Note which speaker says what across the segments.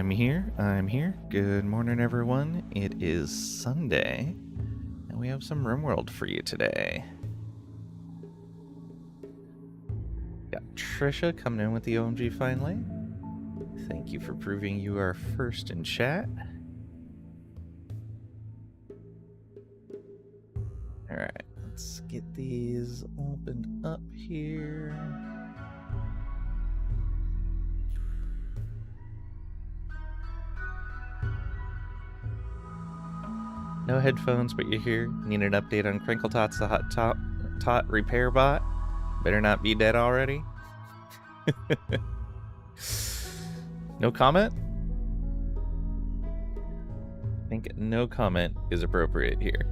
Speaker 1: I'm here. Good morning, everyone. It is Sunday, and we have some RimWorld for you today. Got Trisha coming in with the OMG finally. Thank you for proving you are first in chat. Alright, let's get these opened up here. No headphones, but you're here. Need an update on Crinkle Tots, the hot tot repair bot? Better not be dead already. No comment? I think no comment is appropriate here.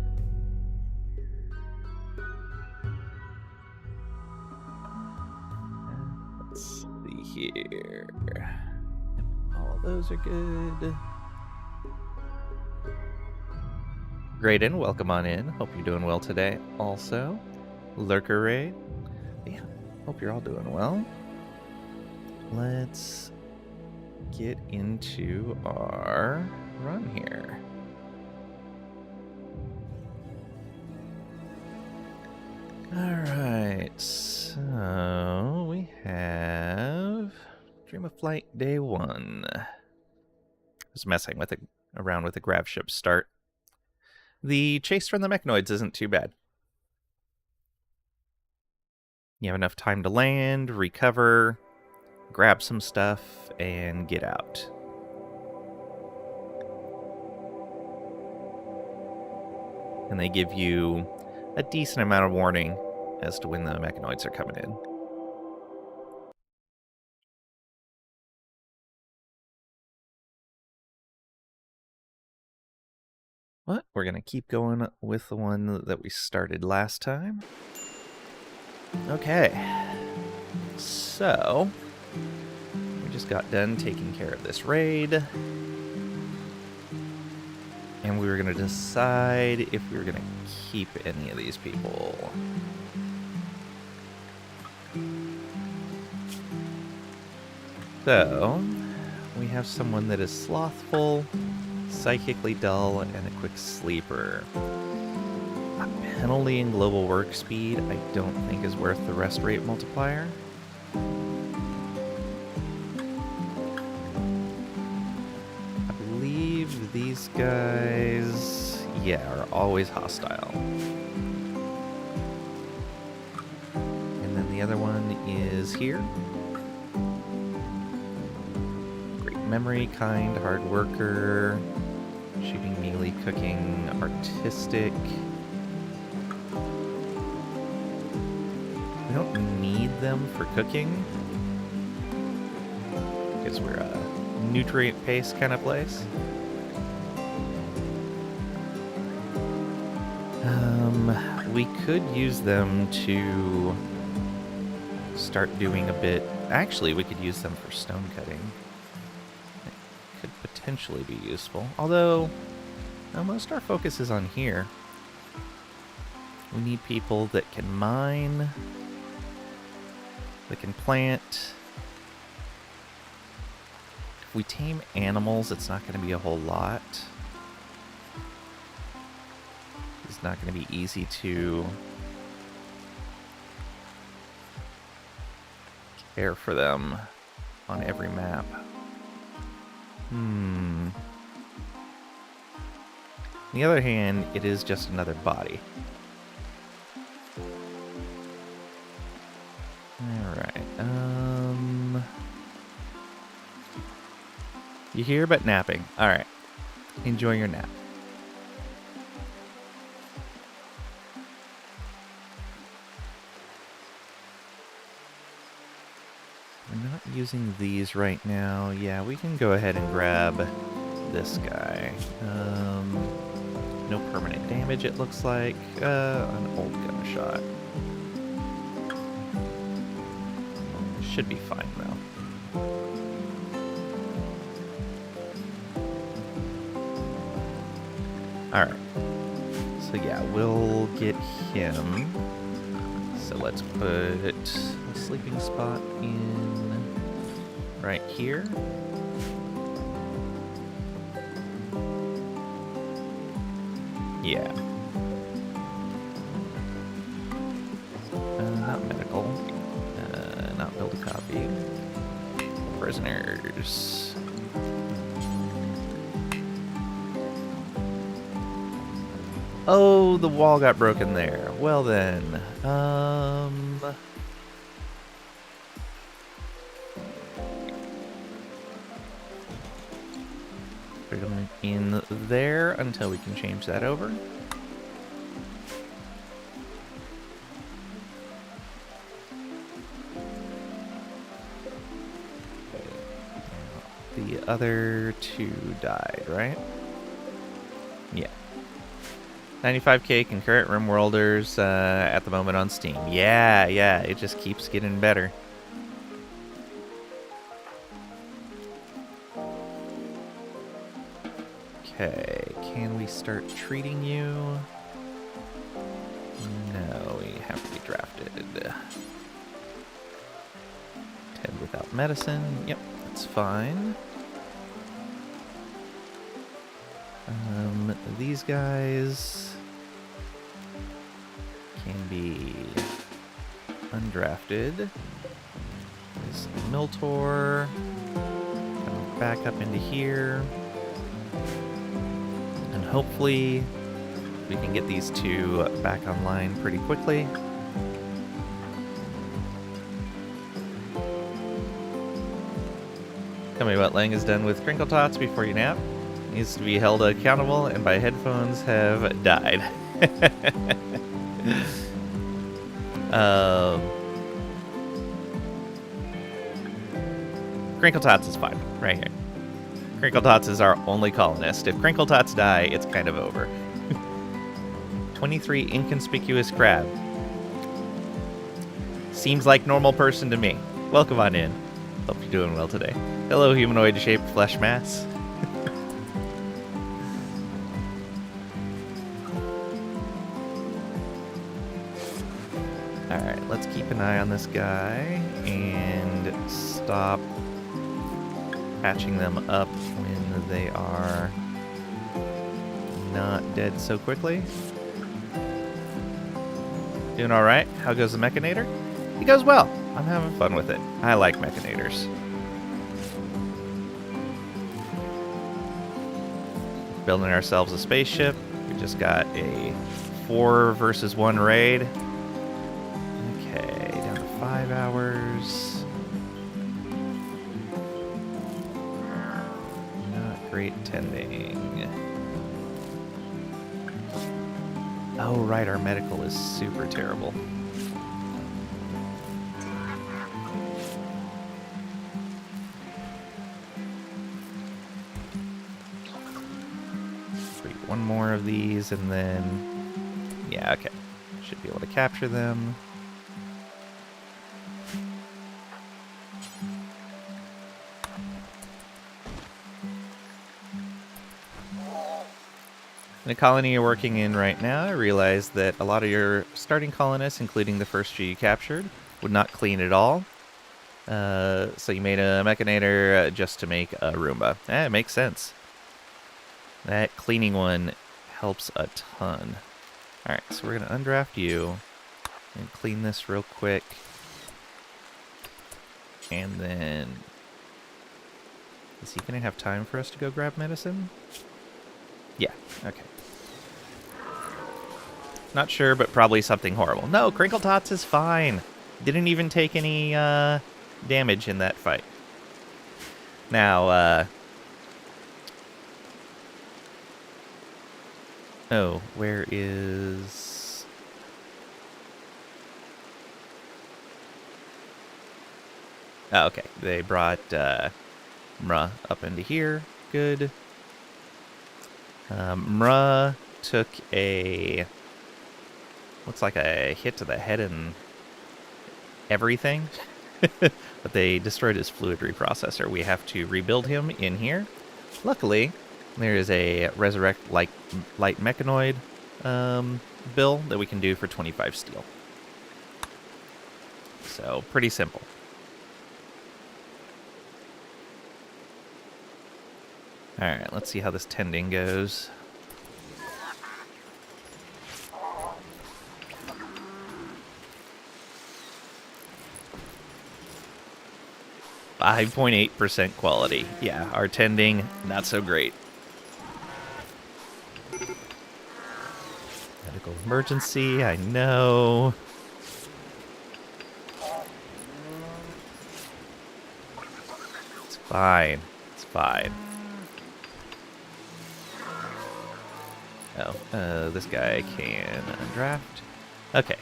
Speaker 1: Let's see here. All of those are good. Graydon, welcome on in. Hope you're doing well today. Also, Lurker Raid. Yeah, hope you're all doing well. Let's get into our run here. Alright, so we have Dream of Flight Day 1. I was messing with around with the grav ship start. The chase from the mechanoids isn't too bad. You have enough time to land, recover, grab some stuff, and get out. And they give you a decent amount of warning as to when the mechanoids are coming in. But we're going to keep going with the one that we started last time. Okay. So, we just got done taking care of this raid. And we were going to decide if we were going to keep any of these people. So, we have someone that is slothful, psychically dull, and a quick sleeper. A penalty in global work speed I don't think is worth the rest rate multiplier. I believe these guys, yeah, are always hostile. And then the other one is here. Great memory, kind, hard worker, shooting, melee, cooking, artistic. We don't need them for cooking because we're a nutrient-based kind of place. We could use them to start doing a bit. Actually, we could use them for stone cutting. It could potentially be useful. Although, most of our focus is on here. We need people that can mine, that can plant. If we tame animals, it's not going to be a whole lot. It's not going to be easy to care for them on every map. On the other hand, it is just another body. Alright, you're here but napping. Alright. Enjoy your nap. We're not using these right now. Yeah, we can go ahead and grab this guy. No permanent damage, it looks like. An old gunshot. Should be fine, though. Alright. So yeah, we'll get him. So let's put a sleeping spot in right here. Yeah. Not medical. Not build a copy. Prisoners. Oh, the wall got broken there. Well then, put them in there until we can change that over. The other two died, right? Yeah. 95k concurrent RimWorlders at the moment on Steam. Yeah, it just keeps getting better. Okay, can we start treating you? No, we have to be drafted. 10 without medicine. Yep, that's fine. These guys can be undrafted. This Miltor, come back up into here. And hopefully we can get these two back online pretty quickly. Tell me what Lang has done with Crinkle Tots before you nap. Needs to be held accountable, and my headphones have died. Crinkle Tots is fine, right here. Crinkle Tots is our only colonist. If Crinkle Tots die, it's kind of over. 23 inconspicuous crab. Seems like normal person to me. Welcome on in. Hope you're doing well today. Hello, humanoid-shaped flesh mass. Alright, let's keep an eye on this guy and stop patching them up when they are not dead so quickly. Doing alright? How goes the Mechanator? He goes well. I'm having fun with it. I like Mechanators. Building ourselves a spaceship. We just got a 4 versus 1 raid. 5 hours. Not great tending. Oh, right, our medical is super terrible. Create one more of these and then... Yeah, okay. Should be able to capture them. In the colony you're working in right now, I realize that a lot of your starting colonists, including the first few you captured, would not clean at all. So you made a Mechanator just to make a Roomba. It makes sense. That cleaning one helps a ton. Alright, so we're going to undraft you and clean this real quick. And then... Is he going to have time for us to go grab medicine? Yeah, okay. Not sure, but probably something horrible. No, Crinkle Tots is fine. Didn't even take any damage in that fight. Now, oh, where is... Oh, okay. They brought Mra up into here. Good. Mra took a... Looks like a hit to the head and everything. But they destroyed his fluid reprocessor. We have to rebuild him in here. Luckily, there is a Resurrect Light Mechanoid bill that we can do for 25 steel. So, pretty simple. Alright, let's see how this tending goes. 5.8% quality. Yeah, our tending, not so great. Medical emergency, I know. It's fine. It's fine. Oh, this guy can draft. Okay.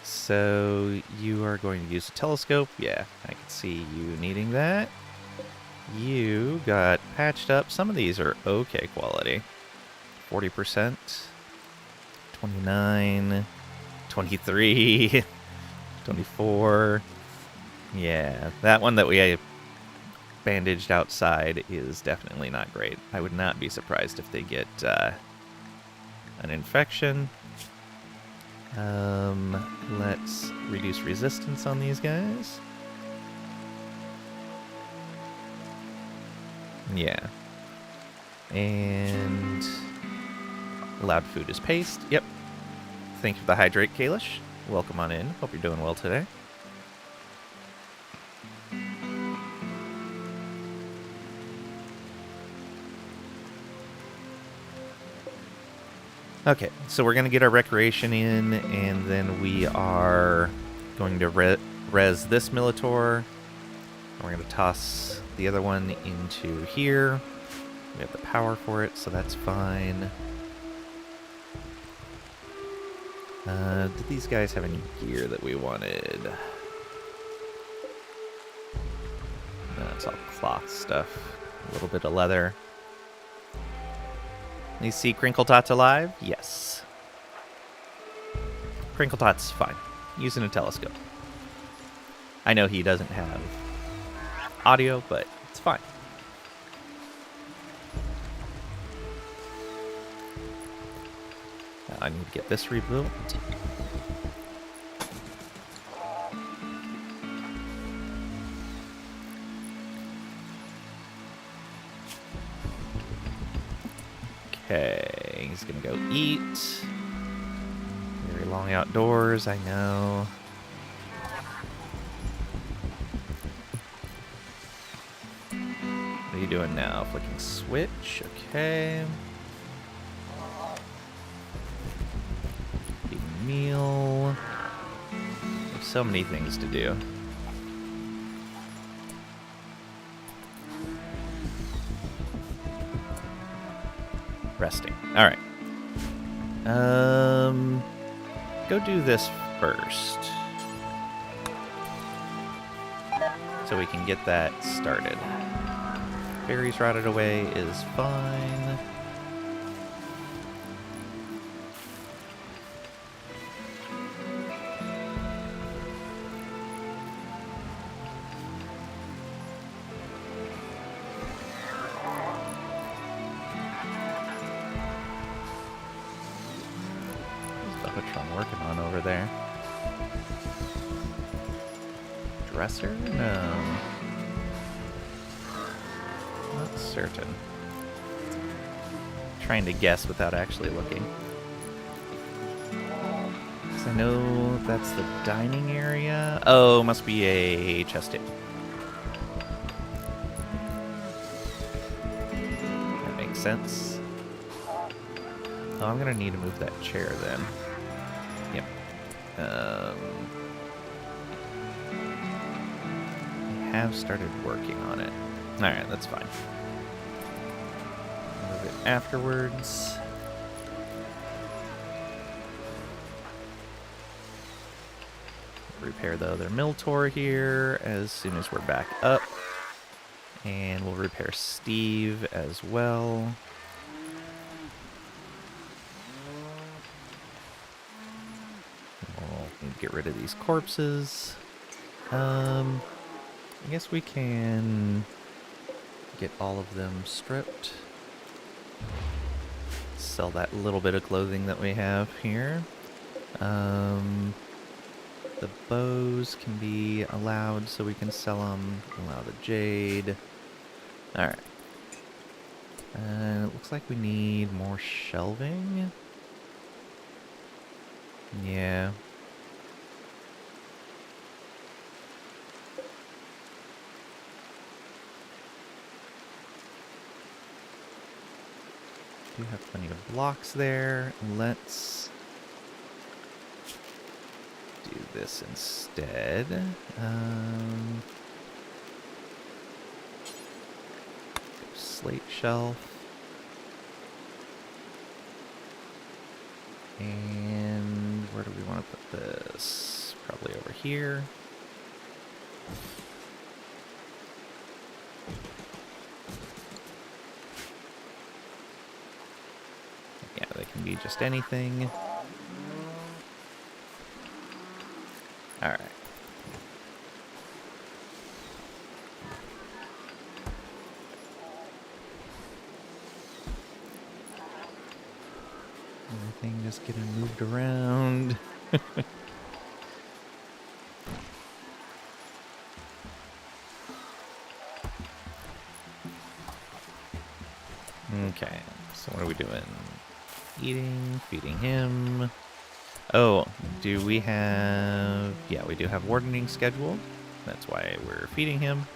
Speaker 1: So you are going to use a telescope. Yeah, I can see you needing that. You got patched up. Some of these are okay quality. 40%, 29, 23, 24. Yeah, that one that we bandaged outside is definitely not great. I would not be surprised if they get an infection. Let's reduce resistance on these guys. Yeah. And allowed food is paste. Yep. Thank you for the hydrate, Kalish. Welcome on in. Hope you're doing well today. Okay, so we're going to get our recreation in, and then we are going to res this Militor. We're going to toss the other one into here. We have the power for it, so that's fine. Did these guys have any gear that we wanted? No, it's all cloth stuff. A little bit of leather. You see Crinkle Tots alive? Yes. Crinkle Tots fine. Using a telescope. I know he doesn't have audio, but it's fine. Now I need to get this rebuilt. Okay, he's gonna go eat. Very long outdoors, I know. What are you doing now? Flicking switch, okay. Eating meal. There's so many things to do. Resting. Alright. Go do this first. So we can get that started. Berries rotted away is fine. Working on over there. Dresser? No. Not certain. Trying to guess without actually looking. Because I know that's the dining area. Oh, must be a chest table. That makes sense. Oh, I'm gonna need to move that chair then. Yep. I have started working on it. Alright, that's fine. Move it afterwards. Repair the other Miltor here as soon as we're back up. And we'll repair Steve as well. We'll get rid of these corpses. I guess we can get all of them stripped. Sell that little bit of clothing that we have here. The bows can be allowed, so we can sell them. Allow the jade. Alright. It looks like we need more shelving. Yeah. do have plenty of blocks there. Let's do this instead. Slate shelf. And where do we want to put this? Probably over here. Yeah, they can be just anything. All right. Everything just getting moved around. Okay, so what are we doing? Eating, feeding him. Oh, do we have... Yeah, we do have wardening scheduled. That's why we're feeding him.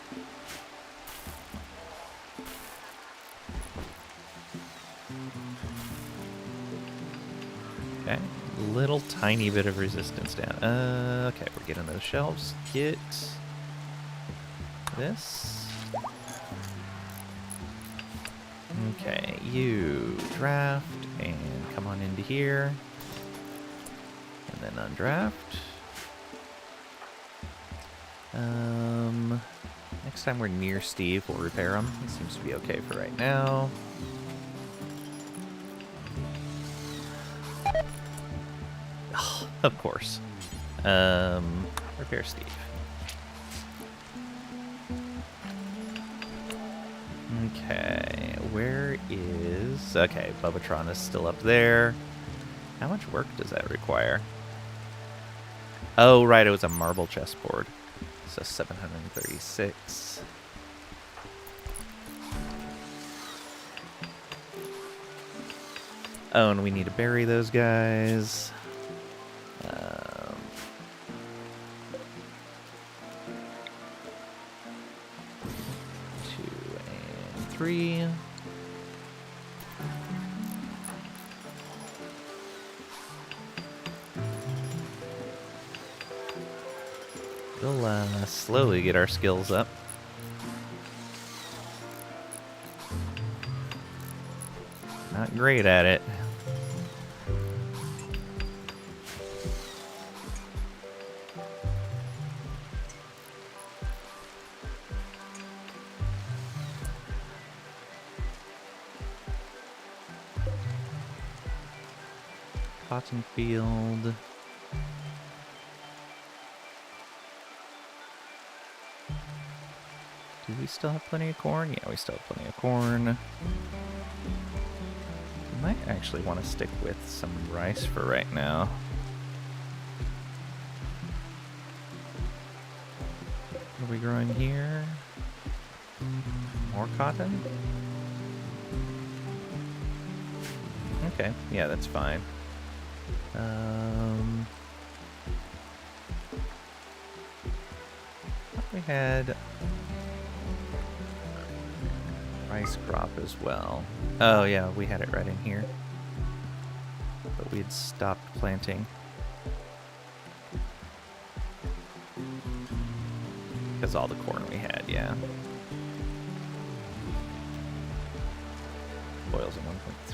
Speaker 1: Okay, little tiny bit of resistance down. Okay, we're getting those shelves. Get this. Okay, you draft and come on into here. And then undraft. Next time we're near Steve, we'll repair him. It seems to be okay for right now. Oh, of course. Repair Steve. Okay, where is... Okay, Bubbatron is still up there. How much work does that require? Oh, right, it was a marble chessboard. So 736. Oh, and we need to bury those guys. 2 and 3. We'll slowly get our skills up. Not great at it. Cotton field. Do we still have plenty of corn? Yeah, we still have plenty of corn. We might actually want to stick with some rice for right now. What are we growing here? More cotton? Okay, yeah, that's fine. We had rice crop as well. Oh yeah, we had it right in here. But we had stopped planting. Because all the corn we had, yeah. Boils at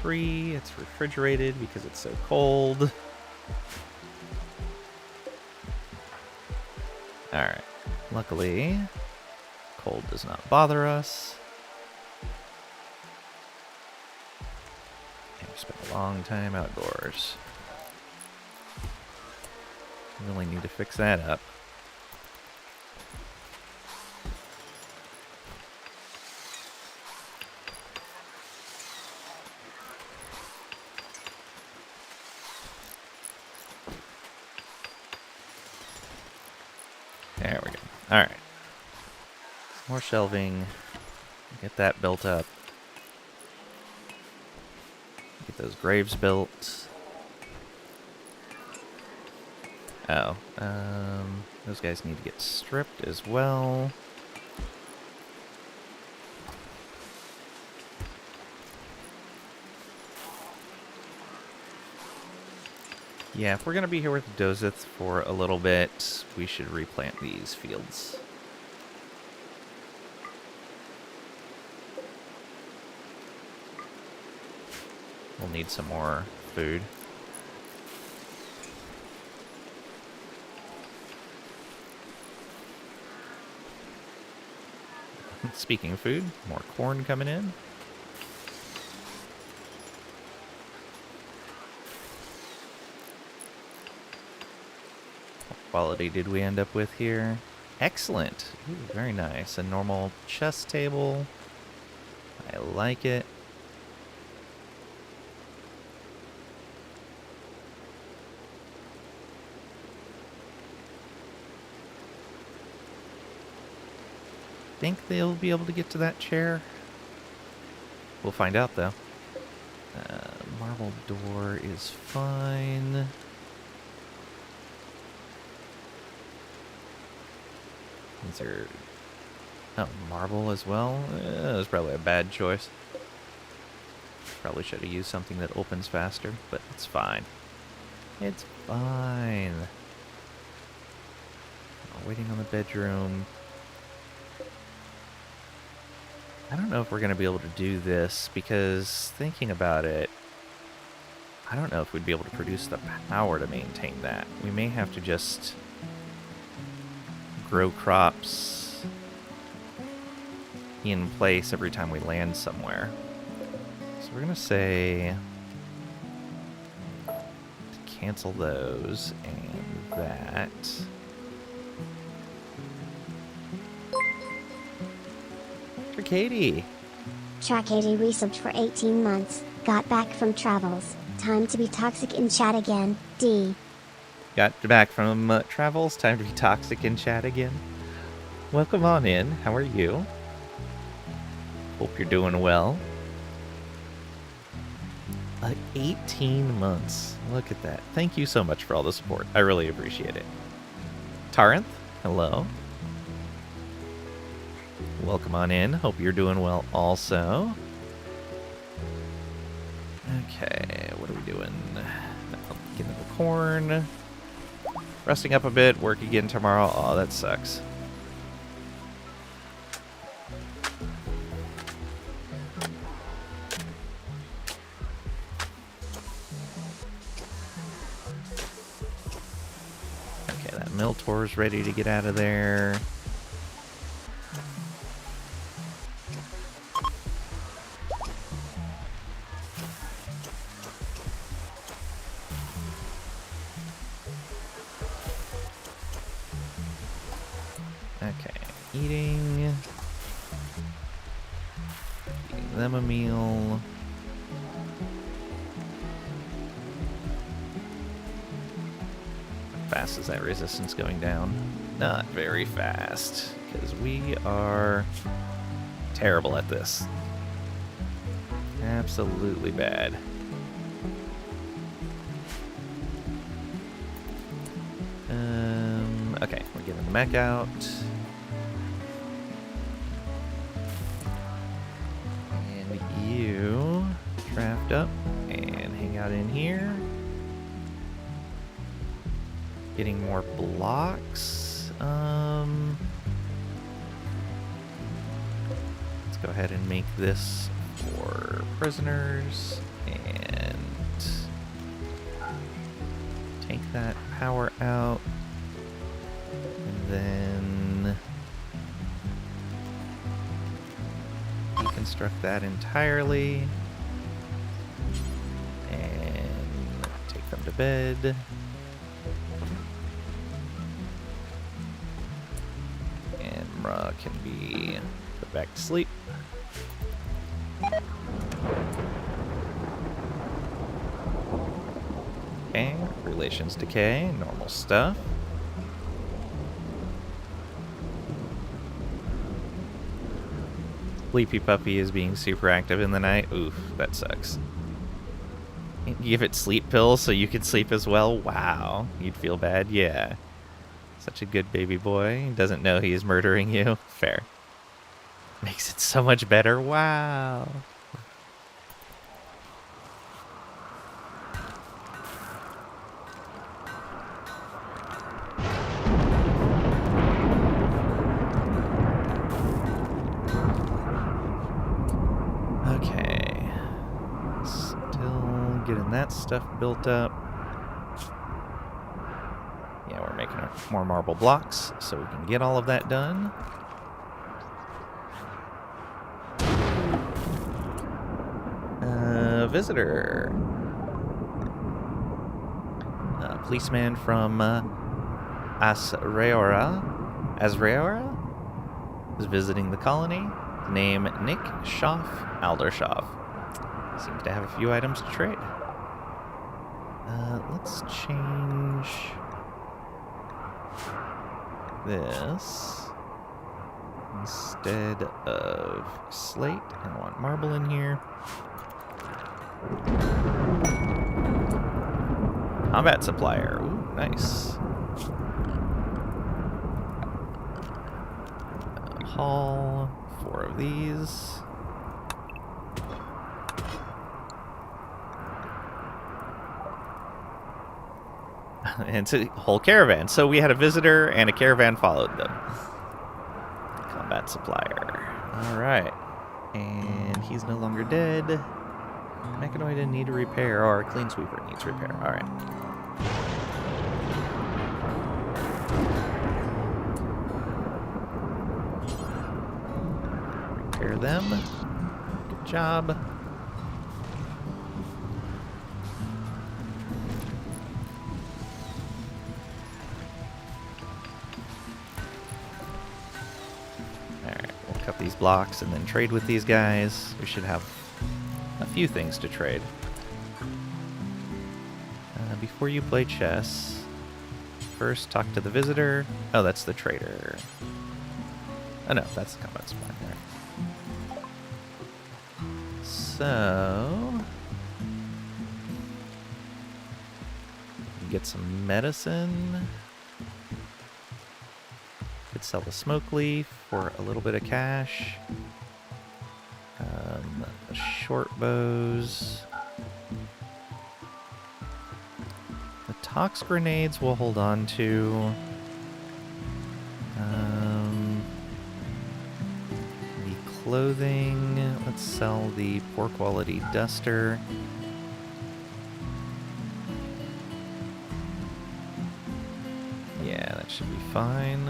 Speaker 1: 1.3. It's refrigerated because it's so cold. Alright. Luckily, cold does not bother us. And we spent a long time outdoors. Really need to fix that up. There we go. Alright. More shelving. Get that built up. Get those graves built. Oh. Those guys need to get stripped as well. Yeah, if we're going to be here with Dozith for a little bit, we should replant these fields. We'll need some more food. Speaking of food, more corn coming in. What quality did we end up with here? Excellent. Ooh, very nice. A normal chess table. I like it. Think they'll be able to get to that chair? We'll find out, though. Marble door is fine. Is there... Oh, marble as well? That was probably a bad choice. Probably should have used something that opens faster, but it's fine. It's fine. Waiting on the bedroom. I don't know if we're going to be able to do this, because thinking about it, I don't know if we'd be able to produce the power to maintain that. We may have to just grow crops in place every time we land somewhere. So we're going to say to cancel those and that. Katie.
Speaker 2: Katie resubbed for 18 months. Got back from travels. Time to be toxic in chat again. D.
Speaker 1: Got back from travels. Time to be toxic in chat again. Welcome on in. How are you? Hope you're doing well. 18 months. Look at that. Thank you so much for all the support. I really appreciate it. Taranth, hello. Welcome on in. Hope you're doing well also. Okay, what are we doing? Getting the corn. Resting up a bit. Work again tomorrow. Oh, that sucks. Okay, that Miltor's ready to get out of there. Eating them a meal. How fast is that resistance going down? Not very fast, because we are terrible at this. Absolutely bad. Okay, we're getting the mech out. You draft up and hang out in here. Getting more blocks. Let's go ahead and make this for prisoners and take that power out. And then deconstruct that entirely and take them to bed. And Mra can be put back to sleep. Okay, relations decay, normal stuff. Sleepy Puppy is being super active in the night. Oof, that sucks. Give it sleep pills so you can sleep as well? Wow. You'd feel bad? Yeah. Such a good baby boy. He doesn't know he is murdering you. Fair. Makes it so much better. Wow. that stuff built up. Yeah, we're making more marble blocks so we can get all of that done. Visitor. A policeman from Asreora is visiting the colony. Name Nick Schaff Aldershoff. Seems to have a few items to trade. Let's change this. Instead of slate, I want marble in here. Combat supplier. Ooh, nice. Haul 4 of these. And it's a whole caravan. So we had a visitor and a caravan followed them. Combat supplier. Alright. And he's no longer dead. Mechanoid didn't need a repair, or clean sweeper needs repair. Alright. Repair them. Good job. Alright, we'll cut these blocks and then trade with these guys. We should have a few things to trade. Before you play chess, first talk to the visitor. Oh, that's the trader. Oh no, that's the combat supply there. So, get some medicine. Could sell the smoke leaf for a little bit of cash. The short bows. The tox grenades we'll hold on to. The clothing, let's sell the poor quality duster. Yeah, that should be fine.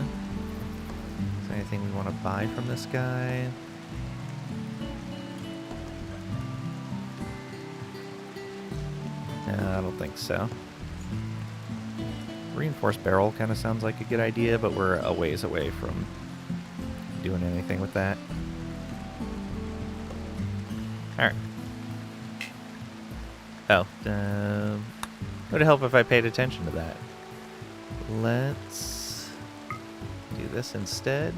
Speaker 1: Is there anything we want to buy from this guy? I don't think so. Reinforced barrel kind of sounds like a good idea, but we're a ways away from doing anything with that. Alright. Oh, would it help if I paid attention to that? Let's do this instead.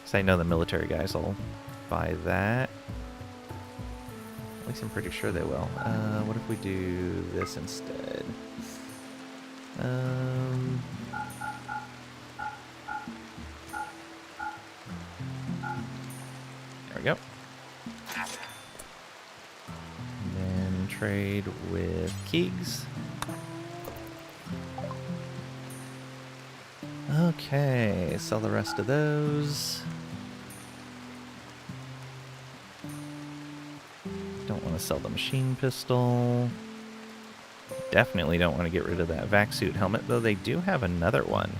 Speaker 1: Because I know the military guys will buy that. At least I'm pretty sure they will. What if we do this instead? There we go. And then trade with Keegs. Okay, sell the rest of those. Don't want to sell the machine pistol. Definitely don't want to get rid of that vac suit helmet, though they do have another one.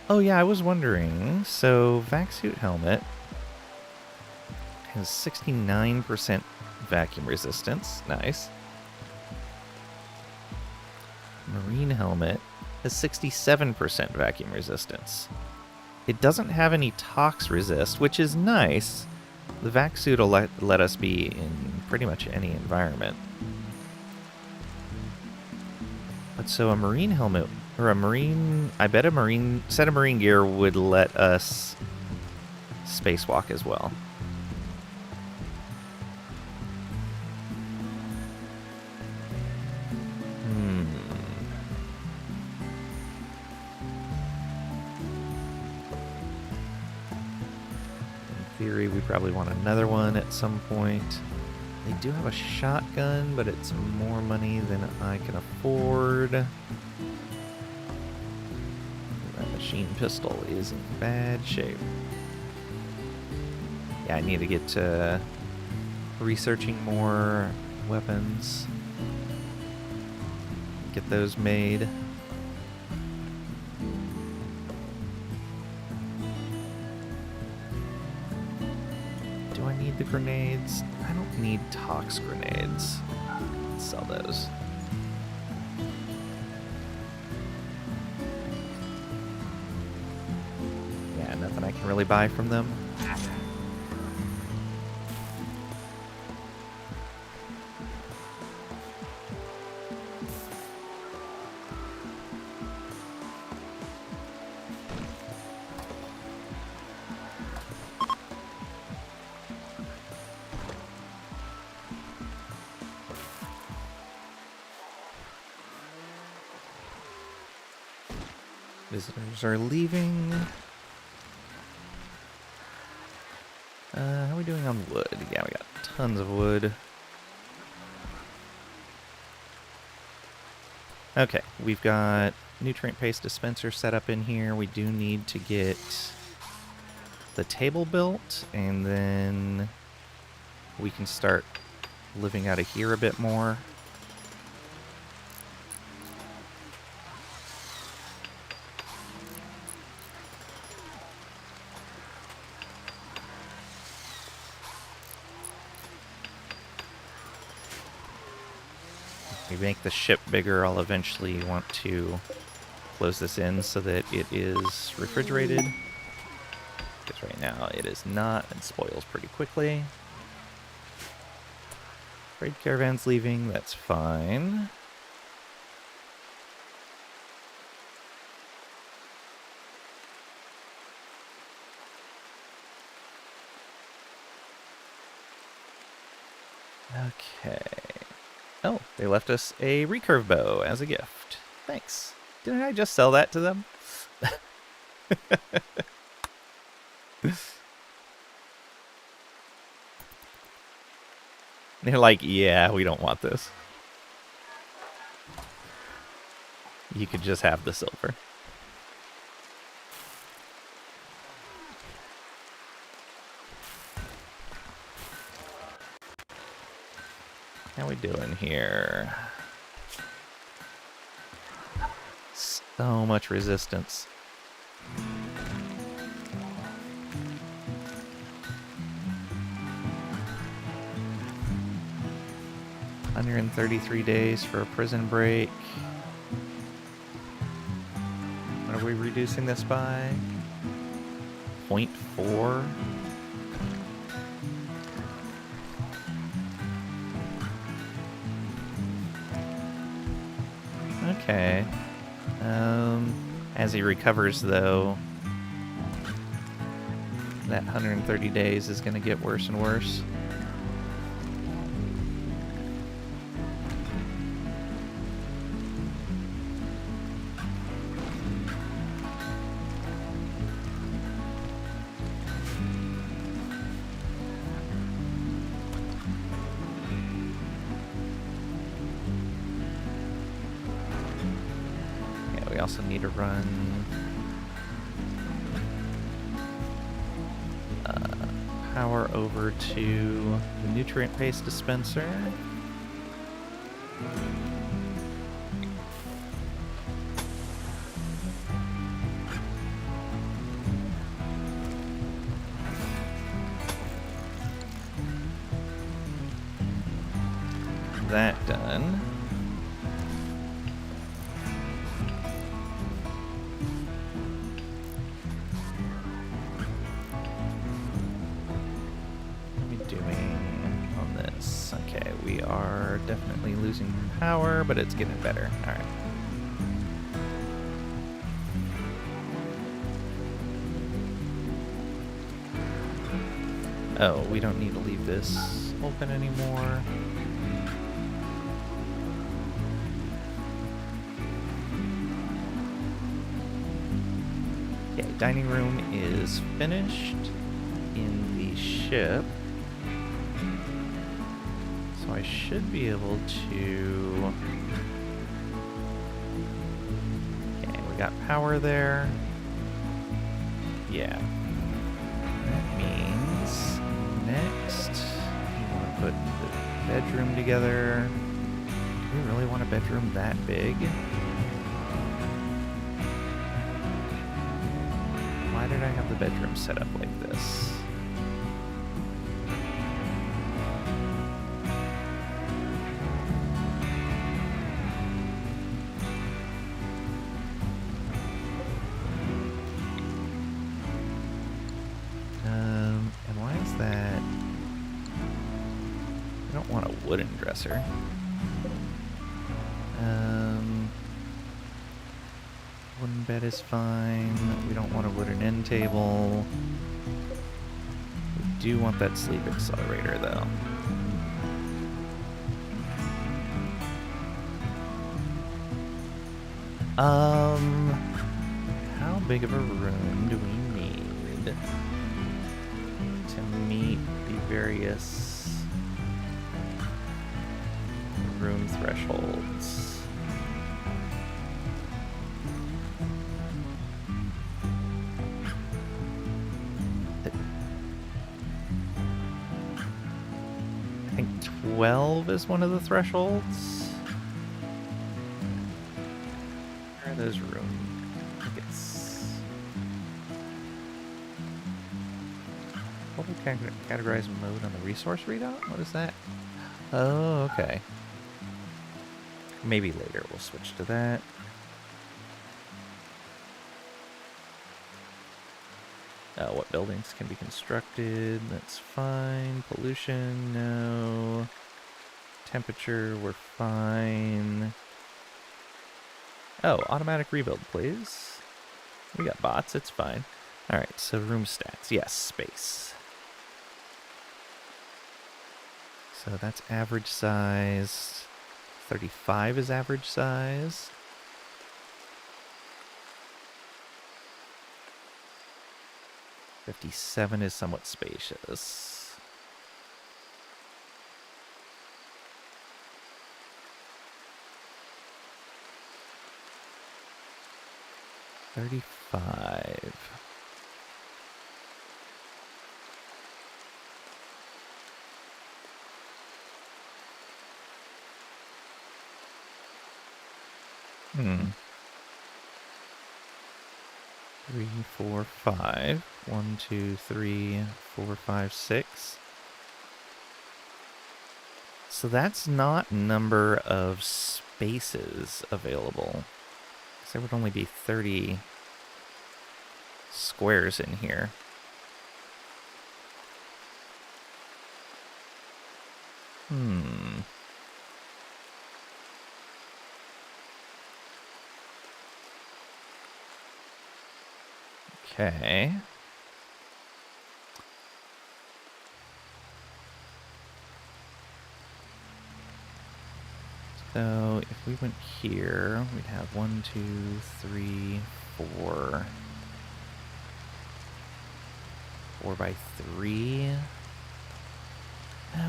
Speaker 1: Oh yeah, I was wondering. So, vac suit helmet has 69% vacuum resistance. Nice. Marine helmet has 67% vacuum resistance. It doesn't have any tox resist, which is nice. The vac suit will let us be in pretty much any environment. But so a marine helmet, or a marine, I bet a marine set of marine gear would let us spacewalk as well. Theory, we probably want another one at some point. They do have a shotgun, but it's more money than I can afford. That machine pistol is in bad shape. Yeah, I need to get to researching more weapons. Get those made. Do I need the grenades? I don't need tox grenades. Let's sell those. Yeah, nothing I can really buy from them. Visitors are leaving. How are we doing on wood? Yeah, we got tons of wood. Okay, we've got nutrient paste dispenser set up in here. We do need to get the table built, and then we can start living out of here a bit more. We make the ship bigger, I'll eventually want to close this in so that it is refrigerated. Because right now it is not, and spoils pretty quickly. Trade caravan's leaving, that's fine. Okay. Oh, they left us a recurve bow as a gift. Thanks. Didn't I just sell that to them? They're like, yeah, we don't want this. You could just have the silver. How we doing here? So much resistance. $133 days for a prison break. What are we reducing this by? 0.4? Okay. As he recovers, though, that 130 days is going to get worse and worse. We also need to run power over to the nutrient paste dispenser. That done. We are definitely losing power, but it's getting better. All right. Oh, we don't need to leave this open anymore. Okay, dining room is finished in the ship. So I should be able to... Okay, we got power there. Yeah. That means put the bedroom together. Do we really want a bedroom that big? Why did I have the bedroom set up like this? And why is that? I don't want a wooden dresser. Wooden bed is fine. We don't want a wooden end table. We do want that sleep accelerator, though. How big of a room do we need to meet the various room thresholds? I think 12 is one of the thresholds. Where are those rooms? I think it's... What would categorize mode on the resource readout? What is that? Oh, okay. Maybe later we'll switch to that. What buildings can be constructed? That's fine. Pollution, no. Temperature, we're fine. Oh, automatic rebuild, please. We got bots, it's fine. Alright, so room stats. Yes, space. So that's average size. 35 is average size. $57 is somewhat spacious. $35. Hmm. 3, 4, 5. 1, 2, 3, 4, 5, 6. So that's not number of spaces available. So there would only be 30 squares in here. Okay. So if we went here, we'd have 1, 2, 3, 4. 4 by 3.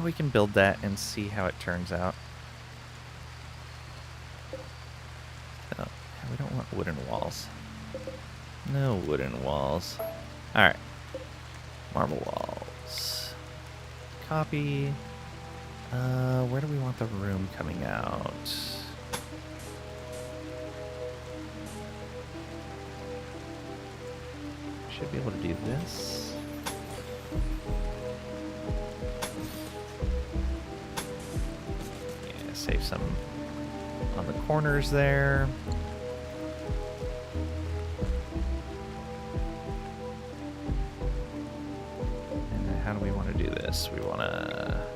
Speaker 1: We can build that and see how it turns out. Oh, we don't want wooden walls. No wooden walls. Alright. Marble walls. Copy. Where do we want the room coming out? Should be able to do this. Yeah, save some on the corners there. And how do we want to do this? We want to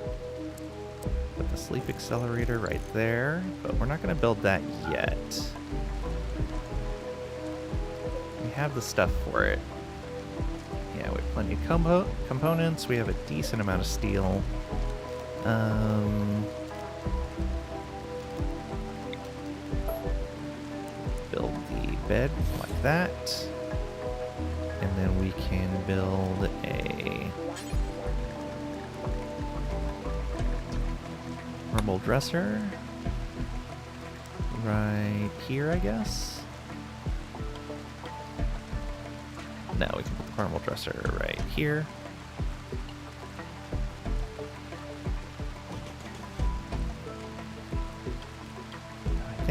Speaker 1: put the sleep accelerator right there, but we're not going to build that yet. We have the stuff for it. Yeah, we have plenty of components. We have a decent amount of steel. Build the bed like that. And then we can build a marble dresser right here, I guess. No, we can put the marble dresser right here.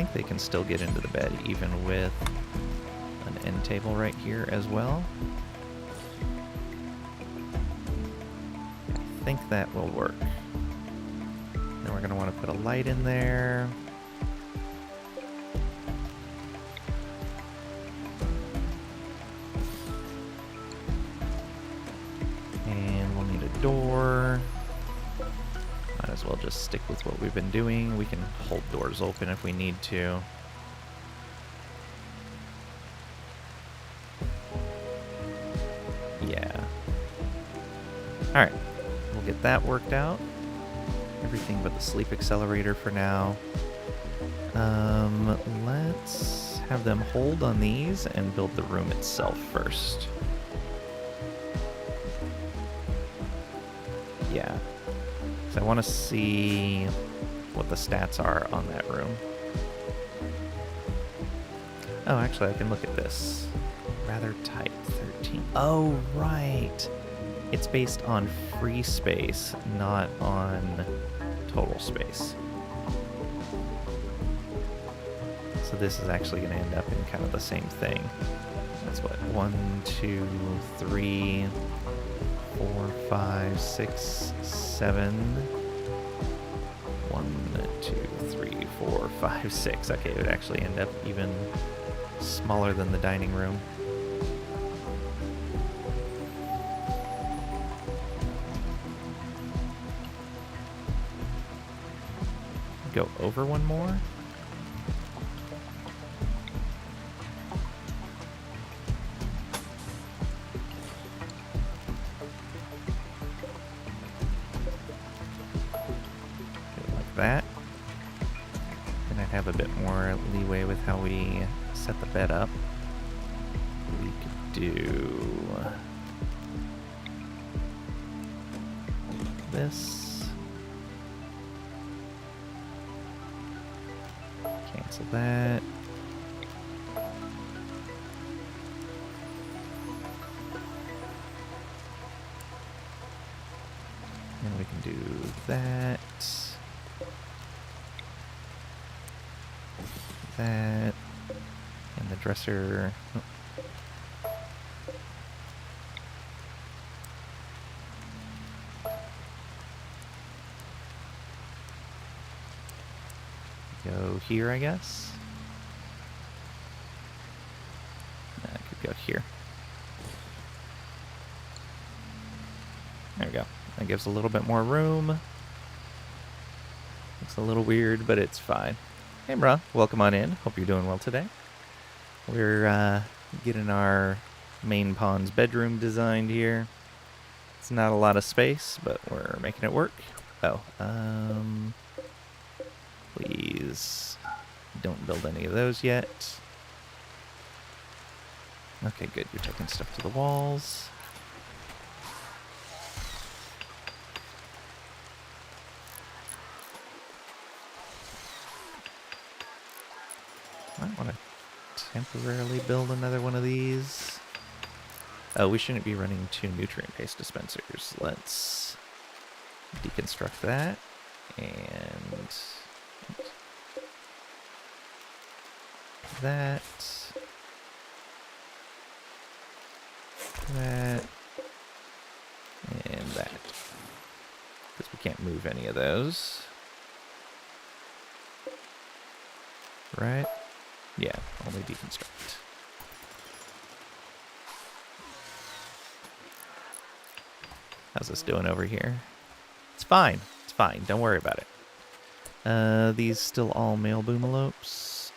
Speaker 1: think they can still get into the bed even with an end table right here as well. I think that will work. Then we're going to want to put a light in there. And we'll need a door. Might as well just stick with what we've been doing. We can hold doors open if we need to. Yeah. Alright. We'll get that worked out. Everything but the sleep accelerator for now. Let's have them hold on these and build the room itself first. Yeah. So I want to see what the stats are on that room. Oh, actually, I can look at this. Rather tight, 13. Oh, right. It's based on free space, not on total space. So this is actually going to end up in kind of the same thing. That's what, 1, 2, 3, 4, 5, 6, 7. 1, 2, 3, 4, 5, 6. Okay, it would actually end up even smaller than the dining room. Go over one more. Like that. Then I'd have a bit more leeway with how we set the bed up. We could do this. Cancel that. And we can do that. That. And the dresser. Oh. Go here, I guess. I could go here. There we go. That gives a little bit more room. Looks a little weird, but it's fine. Hey, bruh. Welcome on in. Hope you're doing well today. We're getting our main pawn's bedroom designed here. It's not a lot of space, but we're making it work. Oh, please don't build any of those yet. Okay, good. You're taking stuff to the walls. Might want to temporarily build another one of these. Oh, we shouldn't be running 2 nutrient paste dispensers. Let's deconstruct that and that, that, and that. Because we can't move any of those. Right? Yeah, only deconstruct. How's this doing over here? It's fine. It's fine. Don't worry about it. These still all male boomalopes?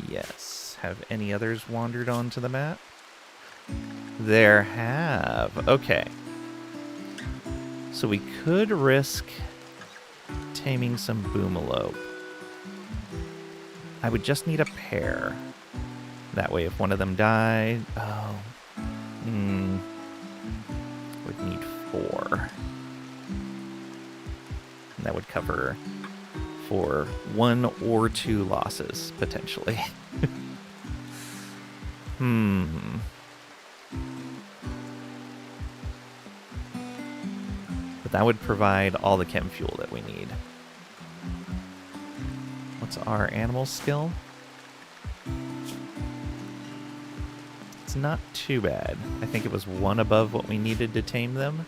Speaker 1: Yes. Have any others wandered onto the map? There have. Okay. So we could risk taming some boomalope. I would just need a pair. That way if one of them died... Oh. Would need 4. And that would cover for 1 or 2 losses, potentially. But that would provide all the chem fuel that we need. What's our animal skill? It's not too bad. I think it was one above what we needed to tame them.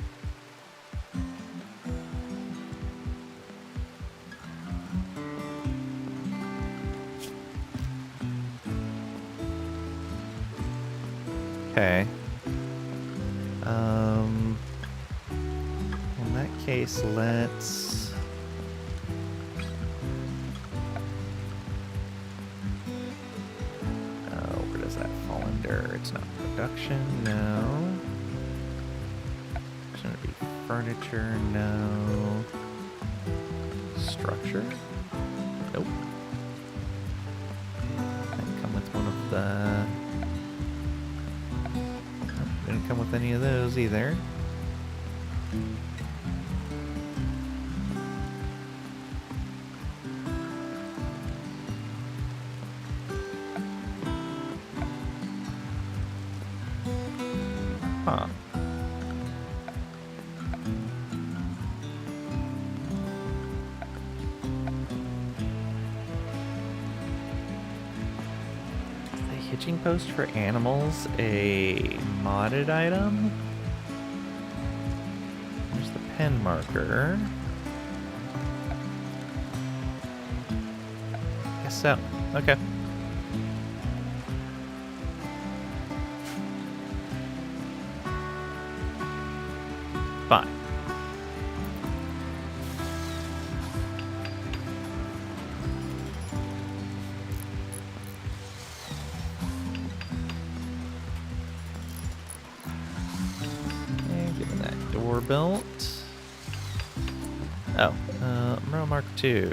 Speaker 1: Okay. In that case, let's... Oh, where does that fall under? It's not production, no. Shouldn't it be furniture? No. Structure? Nope. Didn't come with one of the... Nope, didn't come with any of those either. Huh. Is the hitching post for animals a modded item? There's the pen marker. Guess so. Okay. Fine. And getting that door built. Oh, Merle Mark II.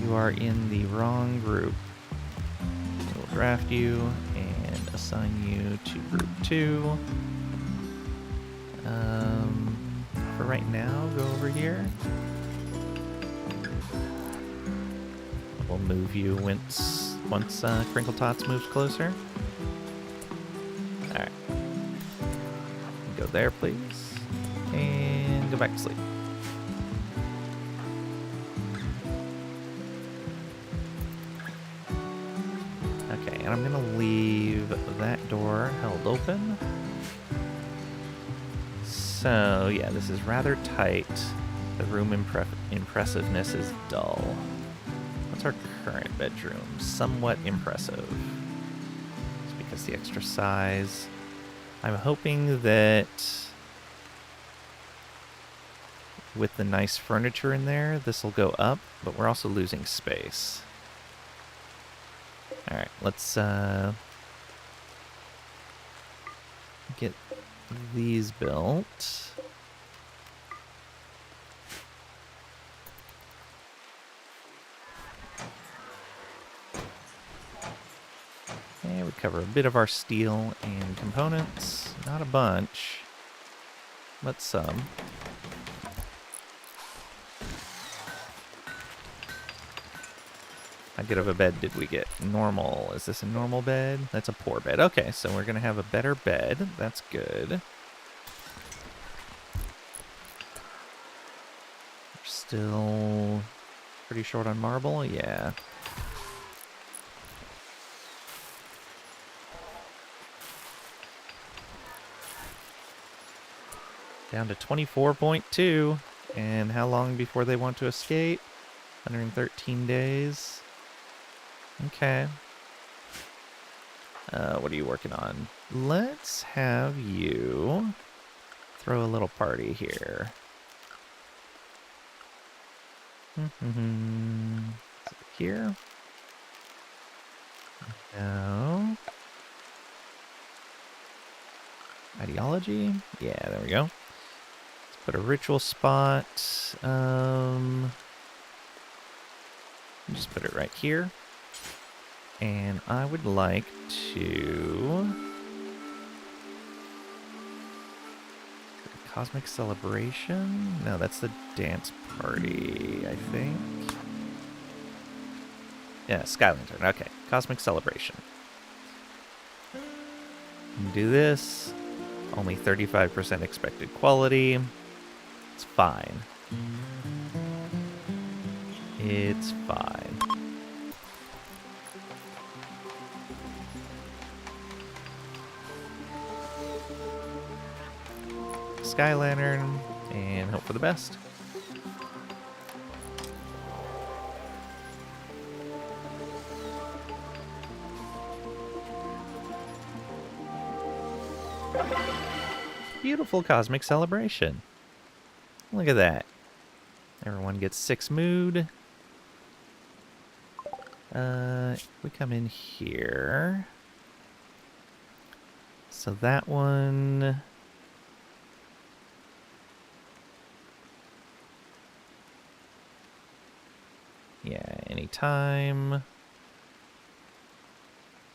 Speaker 1: You are in the wrong group. We'll draft you and assign you to group 2. For right now, go over here. We'll move you once Crinkle Tots moves closer. Alright. Go there, please. And go back to sleep. Okay, and I'm gonna leave that door held open. So, yeah, this is rather tight. The room impressiveness is dull. What's our current bedroom? Somewhat impressive. It's because the extra size. I'm hoping that with the nice furniture in there, this will go up, but we're also losing space. Alright, let's get these built. And we cover a bit of our steel and components. Not a bunch, but some. How good of a bed did we get? Normal. Is this a normal bed? That's a poor bed. Okay, so we're going to have a better bed. That's good. We're still pretty short on marble. Yeah. Down to 24.2. And how long before they want to escape? 113 days. Okay. What are you working on? Let's have you throw a little party here. Here? No. Ideology? Yeah, there we go. Let's put a ritual spot. Just put it right here. And I would like to... Cosmic Celebration? No, that's the dance party, I think. Yeah, Sky Lantern. Okay, Cosmic Celebration. Do this. Only 35% expected quality. It's fine. It's fine. Sky Lantern, and hope for the best. Beautiful cosmic celebration. Look at that. Everyone gets 6 mood. We come in here. So that one... Yeah, anytime.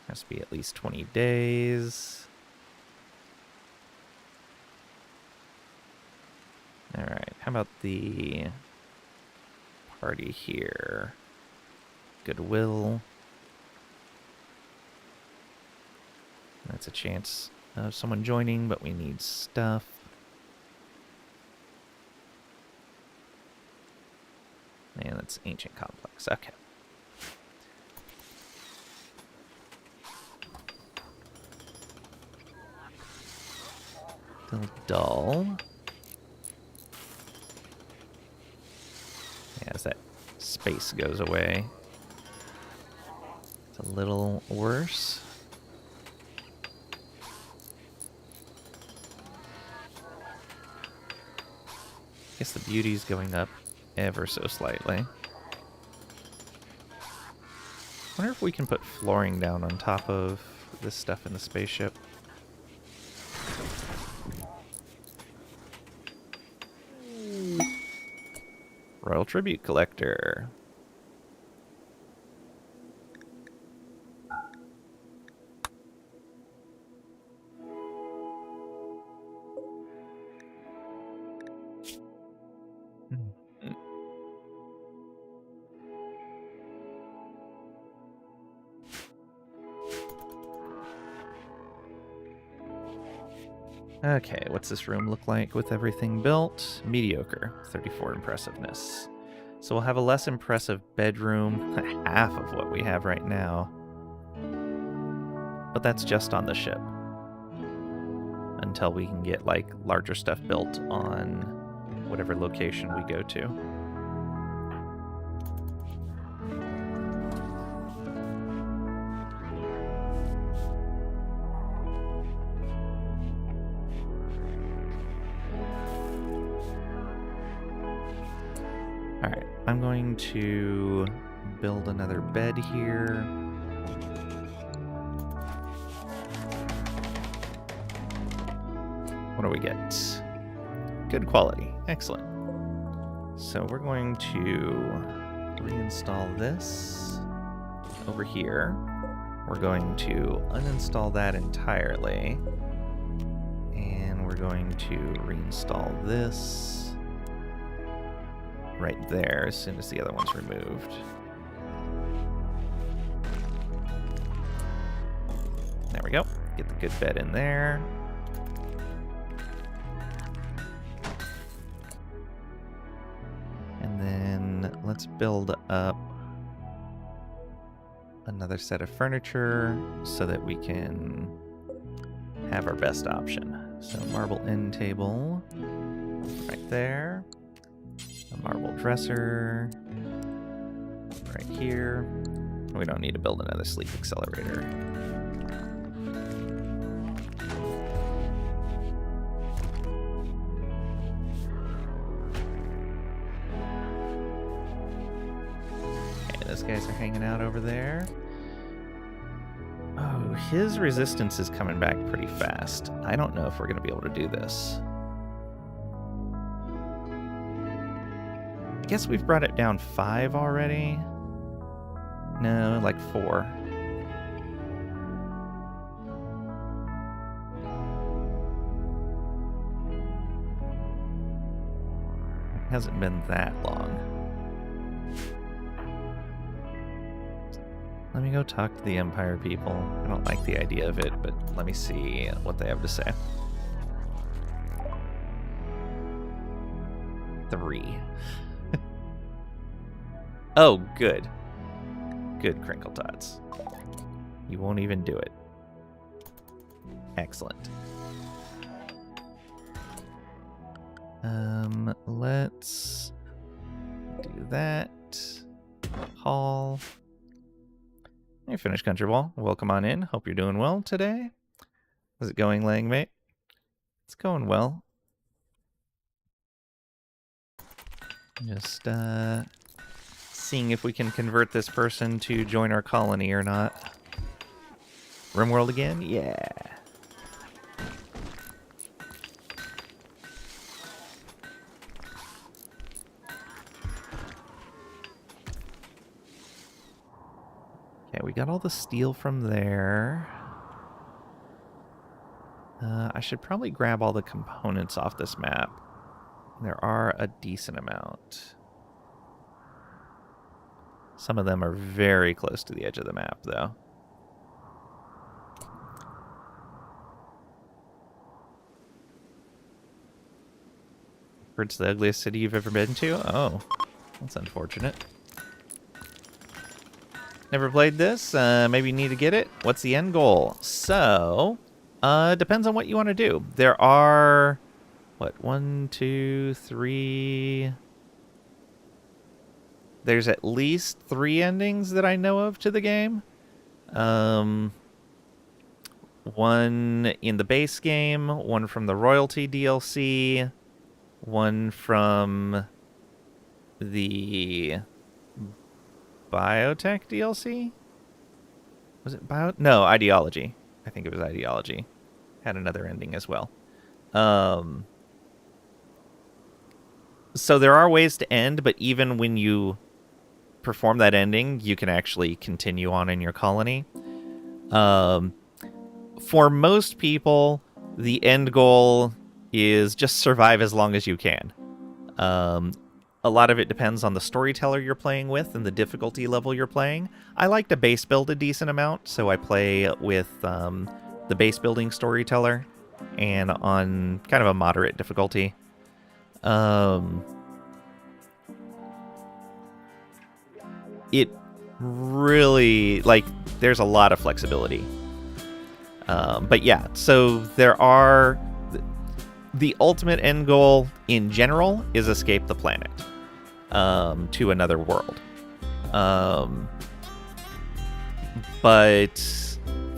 Speaker 1: Has to be at least 20 days. Alright, how about the party here? Goodwill. That's a chance of someone joining, but we need stuff. And that's Ancient Complex. Okay. Still dull. Yeah, as that space goes away, it's a little worse. I guess the beauty's going up ever so slightly. Wonder if we can put flooring down on top of this stuff in the spaceship. Royal Tribute Collector. Okay, what's this room look like with everything built? Mediocre, 34 impressiveness. So we'll have a less impressive bedroom, half of what we have right now. But that's just on the ship. Until we can get, like, larger stuff built on whatever location we go to. Alright, I'm going to build another bed here. What do we get? Good quality. Excellent. So we're going to reinstall this over here. We're going to uninstall that entirely. And we're going to reinstall this right there as soon as the other one's removed. There we go. Get the good bed in there. And then let's build up another set of furniture so that we can have our best option. So marble end table right there. A marble dresser right here. We don't need to build another sleep accelerator. Okay, those guys are hanging out over there. Oh, his resistance is coming back pretty fast. I don't know if we're going to be able to do this. I guess we've brought it down 5 already. No, like 4. It hasn't been that long. Let me go talk to the Empire people. I don't like the idea of it, but let me see what they have to say. 3. Oh, good. Good, Crinkle Tots. You won't even do it. Excellent. Let's do that. Haul. Hey, finished Country Wall. Welcome on in. Hope you're doing well today. How's it going, Langmate? It's going well. Just seeing if we can convert this person to join our colony or not. RimWorld again? Yeah. Okay, we got all the steel from there. I should probably grab all the components off this map. There are a decent amount. Some of them are very close to the edge of the map, though. It's the ugliest city you've ever been to? Oh, that's unfortunate. Never played this? Maybe you need to get it? What's the end goal? So, depends on what you want to do. There are, what, 1, 2, 3... There's at least 3 endings that I know of to the game. One in the base game, one from the Royalty DLC, one from the Biotech DLC? Was it No, Ideology. I think it was Ideology. Had another ending as well. So there are ways to end, but even when you perform that ending, you can actually continue on in your colony. For most people, the end goal is just survive as long as you can. A lot of it depends on the storyteller you're playing with and the difficulty level you're playing. I like to base build a decent amount, so I play with the base building storyteller and on kind of a moderate difficulty. It really, like, there's a lot of flexibility. But yeah, so there are... The ultimate end goal in general is escape the planet to another world. But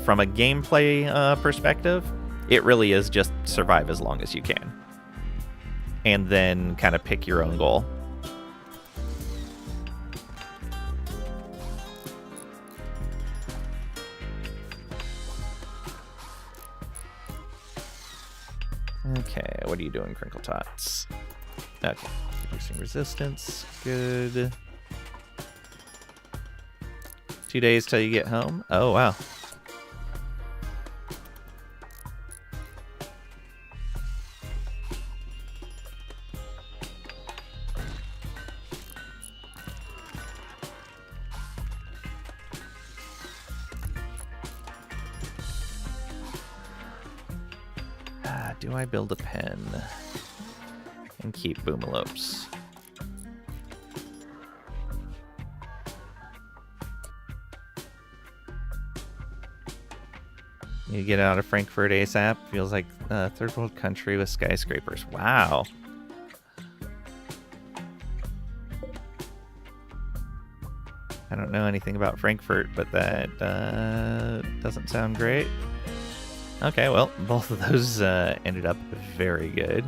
Speaker 1: from a gameplay perspective, it really is just survive as long as you can. And then kind of pick your own goal. Okay, what are you doing, Crinkle Tots? Okay, reducing resistance. Good. 2 days till you get home? Oh, wow. Do I build a pen and keep boomalopes? You get out of Frankfurt ASAP. Feels like a third world country with skyscrapers. Wow. I don't know anything about Frankfurt, but that doesn't sound great. Okay, well, both of those ended up very good.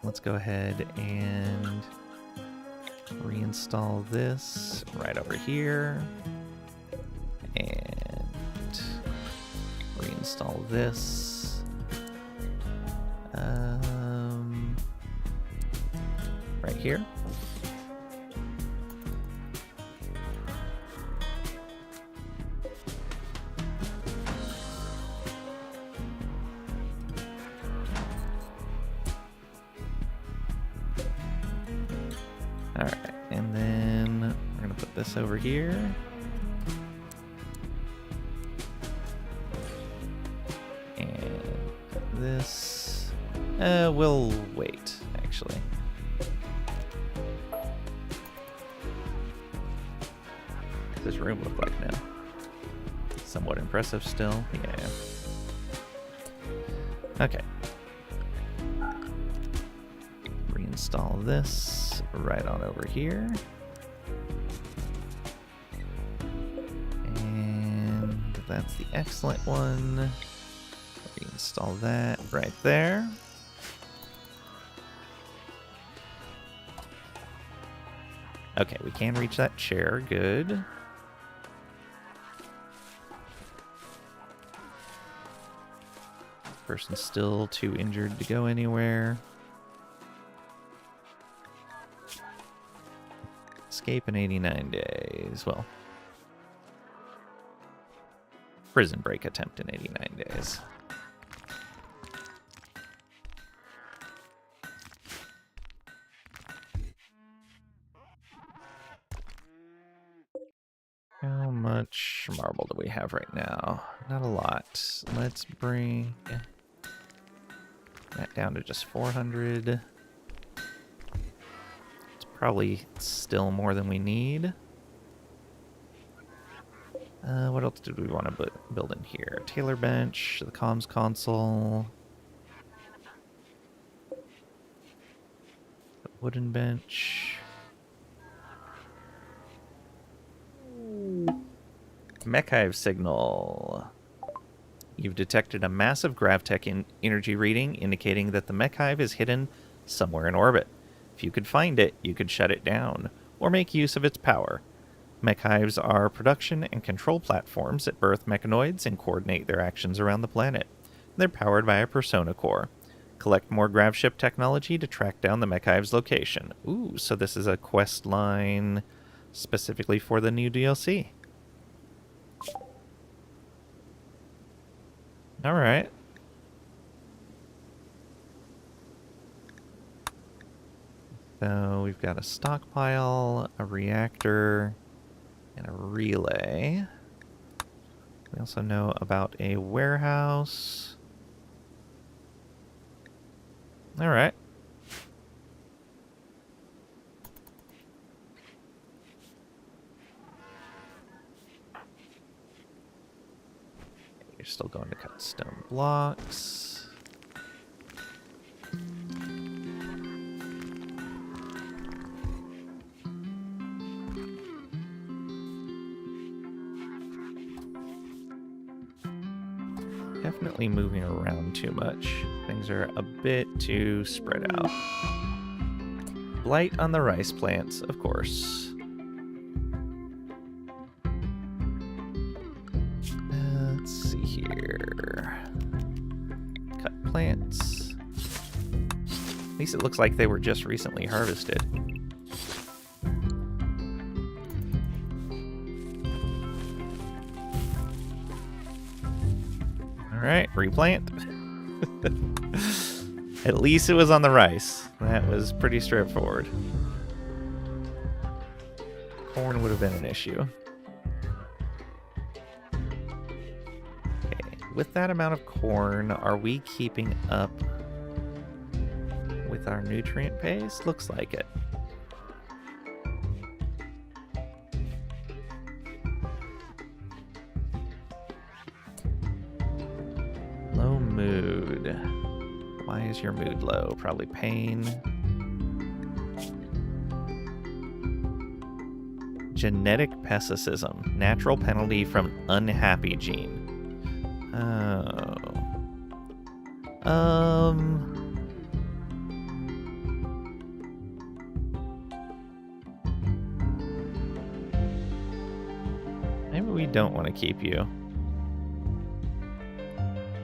Speaker 1: Let's go ahead and reinstall this right over here. And reinstall this. Right here. Alright, and then we're going to put this over here. And this, we'll wait, actually. this room look like now? Somewhat impressive still. Yeah. Okay. Reinstall this right on over here. And that's the excellent one. Reinstall that right there. Okay, we can reach that chair. Good. Person's still too injured to go anywhere. Escape in 89 days. Well, prison break attempt in 89 days. How much marble do we have right now? Not a lot. Let's bring that down to just 400. It's probably still more than we need. What else did we want to build in here? Tailor bench, the comms console, the wooden bench. Mech Hive signal. You've detected a massive gravtech energy reading indicating that the Mech Hive is hidden somewhere in orbit. If you could find it, you could shut it down or make use of its power. Mech Hives are production and control platforms that birth mechanoids and coordinate their actions around the planet. They're powered by a persona core. Collect more gravship technology to track down the Mech Hive's location. Ooh, so this is a quest line specifically for the new DLC. Alright. So we've got a stockpile, a reactor, and a relay. We also know about a warehouse. Alright. You're still going to cut stone blocks. Definitely moving around too much. Things are a bit too spread out. Blight on the rice plants, of course. Let's see here. Cut plants. At least it looks like they were just recently harvested. Alright, replant. At least it was on the rice. That was pretty straightforward. Corn would have been an issue. Okay, with that amount of corn, are we keeping up with our nutrient pace? Looks like it. Low mood. Why is your mood low? Probably pain. Genetic pessimism. Natural penalty from unhappy gene. Oh. Maybe we don't want to keep you.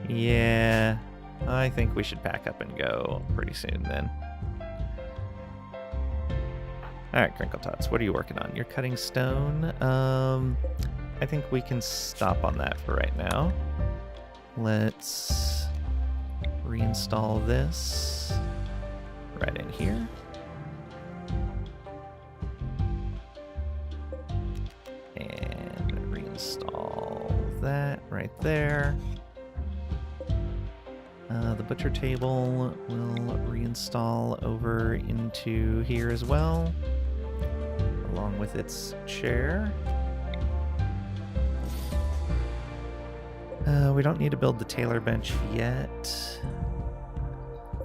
Speaker 1: Yeah, I think we should pack up and go pretty soon then. Alright, Crinkle Tots, what are you working on? You're cutting stone. I think we can stop on that for right now. Let's reinstall this right in here. And reinstall that right there. The butcher table will reinstall over into here as well, along with its chair. We don't need to build the Taylor bench yet.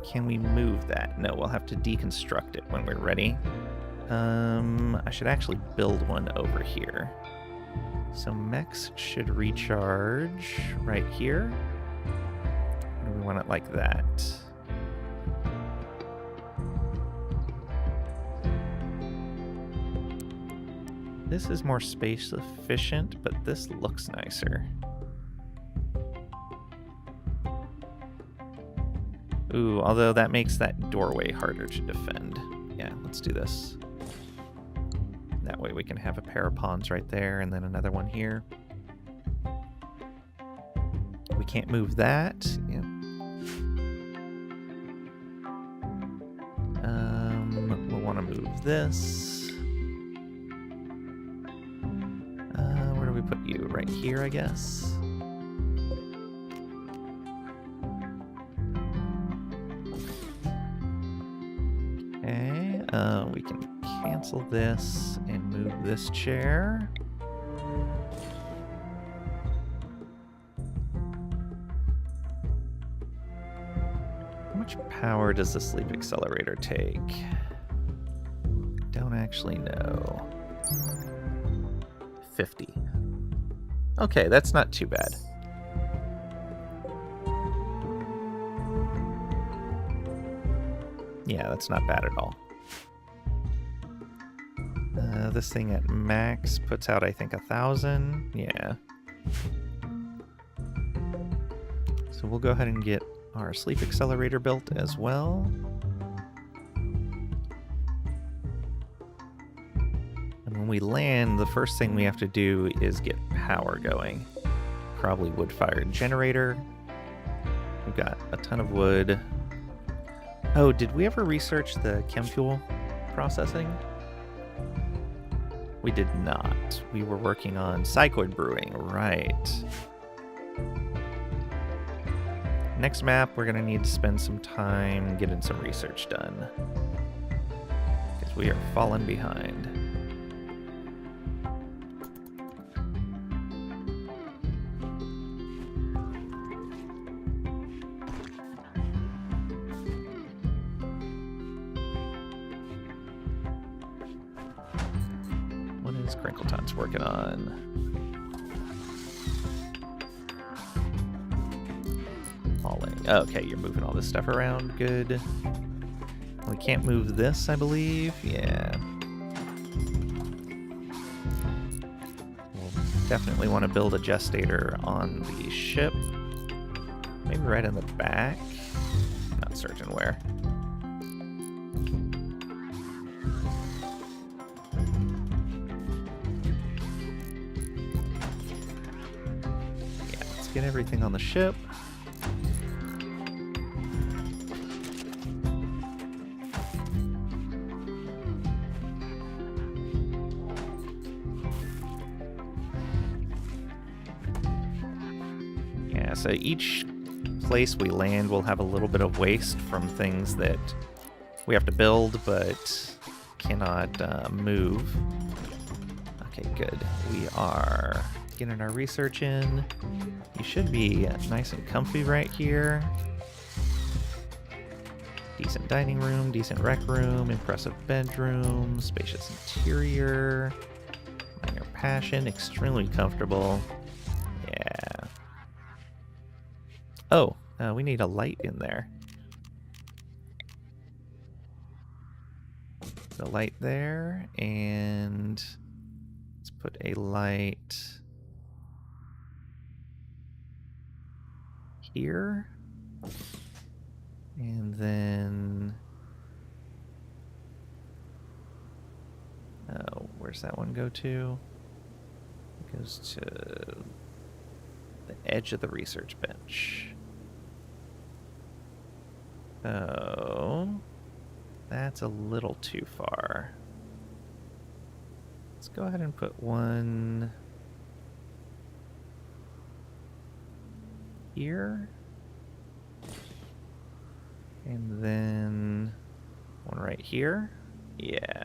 Speaker 1: Can we move that? No, we'll have to deconstruct it when we're ready. I should actually build one over here. So mechs should recharge right here. Or we want it like that. This is more space efficient, but this looks nicer. Ooh, although that makes that doorway harder to defend. Yeah, let's do this. That way we can have a pair of pawns right there and then another one here. We can't move that. Yeah. We'll want to move this. Where do we put you? Right here, I guess. Okay, we can cancel this and move this chair. How much power does the sleep accelerator take? Don't actually know. 50. Okay, that's not too bad. Yeah, that's not bad at all. This thing at max puts out, I think, 1,000. Yeah. So we'll go ahead and get our sleep accelerator built as well. And when we land, the first thing we have to do is get power going. Probably wood-fired generator. We've got a ton of wood. Oh, did we ever research the chem fuel processing? We did not. We were working on cycoid brewing, right. Next map, we're gonna need to spend some time getting some research done. Because we are falling behind. Crinkleton's working on. Hauling. Okay, you're moving all this stuff around. Good. We can't move this, I believe. Yeah. We'll definitely want to build a gestator on the ship. Maybe right in the back. Not certain where. Get everything on the ship. Yeah, so each place we land will have a little bit of waste from things that we have to build but cannot move. Okay, good. We are getting our research in. You should be nice and comfy right here. Decent dining room, decent rec room, impressive bedroom, spacious interior, minor passion, extremely comfortable. Yeah. Oh, we need a light in there. The light there, and let's put a light here, and then where's that one go to? It goes to the edge of the research bench. Oh, that's a little too far. Let's go ahead and put one here, and then one right here. Yeah.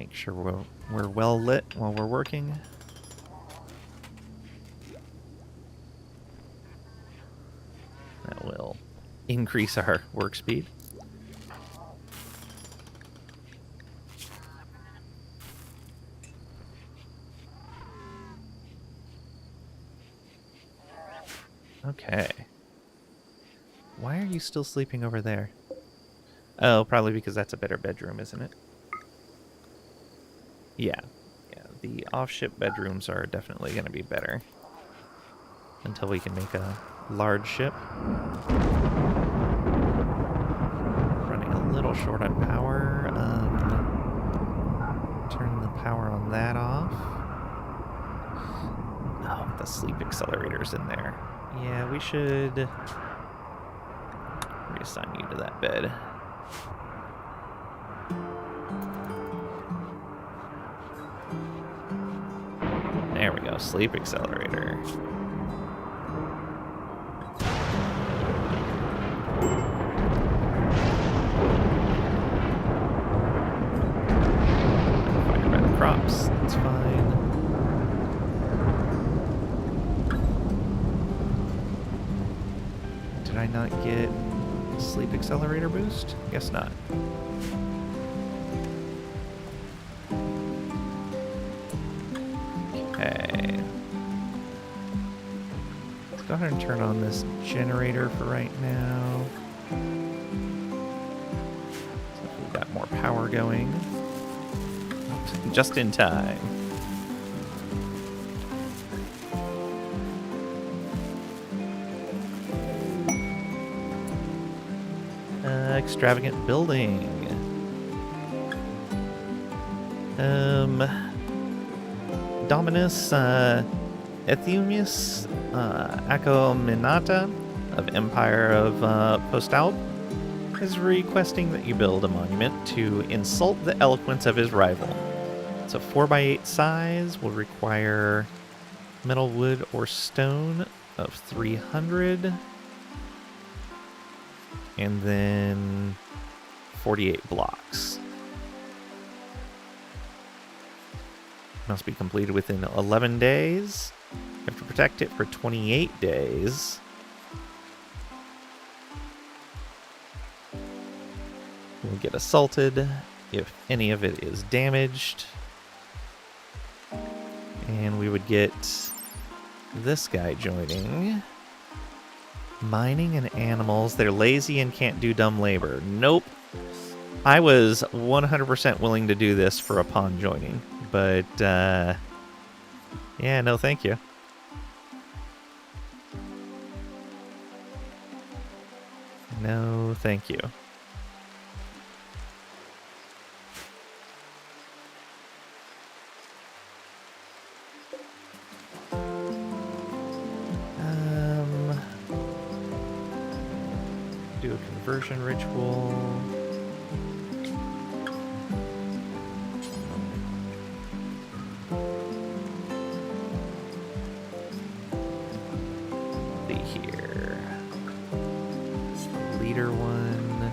Speaker 1: Make sure we're well lit while we're working. That will increase our work speed. Okay. Why are you still sleeping over there? Oh, probably because that's a better bedroom, isn't it? Yeah. Yeah, the off-ship bedrooms are definitely going to be better. Until we can make a large ship. Running a little short on power. Turn the power on that off. Oh, the sleep accelerator's in there. Yeah, we should reassign you to that bed. There we go, sleep accelerator. Fire by the crops, that's fine. Did I not get sleep accelerator boost? Guess not. Okay. Let's go ahead and turn on this generator for right now. So we've got more power going. Oops, just in time. Extravagant building. Dominus Euthymius Acominata of Empire of Postalp is requesting that you build a monument to insult the eloquence of his rival. It's a 4x8 size, will require metal, wood, or stone of 300. And then 48 blocks. Must be completed within 11 days. You have to protect it for 28 days. You'll get assaulted if any of it is damaged. And we would get this guy joining. Mining and animals. They're lazy and can't do dumb labor. Nope. I was 100% willing to do this for a pawn joining. But, yeah, no thank you. No thank you. Do a conversion ritual. See here. It's the leader one.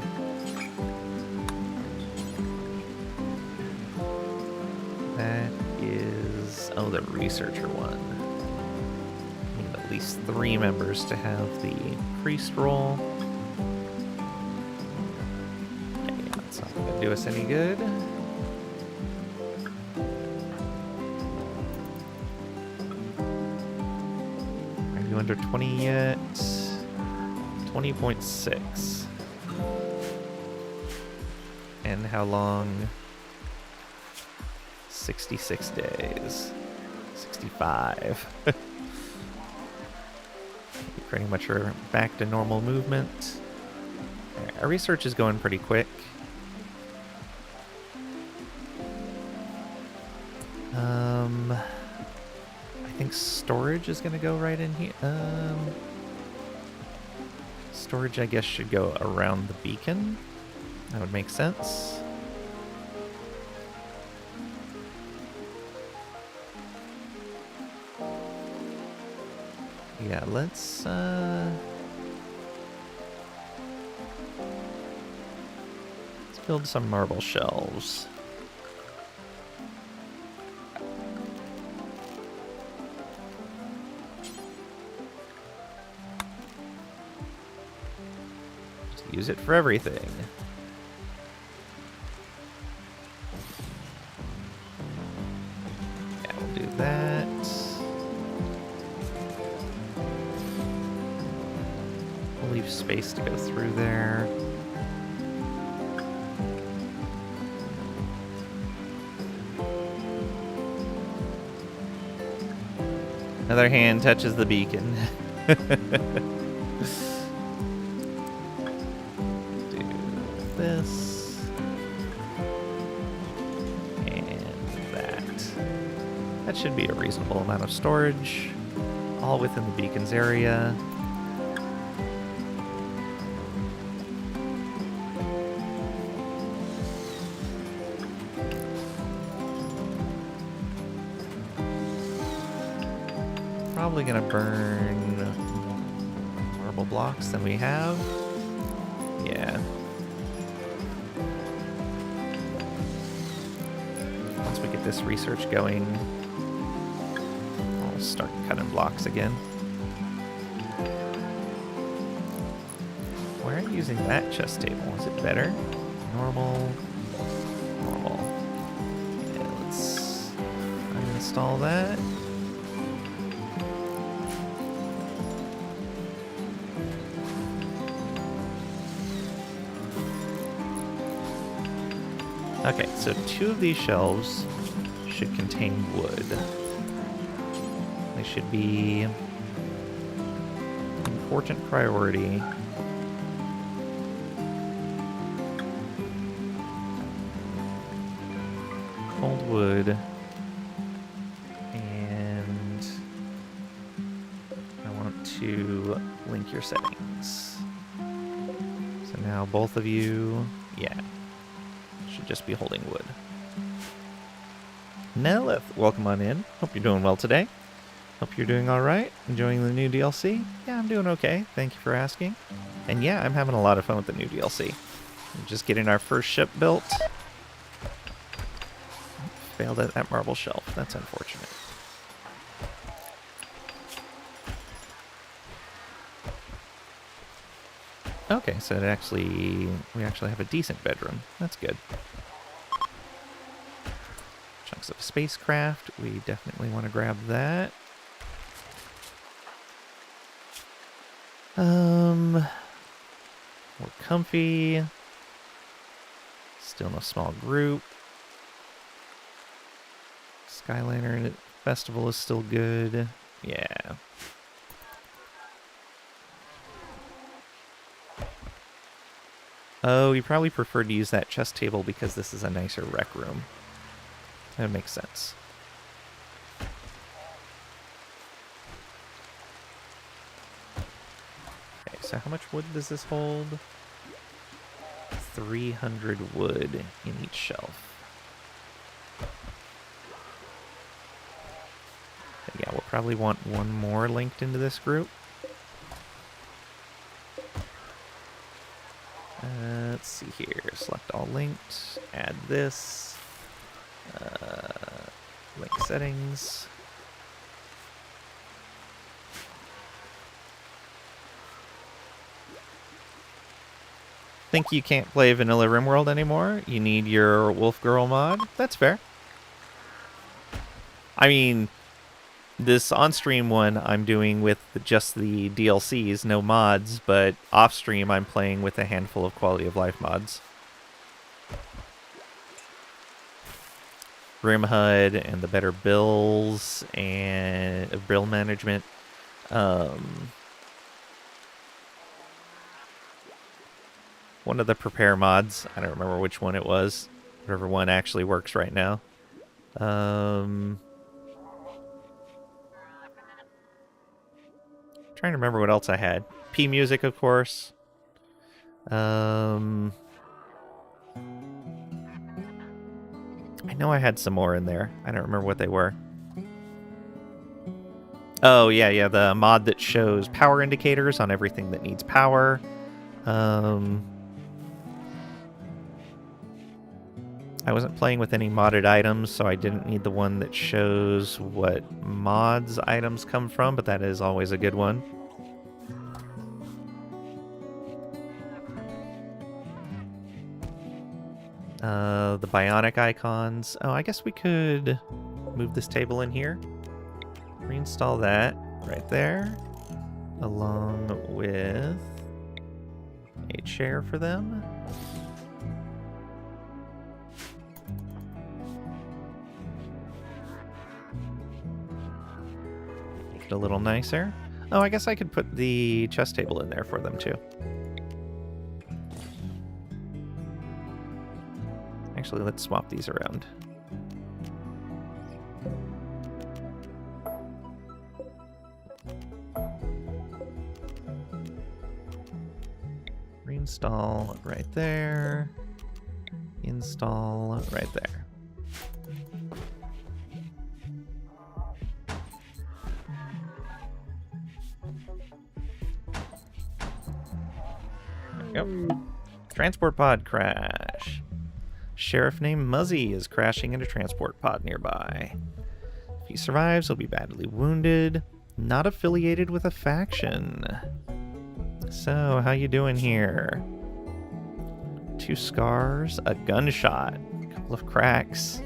Speaker 1: That is, oh, the researcher one. Need at least 3 members to have the priest role. Do us any good. Are you under 20 yet? 20.6. And how long? 66 days. 65. We pretty much are back to normal movement. Our research is going pretty quick. I think storage is going to go right in here. Storage, I guess, should go around the beacon. That would make sense. Yeah, let's build some marble shelves. use it for everything. Yeah, we'll do that. We'll leave space to go through there. Another hand touches the beacon. Do this. And that. That should be a reasonable amount of storage. All within the beacon's area. Probably gonna burn more marble blocks than we have. Yeah. Once we get this research going, I'll start cutting blocks again. Why aren't you using that chest table? Is it better? Normal. Normal. Yeah, let's uninstall that. Okay, so 2 of these shelves should contain wood. They should be important priority. Cold wood. And I want to link your settings. So now both of you, yeah. Should just be holding wood. Nelith, welcome on in. Hope you're doing well today. Hope you're doing alright. Enjoying the new DLC? Yeah, I'm doing okay. Thank you for asking. And yeah, I'm having a lot of fun with the new DLC. We're just getting our first ship built. Failed at that marble shelf. That's unfortunate. Okay, so we actually have a decent bedroom. That's good. Chunks of spacecraft. We definitely want to grab that. More comfy. Still in a small group. Skyliner Festival is still good. Yeah. Oh, you probably prefer to use that chest table because this is a nicer rec room. That makes sense. Okay, so how much wood does this hold? 300 wood in each shelf. Okay, yeah, we'll probably want one more linked into this group. Let's see here. Select all linked. Add this. Link settings. Think you can't play vanilla RimWorld anymore? You need your Wolf Girl mod? That's fair. I mean, this on-stream one I'm doing with just the DLCs, no mods, but off-stream I'm playing with a handful of quality of life mods. Rim HUD and the better bills and bill management. One of the prepare mods, I don't remember which one it was. Whatever one actually works right now. Trying to remember what else I had. P music, of course. I know I had some more in there. I don't remember what they were. Oh, yeah, the mod that shows power indicators on everything that needs power. I wasn't playing with any modded items, so I didn't need the one that shows what mods items come from, but that is always a good one. The bionic icons. Oh, I guess we could move this table in here. Reinstall that right there, along with a chair for them. Make it a little nicer. Oh, I guess I could put the chess table in there for them too. Actually, let's swap these around. Reinstall right there. Install right there. There we go. Transport pod crash. Sheriff named Muzzy is crashing in a transport pod nearby. If he survives, he'll be badly wounded. Not affiliated with a faction. So, how you doing here? 2 scars, a gunshot, a couple of cracks.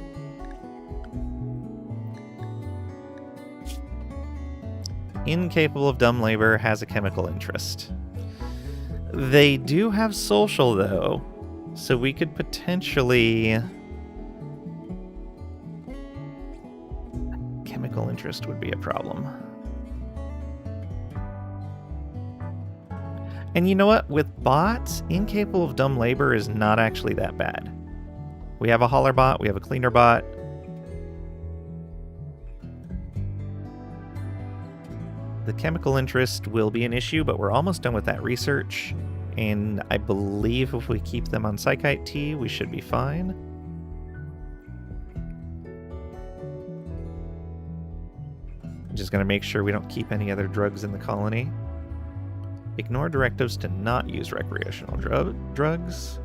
Speaker 1: Incapable of dumb labor, has a chemical interest. They do have social, though, so we could potentially... Chemical interest would be a problem. And you know what? With bots, incapable of dumb labor is not actually that bad. We have a hauler bot, we have a cleaner bot. The chemical interest will be an issue, but we're almost done with that research. And I believe if we keep them on Psychite T, we should be fine. I'm just going to make sure we don't keep any other drugs in the colony. Ignore directives to not use recreational drugs.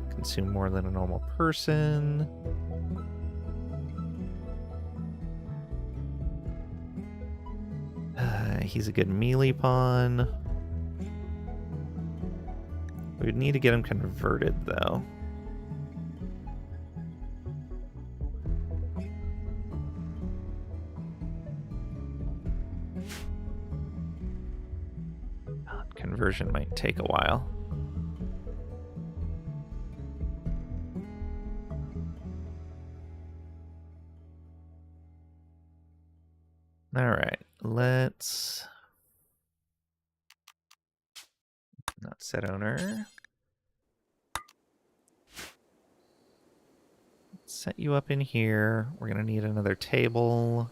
Speaker 1: Consume more than a normal person. He's a good melee pawn. We would need to get him converted, though. Conversion might take a while. All right, let's not set owner. Set you up in here. We're gonna need another table,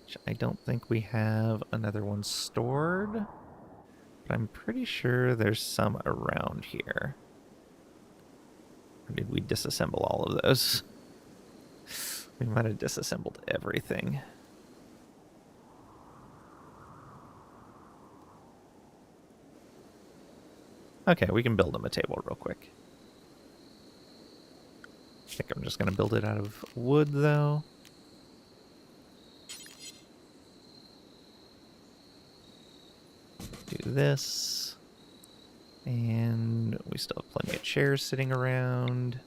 Speaker 1: which I don't think we have another one stored, but I'm pretty sure there's some around here. Or did we disassemble all of those? We might have disassembled everything. Okay, we can build him a table real quick. I think I'm just going to build it out of wood, though. Do this. And we still have plenty of chairs sitting around.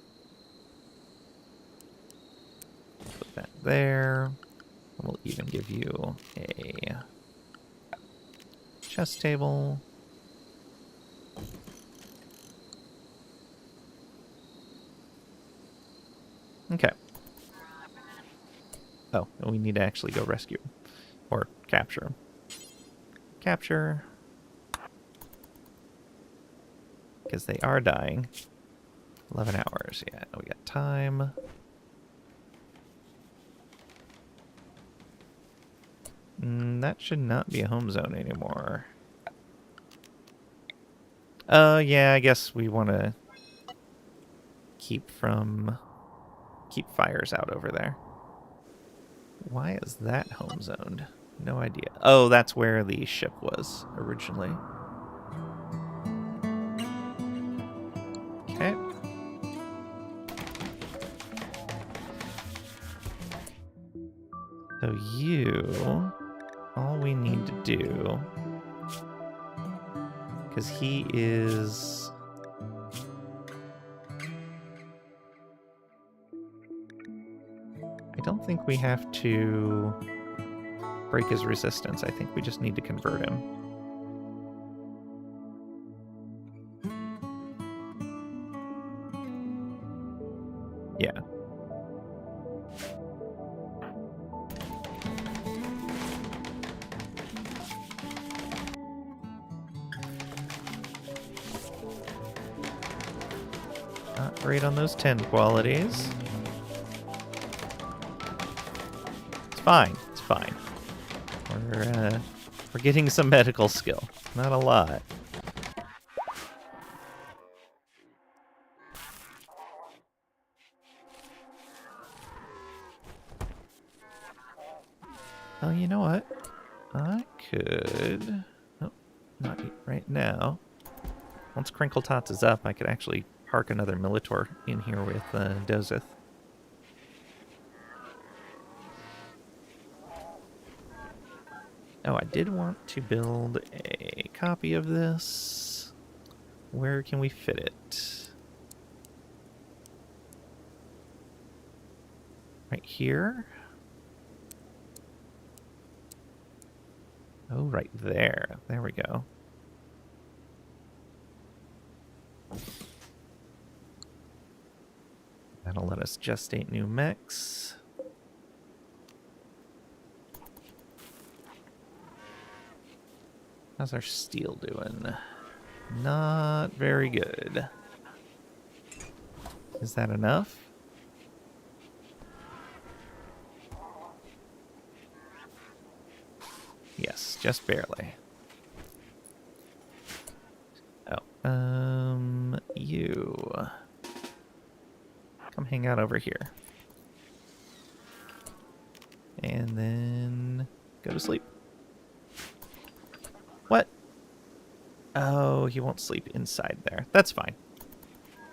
Speaker 1: Put that there. And we'll even give you a chess table. Okay. Oh, and we need to actually go rescue him. Or capture him. Capture. Because they are dying. 11 hours. Yeah, we got time. That should not be a home zone anymore. Yeah, I guess we want to keep fires out over there. Why is that home zoned? No idea. Oh, that's where the ship was originally. Okay. So you, all we need to do, because he is don't think we have to break his resistance. I think we just need to convert him. Yeah. Not great on those 10 qualities. It's fine. It's fine. We're getting some medical skill. Not a lot. Oh, you know what? I could... Oh, not right now. Once Crinkle Tots is up, I could actually park another Militor in here with Dozeth. Oh, I did want to build a copy of this. Where can we fit it? Right here? Oh, right there. There we go. That'll let us gestate new mechs. How's our steel doing? Not very good. Is that enough? Yes, just barely. Oh, you. Come hang out over here. And then go to sleep. What? Oh, he won't sleep inside there. That's fine.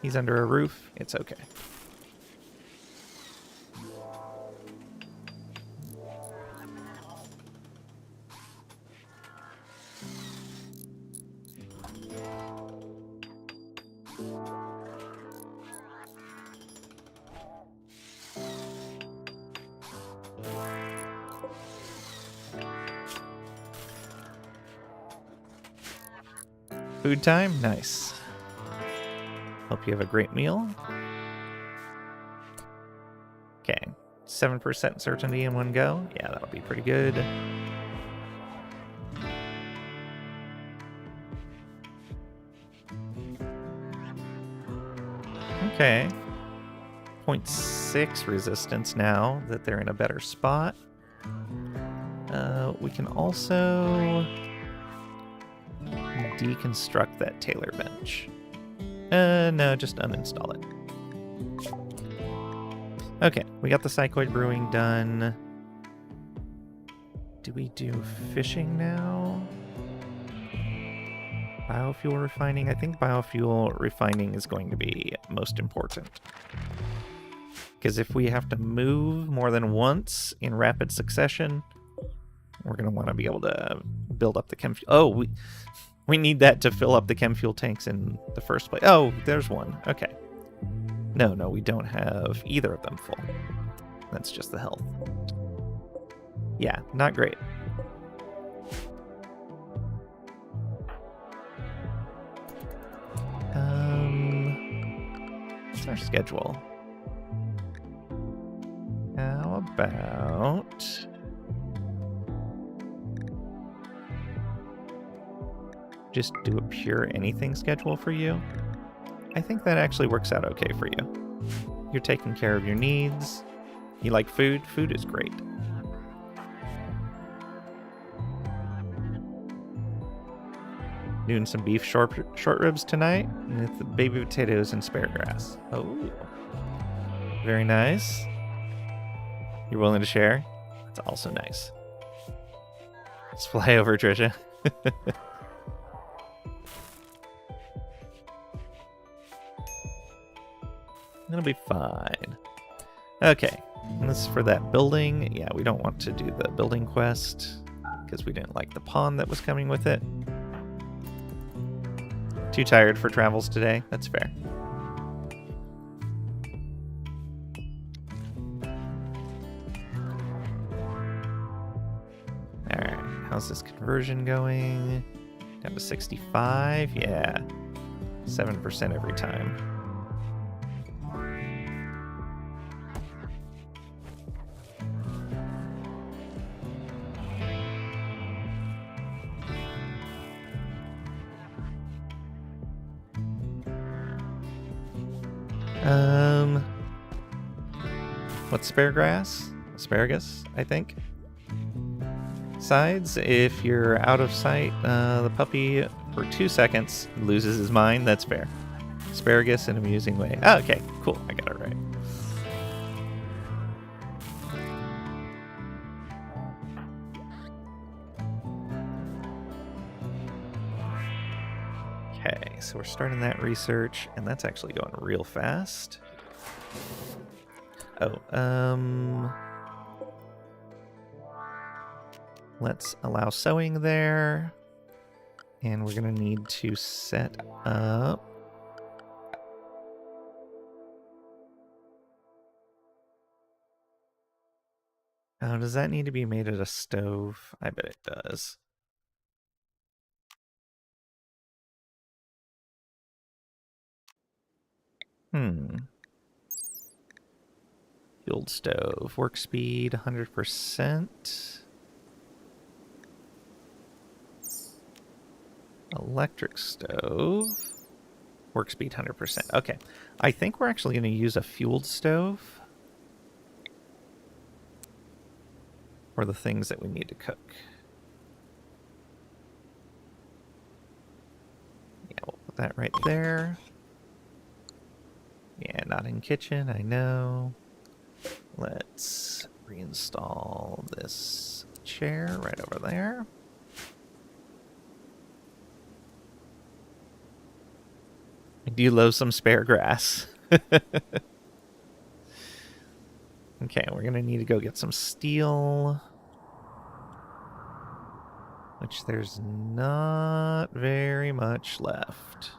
Speaker 1: He's under a roof. It's okay. Food time? Nice. Hope you have a great meal. Okay. 7% certainty in one go. Yeah, that'll be pretty good. Okay. 0.6 resistance now that they're in a better spot. We can also deconstruct that Taylor bench. No, just uninstall it. Okay, we got the Psychoid Brewing done. Do we do fishing now? Biofuel refining? I think biofuel refining is going to be most important. Because if we have to move more than once in rapid succession, we're going to want to be able to build up the chem fuel. Oh, we need that to fill up the chem fuel tanks in the first place. Oh, there's one. Okay. No, we don't have either of them full. That's just the health. Yeah, not great. What's our schedule? How about... just do a pure anything schedule for you? I think that actually works out okay for you. You're taking care of your needs. You like food? Food is great. Doing some beef short ribs tonight with the baby potatoes and asparagus. Oh, very nice. You're willing to share? That's also nice. Let's fly over, Trisha. It'll be fine. Okay, and this is for that building. Yeah, we don't want to do the building quest because we didn't like the pawn that was coming with it. Too tired for travels today? That's fair. How's this conversion going? Down to 65? Yeah. 7% every time. What's asparagus, I think. Sides, if you're out of sight, the puppy for 2 seconds loses his mind. That's fair. Asparagus in an amusing way. Oh, okay, cool. I got it right. Okay, so we're starting that research, and that's actually going real fast. Oh, let's allow sewing there. And we're going to need to set up... Oh, does that need to be made at a stove? I bet it does. Fueled stove. Work speed, 100%. Electric stove. Work speed, 100%. Okay. I think we're actually going to use a fueled stove for the things that we need to cook. Yeah, we'll put that right there. Yeah, not in kitchen, I know. Let's reinstall this chair right over there. I do love some spare grass. Okay, we're going to need to go get some steel. Which there's not very much left.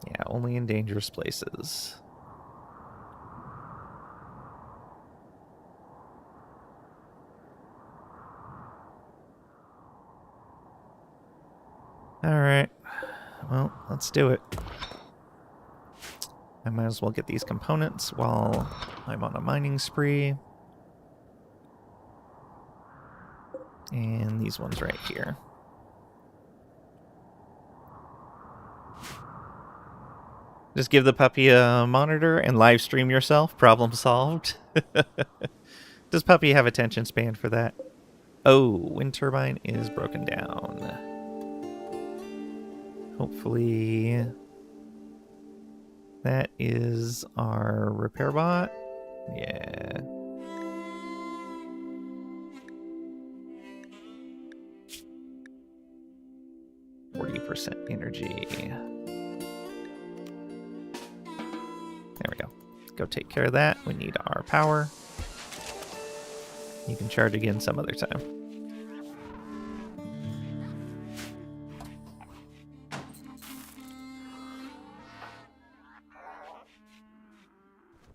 Speaker 1: Yeah, only in dangerous places. Alright. Well, let's do it. I might as well get these components while I'm on a mining spree. And these ones right here. Just give the puppy a monitor and live stream yourself. Problem solved. Does puppy have attention span for that? Oh, wind turbine is broken down. Hopefully that is our repair bot. Yeah. %, energy. There we go. Go take care of that. We need our power. You can charge again some other time.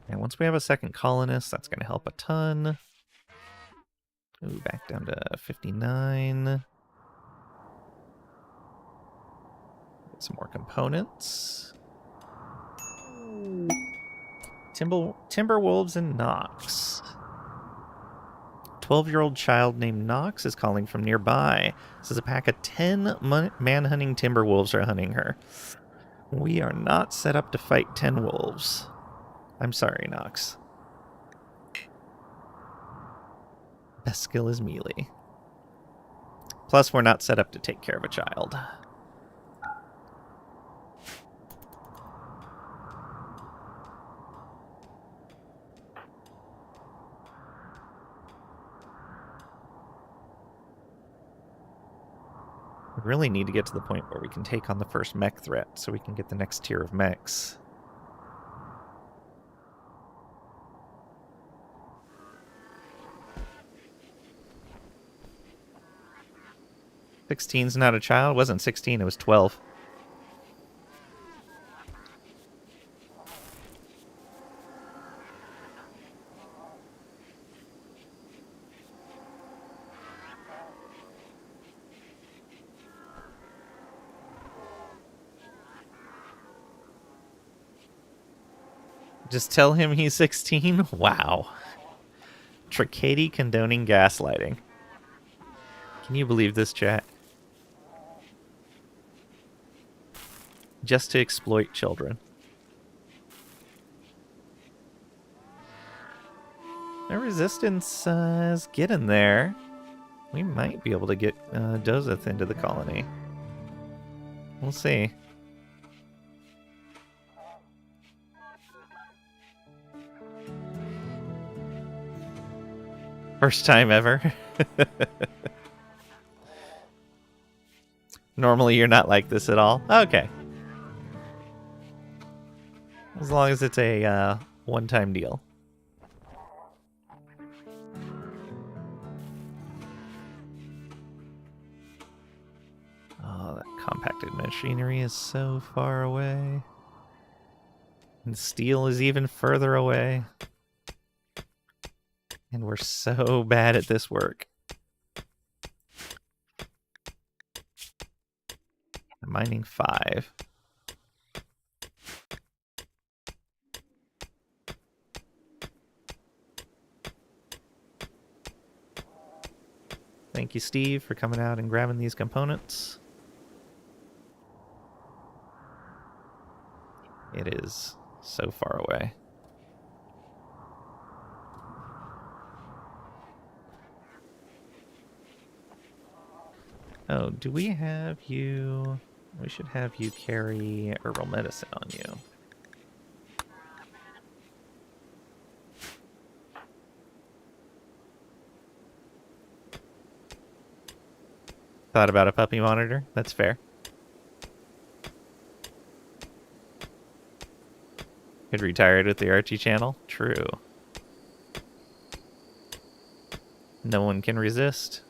Speaker 1: And once we have a second colonist, that's going to help a ton. Ooh, back down to 59. Get some more components. Timberwolves and Nox. 12-year-old child named Nox is calling from nearby. Says a pack of 10 man-hunting timberwolves are hunting her. We are not set up to fight 10 wolves. I'm sorry, Nox. Best skill is melee. Plus, we're not set up to take care of a child. We really need to get to the point where we can take on the first mech threat so we can get the next tier of mechs. "16's not a child." It wasn't 16, it was 12. Just tell him he's 16? Wow. Tricady condoning gaslighting. Can you believe this, chat? Just to exploit children. The resistance is getting there. We might be able to get Dozeth into the colony. We'll see. First time ever. Normally you're not like this at all. Okay. As long as it's a one-time deal. Oh, that compacted machinery is so far away. And steel is even further away. And we're so bad at this work. Mining 5. Thank you, Steve, for coming out and grabbing these components. It is so far away. Oh, do we have you? We should have you carry herbal medicine on you. Thought about a puppy monitor? That's fair. Could retire it with the Archie channel? True. No one can resist.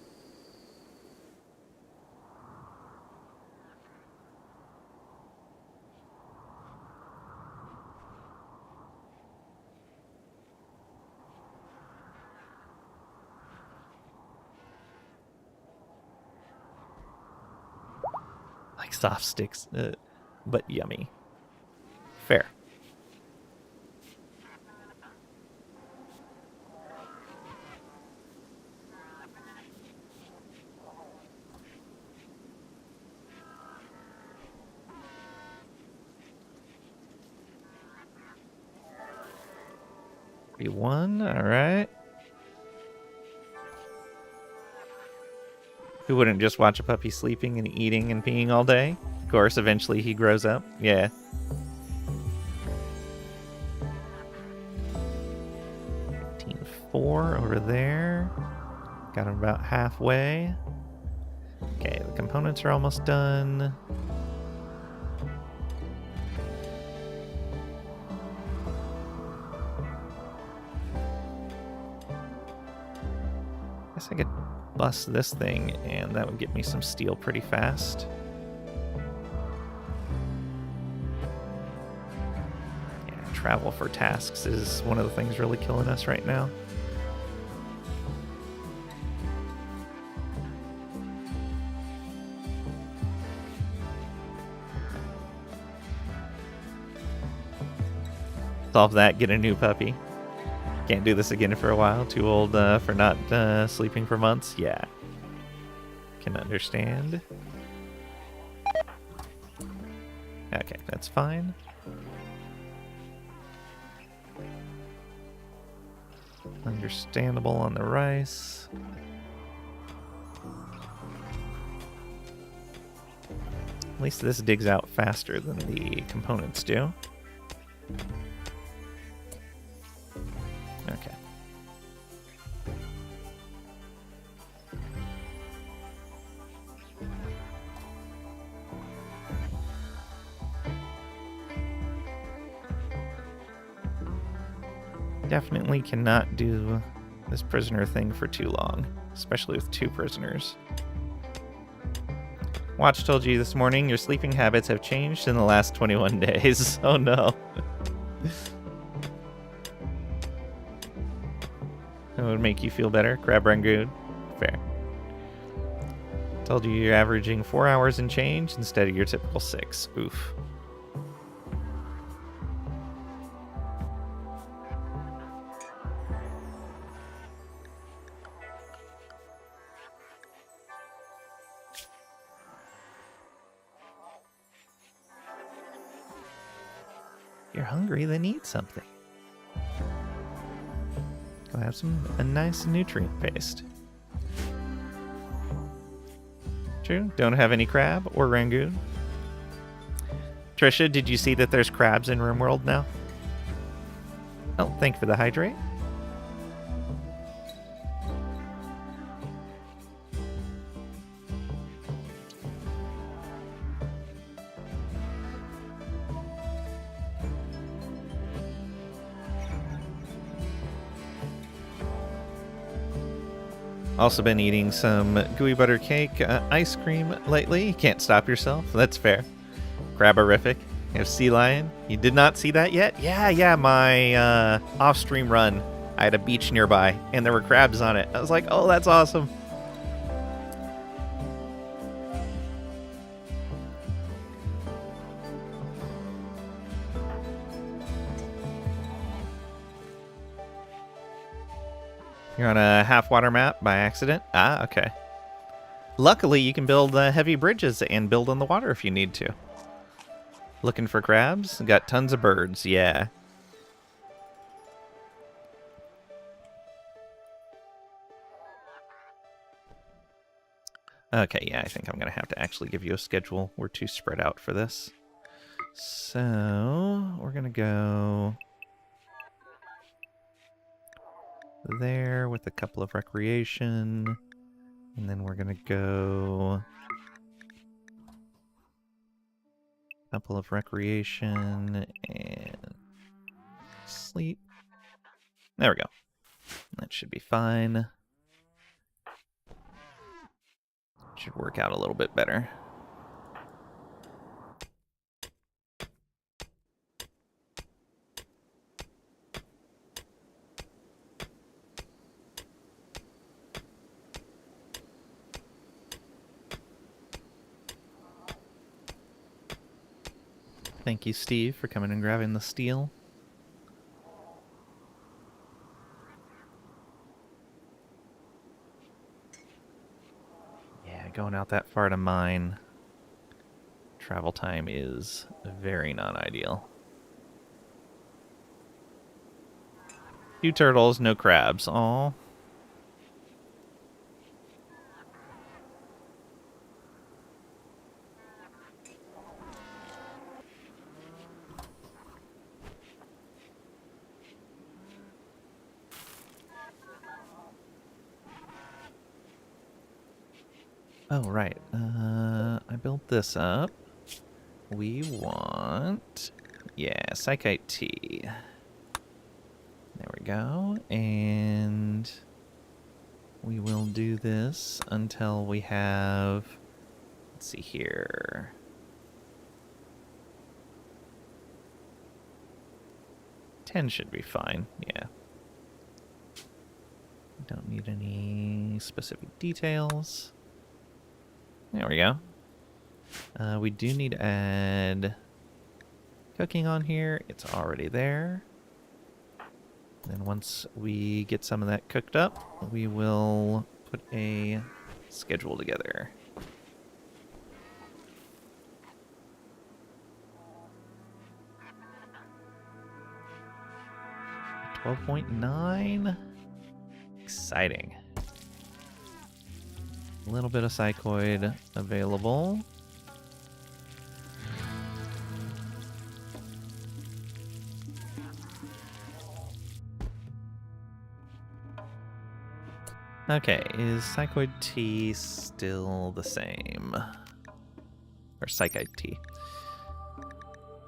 Speaker 1: Like soft sticks, but yummy. Fair. One, all right. Who wouldn't just watch a puppy sleeping and eating and peeing all day? Of course, eventually he grows up. Yeah. Team 4 over there. Got him about halfway. Okay, the components are almost done. Guess I could bust this thing, and that would get me some steel pretty fast. Yeah, travel for tasks is one of the things really killing us right now. Solve that, get a new puppy. Can't do this again for a while. Too old for not sleeping for months. Yeah. Can understand. Okay, that's fine. Understandable on the rice. At least this digs out faster than the components do. Okay. Definitely cannot do this prisoner thing for too long, especially with 2 prisoners. Watch told you this morning your sleeping habits have changed in the last 21 days. Oh no. That would make you feel better. Grab Rangoon. Fair. Told you you're averaging 4 hours and change instead of your typical 6. Oof. You're hungry, then eat something. Go have a nice nutrient paste. True. Don't have any crab or rangoon. Trisha, did you see that there's crabs in RimWorld now? Oh, thank you for the hydrate. Also been eating some gooey butter cake ice cream lately. You can't stop yourself. That's fair. Craberific. You have sea lion. You did not see that yet? Yeah. My off-stream run, I had a beach nearby, and there were crabs on it. I was like, oh, that's awesome. You're on a half-water map by accident? Ah, okay. Luckily, you can build heavy bridges and build on the water if you need to. Looking for crabs? Got tons of birds, yeah. Okay, yeah, I think I'm going to have to actually give you a schedule. We're too spread out for this. So, we're going to go there with a couple of recreation. And then we're going to go a couple of recreation and sleep. There we go. That should be fine. Should work out a little bit better. Thank you, Steve, for coming and grabbing the steel. Yeah, going out that far to mine, travel time is very non-ideal. Few turtles, no crabs. Aw. Oh, right. I built this up. We want... yeah, Psychite Tea. There we go. And we will do this until we have... let's see here. 10 should be fine, yeah. Don't need any specific details. There we go. We do need to add cooking on here. It's already there. Then once we get some of that cooked up, we will put a schedule together. $12.9. Exciting. A little bit of psychoid available. Okay, is psychoid tea still the same? Or psychite tea?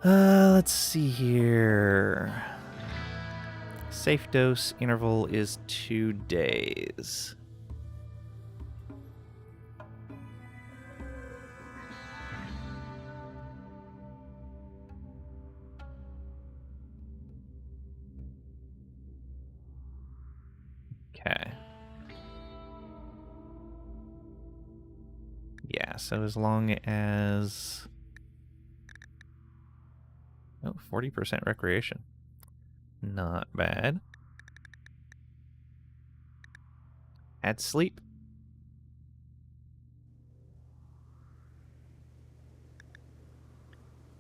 Speaker 1: Let's see here. Safe dose interval is 2 days. Okay. Yeah, so as long as... oh, 40% recreation. Not bad. Add sleep.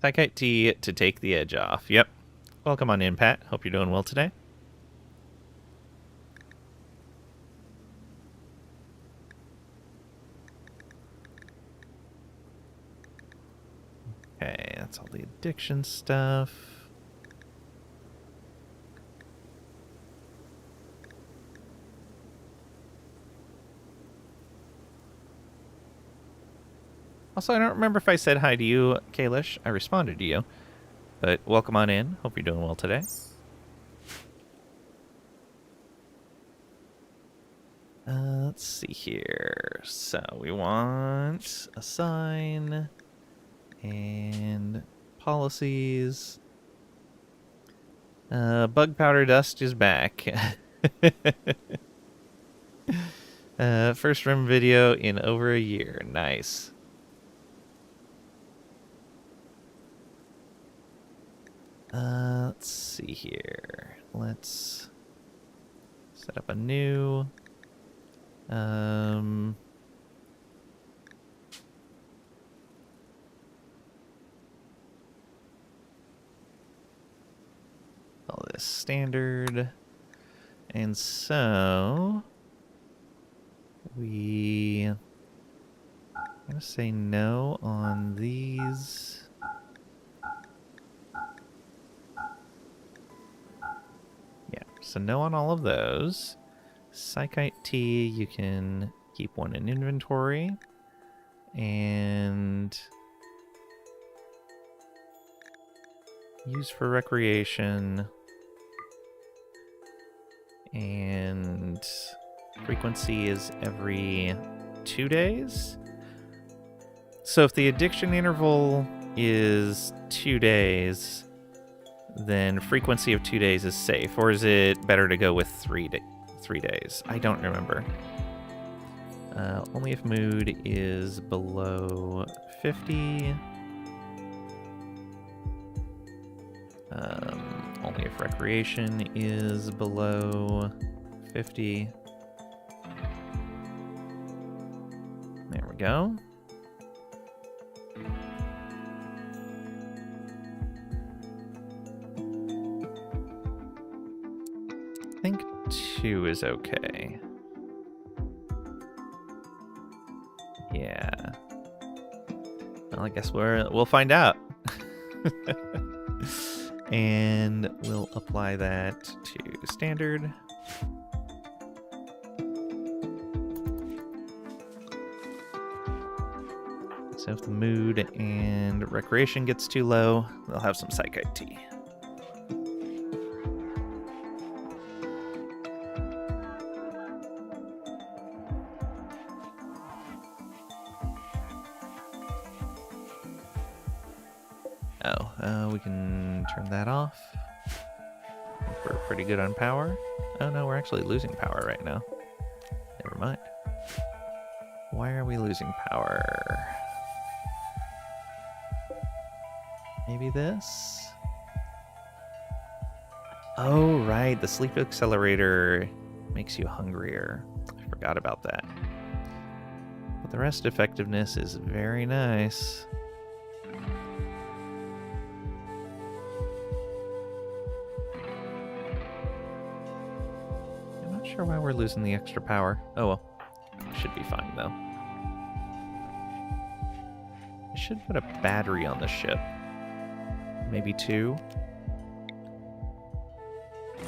Speaker 1: Psychite tea to take the edge off. Yep. Welcome on in, Pat. Hope you're doing well today. Okay, that's all the addiction stuff. Also, I don't remember if I said hi to you, Kalish. I responded to you. But welcome on in. Hope you're doing well today. Let's see here. So we want assign and policies. Bug powder dust is back. First Rim video in over a year. Nice. Let's see here. Let's set up a new. All this standard. And so I'm gonna say no on these. Yeah, so no on all of those. Psychite Tea, you can keep one in inventory. And use for recreation. And frequency is every 2 days. So if the addiction interval is 2 days, then frequency of 2 days is safe. Or is it better to go with 3 days? I don't remember. Only if mood is below 50. Only if recreation is below 50. There we go. I think 2 is okay. Yeah. Well, I guess we'll find out. And we'll apply that to standard. So if the mood and recreation gets too low, they'll have some Psychite Tea. We can turn that off. I think we're pretty good on power. Oh no, we're actually losing power right now. Never mind. Why are we losing power? Maybe this? Oh, right. The sleep accelerator makes you hungrier. I forgot about that. But the rest effectiveness is very nice. Sure why we're losing the extra power. Oh well. Should be fine though. I should put a battery on the ship. Maybe 2.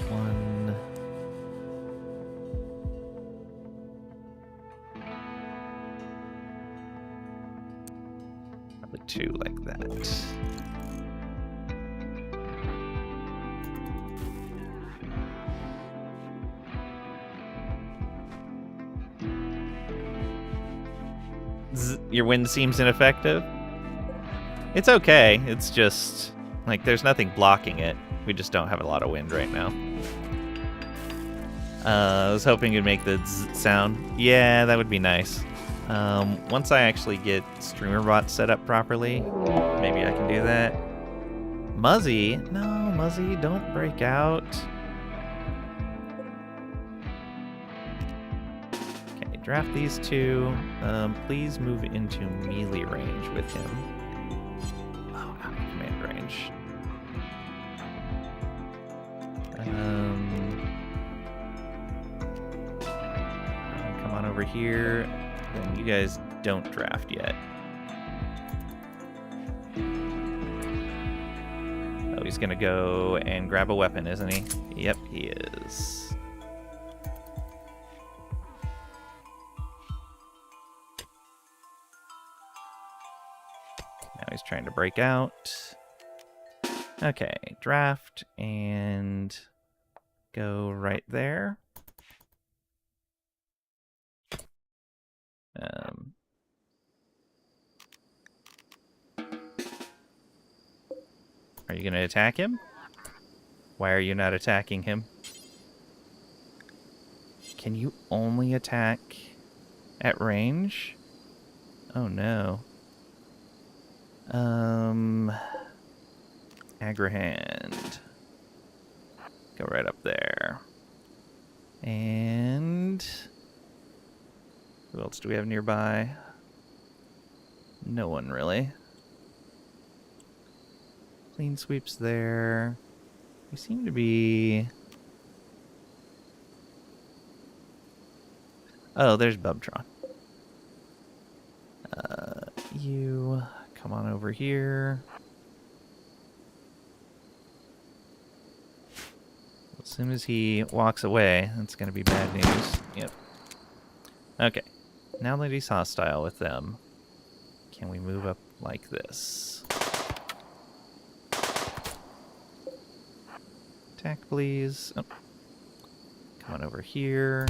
Speaker 1: 1. Probably 2 like that. Your wind seems ineffective. It's okay. It's just, like, there's nothing blocking it. We just don't have a lot of wind right now. I was hoping you'd make the zzz sound. Yeah, that would be nice. Once I actually get StreamerBot set up properly, maybe I can do that. Muzzy? No, Muzzy, don't break out. Draft these 2. Please move into melee range with him. Oh, out of command range. here, then you guys don't draft yet. Oh, he's gonna go and grab a weapon, isn't he? Yep, he is. Now he's trying to break out. Okay, draft and go right there. Are you going to attack him? Why are you not attacking him? Can you only attack at range? Oh no. Agrihand. Go right up there. And who else do we have nearby? No one really. Clean sweeps there. We seem to be... Oh, there's Bubtron. You come on over here. As soon as he walks away, that's going to be bad news. Yep. Okay. Now that he's hostile with them, can we move up like this? Attack, please. Oh. Come on over here.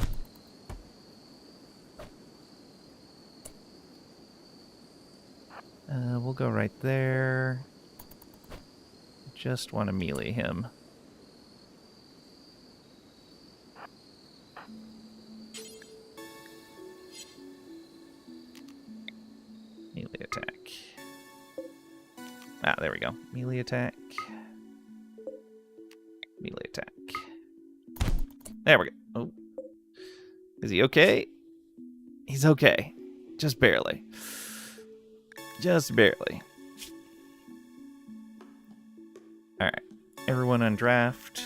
Speaker 1: We'll go right there. Just want to melee him. Melee attack. Ah, there we go. Melee attack. Melee attack. There we go. Oh. Is he okay? He's okay. Just barely. Just barely. Alright. Everyone on draft.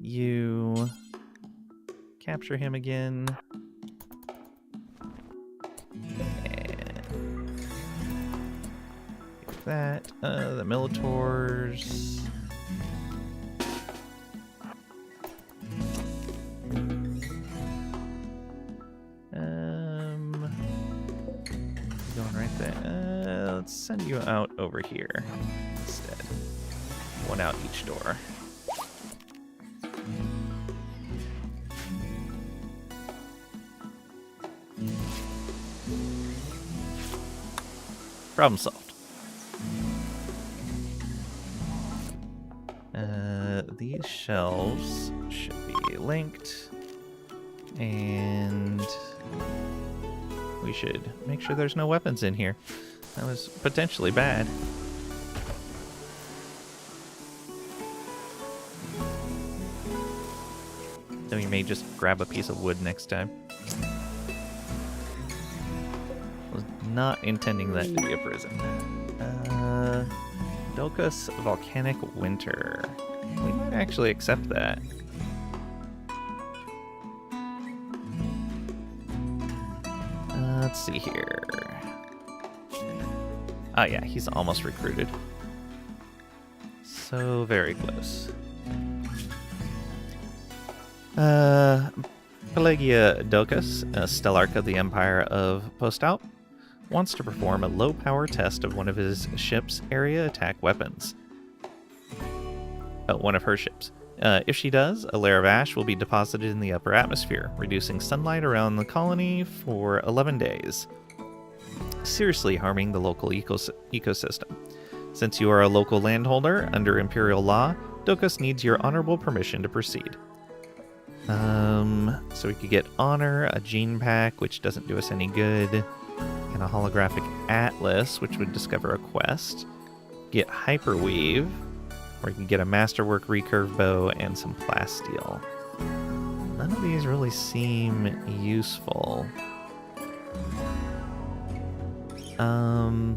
Speaker 1: You capture him again. And get that. The Militors. Going right there. Let's send you out over here instead. One out each door. Problem solved. These shelves should be linked, and we should make sure there's no weapons in here. That was potentially bad. Then we may just grab a piece of wood next time. Was not intending that to be a prison. Dolcus Volcanic Winter. We might actually accept that. Let's see here. Oh yeah, he's almost recruited. So very close. Pelagia Dolcus, a Stellarch of the Empire of Postalp, wants to perform a low-power test of one of his ship's area attack weapons. Oh, one of her ships. If she does, a layer of ash will be deposited in the upper atmosphere, reducing sunlight around the colony for 11 days, seriously harming the local ecosystem. Since you are a local landholder under Imperial law, Dolcus needs your honorable permission to proceed. So we could get Honor, a Gene Pack, which doesn't do us any good, and a Holographic Atlas, which would discover a quest. Get Hyperweave, or you can get a Masterwork Recurve Bow and some Plasteel. None of these really seem useful. I'm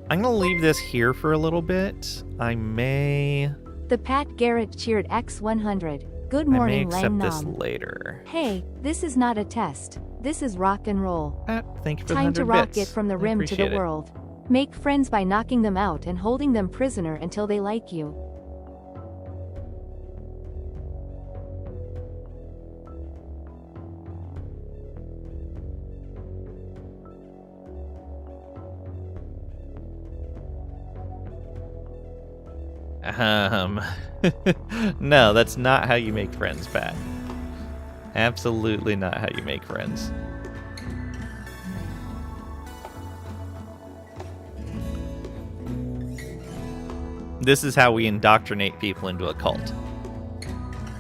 Speaker 1: gonna leave this here for a little bit. I may...
Speaker 3: The Pat Garrett cheered X100. Good
Speaker 1: I may
Speaker 3: morning,
Speaker 1: accept
Speaker 3: Lang
Speaker 1: this
Speaker 3: Nam.
Speaker 1: later.
Speaker 3: Hey, this is not a test. This is rock and roll.
Speaker 1: Thank you for the
Speaker 3: Time to
Speaker 1: 100
Speaker 3: rock
Speaker 1: bits.
Speaker 3: it from the
Speaker 1: I
Speaker 3: rim to the
Speaker 1: appreciate it.
Speaker 3: world. Make friends by knocking them out and holding them prisoner until they like you.
Speaker 1: No, that's not how you make friends, Pat. Absolutely not how you make friends. This is how we indoctrinate people into a cult.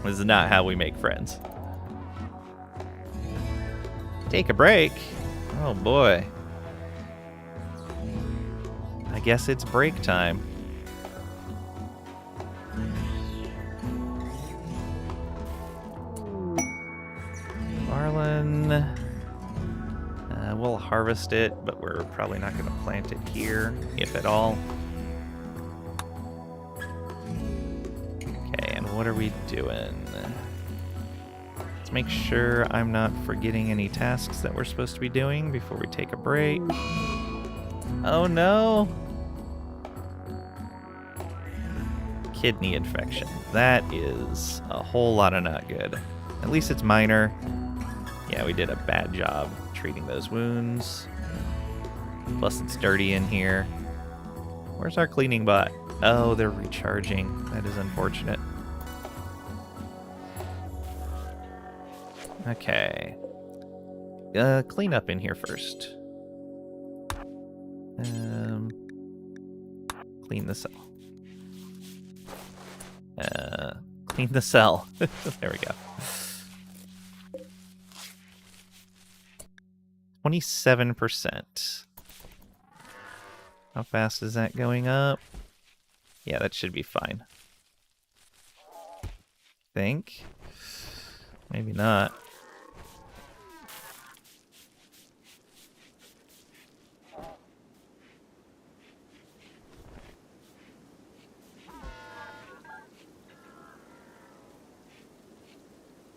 Speaker 1: This is not how we make friends. Take a break? Oh boy. I guess it's break time. Marlin. We'll harvest it, but we're probably not going to plant it here, if at all. Okay, and what are we doing? Let's make sure I'm not forgetting any tasks that we're supposed to be doing before we take a break. Oh no! Kidney infection. That is a whole lot of not good. At least it's minor. Yeah, we did a bad job treating those wounds. Plus it's dirty in here. Where's our cleaning bot? Oh, they're recharging. That is unfortunate. Okay. Clean up in here first. Clean the cell. Clean the cell. There we go. 27%. How fast is that going up? Yeah, that should be fine. Think. Maybe not.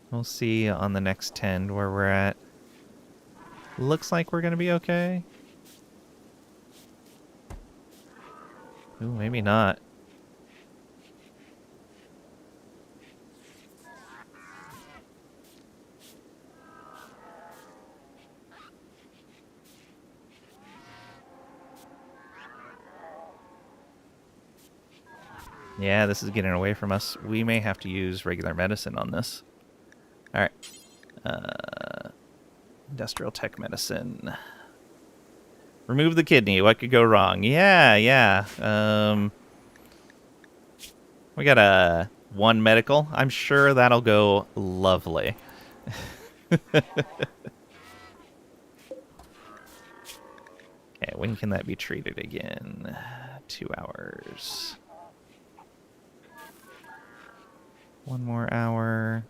Speaker 1: We'll see on the next 10 where we're at. Looks like we're gonna be okay. Ooh, maybe not. Yeah, this is getting away from us. We may have to use regular medicine on this. Alright. Industrial tech medicine. Remove the kidney. What could go wrong? Yeah. We got a 1 medical. I'm sure that'll go lovely. Okay, when can that be treated again? 2 hours. 1 more hour.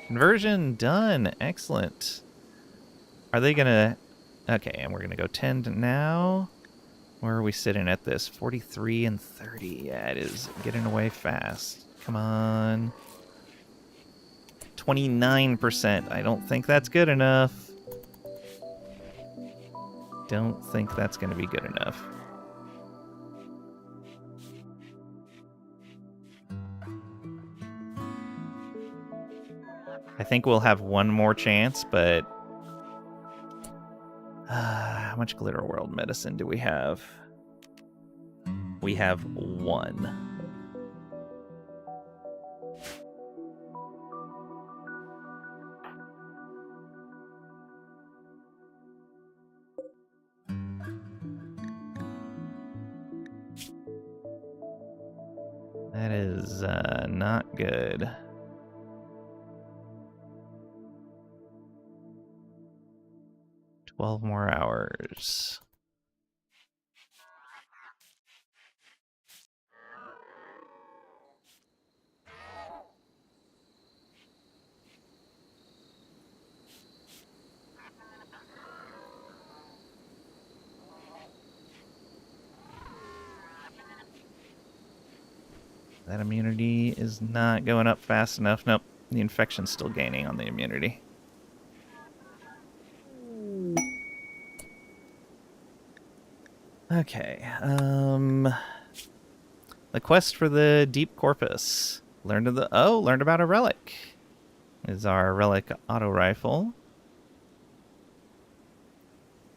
Speaker 1: Conversion done. Excellent. Are they gonna... Okay, and we're gonna go 10 to now. Where are we sitting at this? 43 and 30. Yeah, it is getting away fast. Come on. 29%. I don't think that's good enough. Don't think that's going to be good enough. I think we'll have one more chance, but... how much Glitter World medicine do we have? We have 1. That is not good. "12 more hours. That immunity is not going up fast enough. Nope, the infection's still gaining on the immunity. Okay, the quest for the deep corpus. Learned about a relic. Is our relic auto rifle.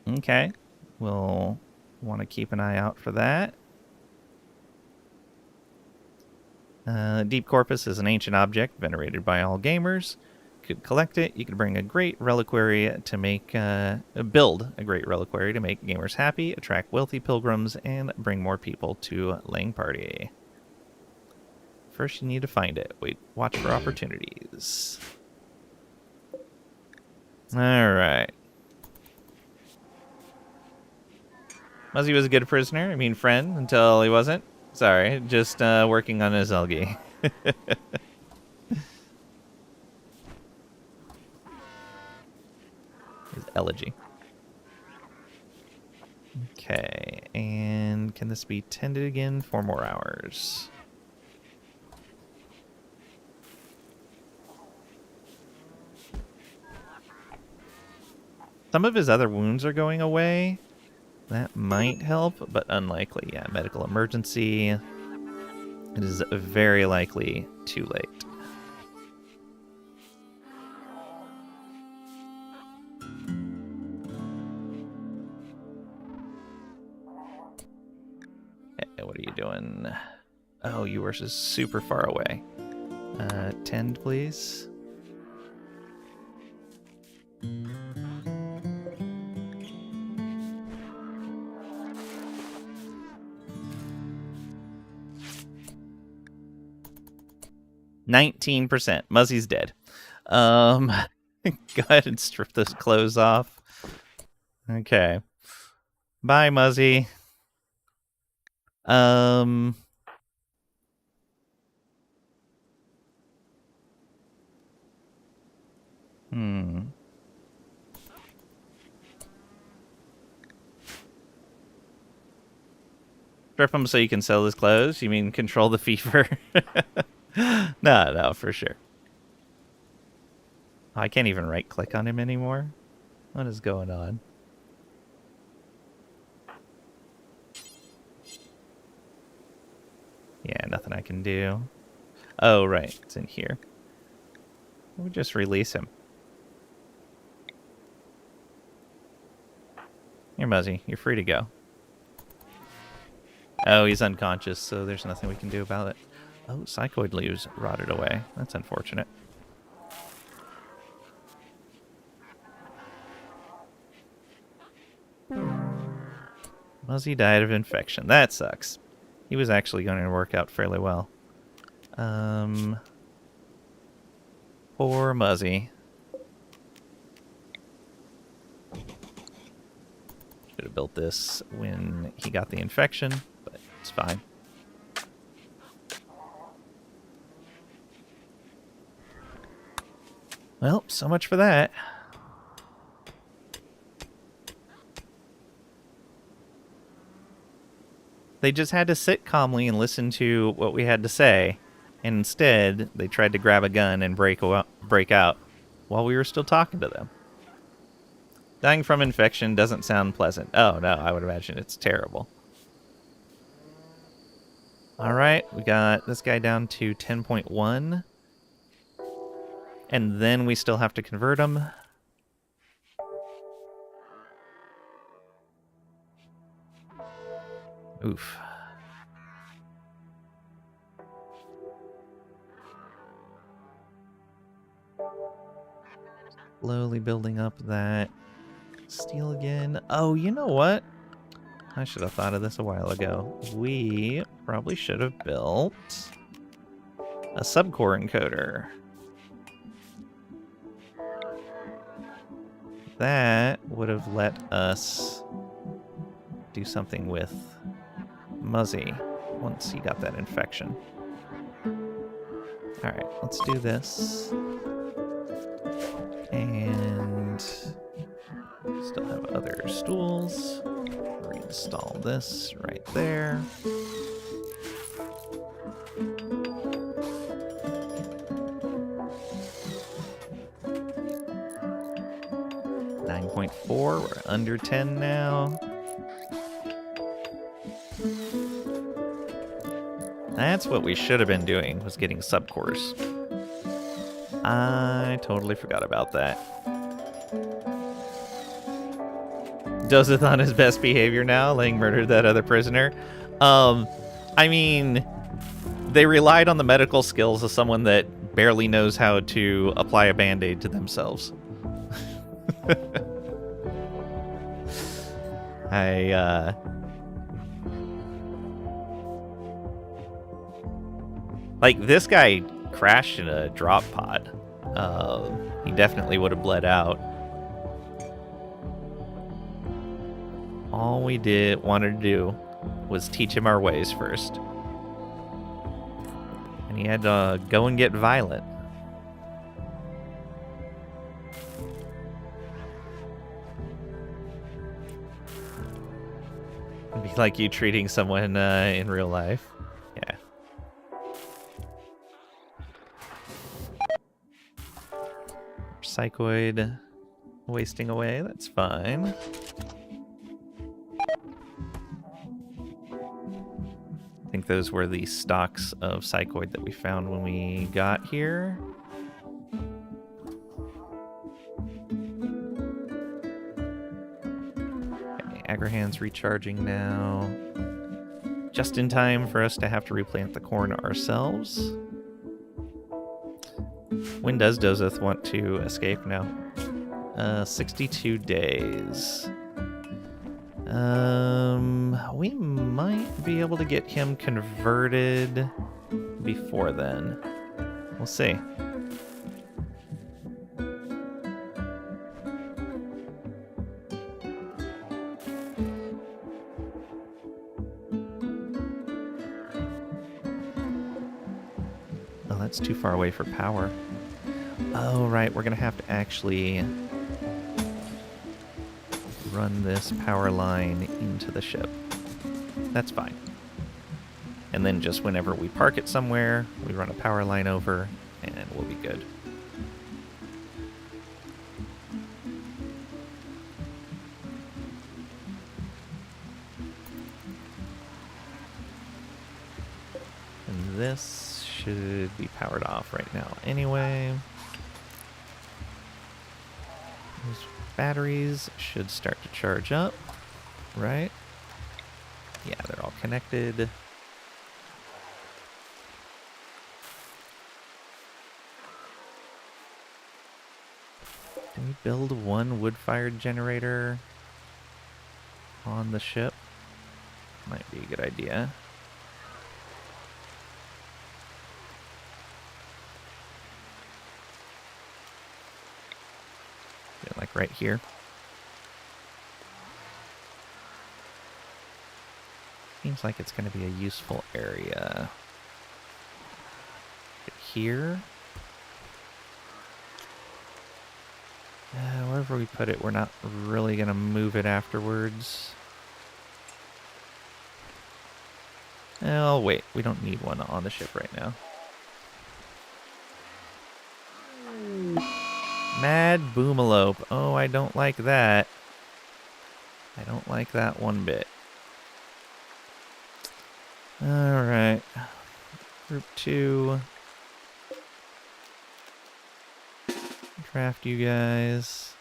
Speaker 1: Okay, we'll want to keep an eye out for that. Deep corpus is an ancient object venerated by all gamers. You could collect it. You could bring a great reliquary to make build a great reliquary to make gamers happy, attract wealthy pilgrims, and bring more people to Lang Party. First, you need to find it. Wait, watch for opportunities. All right. Muzzy was a good prisoner. I mean, friend until he wasn't. Sorry, just working on his algae. His elegy. Okay, and can this be tended again? 4 more hours. Some of his other wounds are going away. That might help, but unlikely. Yeah, medical emergency. It is very likely too late. Hey, what are you doing? Oh, you were super far away. Tend, please. %. Muzzy's dead. Go ahead and strip those clothes off. Okay. Bye, Muzzy. Strip them so you can sell his clothes? You mean control the fever? No, for sure. Oh, I can't even right-click on him anymore. What is going on? Yeah, nothing I can do. Oh, right. It's in here. We'll just release him. Here, Muzzy. You're free to go. Oh, he's unconscious, so there's nothing we can do about it. Oh, psychoid leaves rotted away. That's unfortunate. Muzzy died of infection. That sucks. He was actually going to work out fairly well. Poor Muzzy. Should have built this when he got the infection, but it's fine. Well, so much for that. They just had to sit calmly and listen to what we had to say, and instead, they tried to grab a gun and break out while we were still talking to them. Dying from infection doesn't sound pleasant. Oh, no, I would imagine it's terrible. Alright, we got this guy down to 10.1. And then we still have to convert him. Oof. Slowly building up that steel again. Oh, you know what? I should have thought of this a while ago. We probably should have built a subcore encoder. That would have let us do something with Muzzy once he got that infection. Alright, let's do this. And still have other stools. Reinstall this right there. 9.4. We're under 10 now. That's what we should have been doing, was getting subcores. I totally forgot about that. Dozeth on his best behavior now, laying murder to that other prisoner. I mean, they relied on the medical skills of someone that barely knows how to apply a band-aid to themselves. Like, this guy crashed in a drop pod. He definitely would have bled out. All we wanted to do was teach him our ways first. And he had to go and get violent. It'd be like you treating someone in real life. Yeah. Psychoid wasting away, that's fine. I think those were the stocks of Psychoid that we found when we got here. Okay, Agrahan's recharging now. Just in time for us to have to replant the corn ourselves. When does Dozeth want to escape now? 62 days. We might be able to get him converted before then. We'll see. Oh, that's too far away for power. Oh, right, we're gonna have to actually run this power line into the ship. That's fine. And then just whenever we park it somewhere, we run a power line over, and we'll be good. And this should be powered off right now anyway. Those batteries should start to charge up, right? Yeah, they're all connected. Did we build one wood-fired generator on the ship? Might be a good idea. Like right here. Seems like it's going to be a useful area. Here. Wherever we put it, we're not really going to move it afterwards. Oh, wait. We don't need one on the ship right now. Mad Boomalope. Oh, I don't like that. I don't like that one bit. Alright. Group 2. Draft you guys.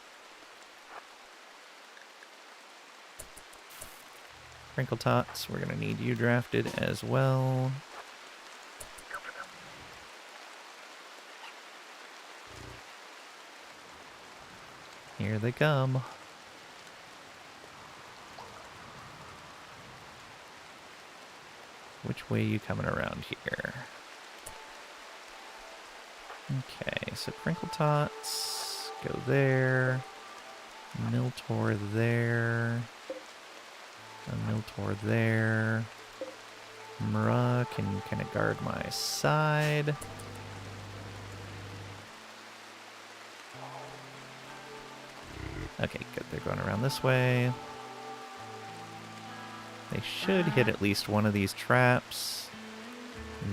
Speaker 1: Crinkle Tots, we're gonna need you drafted as well. Here they come. Which way are you coming around here? Okay, so Crinkle Tots, go there. Miltor there. A Miltor there. Mra can kind of guard my side. Okay, good. They're going around this way. They should hit at least one of these traps.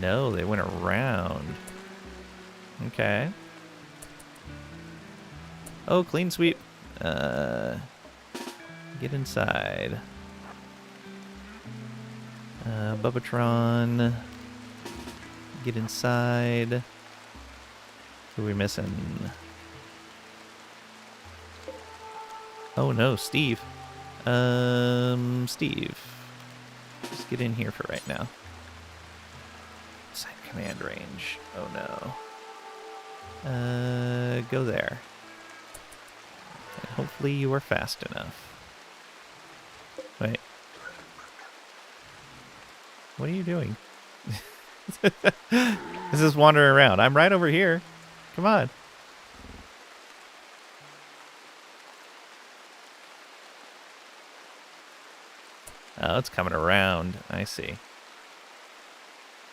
Speaker 1: No, they went around. Okay. Oh, clean sweep. Get inside. Bubbatron. Get inside. Who are we missing? Oh no, Steve. Steve. Just get in here for right now. Site command range. Oh no. Go there. And hopefully you are fast enough. Wait. What are you doing? This is wandering around. I'm right over here. Come on. Oh, it's coming around. I see.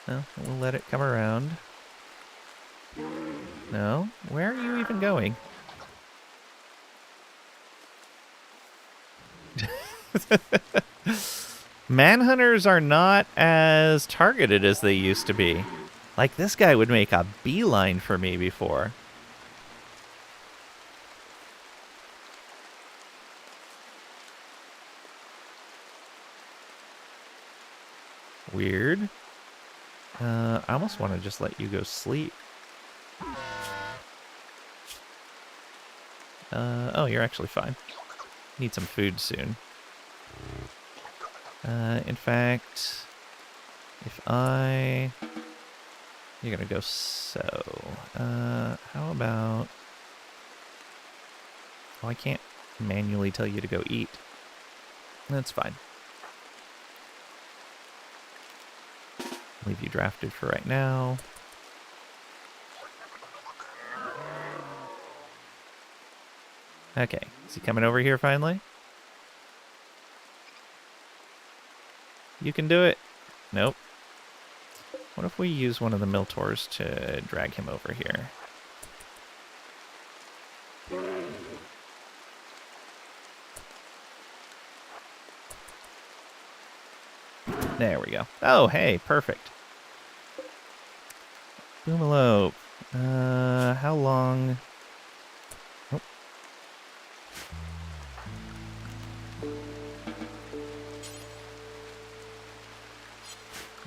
Speaker 1: Well, we'll let it come around. No? Where are you even going? Manhunters are not as targeted as they used to be. Like, this guy would make a beeline for me before. Weird. I almost want to just let you go sleep. Oh, you're actually fine. Need some food soon. In fact, if I... You're gonna go so. How about... Oh, I can't manually tell you to go eat. That's fine. Leave you drafted for right now. Okay, is he coming over here finally? You can do it. Nope. What if we use one of the Miltors to drag him over here? There we go. Oh, hey, perfect. Boomalope. How long... Oh.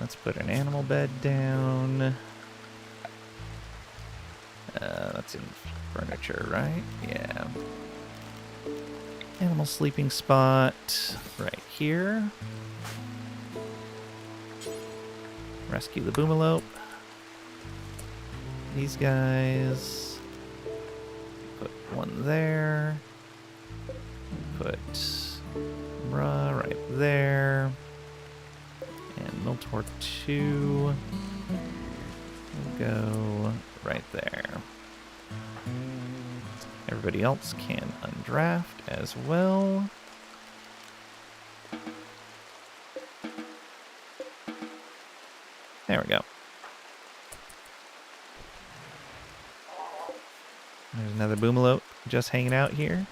Speaker 1: Let's put an animal bed down. That's in furniture, right? Yeah. Animal sleeping spot right here. Rescue the Boomalope. These guys. Put one there. Put Bra right there. And Miltor 2 will go right there. Everybody else can undraft as well. There we go. There's another Boomalope just hanging out here.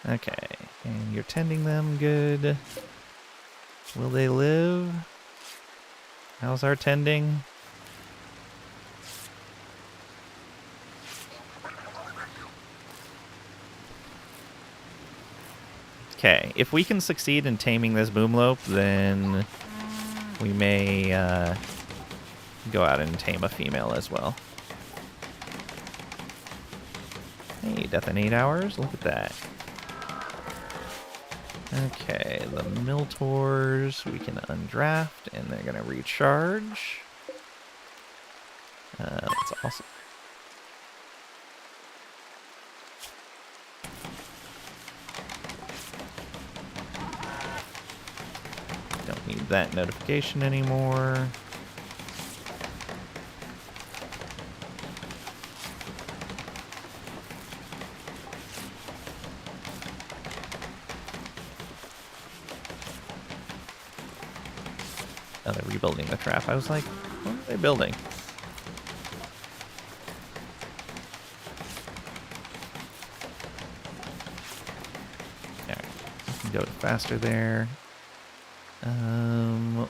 Speaker 1: Okay, and you're tending them good. Will they live? How's our tending? Okay, if we can succeed in taming this Boomalope, then we may go out and tame a female as well. Hey, death in 8 hours. Look at that. Okay, the Miltors we can undraft, and they're going to recharge. That's awesome. Don't need that notification anymore. Oh, they're rebuilding the trap. I was like, what are they building? Alright, we can go faster there.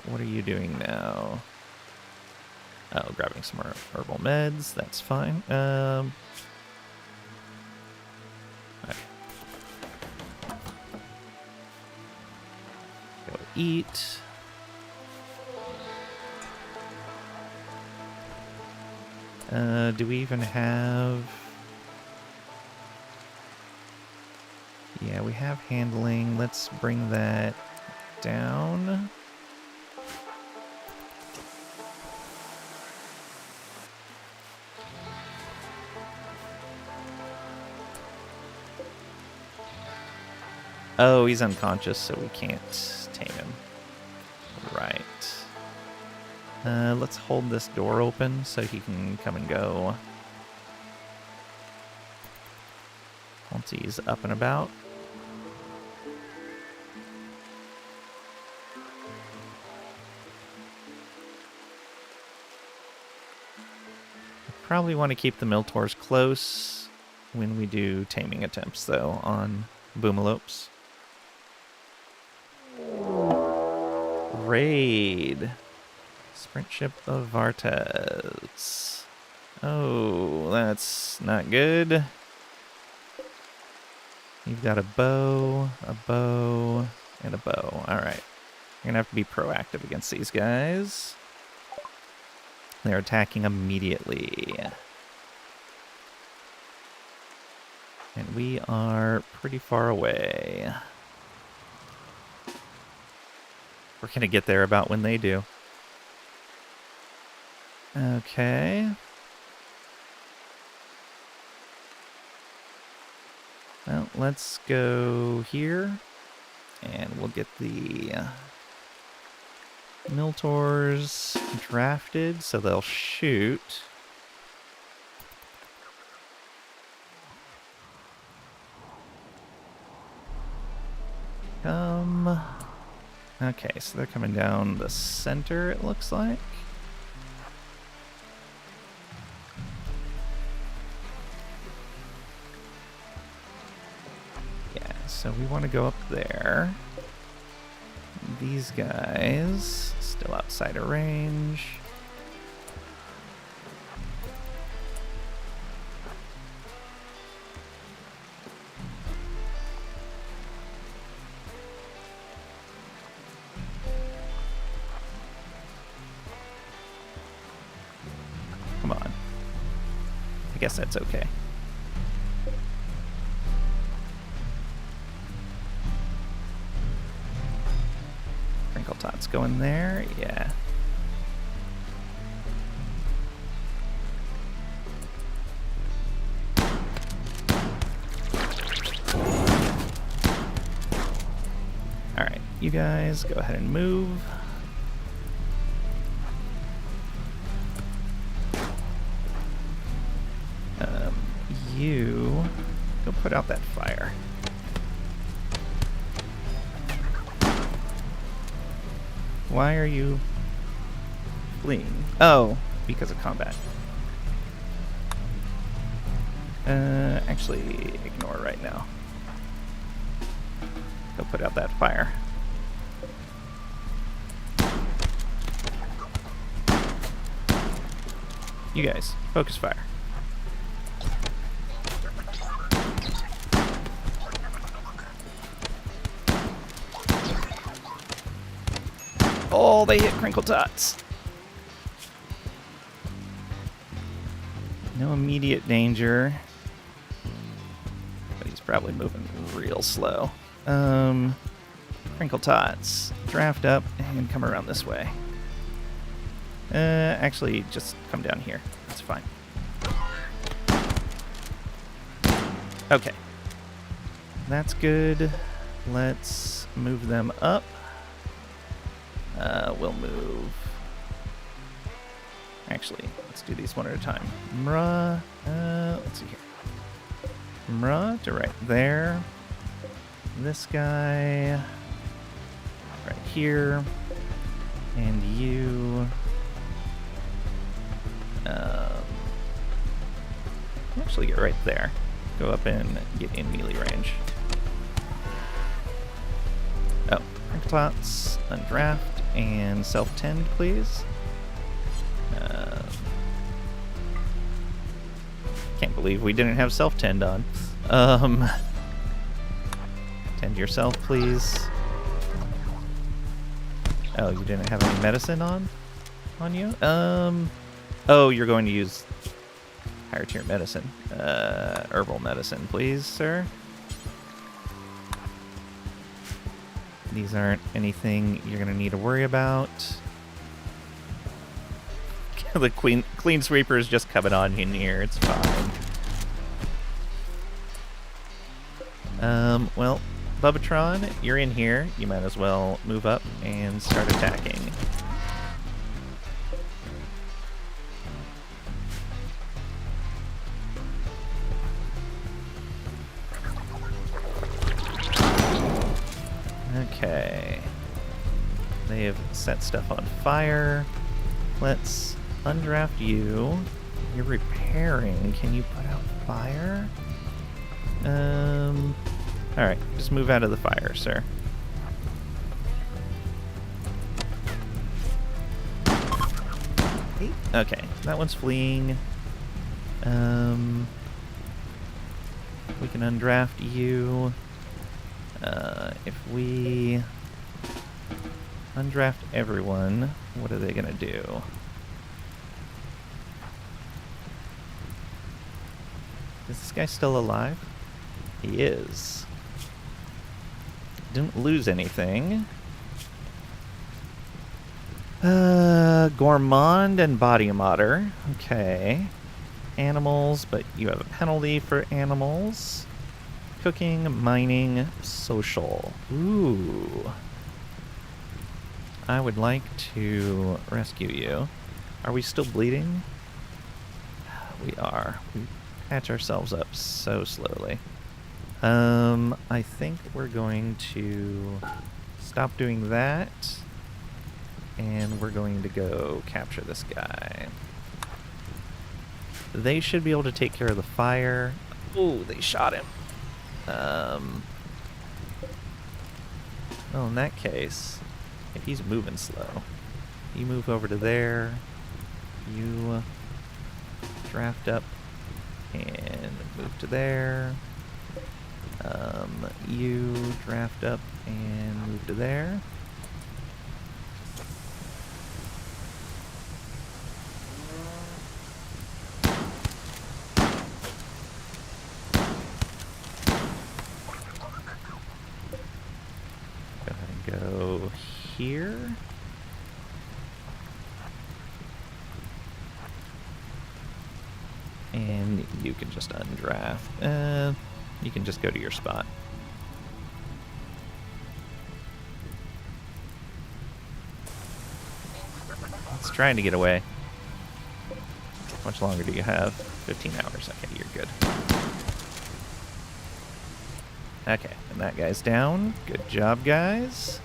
Speaker 1: What are you doing now? Oh, grabbing some more herbal meds. That's fine. Okay. Go eat. Do we even have... Yeah, we have handling. Let's bring that down. Oh, he's unconscious, so we can't tame him. Right. Let's hold this door open so he can come and go once he's up and about. Probably want to keep the Miltors close when we do taming attempts, though, on Boomalopes. Raid. Sprint ship of Vartez. Oh, that's not good. You've got a bow, and a bow. Alright. You're gonna have to be proactive against these guys. They're attacking immediately. And we are pretty far away. We're gonna get there about when they do. Okay. Well, let's go here. And we'll get the Miltors drafted so they'll shoot. Okay, so they're coming down the center, it looks like. Yeah, so we want to go up there. These guys still outside of range. Come on. I guess that's okay. Crinkle Tots going there, yeah. Alright, you guys go ahead and move. You go put out that fire. Why are you fleeing? Oh, because of combat. Actually, ignore right now. Go put out that fire. You guys, focus fire. Oh, they hit Crinkle Tots. No immediate danger. But he's probably moving real slow. Crinkle Tots, draft up and come around this way. Actually, just come down here. That's fine. Okay. That's good. Let's move them up. We'll move. Actually, let's do these one at a time. Mra, let's see here. Mra to right there. This guy right here. And you. Actually, get right there. Go up and get in melee range. Oh, Crinkle Tots, undraft, and self-tend, please. Can't believe we didn't have self-tend on. Tend yourself, please. Oh, you didn't have any medicine on you? Oh, you're going to use higher tier medicine. Herbal medicine, please, sir. These aren't anything you're going to need to worry about. The clean sweeper is just coming on in here. It's fine. Well, Bubbatron, you're in here. You might as well move up and start attacking. Okay. They have set stuff on fire. Let's undraft you. You're repairing. Can you put out fire? Alright, just move out of the fire, sir. Okay, that one's fleeing. We can undraft you. If we undraft everyone, what are they gonna do? Is this guy still alive? He is. Didn't lose anything. Gourmand and body modder. Okay. Animals, but you have a penalty for animals. Cooking, mining, social. Ooh. I would like to rescue you. Are we still bleeding? We are. We patch ourselves up so slowly. I think we're going to stop doing that. And we're going to go capture this guy. They should be able to take care of the fire. Oh, they shot him. Well, in that case, if he's moving slow, you move over to there. You draft up and move to there. You draft up and move to there. Go ahead and go here. And you can just undraft. You can just go to your spot. It's trying to get away. How much longer do you have? 15 hours. Okay, you're good. Okay, and that guy's down. Good job, guys.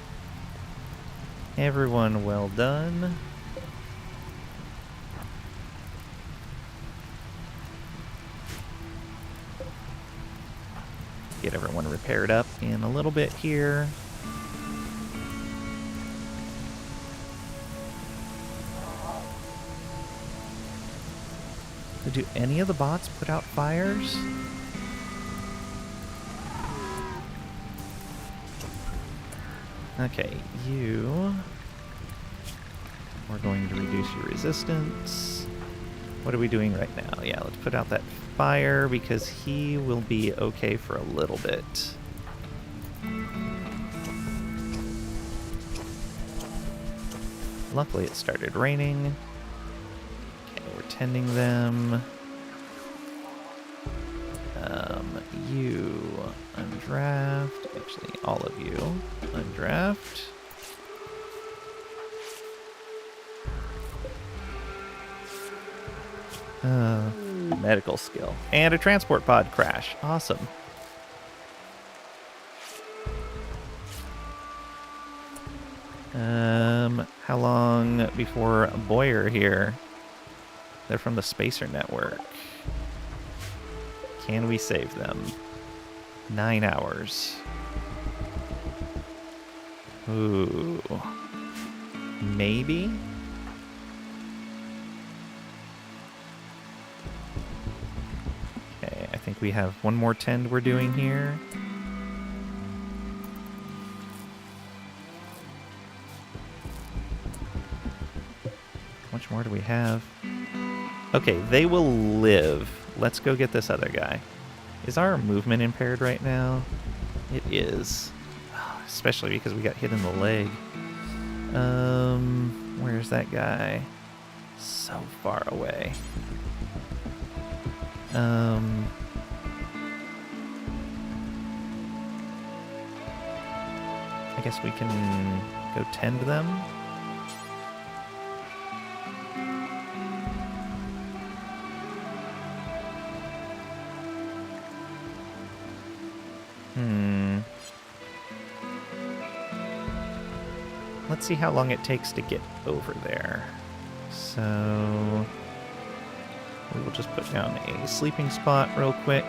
Speaker 1: Everyone well done. Get everyone repaired up in a little bit here. Do any of the bots put out fires? Okay, you... We're going to reduce your resistance. What are we doing right now? Yeah, let's put out that fire because he will be okay for a little bit. Luckily it started raining. Okay, we're tending them. You undraft. Actually, all of you undraft. Medical skill. And a transport pod crash. Awesome. How long before Boyer here? They're from the Spacer Network. Can we save them? 9 hours. Ooh. Maybe? Okay, I think we have one more tend we're doing here. How much more do we have? Okay, they will live. Let's go get this other guy. Is our movement impaired right now? It is. Especially because we got hit in the leg. Where's that guy? So far away. I guess we can go tend them. Let's see how long it takes to get over there. So we will just put down a sleeping spot real quick.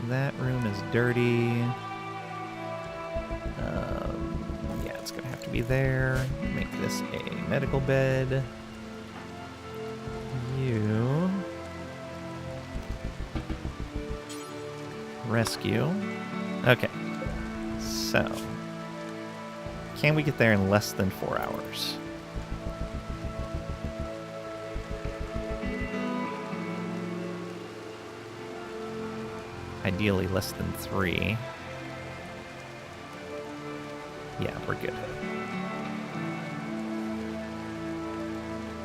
Speaker 1: That room is dirty. Yeah, it's gonna have to be there. Make this a medical bed. You rescue. Okay, so can we get there in less than 4 hours? Ideally less than 3. Yeah, we're good.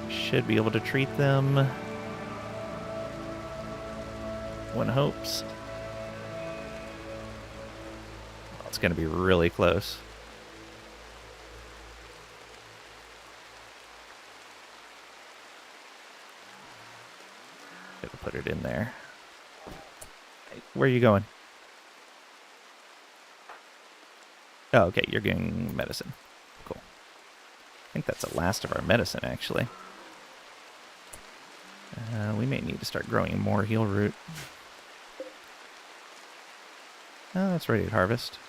Speaker 1: Should be able to treat them. One hopes. Oh, it's going to be really close. Gotta put it in there. Where are you going? Oh, okay, you're getting medicine. Cool. I think that's the last of our medicine, actually. We may need to start growing more heal root. Oh, that's ready to harvest.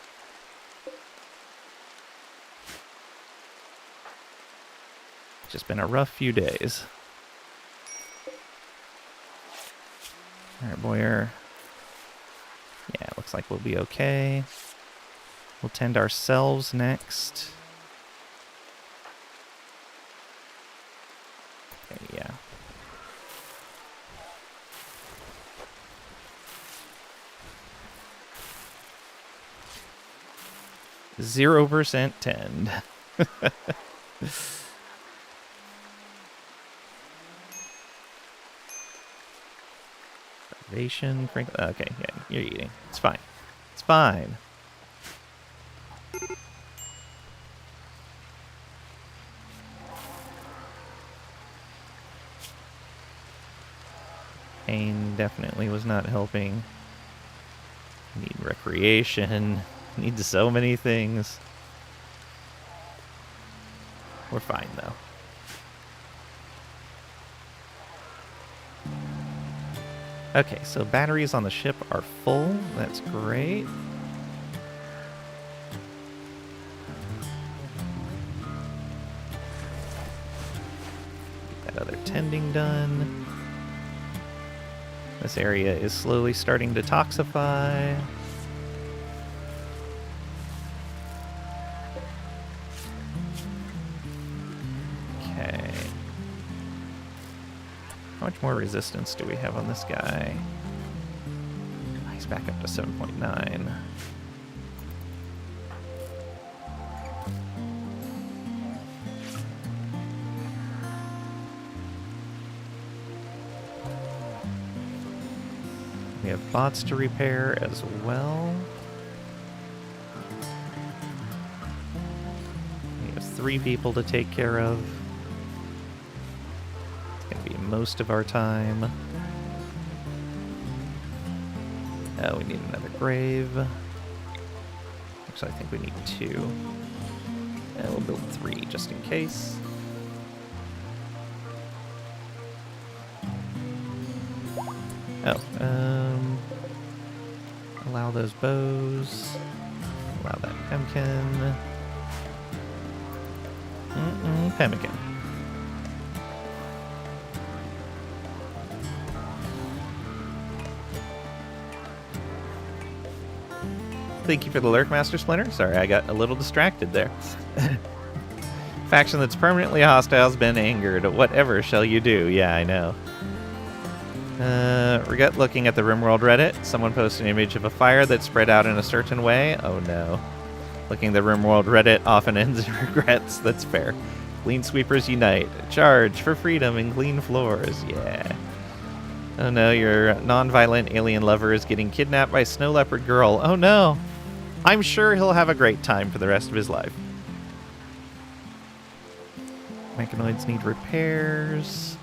Speaker 1: It's just been a rough few days. Alright, Boyer. Yeah, it looks like we'll be okay. We'll tend ourselves next. Okay, yeah. %, tend. Starvation, okay, yeah, you're eating. It's fine. It's fine. Pain definitely was not helping. Need recreation. Need so many things. We're fine, though. Okay, so batteries on the ship are full. That's great. Get that other tending done. This area is slowly starting to toxify. Okay. How much more resistance do we have on this guy? He's back up to 7.9. We have bots to repair as well. We have 3 people to take care of. It's going to be most of our time. Oh, we need another grave. Actually, I think we need 2. And we'll build 3 just in case. Oh, allow those bows. Allow that pemmican. Pemmican. Thank you for the lurk, Master Splinter. Sorry, I got a little distracted there. Faction that's permanently hostile has been angered. Whatever shall you do? Yeah, I know. Regret looking at the RimWorld Reddit. Someone posted an image of a fire that spread out in a certain way. Oh no. Looking at the RimWorld Reddit often ends in regrets. That's fair. Clean sweepers unite. Charge for freedom and clean floors. Yeah. Oh no, your non-violent alien lover is getting kidnapped by a snow leopard girl. Oh no. I'm sure he'll have a great time for the rest of his life. Mechanoids need repairs.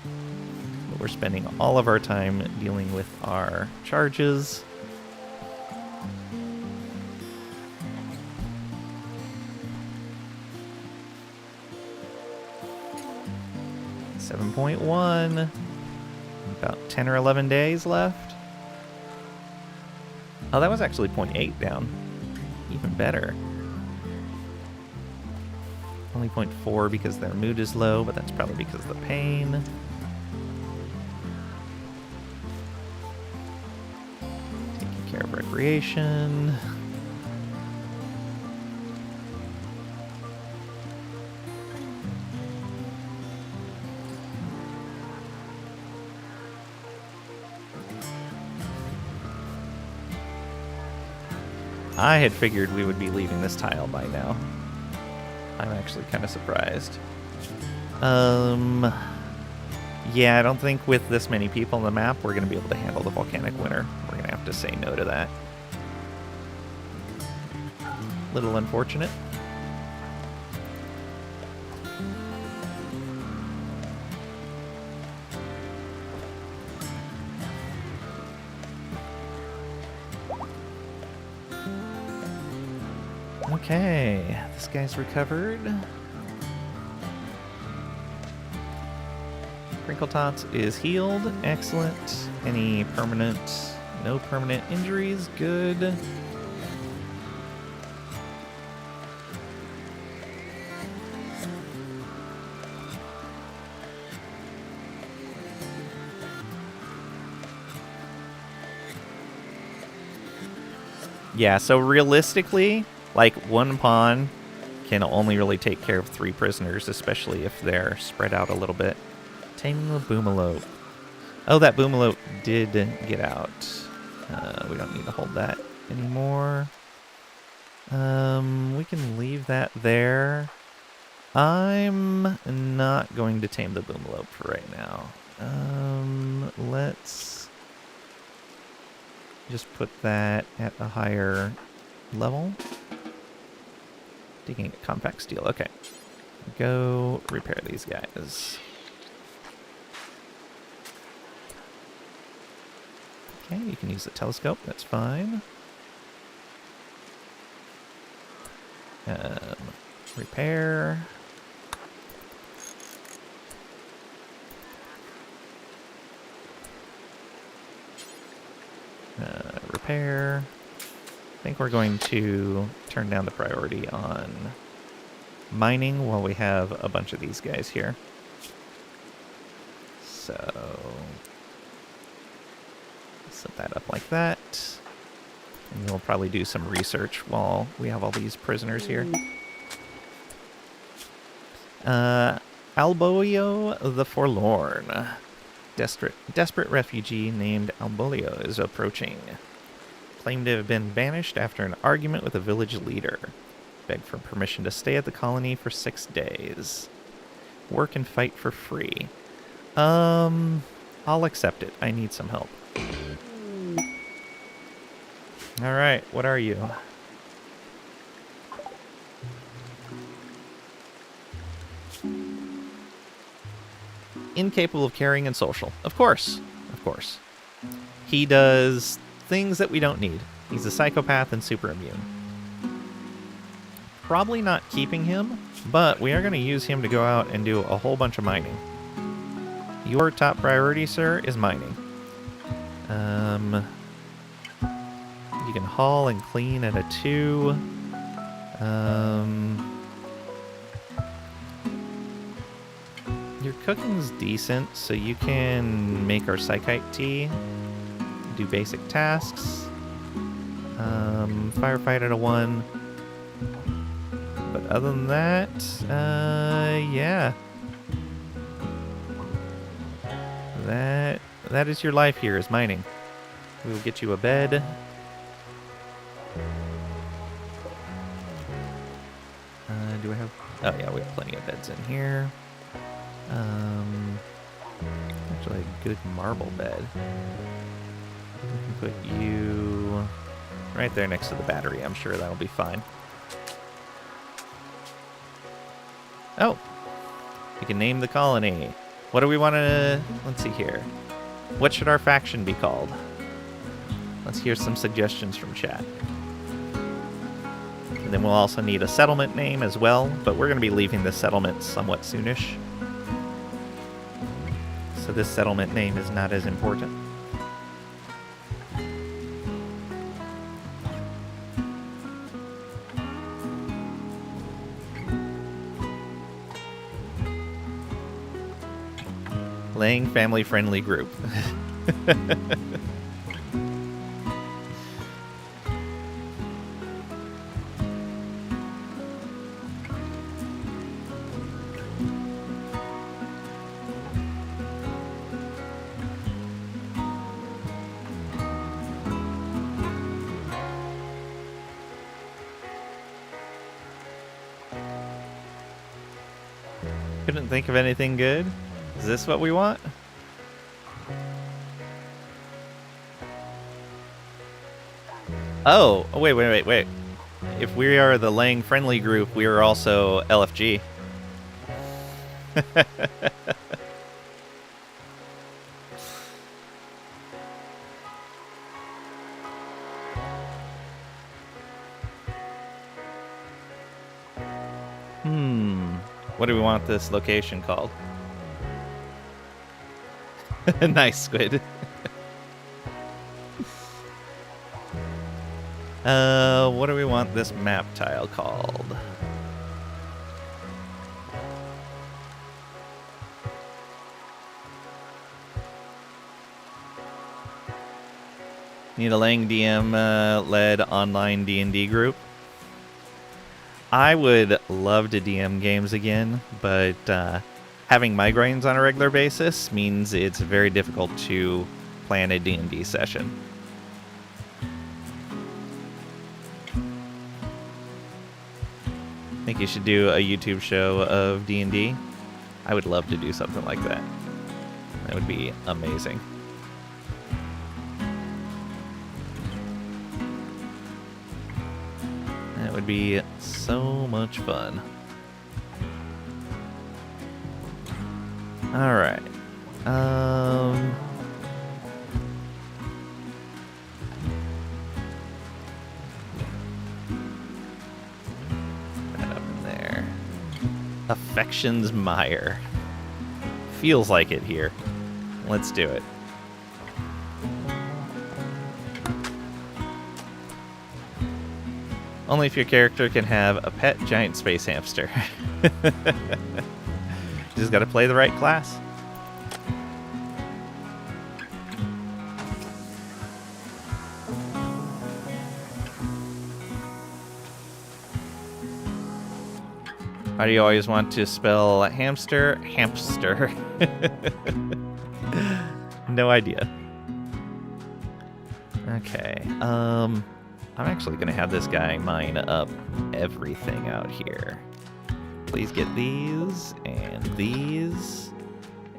Speaker 1: But we're spending all of our time dealing with our charges. .1. About 10 or 11 days left. Oh, that was actually 0.8 down. Even better. Only 0.4 because their mood is low, but that's probably because of the pain. Taking care of recreation. I had figured we would be leaving this tile by now. I'm actually kind of surprised. Yeah, I don't think with this many people on the map we're going to be able to handle the volcanic winter. We're going to have to say no to that. Little unfortunate. Okay, this guy's recovered. Crinkle Tots is healed. Excellent. Any permanent... No permanent injuries. Good. Yeah, so realistically... Like, one pawn can only really take care of 3 prisoners, especially if they're spread out a little bit. Taming the Boomalope. Oh, that Boomalope did get out. We don't need to hold that anymore. We can leave that there. I'm not going to tame the Boomalope for right now. Let's just put that at a higher level. Digging at compact steel. Okay. Go repair these guys. Okay, you can use the telescope. That's fine. Repair. Repair. I think we're going to turn down the priority on mining while we have a bunch of these guys here. So, set that up like that. And we'll probably do some research while we have all these prisoners here. Albolio the Forlorn. Desperate refugee named Albolio is approaching. Claimed to have been banished after an argument with a village leader. Begged for permission to stay at the colony for 6 days. Work and fight for free. I'll accept it. I need some help. Alright, what are you? Incapable of caring and social. Of course. Of course. He does things that we don't need. He's a psychopath and super immune. Probably not keeping him, but we are going to use him to go out and do a whole bunch of mining. Your top priority, sir, is mining. You can haul and clean at a 2. Your cooking's decent, so you can make our psychite tea. Do basic tasks. Firefight at a 1. But other than that, yeah. That is your life here, is mining. We will get you a bed. Do I have... Oh, yeah, we have plenty of beds in here. Actually, a good marble bed. We can put you right there next to the battery. I'm sure that'll be fine. Oh! We can name the colony. What do we want to... Let's see here. What should our faction be called? Let's hear some suggestions from chat. And then we'll also need a settlement name as well, but we're going to be leaving the settlement somewhat soonish. So this settlement name is not as important. Lang family-friendly group. Couldn't think of anything good. Is this what we want? Oh, wait. If we are the Lang friendly group, we are also LFG. What do we want this location called? Nice, Squid. What do we want this map tile called? Need a Lang DM led online D&D group. I would love to DM games again, but having migraines on a regular basis means it's very difficult to plan a D&D session. I think you should do a YouTube show of D&D. I would love to do something like that. That would be amazing. That would be so much fun. All right. That up in there. Affections Mire. Feels like it here. Let's do it. Only if your character can have a pet giant space hamster. Just gotta play the right class. How do you always want to spell hamster? Hamster. No idea. Okay. I'm actually going to have this guy mine up everything out here. Please get these,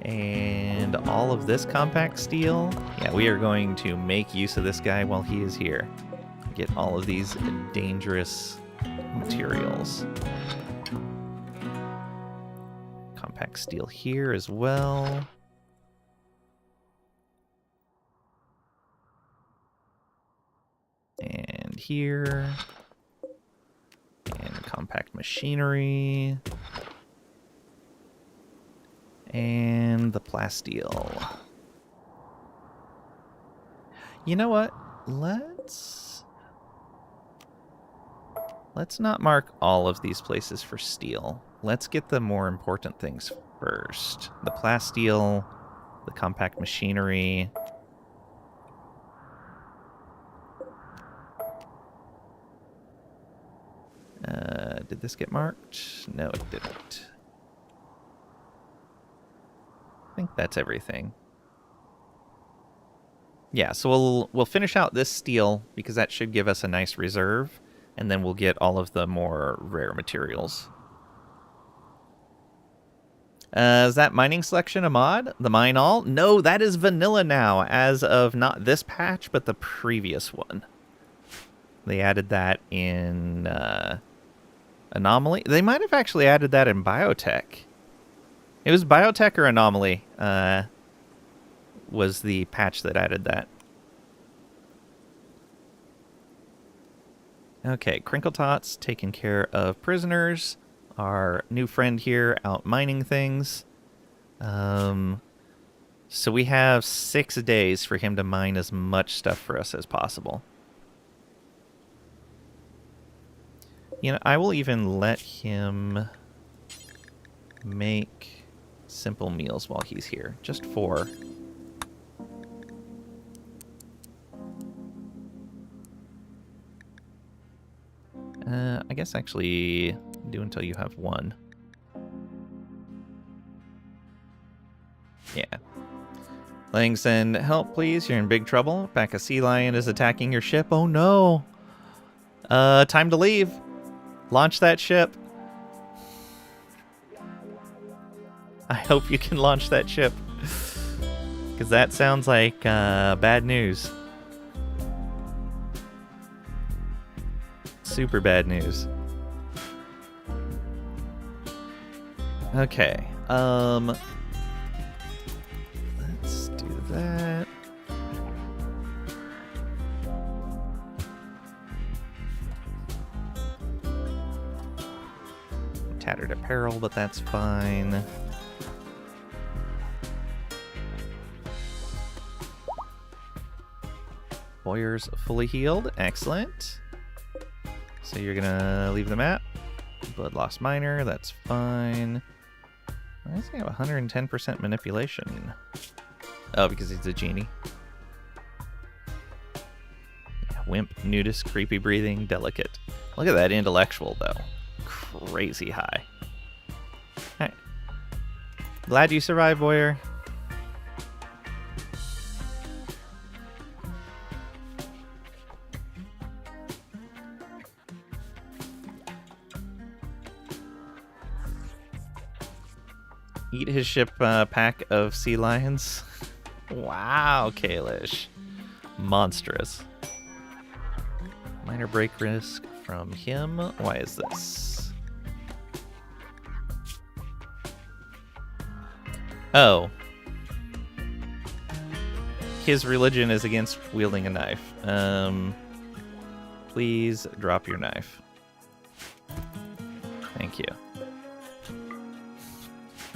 Speaker 1: and all of this compact steel. Yeah, we are going to make use of this guy while he is here. Get all of these dangerous materials. Compact steel here as well. And here. And compact machinery. And the plasteel. You know what? Let's not mark all of these places for steel. Let's get the more important things first. The plasteel, the compact machinery. Did Did this get marked? No, it didn't. I think that's everything. Yeah, so we'll finish out this steel because that should give us a nice reserve, and then we'll get all of the more rare materials. Is that mining selection a mod? The mine all? No, that is vanilla now, as of not this patch, but the previous one. They added that in Anomaly. They might have actually added that in Biotech. It was Biotech or Anomaly was the patch that added that. Okay, Crinkle Tots taking care of prisoners. Our new friend here out mining things. So we have 6 days for him to mine as much stuff for us as possible. You know, I will even let him make simple meals while he's here. Just 4. I guess actually do until you have 1. Yeah. Langston, help please. You're in big trouble. Pack of sea lion is attacking your ship. Oh no. Time to leave. Launch that ship. I hope you can launch that ship. Because that sounds like bad news. Super bad news. Okay. Let's do that. Tattered apparel, but that's fine. Boyer's fully healed. Excellent. So you're gonna leave the map. Blood Lost Miner, that's fine. Why does he have 110% manipulation? Oh, because he's a genie. Yeah, wimp, nudist, creepy breathing, delicate. Look at that intellectual, though. Crazy high. Alright. Glad you survived, Boyer. Eat his ship pack of sea lions. Wow, Kalish. Monstrous. Minor break risk from him. Why is this? Oh. His religion is against wielding a knife. Please drop your knife. Thank you.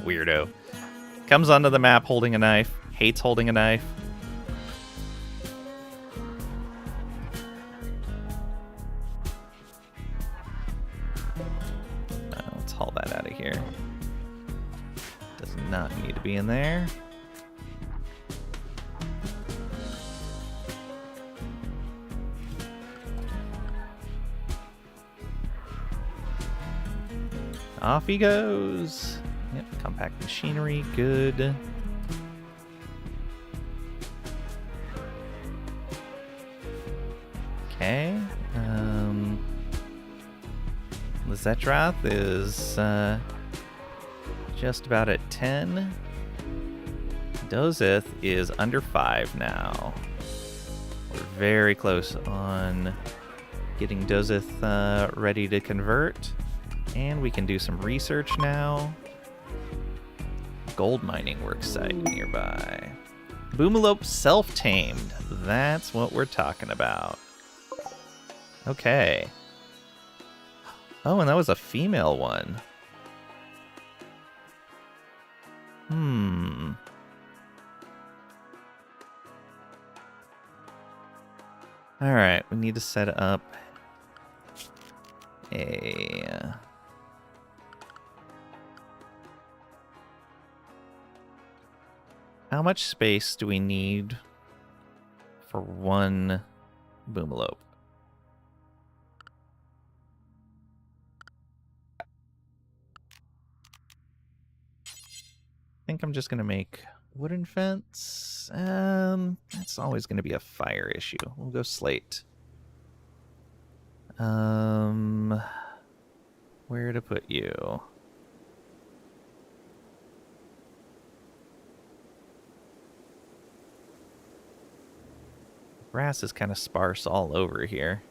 Speaker 1: Weirdo. Comes onto the map holding a knife. Hates holding a knife. Let's haul that out of here. Does not need to be in there. Off he goes. Yep, compact machinery, good. Okay. Zetroth is just about at 10. Dozeth is under 5 now. We're very close on getting Dozeth ready to convert. And we can do some research now. Gold mining worksite nearby. Boomalope self-tamed. That's what we're talking about. Okay. Oh, and that was a female one. Alright, we need to set up a... How much space do we need for one boomalope? think I'm just going to make wooden fence. That's always going to be a fire issue. We'll go slate. Where to put you? Grass is kind of sparse all over here.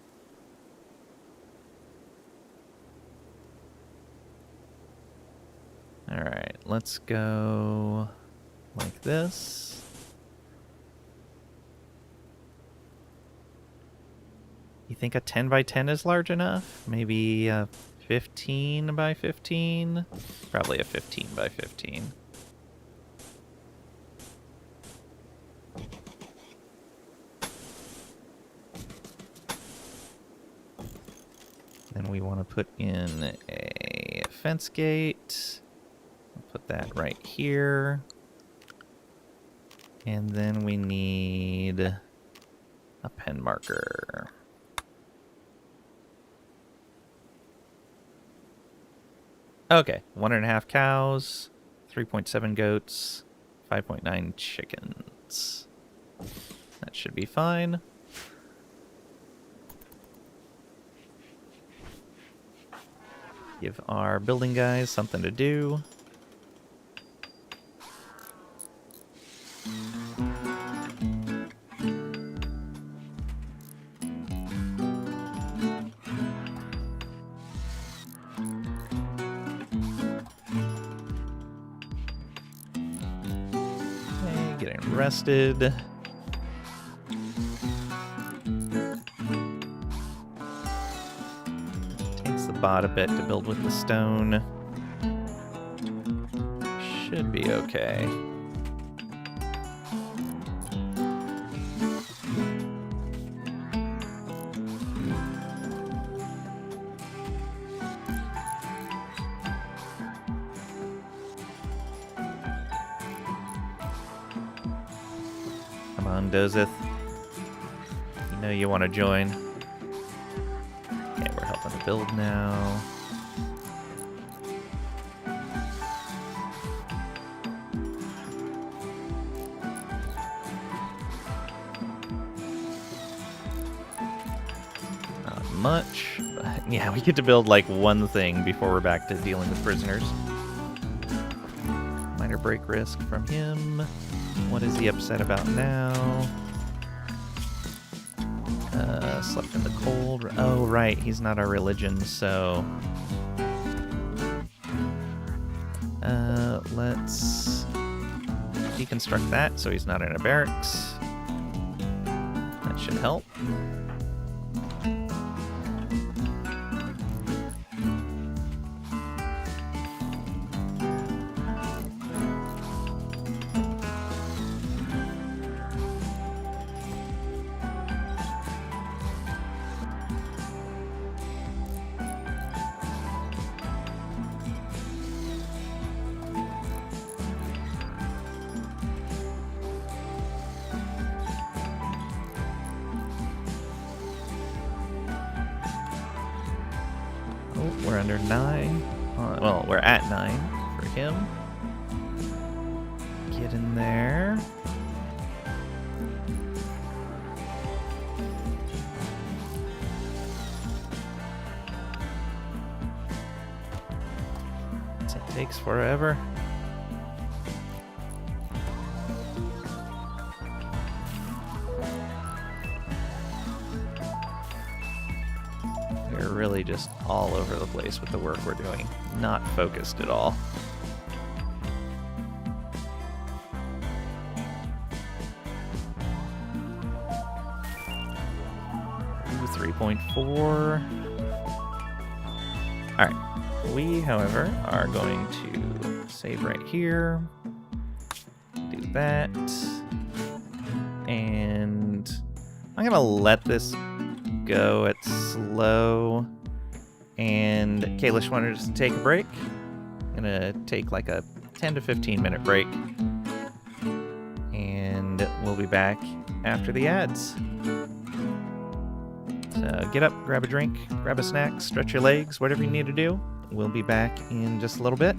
Speaker 1: Alright, let's go like this. You think a 10 by 10 is large enough? Maybe a 15 by 15? Probably a 15 by 15. Then we want to put in a fence gate. I'll put that right here. And then we need a pen marker. Okay, 1.5 cows, 3.7 goats, 5.9 chickens. That should be fine. Give our building guys something to do. Okay, getting rested. A bit to build with the stone. Should be okay. Come on, Dozeth. You know you want to join. Build now. Not much, but yeah, we get to build like one thing before we're back to dealing with prisoners. Minor break risk from him. What is he upset about now? Slept in the cold. Oh, right. He's not our religion, so... let's deconstruct that so he's not in a barracks. That should help. We're under 9. Well, we're at 9 for him. Get in there. It takes forever. Really just all over the place with the work we're doing. Not focused at all. Ooh, 3.4. Alright. We, however, are going to save right here. Do that. And I'm gonna let this go at slow. And Kalish wanted us to take a break. Gonna take like a 10 to 15 minute break. And we'll be back after the ads. So get up, grab a drink, grab a snack, stretch your legs, whatever you need to do. We'll be back in just a little bit.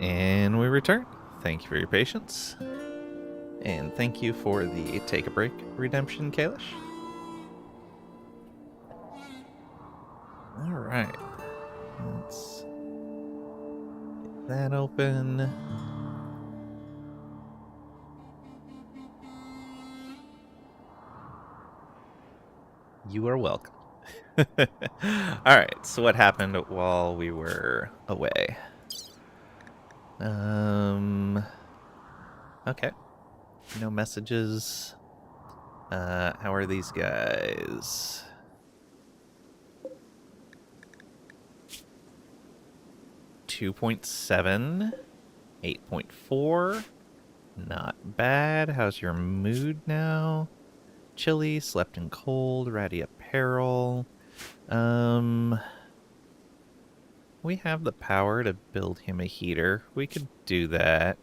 Speaker 1: And we return. Thank you for your patience. And thank you for the take a break redemption, Kalish. Alright. Let's get that open. You are welcome. Alright, so what happened while we were away? Okay. No messages. How are these guys? .7, 8.4. Not bad. How's your mood now? Chilly, slept in cold, ratty apparel. We have the power to build him a heater. We could do that.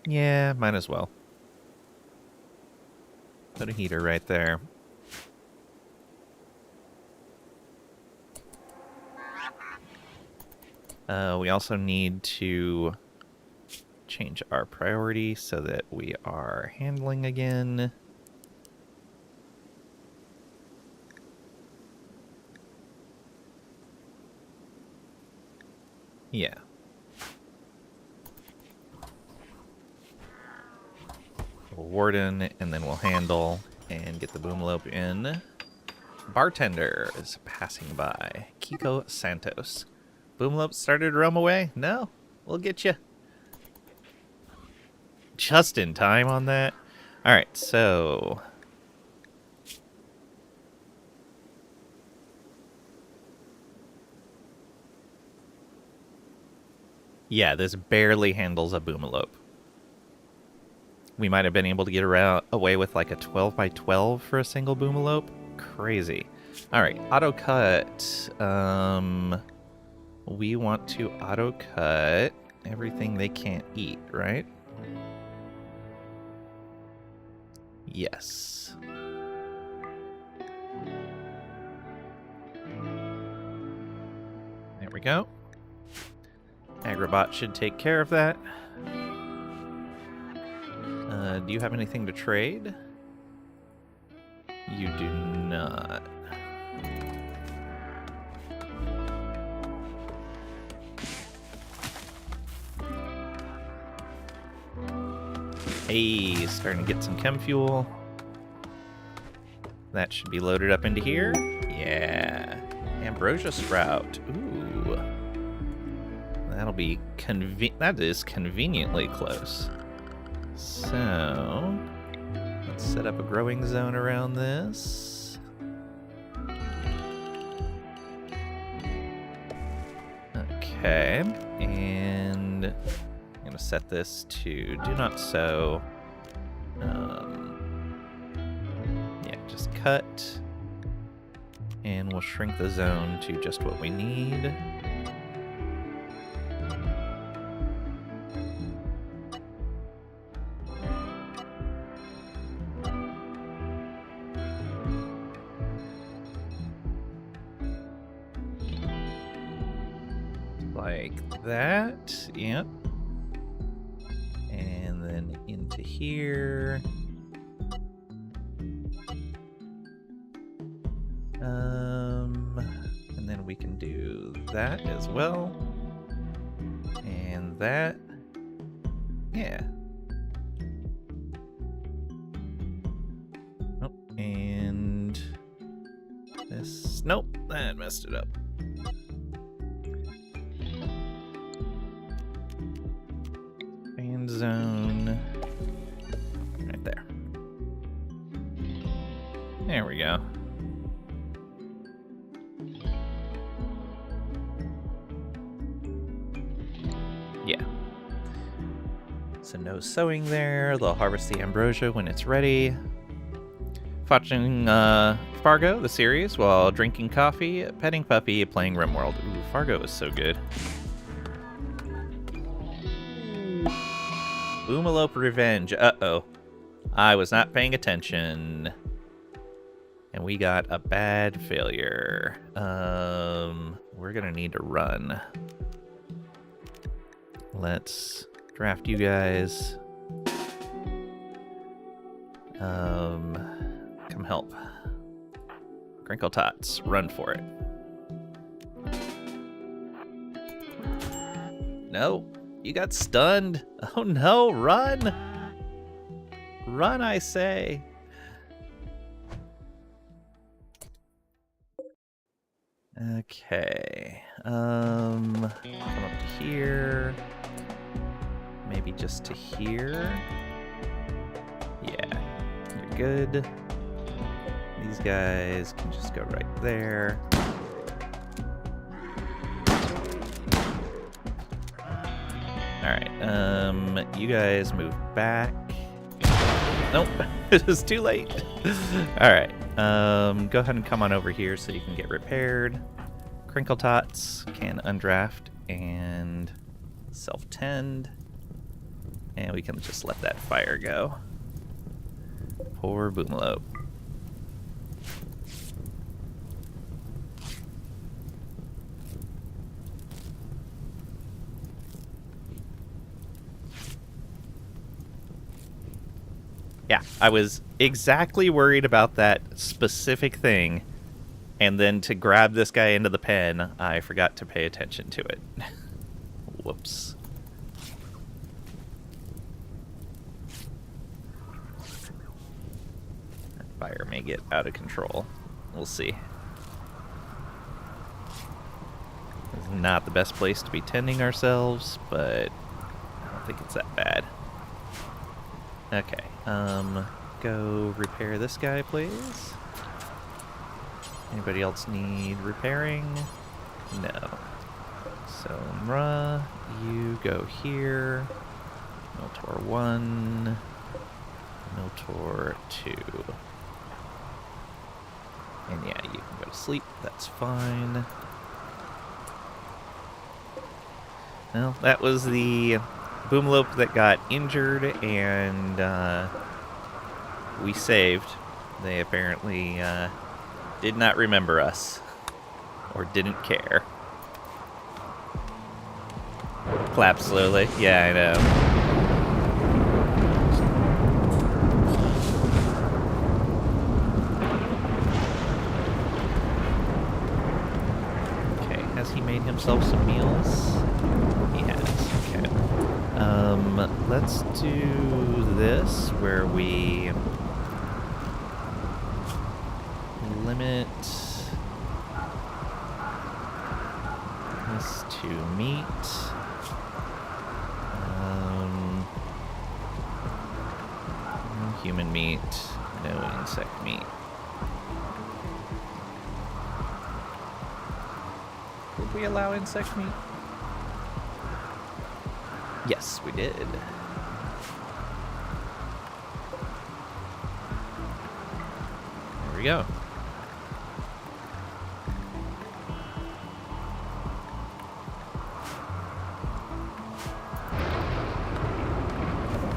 Speaker 1: Yeah, might as well. Put a heater right there. We also need to change our priority so that we are handling again. Yeah. We'll warden, and then we'll handle and get the boomlope in. Bartender is passing by. Kiko Santos. Boomlope started to roam away? No, we'll get you. Just in time on that. Alright, so... yeah, this barely handles a boomalope. We might have been able to get away with like a 12 by 12 for a single boomalope. Crazy. Alright, auto cut. We want to auto cut everything they can't eat, right? Yes. There we go. Agrabot should take care of that. Do you have anything to trade? You do not. Hey, starting to get some chem fuel. That should be loaded up into here. Yeah. Ambrosia sprout. Ooh. That'll be that is conveniently close. So, let's set up a growing zone around this. Okay, and I'm gonna set this to do not sow. Yeah, just cut, and we'll shrink the zone to just what we need. Like that, yep. And then into here. And then we can do that as well. And that. Yeah. Oh, and this. Nope, that messed it up. Zone right there. There we go. Yeah. So no sowing there. They'll harvest the ambrosia when it's ready. Watching Fargo, the series, while drinking coffee, petting puppy, playing RimWorld. Ooh, Fargo is so good. Boomalope Revenge. Uh-oh. I was not paying attention. And we got a bad failure. We're gonna need to run. Let's draft you guys. Come help. Crinkle Tots, run for it. No, you got stunned. Oh no, run! Run, I say. Okay. Come up to here. Maybe just to here. Yeah, you're good. These guys can just go right there. Alright, you guys move back. Nope, it was too late. Alright, go ahead and come on over here so you can get repaired. Crinkle Tots can undraft and self-tend. And we can just let that fire go. Poor Boomlope. Yeah, I was exactly worried about that specific thing, and then to grab this guy into the pen, I forgot to pay attention to it. Whoops. That fire may get out of control. We'll see. This is not the best place to be tending ourselves, but I don't think it's that bad. Okay, go repair this guy, please. Anybody else need repairing? No. So, Mra, you go here. Miltor 1. Miltor 2. And yeah, you can go to sleep. That's fine. Well, that was the Boomlope that got injured, and we saved. They apparently did not remember us, or didn't care. Clap slowly. Yeah, I know. Okay, has he made himself some meals? He has, okay. Let's do this, where we limit this to meat. No human meat, no insect meat. Did we allow insect meat? Yes, we did. There we go.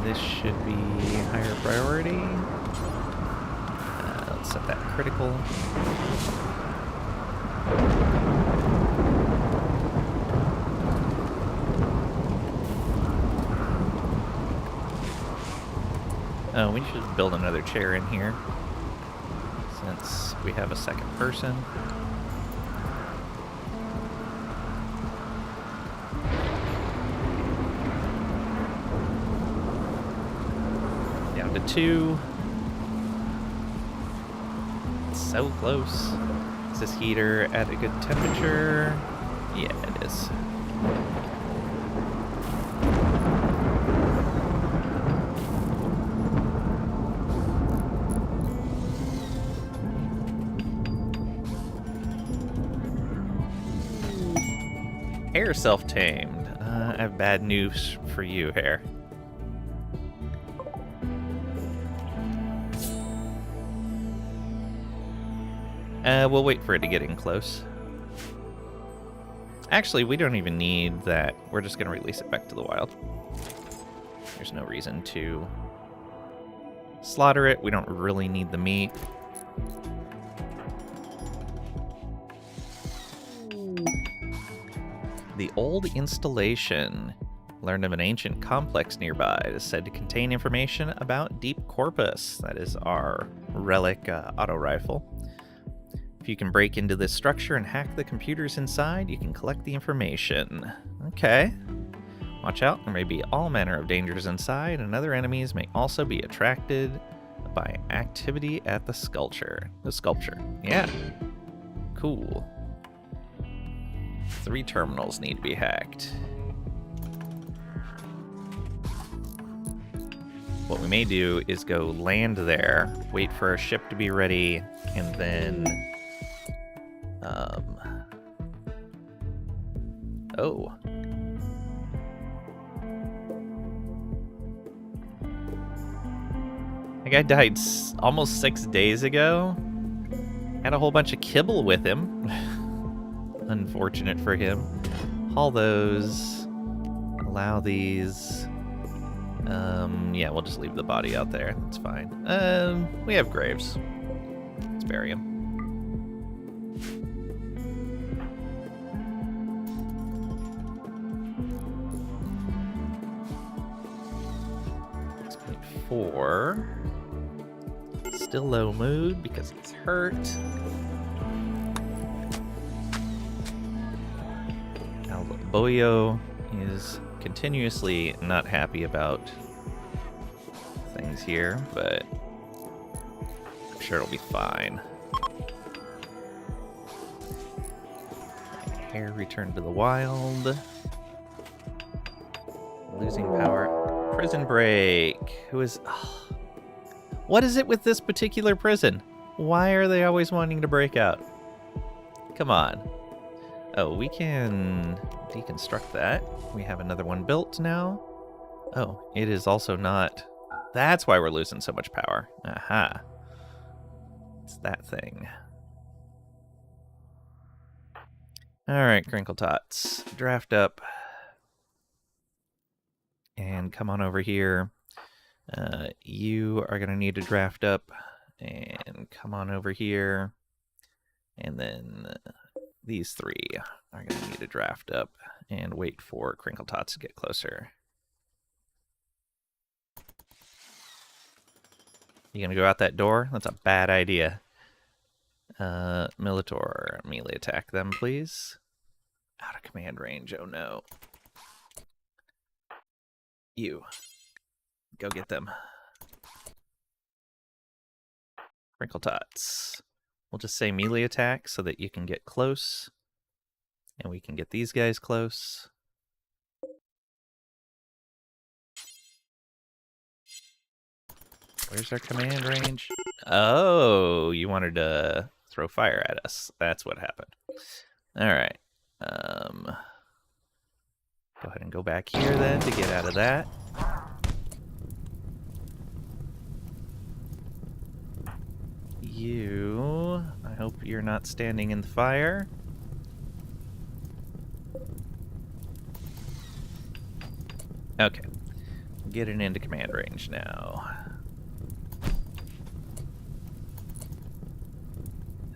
Speaker 1: This should be higher priority. Let's set that critical. Oh, we should build another chair in here, since we have a second person. Down to 2. So close. Is this heater at a good temperature? Yeah, it is. Hare self-tamed. I have bad news for you, Hare. We'll wait for it to get in close. Actually, we don't even need that. We're just going to release it back to the wild. There's no reason to slaughter it. We don't really need the meat. The old installation. Learned of an ancient complex nearby. It is said to contain information about Deep Corpus. That is our relic auto rifle. If you can break into this structure and hack the computers inside, you can collect the information. Okay. Watch out, there may be all manner of dangers inside, and other enemies may also be attracted by activity at the sculpture. Yeah. Cool. 3 terminals need to be hacked. What we may do is go land there, wait for our ship to be ready, and then... Oh. That guy died almost 6 days ago. Had a whole bunch of kibble with him. Unfortunate for him. Haul those. Allow these. Yeah, we'll just leave the body out there. That's fine. We have graves. Let's bury him. Four. Still low mood because he's hurt. Boyo is continuously not happy about things here, but I'm sure it'll be fine. Hair returned to the wild. Losing power. Prison break. Who is... Oh. What is it with this particular prison? Why are they always wanting to break out? Come on. Oh, we can deconstruct that. We have another one built now. Oh, it is also not... That's why we're losing so much power. Aha. It's that thing. Alright, Crinkle Tots. Draft up. And come on over here. You are going to need to draft up. And come on over here. And then these 3 are going to need to draft up. And wait for Crinkle Tots to get closer. You going to go out that door? That's a bad idea. Militor, melee attack them, please. Out of command range, oh no. You. Go get them. Crinkle Tots. We'll just say melee attack so that you can get close. And we can get these guys close. Where's our command range? Oh, you wanted to throw fire at us. That's what happened. Alright. Go ahead and go back here then to get out of that. You... I hope you're not standing in the fire. Okay. Getting into command range now.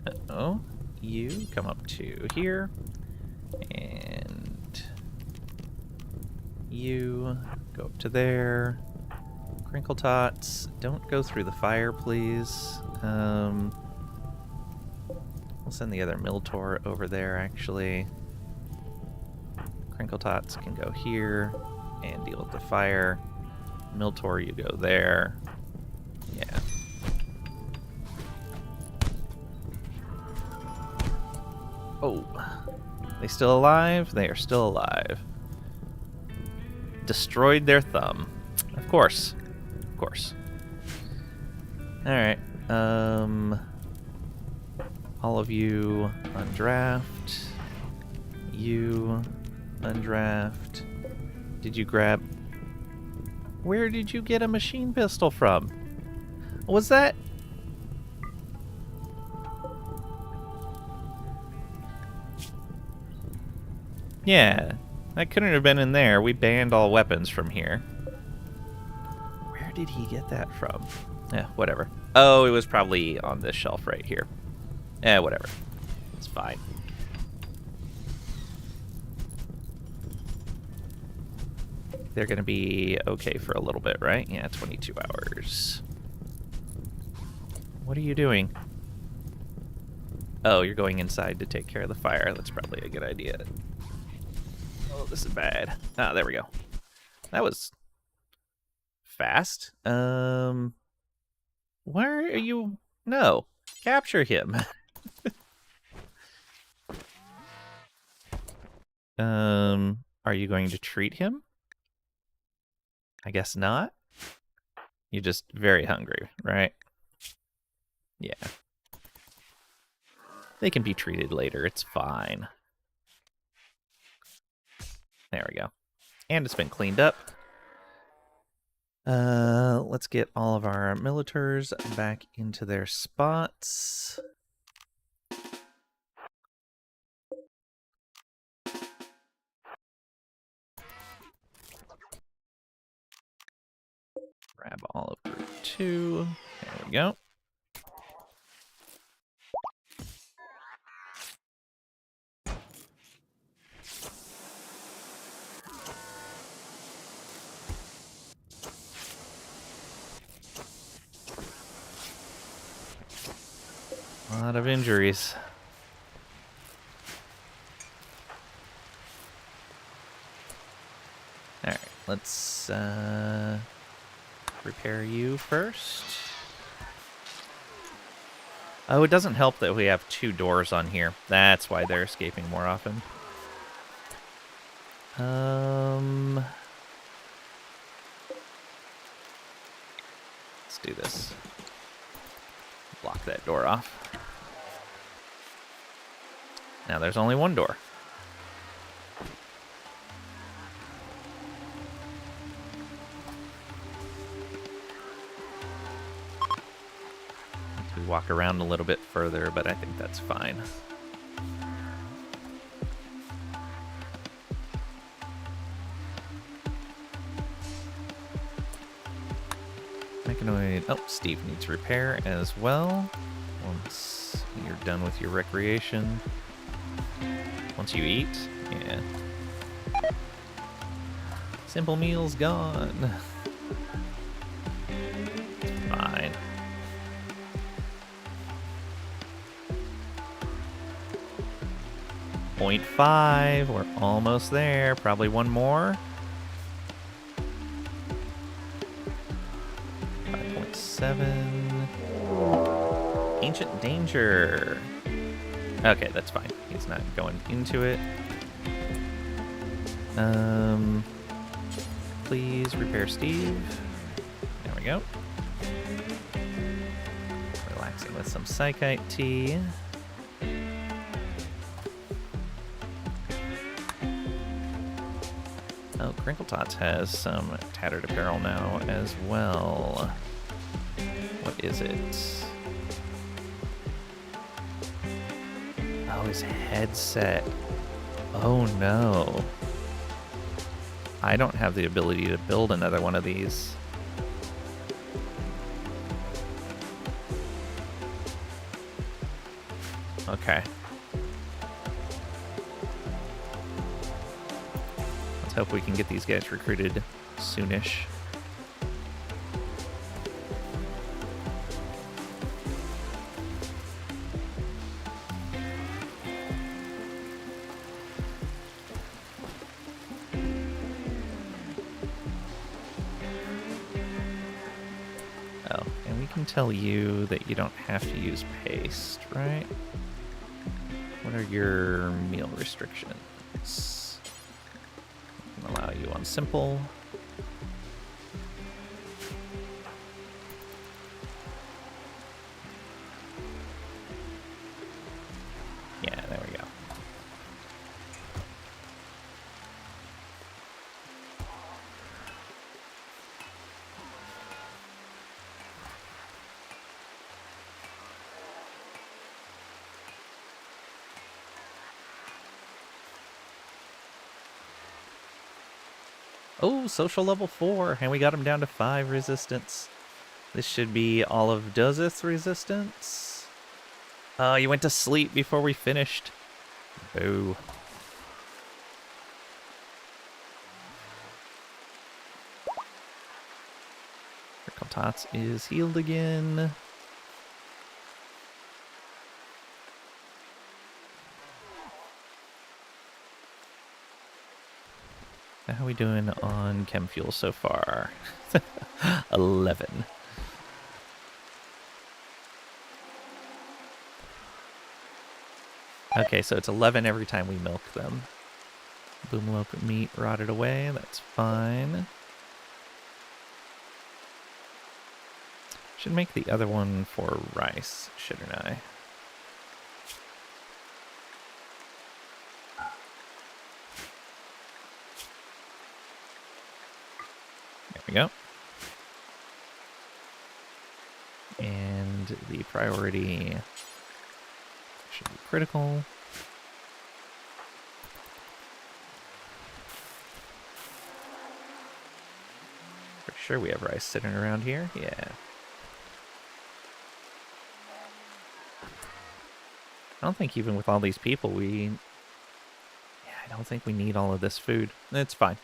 Speaker 1: Uh-oh. You come up to here. And... you go up to there. Crinkle Tots, don't go through the fire, please. We'll send the other Miltor over there, actually. Crinkle Tots can go here and deal with the fire. Miltor, you go there. Yeah. Oh. They still alive? They are still alive. Destroyed their thumb. Of course. Of course. Alright. All of you undraft. You undraft. Did you grab... Where did you get a machine pistol from? Was that... Yeah, that couldn't have been in there. We banned all weapons from here. Where did he get that from? Yeah, whatever. Oh, it was probably on this shelf right here. Yeah, whatever. It's fine. they're going to be okay for a little bit, right? Yeah, 22 hours. What are you doing? Oh, you're going inside to take care of the fire. That's probably a good idea. Oh, this is bad. Ah, there we go. That was fast. Where are you? No. Capture him. Are you going to treat him? I guess not. You're just very hungry, right? Yeah. They can be treated later. It's fine. There we go. And it's been cleaned up. Let's get all of our militars back into their spots. Grab all of group 2. There we go. A lot of injuries. Alright, let's repair you first. Oh, it doesn't help that we have 2 doors on here. That's why they're escaping more often. Let's do this. Block that door off. Now there's only 1 door. We walk around a little bit further, but I think that's fine. Mechanoid. Oh, Steve needs repair as well. Once you're done with your recreation. Once you eat, yeah. Simple meal's gone. Fine. .5, we're almost there. Probably 1 more. 5.7. Ancient danger. Okay, that's fine. He's not going into it. Please repair Steve. There we go. Relaxing with some Psychite tea. Oh, Crinkle Tots has some tattered apparel now as well. What is it? Oh, his headset. Oh no. I don't have the ability to build another one of these. Okay. Let's hope we can get these guys recruited soonish. Oh, and we can tell you that you don't have to use paste, right? What are your meal restrictions? Allow you on simple. Yeah, there we go. Oh, social level 4, and we got him down to 5 resistance. This should be all of Dozith's resistance. You went to sleep before we finished. Boo. Tots is healed again. How are we doing on chem fuel so far? 11. Okay, so it's 11 every time we milk them. Boomlope meat rotted away, that's fine. Should make the other one for rice, shouldn't I? There we go. And the priority should be critical. Pretty sure we have rice sitting around here. Yeah. I don't think even with all these people I don't think we need all of this food. It's fine.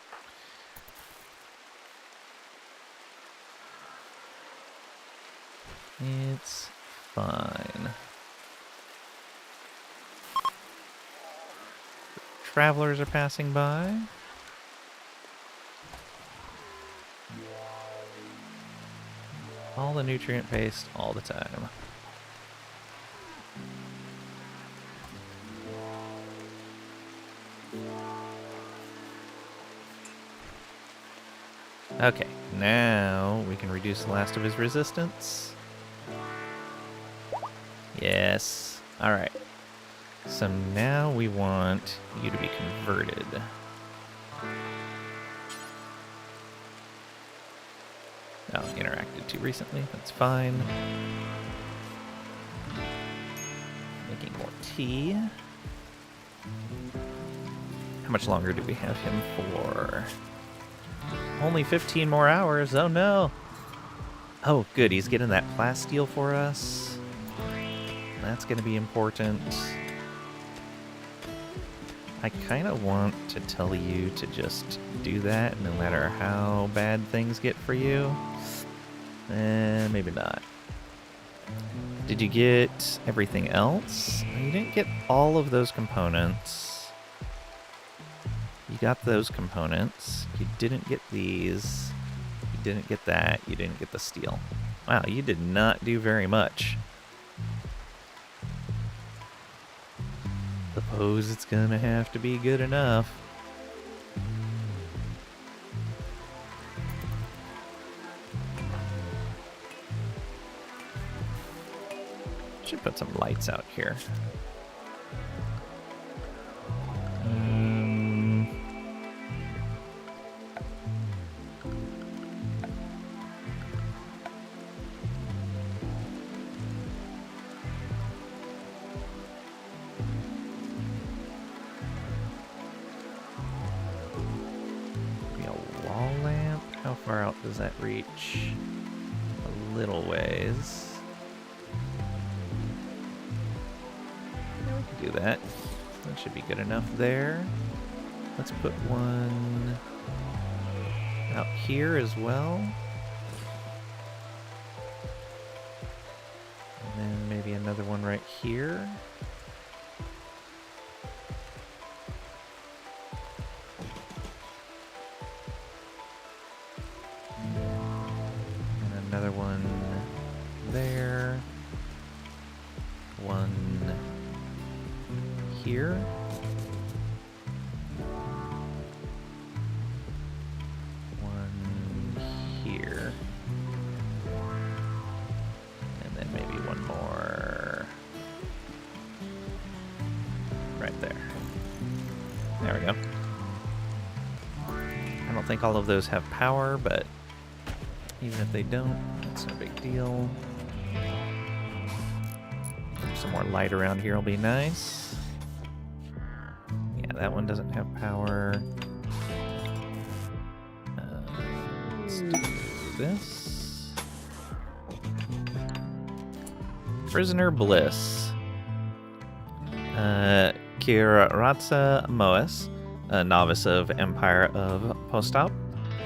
Speaker 1: It's fine. Travelers are passing by. All the nutrient paste all the time. Okay, now we can reduce the last of his resistance. Yes. Alright. So now we want you to be converted. Oh, interacted too recently. That's fine. Making more tea. How much longer do we have him for? Only 15 more hours. Oh no. Oh, good. He's getting that plasteel for us. That's going to be important. I kind of want to tell you to just do that no matter how bad things get for you. Maybe not. Did you get everything else? You didn't get all of those components. You got those components. You didn't get these. You didn't get that. You didn't get the steel. Wow, you did not do very much. Suppose it's gonna have to be good enough. Should put some lights out here. Does that reach? A little ways. Yeah, we can do that. That should be good enough there. Let's put one out here as well. And then maybe another one right here. Another one there. One here. One here. And then maybe one more right there. There we go. I don't think all of those have power, but even if they don't, that's no big deal. Some more light around here will be nice. Yeah, that one doesn't have power. Let's do this. Prisoner Bliss. Kiratsa Moes, a novice of Empire of Postop.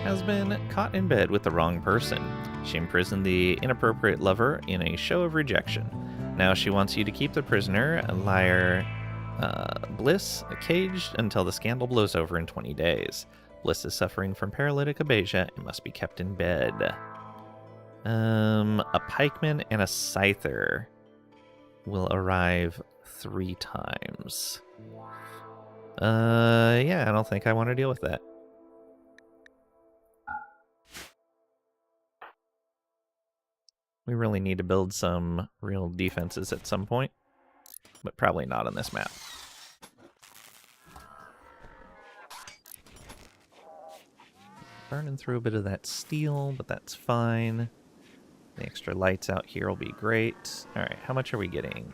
Speaker 1: has been caught in bed with the wrong person. She imprisoned the inappropriate lover in a show of rejection. Now she wants you to keep the prisoner, liar Bliss, caged until the scandal blows over in 20 days. Bliss is suffering from paralytic abasia and must be kept in bed. A pikeman and a scyther will arrive 3 times. Yeah, I don't think I want to deal with that. We really need to build some real defenses at some point, but probably not on this map. Burning through a bit of that steel, but that's fine. The extra lights out here will be great. Alright, how much are we getting?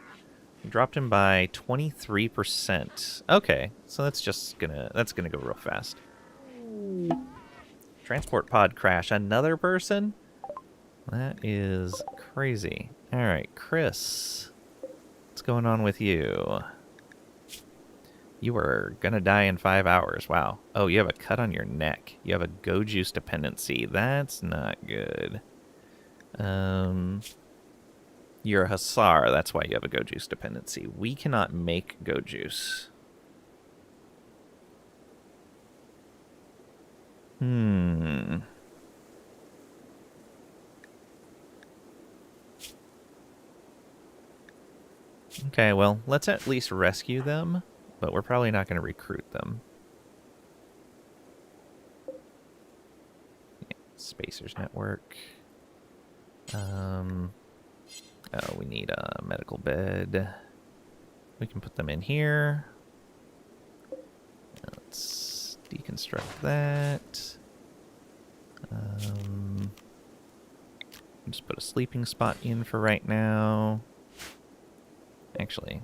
Speaker 1: We dropped him by 23%. Okay, so that's gonna go real fast. Transport pod crash. Another person? That is crazy. Alright, Chris. What's going on with you? You are gonna die in 5 hours. Wow. Oh, you have a cut on your neck. You have a go juice dependency. That's not good. You're a Hussar. That's why you have a go juice dependency. We cannot make go juice. Okay, well, let's at least rescue them, but we're probably not going to recruit them. Yeah, Spacers Network. Oh, we need a medical bed. We can put them in here. Let's deconstruct that. Just put a sleeping spot in for right now. Actually,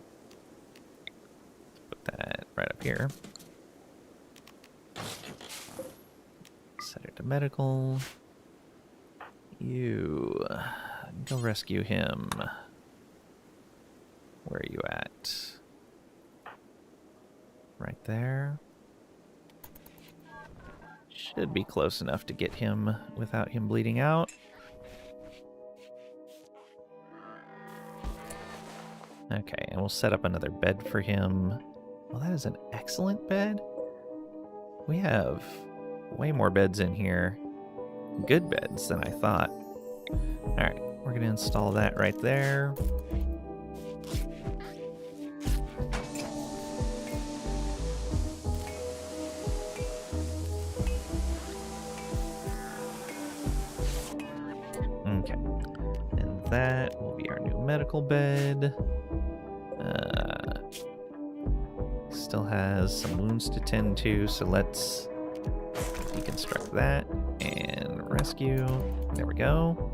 Speaker 1: put that right up here. Set it to medical. You go rescue him. Where are you at? Right there. Should be close enough to get him without him bleeding out. Okay, and we'll set up another bed for him. Well, that is an excellent bed. We have way more beds in here. Good beds than I thought. Alright, we're going to install that right there. Okay, and that will be our new medical bed. Still has some wounds to tend to, so let's deconstruct that and rescue. There we go.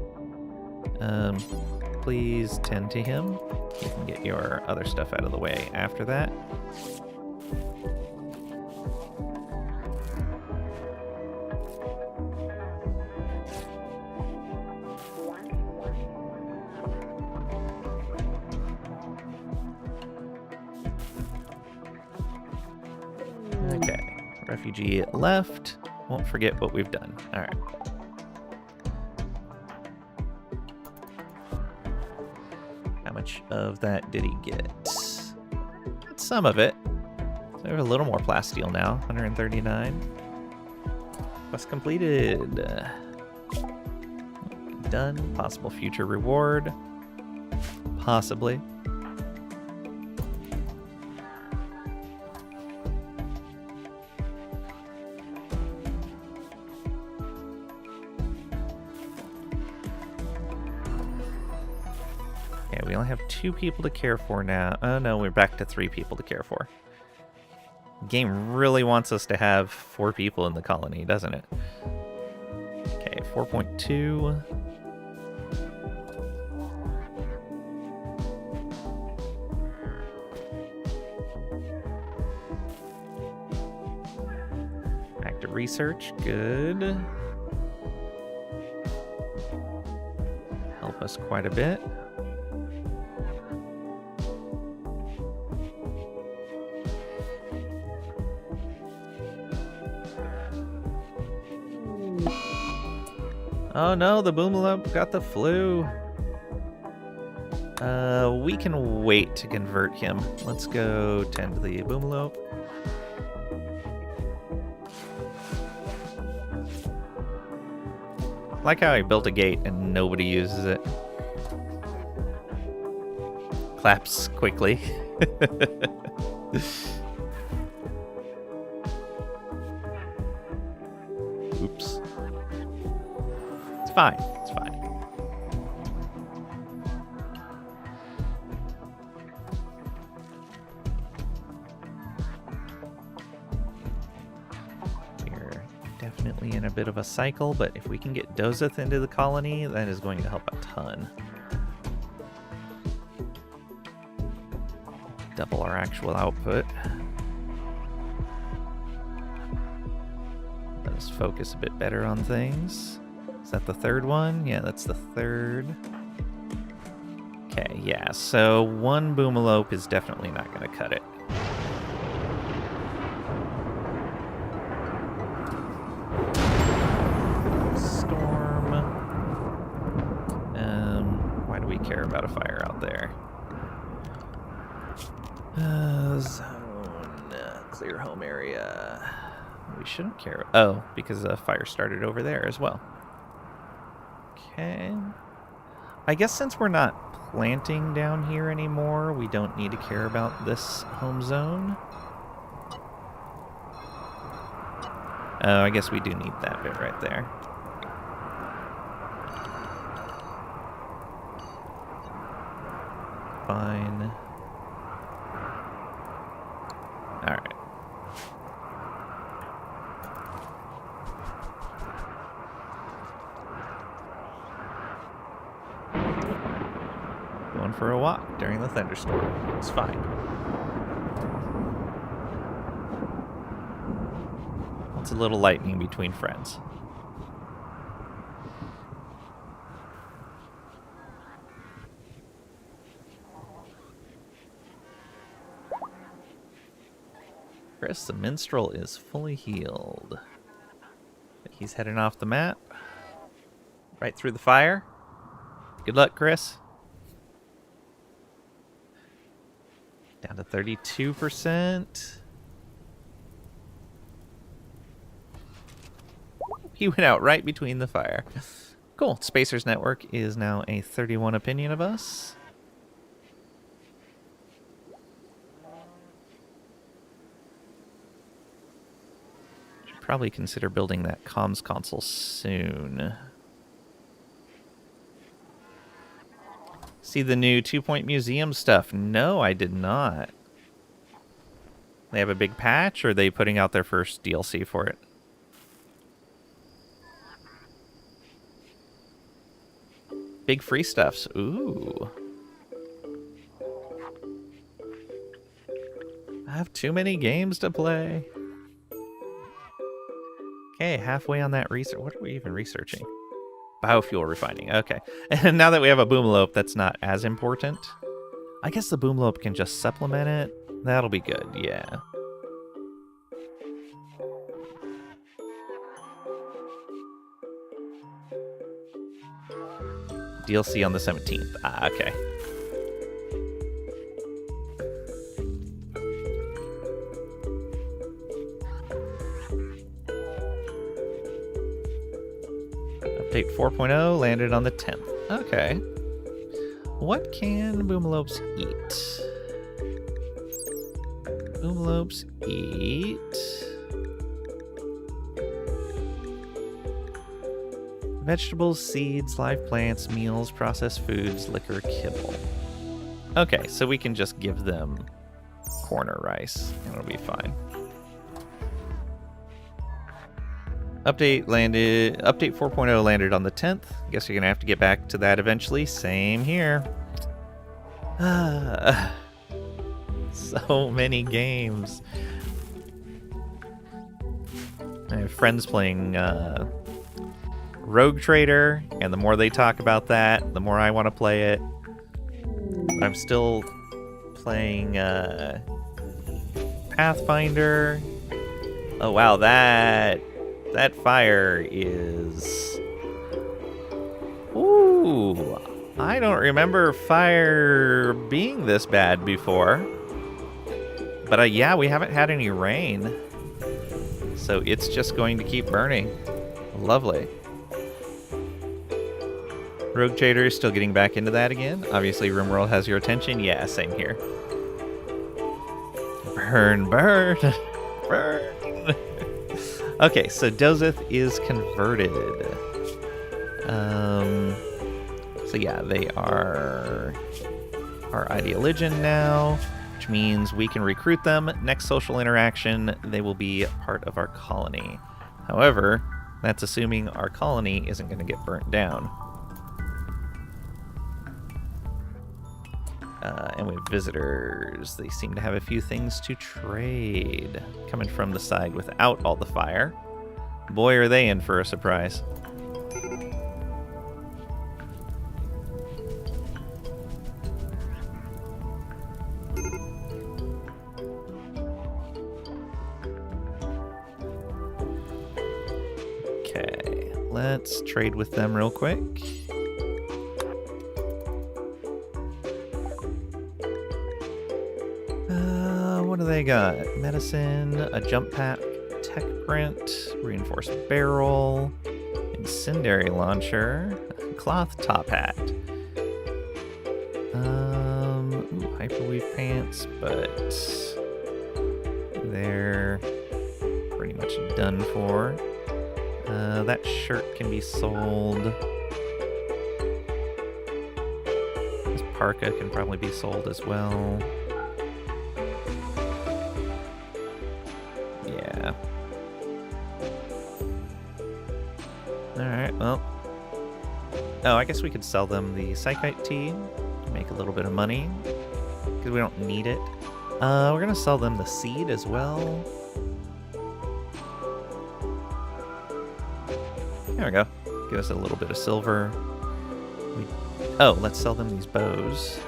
Speaker 1: Please tend to him. You can get your other stuff out of the way after that. Refugee left. Won't forget what we've done. Alright. How much of that did he get? Some of it. So we have a little more plasteel now. 139. Quest completed. Done. Possible future reward. Possibly. We only have 2 people to care for now. Oh no, we're back to 3 people to care for. The game really wants us to have 4 people in the colony, doesn't it? Okay, 4.2. Active research, good. Help us quite a bit. Oh no, the Boomalope got the flu. We can wait to convert him. Let's go tend to the Boomalope. Like how I built a gate and nobody uses it. Claps quickly. Oops. It's fine. It's fine. We're definitely in a bit of a cycle, but if we can get Dozeth into the colony, that is going to help a ton. Double our actual output. Let us focus a bit better on things. Is that the third one? Yeah, that's the third. Okay, yeah, so one Boomalope is definitely not going to cut it. Storm. Why do we care about a fire out there? Zone. Clear home area. We shouldn't care. Oh, because a fire started over there as well. Okay. I guess since we're not planting down here anymore, we don't need to care about this home zone. Oh, I guess we do need that bit right there. Fine. Alright. Going for a walk during the thunderstorm. It's fine. It's a little lightning between friends. Chris, the minstrel is fully healed. He's heading off the map. Right through the fire. Good luck, Chris. Down to 32%. He went out right between the fire. Cool. Spacer's Network is now a 31 opinion of us. Should probably consider building that comms console soon. See the new 2-Point Museum stuff? No, I did not. They have a big patch, or are they putting out their first DLC for it? Big free stuffs. Ooh. I have too many games to play. Okay, halfway on that research. What are we even researching? Biofuel refining. Okay. And now that we have a Boomalope, that's not as important. I guess the Boomalope can just supplement it. That'll be good, yeah. DLC on the 17th. Ah, okay. Update 4.0 landed on the 10th. Okay. What can Boomalopes eat? Boomalopes eat... vegetables, seeds, live plants, meals, processed foods, liquor, kibble. Okay, so we can just give them corn or rice, and it'll be fine. Update 4.0 landed on the 10th. Guess you're gonna have to get back to that eventually. Same here. So many games. I have friends playing Rogue Trader, and the more they talk about that, the more I want to play it. But I'm still playing Pathfinder. Oh wow, that fire is Ooh, I don't remember fire being this bad before. But yeah, we haven't had any rain. So it's just going to keep burning. Lovely. Rogue Trader is still getting back into that again. Obviously, RimWorld has your attention. Yeah, same here. Burn, burn, burn. Okay, so Dozeth is converted. So yeah, they are our Ideologian now, which means we can recruit them. Next social interaction, they will be part of our colony. However, that's assuming our colony isn't going to get burnt down. And we have visitors. They seem to have a few things to trade. Coming from the side without all the fire. Boy, are they in for a surprise. Okay, let's trade with them real quick. What do they got? Medicine, a jump pack, tech print, reinforced barrel, incendiary launcher, cloth top hat. Ooh, hyperweave pants, but they're pretty much done for. That shirt can be sold. This parka can probably be sold as well. Yeah. Alright, well. Oh, I guess we could sell them the Psychite tea. Make a little bit of money. Because we don't need it. We're going to sell them the seed as well. There we go. Give us a little bit of silver. Oh, let's sell them these bows.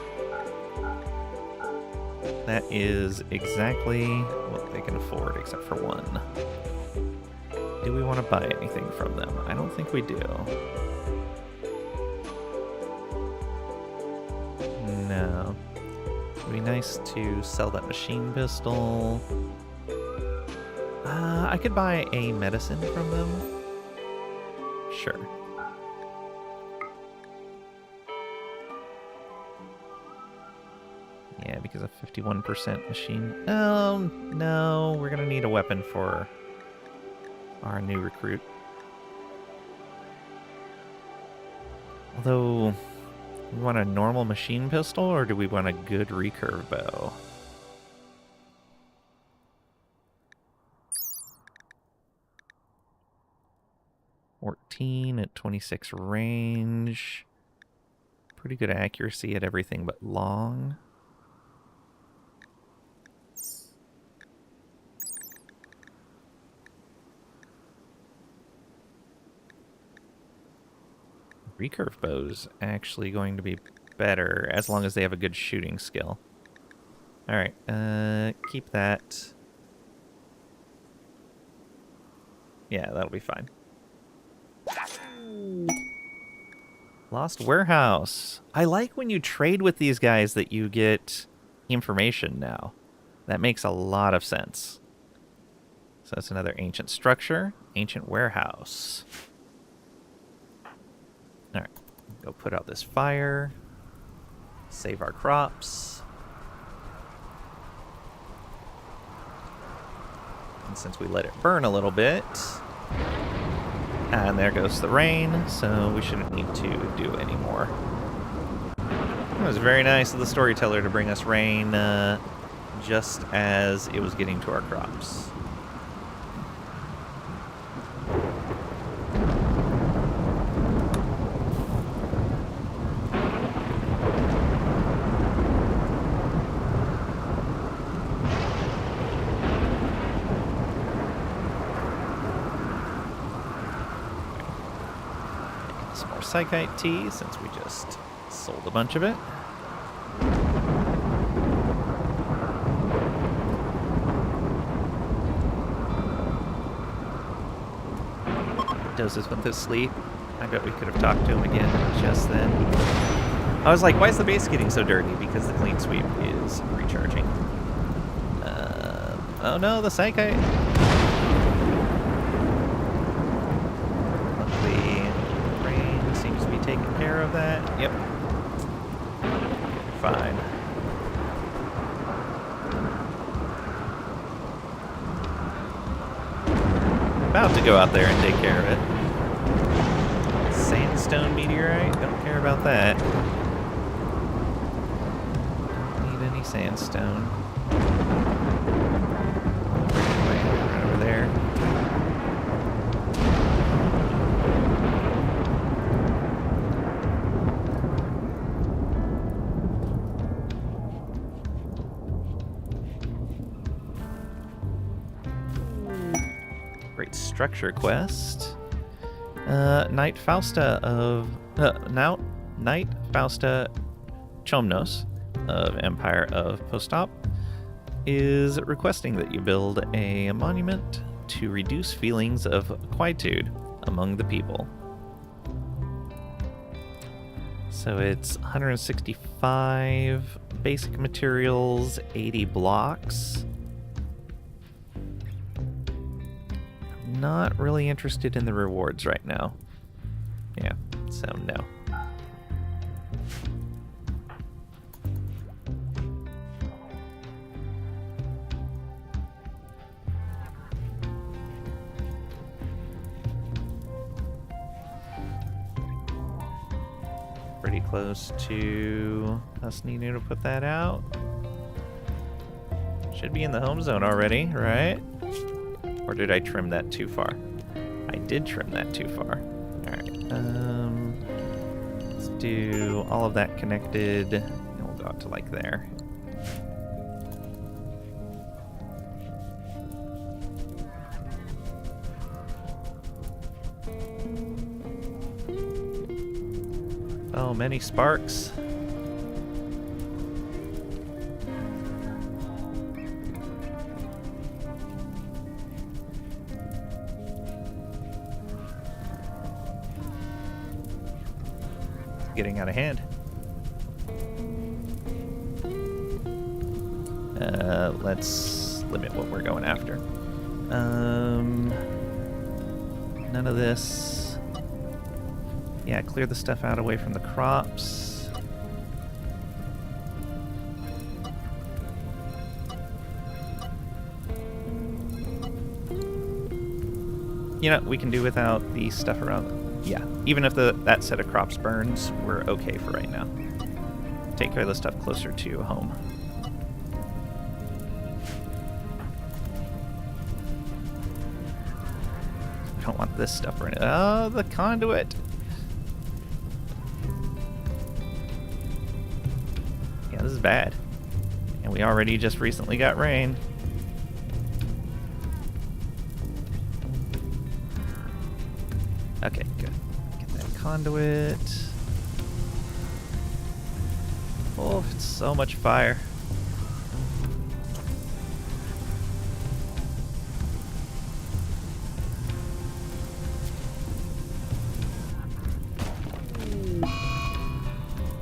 Speaker 1: That is exactly what they can afford, except for one. Do we want to buy anything from them? I don't think we do. No. It'd be nice to sell that machine pistol. I could buy a medicine from them. Sure. Yeah, because of 51% machine. Oh, no. We're going to need a weapon for our new recruit. Although, we want a normal machine pistol, or do we want a good recurve bow? .14 at 26 range. Pretty good accuracy at everything but long. Recurve bow's actually going to be better as long as they have a good shooting skill. Alright, keep that. Yeah, that'll be fine. Lost Warehouse. I like when you trade with these guys that you get information now. That makes a lot of sense. So that's another ancient structure. Ancient warehouse. Alright, go put out this fire. Save our crops. And since we let it burn a little bit, and there goes the rain, so we shouldn't need to do any more. It was very nice of the storyteller to bring us rain just as it was getting to our crops. Psychite tea, since we just sold a bunch of it. Doses went to sleep. I bet we could have talked to him again just then. I was like, why is the base getting so dirty? Because the clean sweep is recharging. Oh no, the Psyche. Luckily, rain seems to be taking care of that. Yep. Fine. About to go out there and take care of it. Sandstone meteorite? Don't care about that. Don't need any sandstone. Right over there. Great structure quest. Knight Fausta of Knight Fausta Chomnos of Empire of Postop is requesting that you build a monument to reduce feelings of quietude among the people. So it's 165 basic materials, 80 blocks. Not really interested in the rewards right now. Yeah, so no. Pretty close to us needing to put that out. Should be in the home zone already, right? Or did I trim that too far? I did trim that too far. Alright, let's do all of that connected, and we'll go out to like there. Oh, many sparks. Getting out of hand. Let's limit what we're going after. None of this. Yeah, clear the stuff out away from the crops. You know, we can do without the stuff around. Yeah, even if that set of crops burns, we're okay for right now. Take care of the stuff closer to home. I don't want this stuff burning. Oh, the conduit! Yeah, this is bad. And we already just recently got rain. Okay, good. Get that conduit. Oh, it's so much fire.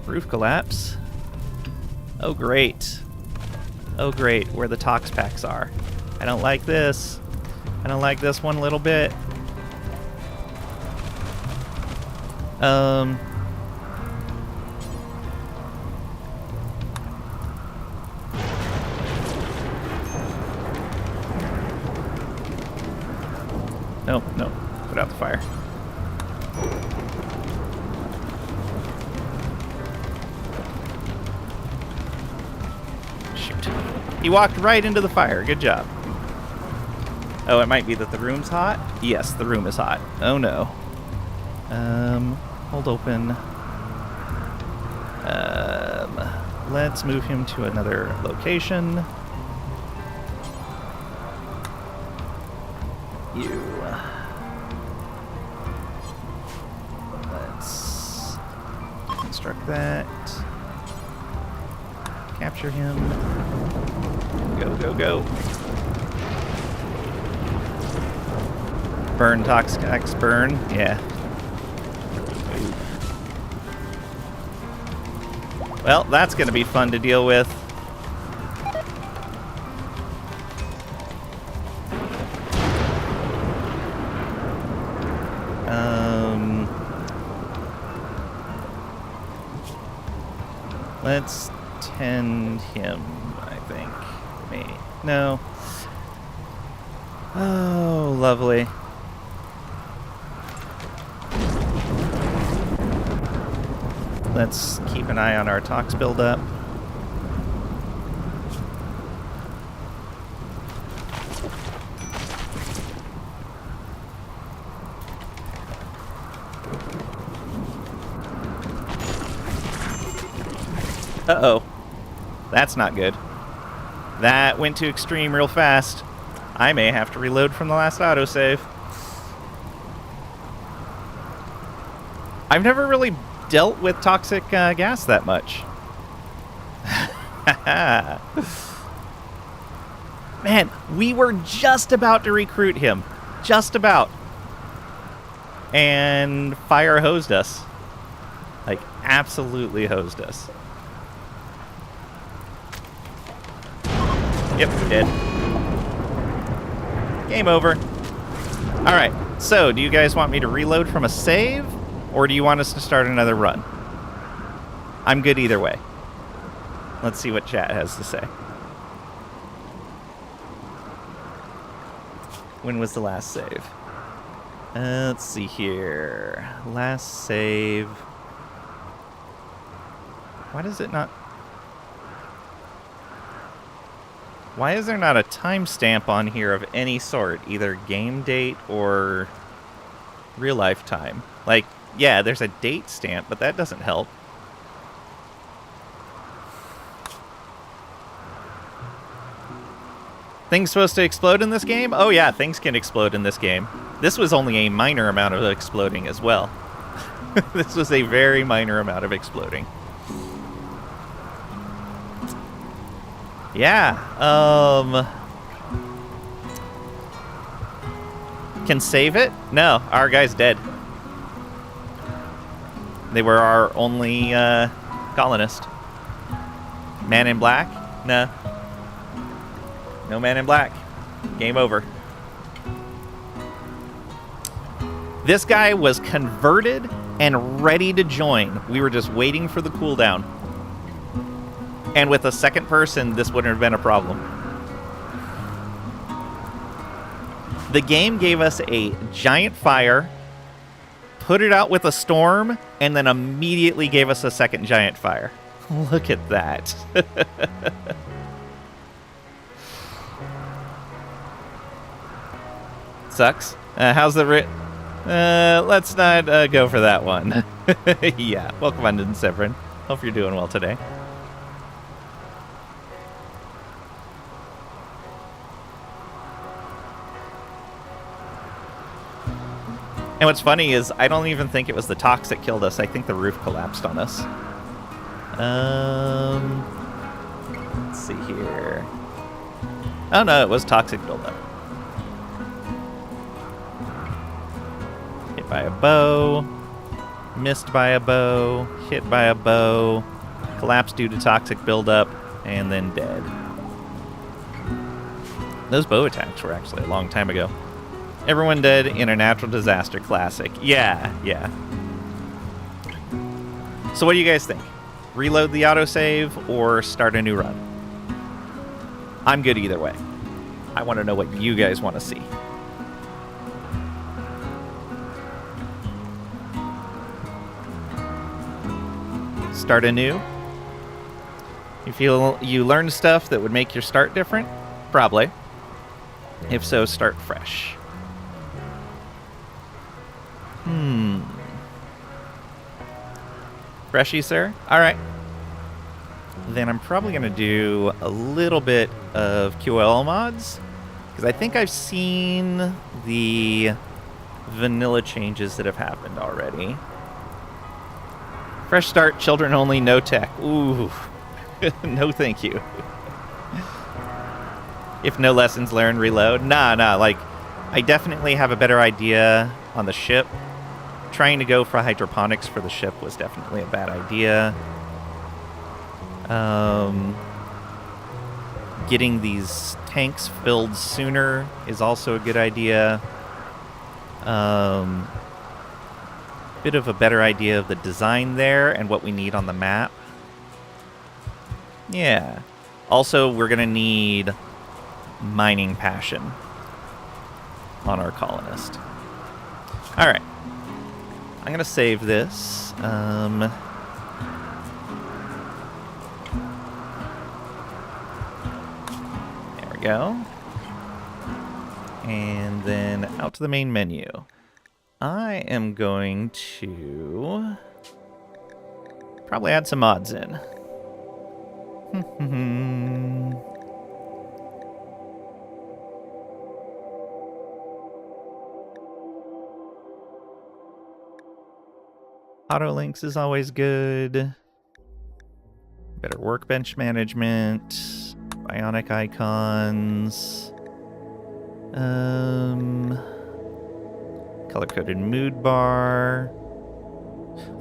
Speaker 1: Roof collapse. Oh, great. Oh, great, where the tox packs are. I don't like this. I don't like this one little bit. No, no. Put out the fire. Shoot. He walked right into the fire. Good job. Oh, it might be that the room's hot? Yes, the room is hot. Oh no. Hold open. Let's move him to another location. You. Let's construct that. Capture him. Go, go, go. Burn, Toxax, burn. Yeah. Well, that's going to be fun to deal with. Let's tend him, I think. Me. No. Oh, lovely. Let's keep an eye on our tox buildup. Uh-oh. That's not good. That went to extreme real fast. I may have to reload from the last autosave. I've never really dealt with toxic gas that much. Man, we were just about to recruit him. Just about. And fire hosed us. Like, absolutely hosed us. Yep, dead. Game over. Alright, so do you guys want me to reload from a save? Or do you want us to start another run? I'm good either way. Let's see what chat has to say. When was the last save? Let's see here. Last save. Why does it not... Why is there not a timestamp on here of any sort? Either game date or real life time. Like, yeah, there's a date stamp, but that doesn't help. Things supposed to explode in this game? Oh yeah, things can explode in this game. This was only a minor amount of exploding as well. This was a very minor amount of exploding. Yeah, can save it? No, our guy's dead. They were our only colonist. Man in Black? No. No Man in Black. Game over. This guy was converted and ready to join. We were just waiting for the cooldown. And with a second person, this wouldn't have been a problem. The game gave us a giant fire, put it out with a storm, and then immediately gave us a second giant fire. Look at that. Sucks. How's the let's not go for that one. Yeah, welcome on to Severin. Hope you're doing well today. And what's funny is I don't even think it was the tox that killed us. I think the roof collapsed on us. Let's see here. Oh no, it was toxic buildup. Hit by a bow. Missed by a bow. Hit by a bow. Collapsed due to toxic buildup. And then dead. Those bow attacks were actually a long time ago. Everyone dead in a natural disaster classic. Yeah, yeah. So what do you guys think? Reload the autosave or start a new run? I'm good either way. I want to know what you guys want to see. Start anew? You feel you learned stuff that would make your start different? Probably. If so, start fresh. Freshy, sir? Alright. Then I'm probably going to do a little bit of QL mods, because I think I've seen the vanilla changes that have happened already. Fresh start, children only, no tech. Ooh. No thank you. If no lessons learned, reload. Nah, like, I definitely have a better idea on the ship trying to go for hydroponics for the ship was definitely a bad idea. Getting these tanks filled sooner is also a good idea. Bit of a better idea of the design there and what we need on the map. Yeah. Also, we're going to need mining passion on our colonist. All right. I'm going to save this. There we go. And then out to the main menu. I am going to probably add some mods in. Auto links is always good. Better workbench management. Bionic icons. Color-coded mood bar.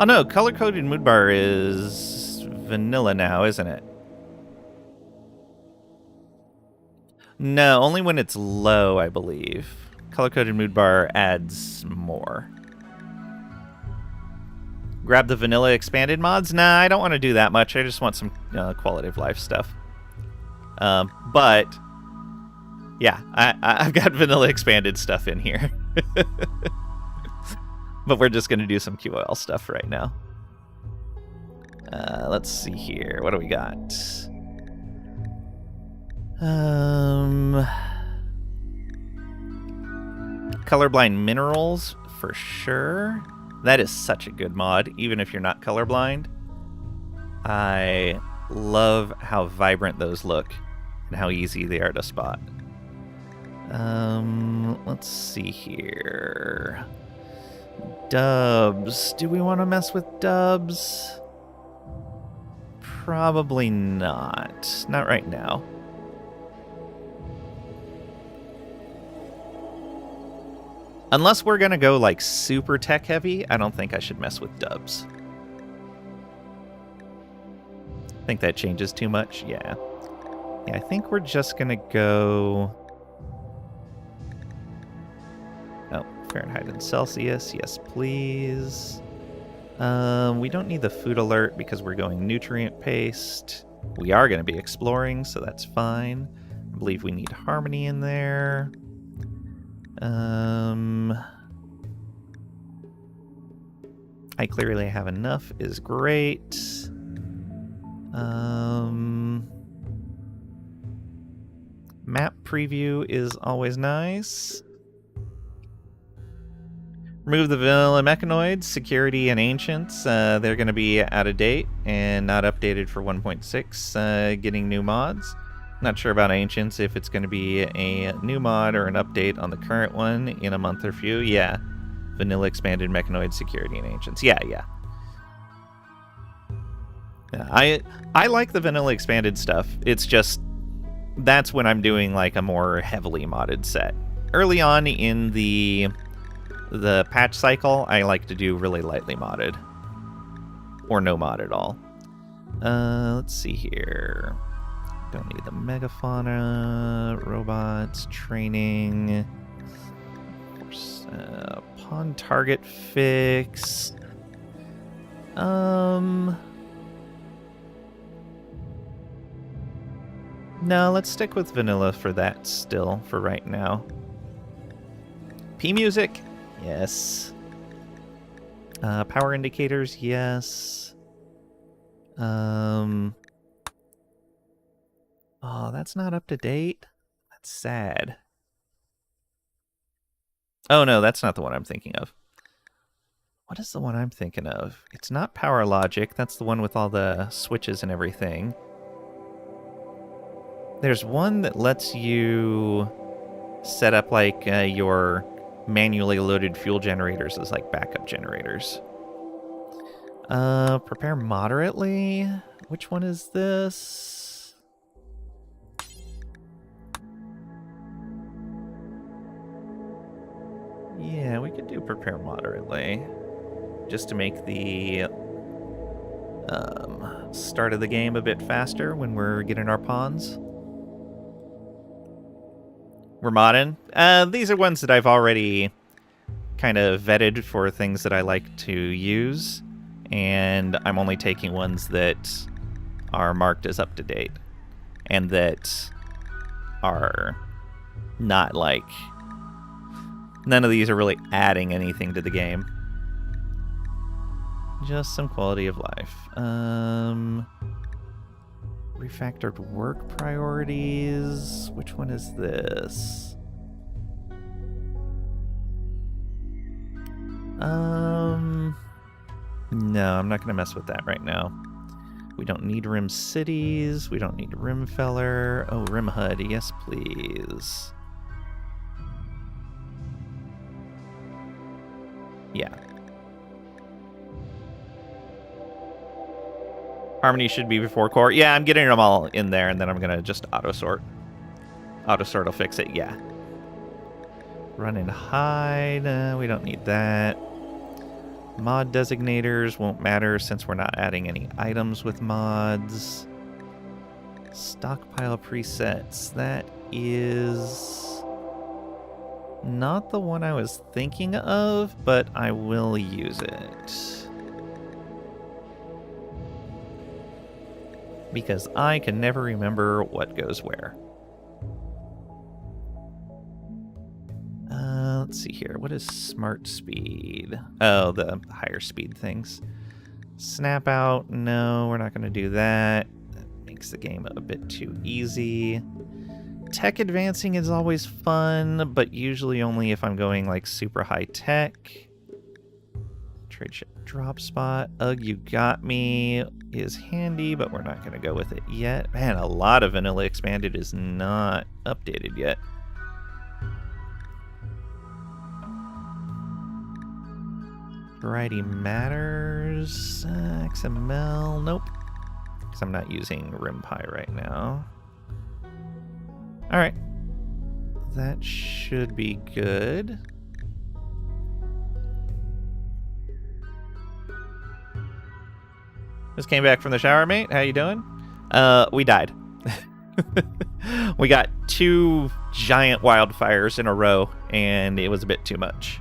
Speaker 1: Oh no, color-coded mood bar is vanilla now, isn't it? No, only when it's low, I believe. Color-coded mood bar adds more. Grab the vanilla expanded mods? Nah, I don't want to do that much. I just want some quality of life stuff. But yeah, I've got vanilla expanded stuff in here. But we're just going to do some QOL stuff right now. Let's see here. What do we got? Colorblind minerals, for sure. That is such a good mod, even if you're not colorblind. I love how vibrant those look and how easy they are to spot. Let's see here. Dubs. Do we want to mess with dubs? Probably not. Not right now. Unless we're going to go like super tech heavy, I don't think I should mess with dubs. Think that changes too much? Yeah. Yeah, I think we're just going to go... Oh, Fahrenheit and Celsius. Yes, please. We don't need the food alert because we're going nutrient paste. We are going to be exploring, so that's fine. I believe we need harmony in there. I clearly have enough is great. Map preview is always nice. Remove the vanilla mechanoids, security, and ancients. They're going to be out of date and not updated for 1.6. Getting new mods. Not sure about ancients, if it's going to be a new mod or an update on the current one in a month or few. Yeah. Vanilla expanded mechanoid, security, and ancients. Yeah. I like the vanilla expanded stuff. It's just that's when I'm doing like a more heavily modded set. Early on in the patch cycle, I like to do really lightly modded. Or no mod at all. Let's see here. Don't need the megafauna, robots, training, pawn target fix. No, let's stick with vanilla for that still, for right now. P music? Yes. Power indicators? Yes. Oh, that's not up to date? That's sad. Oh, no, that's not the one I'm thinking of. What is the one I'm thinking of? It's not Power Logic. That's the one with all the switches and everything. There's one that lets you set up, like, your manually loaded fuel generators as, like, backup generators. Prepare moderately? Which one is this? Yeah, we could do prepare moderately. just to make the start of the game a bit faster when we're getting our pawns. We're modding. These are ones that I've already kind of vetted for things that I like to use, and I'm only taking ones that are marked as up to date and that are not like, none of these are really adding anything to the game. Just some quality of life. Refactored work priorities. Which one is this? No, I'm not going to mess with that right now. We don't need Rim Cities. We don't need Rim Feller. Oh, Rim HUD. Yes, please. Yeah. Harmony should be before core. Yeah, I'm getting them all in there, and then I'm going to just auto-sort. Auto-sort will fix it, yeah. Run and hide. We don't need that. Mod designators won't matter since we're not adding any items with mods. Stockpile presets. That is not the one I was thinking of, but I will use it. Because I can never remember what goes where. Let's see here. What is smart speed? Oh, the higher speed things. Snap out. No, we're not going to do that. That makes the game a bit too easy. Tech advancing is always fun, but usually only if I'm going like super high tech. Trade ship drop spot. Ugh, you got me is handy, but we're not going to go with it yet. Man, a lot of Vanilla Expanded is not updated yet. Variety matters. XML, nope. Because I'm not using RimPy right now. Alright. That should be good. Just came back from the shower, mate. How you doing? We died. We got 2 giant wildfires in a row, and it was a bit too much.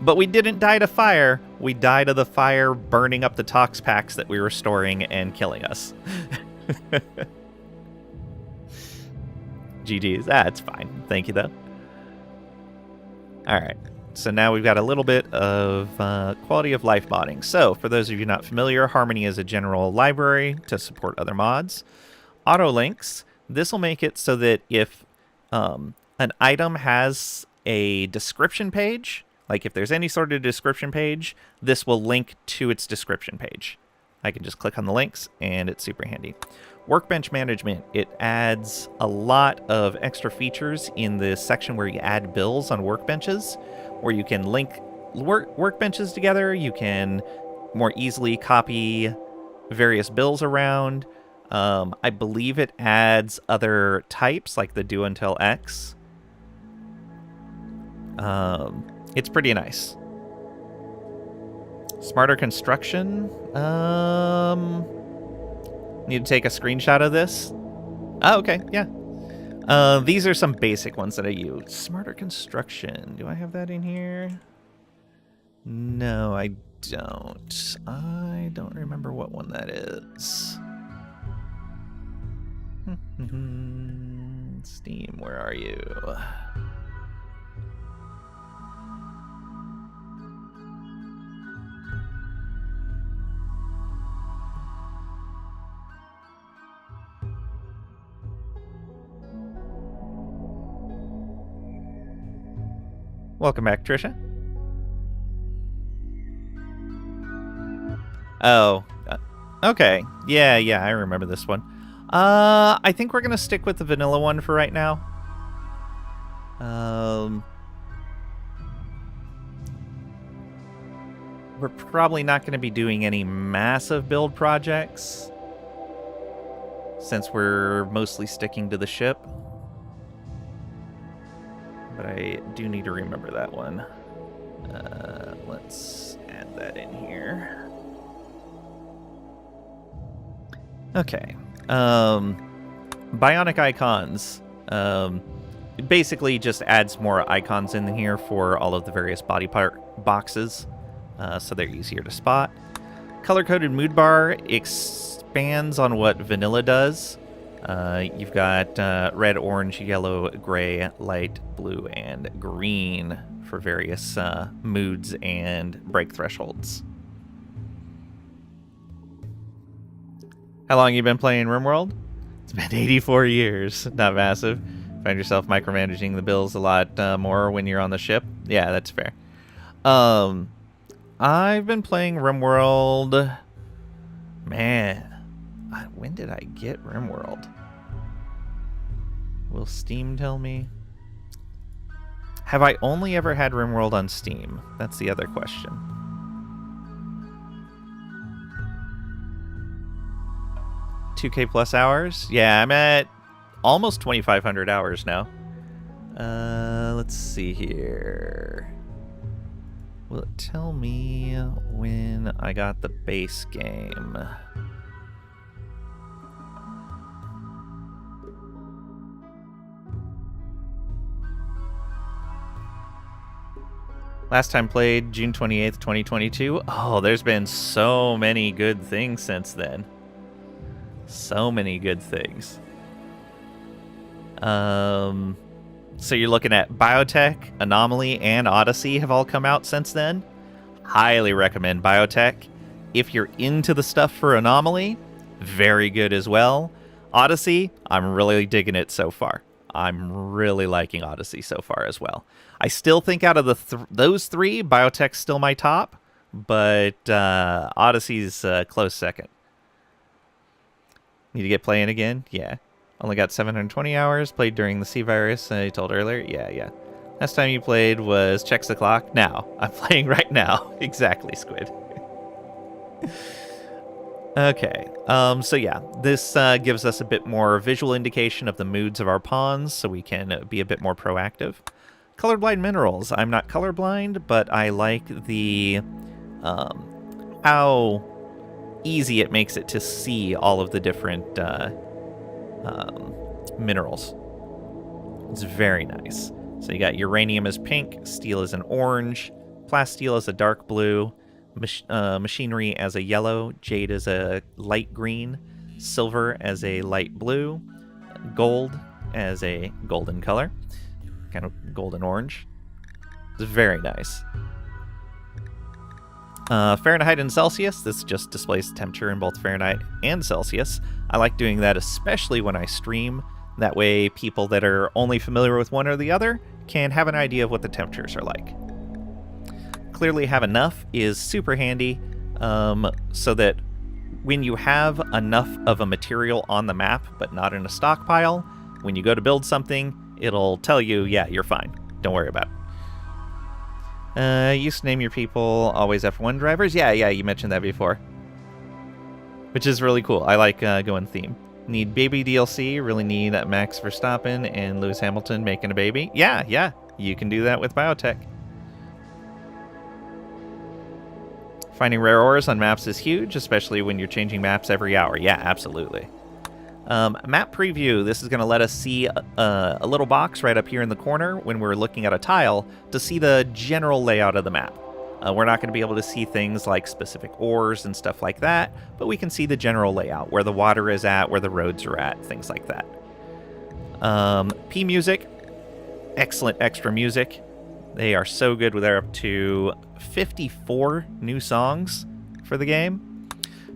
Speaker 1: But we didn't die to fire. We died of the fire burning up the tox packs that we were storing and killing us. GG's. It's fine. Thank you, though. All right. So now we've got a little bit of quality of life modding. So for those of you not familiar, Harmony is a general library to support other mods. Auto links. This will make it so that if an item has a description page, like if there's any sort of description page, this will link to its description page. I can just click on the links and it's super handy. Workbench management. It adds a lot of extra features in the section where you add bills on workbenches, where you can link workbenches together. You can more easily copy various bills around. I believe it adds other types like the do until X. It's pretty nice. Smarter construction. Need to take a screenshot of this. Oh, okay, yeah. These are some basic ones that I use. Smarter construction. Do I have that in here? No, I don't. I don't remember what one that is. Steam, where are you? Welcome back, Trisha. Oh, okay. Yeah, I remember this one. I think we're gonna stick with the vanilla one for right now. We're probably not gonna be doing any massive build projects since we're mostly sticking to the ship. But I do need to remember that one. Let's Let's add that in here. Okay. Bionic icons. It basically just adds more icons in here for all of the various body part boxes, so they're easier to spot. Color-coded mood bar expands on what vanilla does. You've got red, orange, yellow, gray, light, blue, and green for various moods and break thresholds. How long you been playing RimWorld? It's been 84 years. Not massive. Find yourself micromanaging the bills a lot more when you're on the ship? Yeah, that's fair. I've been playing RimWorld. Man, when did I get RimWorld? Will Steam tell me? Have I only ever had RimWorld on Steam? That's the other question. $2K plus hours? Yeah, I'm at almost 2,500 hours now. Let's see here. Will it tell me when I got the base game? Last time played, June 28th, 2022. Oh, there's been so many good things since then. So many good things. So you're looking at Biotech, Anomaly, and Odyssey have all come out since then. Highly recommend Biotech. If you're into the stuff for Anomaly, very good as well. Odyssey, I'm really digging it so far. I'm really liking Odyssey so far as well. I still think out of those three, Biotech's still my top, but Odyssey's close second. Need to get playing again? Yeah. Only got 720 hours. Played during the C virus, I told earlier. Yeah. Last time you played was Checks the Clock. Now. I'm playing right now. Exactly, Squid. Okay. So yeah, this gives us a bit more visual indication of the moods of our pawns, so we can be a bit more proactive. Colorblind minerals. I'm not colorblind, but I like the how easy it makes it to see all of the different minerals. It's very nice. So you got uranium as pink, steel as an orange, plasteel as a dark blue, machinery as a yellow, jade as a light green, silver as a light blue, gold as a golden color, kind of golden orange. It's very nice. Fahrenheit and Celsius, this just displays the temperature in both Fahrenheit and Celsius. I like doing that especially when I stream. That way people that are only familiar with one or the other can have an idea of what the temperatures are like. Clearly have enough is super handy, so that when you have enough of a material on the map but not in a stockpile, when you go to build something, it'll tell you, yeah, you're fine. Don't worry about it. Used to name your people always F1 drivers. Yeah, you mentioned that before. Which is really cool. I like going theme. Need baby DLC. Really need Max Verstappen and Lewis Hamilton making a baby. Yeah. You can do that with Biotech. Finding rare ores on maps is huge, especially when you're changing maps every hour. Yeah, absolutely. Map preview. This is going to let us see a little box right up here in the corner when we're looking at a tile to see the general layout of the map. We're not going to be able to see things like specific ores and stuff like that, but we can see the general layout, where the water is at, where the roads are at, things like that. P music. Excellent extra music. They are so good. They're up to 54 new songs for the game.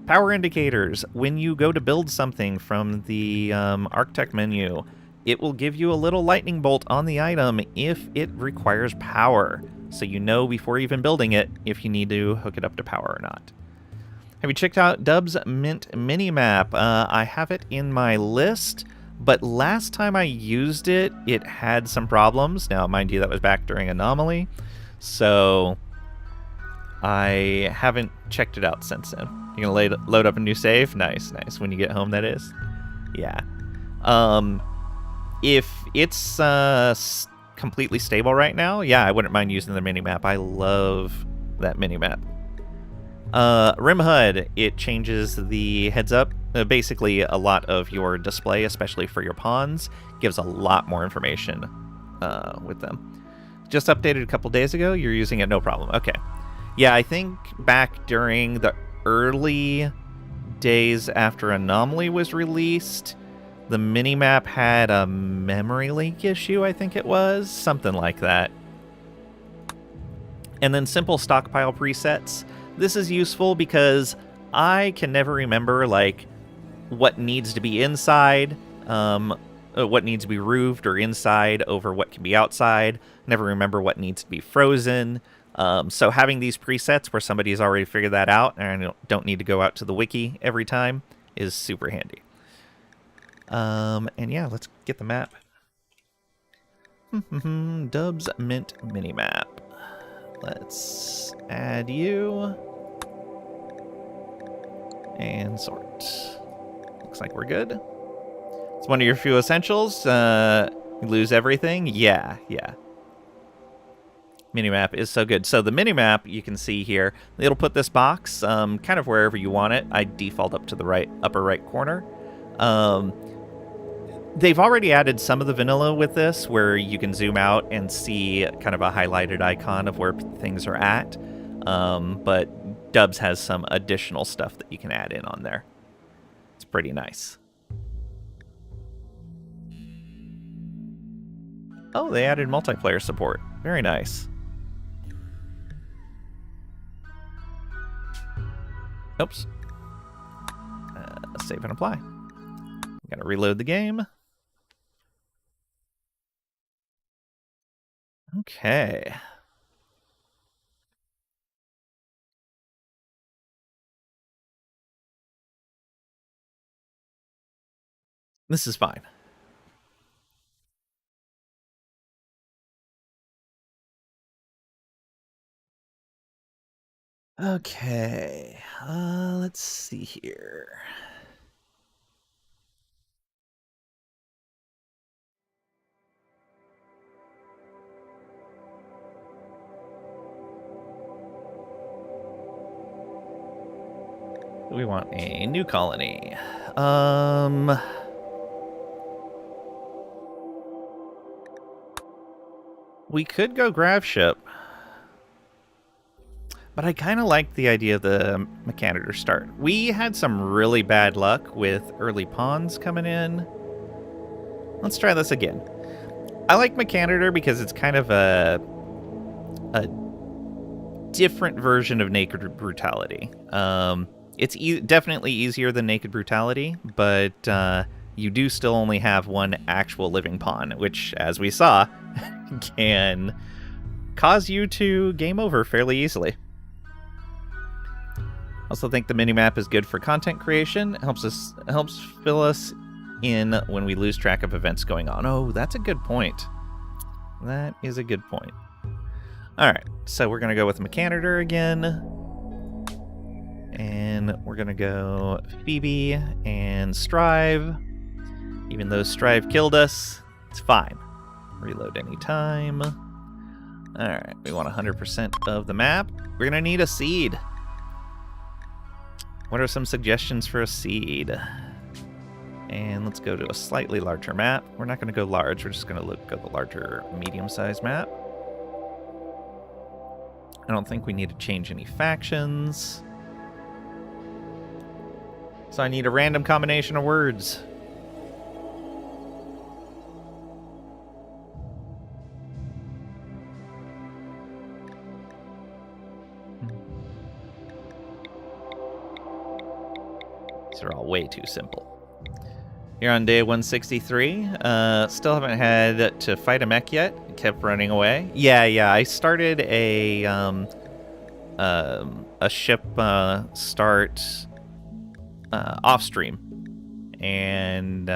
Speaker 1: Power indicators. When you go to build something from the Architect menu, it will give you a little lightning bolt on the item if it requires power. So you know before even building it if you need to hook it up to power or not. Have you checked out Dub's Mint Minimap? I have it in my list, but last time I used it, it had some problems. Now, mind you, that was back during Anomaly, so I haven't checked it out since then. You're going to load up a new save? Nice. When you get home, that is. Yeah. If it's completely stable right now, yeah, I wouldn't mind using the minimap. I love that mini-map. Rim HUD, it changes the heads up. Basically, a lot of your display, especially for your pawns, gives a lot more information with them. Just updated a couple days ago. You're using it, no problem. Okay. Yeah, I think back during the early days after Anomaly was released, the minimap had a memory leak issue, I think it was. Something like that. And then simple stockpile presets. This is useful because I can never remember, like, what needs to be inside, what needs to be roofed or inside over what can be outside. Never remember what needs to be frozen. So having these presets where somebody's already figured that out and I don't need to go out to the wiki every time is super handy. And yeah, let's get the map. Dubs Mint Minimap. Let's add you. And sort. Looks like we're good. It's one of your few essentials. You lose everything. Yeah. Minimap is so good. So the minimap, you can see here, it'll put this box kind of wherever you want it. I default up to the upper right corner. They've already added some of the vanilla with this, where you can zoom out and see kind of a highlighted icon of where things are at. But Dubs has some additional stuff that you can add in on there. It's pretty nice. Oh, they added multiplayer support. Very nice. Oops. Save and apply. Gotta reload the game. Okay. This is fine. Okay. Let's see here. We want a new colony. We could go Grav Ship. But I kind of like the idea of the Mechanitor start. We had some really bad luck with early pawns coming in. Let's try this again. I like Mechanitor because it's kind of a different version of Naked Brutality. It's definitely easier than Naked Brutality, but you do still only have one actual living pawn, which, as we saw, can cause you to game over fairly easily. Also think the minimap is good for content creation. It helps fill us in when we lose track of events going on. Oh, that's a good point. That is a good point. All right, so we're gonna go with Mechanitor again, and we're gonna go Phoebe and Strive. Even though Strive killed us, it's fine. Reload anytime. All right, we want 100% of the map. We're gonna need a seed. What are some suggestions for a seed? And let's go to a slightly larger map. We're not going to go large. We're just going to go the larger medium-sized map. I don't think we need to change any factions. So I need a random combination of words. These are all way too simple. Here on day 163, still haven't had to fight a mech yet. It kept running away. Yeah, I started a ship start off stream, and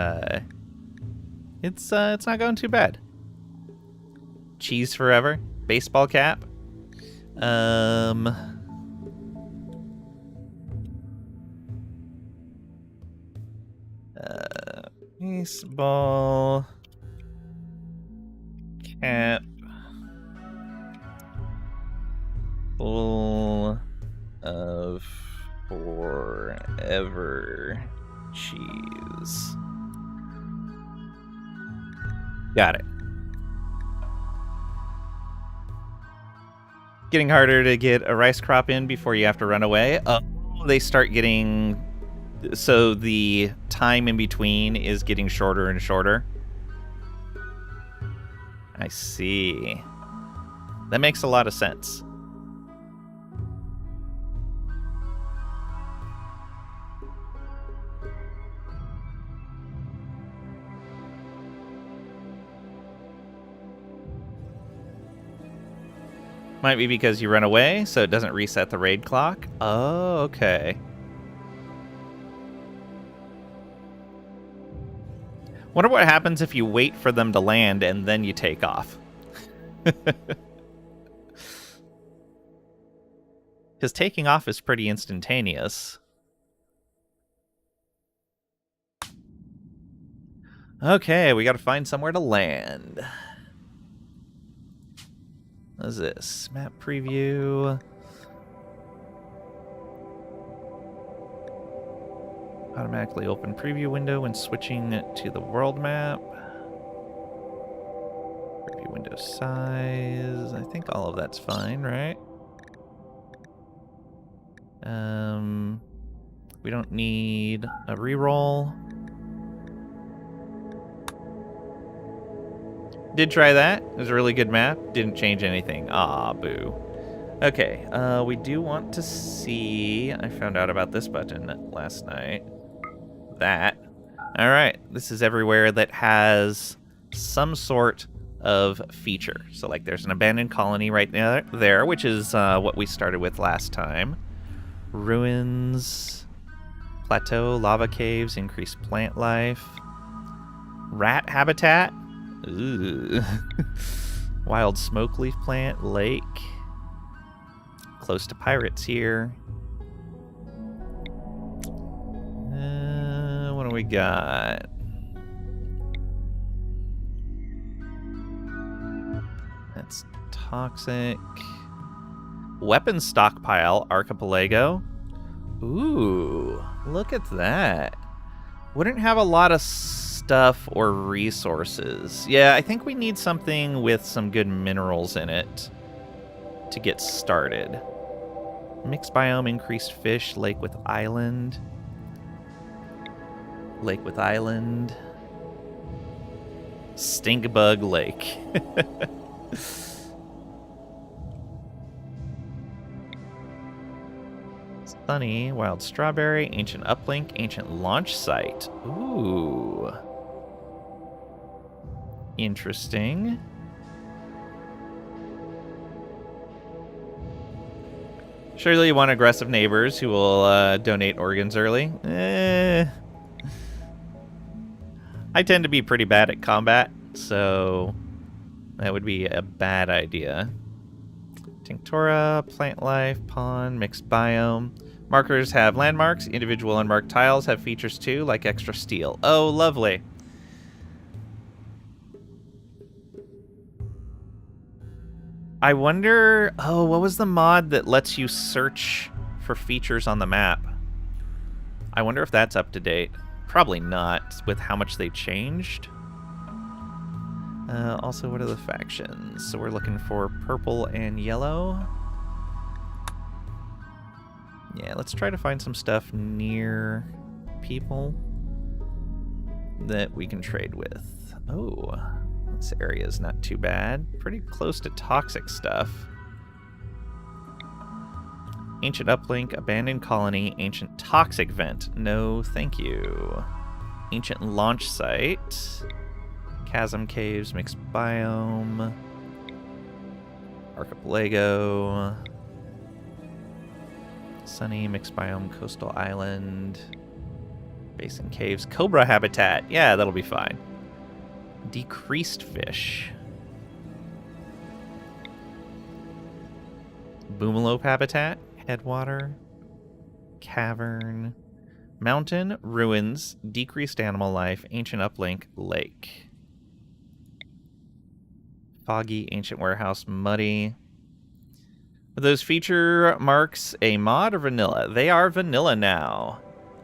Speaker 1: it's not going too bad. Cheese forever, baseball cap. Baseball cap of forever cheese. Got it. Getting harder to get a rice crop in before you have to run away. They start getting... So the time in between is getting shorter and shorter. I see. That makes a lot of sense. Might be because you run away, so it doesn't reset the raid clock. Oh, okay. Wonder what happens if you wait for them to land and then you take off. Because taking off is pretty instantaneous. Okay, we gotta find somewhere to land. What is this? Map preview. Automatically open preview window when switching to the world map. Preview window size. I think all of that's fine, right? We don't need a reroll. Did try that. It was a really good map. Didn't change anything. Ah, boo. Okay, we do want to see... I found out about this button last night. That. Alright, this is everywhere that has some sort of feature. So, like, there's an abandoned colony right there, which is what we started with last time. Ruins, plateau, lava caves, increased plant life. Rat habitat. Ooh. Wild smoke leaf plant, lake. Close to pirates here. What do we got? That's toxic. Weapon stockpile, archipelago. Ooh, look at that. Wouldn't have a lot of stuff or resources. Yeah, I think we need something with some good minerals in it to get started. Mixed biome, increased fish, lake with island. Lake with island. Stink bug lake. Sunny, wild strawberry, ancient uplink, ancient launch site. Ooh. Interesting. Surely you want aggressive neighbors who will donate organs early. I tend to be pretty bad at combat, so that would be a bad idea. Tinctura, plant life, pond, mixed biome. Markers have landmarks. Individual unmarked tiles have features too, like extra steel. Oh, lovely. I wonder... Oh, what was the mod that lets you search for features on the map? I wonder if that's up to date. Probably not, with how much they changed. Also, what are the factions? So we're looking for purple and yellow. Yeah, let's try to find some stuff near people that we can trade with. Oh, this area is not too bad. Pretty close to toxic stuff. Ancient uplink, abandoned colony, ancient toxic vent. No, thank you. Ancient launch site. Chasm caves, mixed biome. Archipelago. Sunny, mixed biome, coastal island. Basin caves, cobra habitat. Yeah, that'll be fine. Decreased fish. Boomalope habitat. Headwater. Cavern. Mountain. Ruins. Decreased animal life. Ancient uplink. Lake. Foggy. Ancient warehouse. Muddy. Those feature marks a mod or vanilla? They are vanilla now.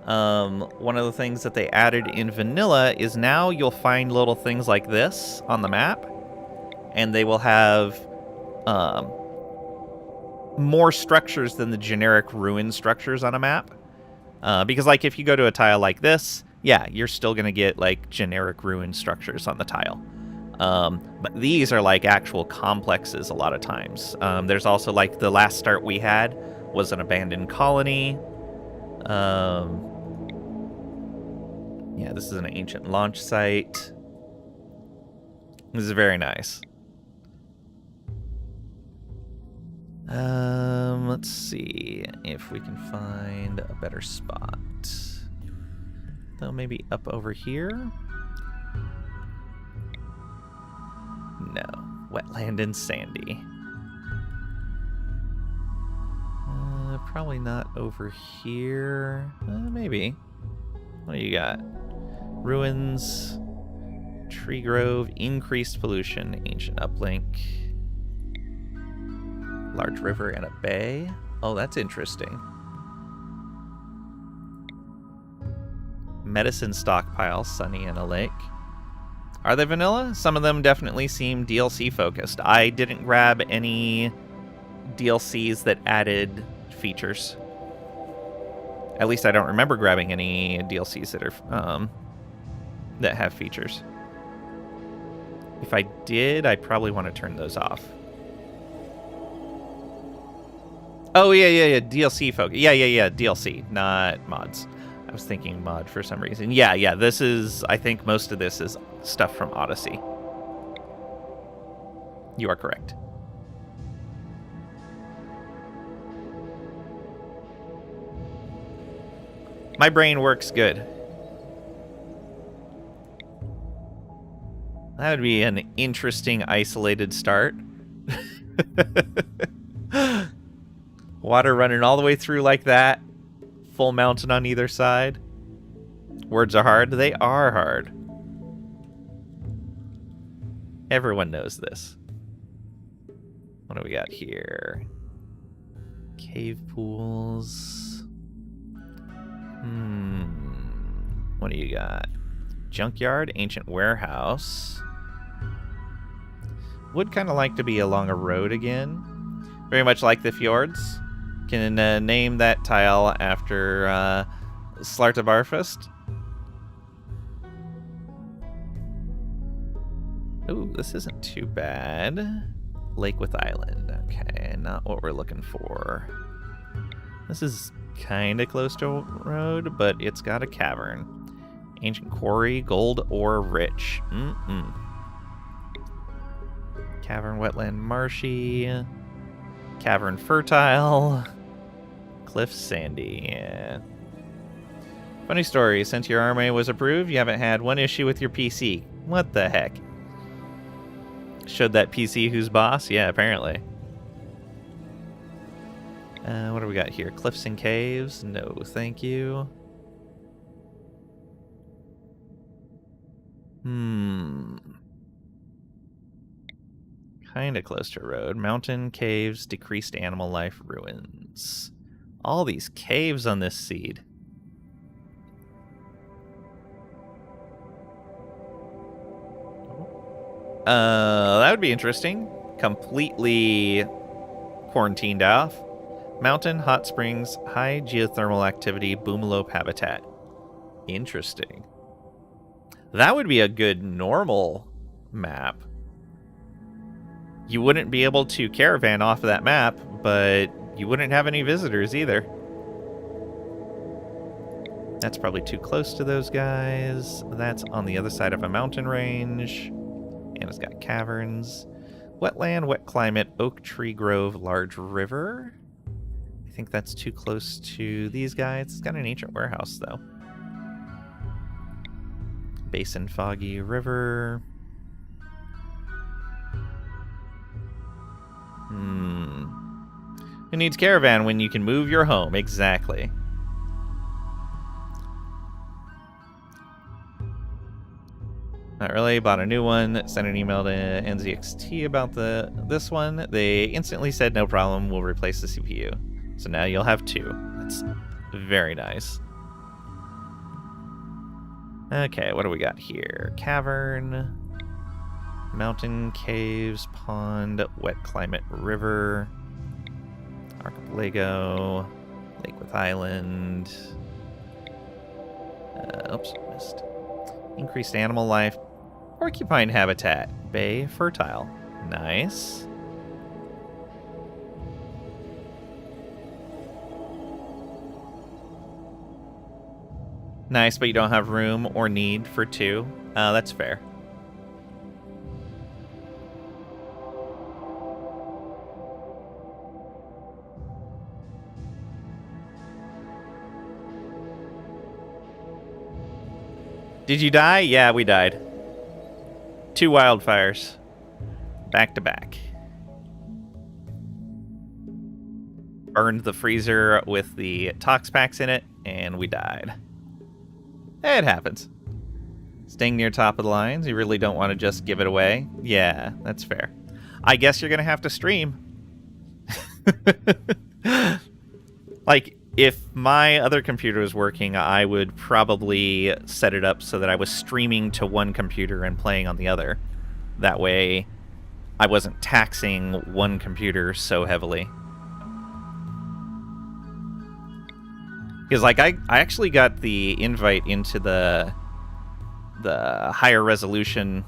Speaker 1: One of the things that they added in vanilla is now you'll find little things like this on the map, and they will have more structures than the generic ruin structures on a map. Because, like, if you go to a tile like this, yeah, you're still going to get, like, generic ruin structures on the tile. But these are, like, actual complexes a lot of times. There's also, like, the last start we had was an abandoned colony. Yeah, this is an ancient launch site. This is very nice. Let's see if we can find a better spot. Though maybe up over here? No. Wetland and sandy. Probably not over here. Maybe. What do you got? Ruins, tree grove, increased pollution, ancient uplink, large river and a bay. Oh, that's interesting. Medicine stockpile, sunny and a lake. Are they vanilla? Some of them definitely seem DLC focused. I didn't grab any DLCs that added features. At least I don't remember grabbing any DLCs that are that have features. If I did, I'd probably want to turn those off. Oh, yeah, DLC focus. Yeah, DLC, not mods. I was thinking mod for some reason. Yeah, this is, I think most of this is stuff from Odyssey. You are correct. My brain works good. That would be an interesting isolated start. Water running all the way through like that. Full mountain on either side. Words are hard. They are hard. Everyone knows this. What do we got here? Cave pools. What do you got? Junkyard, ancient warehouse. Would kind of like to be along a road again. Very much like the fjords. Can name that tile after Slartabarfest. Ooh, this isn't too bad. Lake with island. Okay, not what we're looking for. This is kind of close to a road, but it's got a cavern. Ancient quarry, gold ore rich. Cavern, wetland, marshy. Cavern, fertile. Cliff, sandy. Yeah. Funny story. Since your RMA was approved, you haven't had one issue with your PC. What the heck? Showed that PC who's boss? Yeah, apparently. What do we got here? Cliffs and caves? No, thank you. Kinda close to a road. Mountain, caves, decreased animal life, ruins. All these caves on this seed. That would be interesting. Completely quarantined off. Mountain, hot springs, high geothermal activity, boomalope habitat. Interesting. That would be a good normal map. You wouldn't be able to caravan off of that map, but you wouldn't have any visitors either. That's probably too close to those guys. That's on the other side of a mountain range. And it's got caverns. Wetland, wet climate, oak tree grove, large river. I think that's too close to these guys. It's got an ancient warehouse, though. Basin, foggy river. Who needs caravan when you can move your home? Exactly. Not really. Bought a new one. Sent an email to NZXT about this one. They instantly said no problem. We'll replace the CPU. So now you'll have 2. That's very nice. Okay, what do we got here? Cavern, mountain, caves, pond, wet climate, river, archipelago, lake with island. Oops, missed. Increased animal life, porcupine habitat, bay, fertile. Nice. Nice, but you don't have room or need for 2. That's fair. Did you die? Yeah, we died. 2 wildfires. Back to back. Burned the freezer with the tox packs in it, and we died. It happens. Staying near top of the lines, you really don't want to just give it away. Yeah, that's fair. I guess you're going to have to stream. Like, if my other computer was working, I would probably set it up so that I was streaming to one computer and playing on the other. That way, I wasn't taxing one computer so heavily. Because, like, I actually got the invite into the higher resolution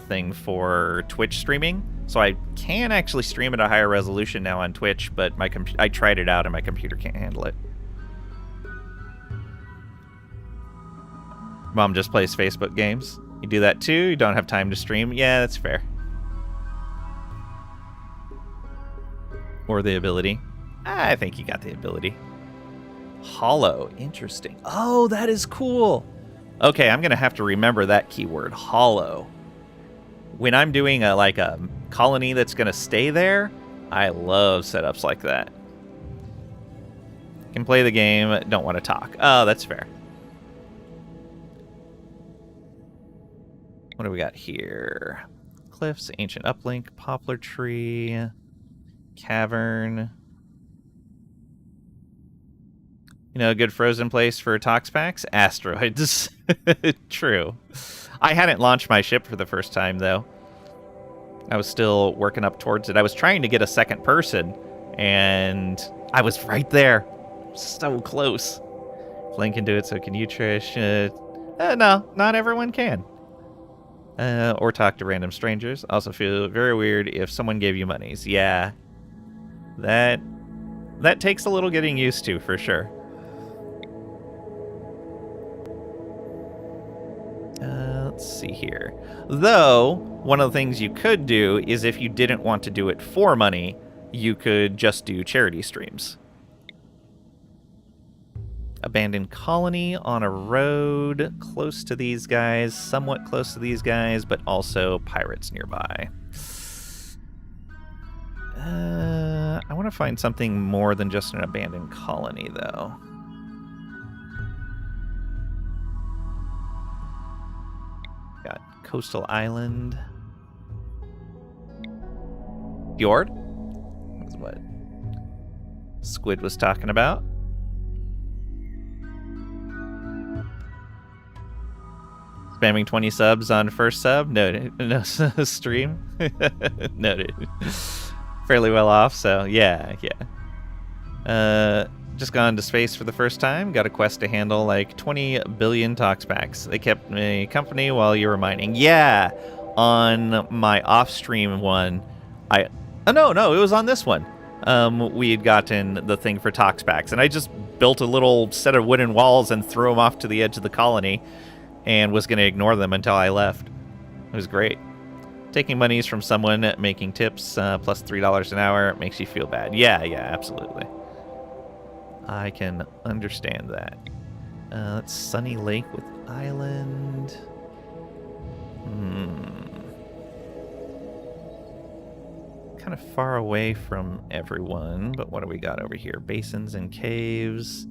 Speaker 1: thing for Twitch streaming, so I can actually stream at a higher resolution now on Twitch, but I tried it out and my computer can't handle it. Mom just plays Facebook games. You do that too? You don't have time to stream? Yeah, that's fair. Or the ability. I think you got the ability. Hollow. Interesting. Oh, that is cool. Okay, I'm going to have to remember that keyword. Hollow. When I'm doing a colony that's going to stay there, I love setups like that. Can play the game, don't want to talk. Oh, that's fair. What do we got here? Cliffs, ancient uplink, poplar tree, cavern. You know, a good frozen place for tox packs? Asteroids. True. I hadn't launched my ship for the first time, though. I was still working up towards it. I was trying to get a second person, and I was right there. So close. Flynn can do it, so can you, Trish? No, not everyone can. Or talk to random strangers. Also feel very weird if someone gave you monies. Yeah. That takes a little getting used to, for sure. Let's see here. Though, one of the things you could do is if you didn't want to do it for money, you could just do charity streams. Abandoned colony on a road close to these guys, somewhat close to these guys, but also pirates nearby. I want to find something more than just an abandoned colony, though. Got coastal island. Fjord? That's what Squid was talking about. Spamming 20 subs on first sub? Noted. No stream? Noted. Fairly well off, so yeah. Just gone to space for the first time. Got a quest to handle like 20 billion tox packs. They kept me company while you were mining. Yeah, on my off-stream one, no, it was on this one. We had gotten the thing for tox packs, and I just built a little set of wooden walls and threw them off to the edge of the colony, and was going to ignore them until I left. It was great. Taking monies from someone making tips plus $3 an hour makes you feel bad. Yeah, absolutely. I can understand that. That's Sunny Lake with Island. Kind of far away from everyone, but what do we got over here? Basins and caves.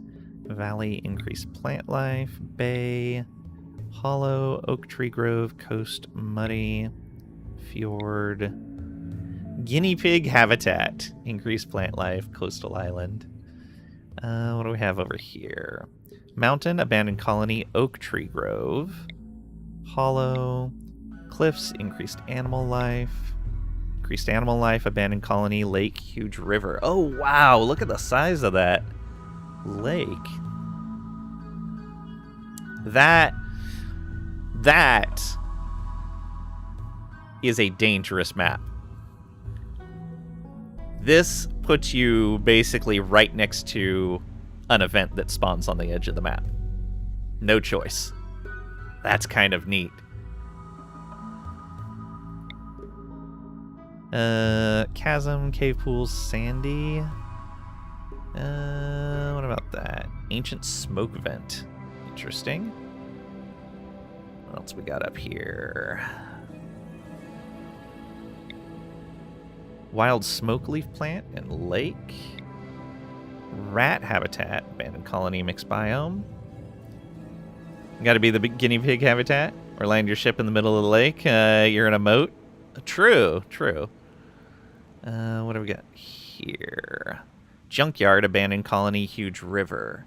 Speaker 1: Valley, increased plant life. Bay. Hollow, Oak Tree Grove, Coast, Muddy, Fjord, Guinea Pig Habitat, Increased Plant Life, Coastal Island. What do we have over here? Mountain, Abandoned Colony, Oak Tree Grove, Hollow, Cliffs, Increased Animal Life, Abandoned Colony, Lake, Huge River. Oh, wow, look at the size of that lake. That is a dangerous map. This puts you basically right next to an event that spawns on the edge of the map. No choice. That's kind of neat. Chasm, cave pools, sandy. What about that? Ancient smoke vent. Interesting. What else we got up here? Wild smoke leaf plant and lake. Rat habitat, abandoned colony, mixed biome. Got to be the big guinea pig habitat, or land your ship in the middle of the lake. You're in a moat. True. What do we got here? Junkyard, abandoned colony, huge river.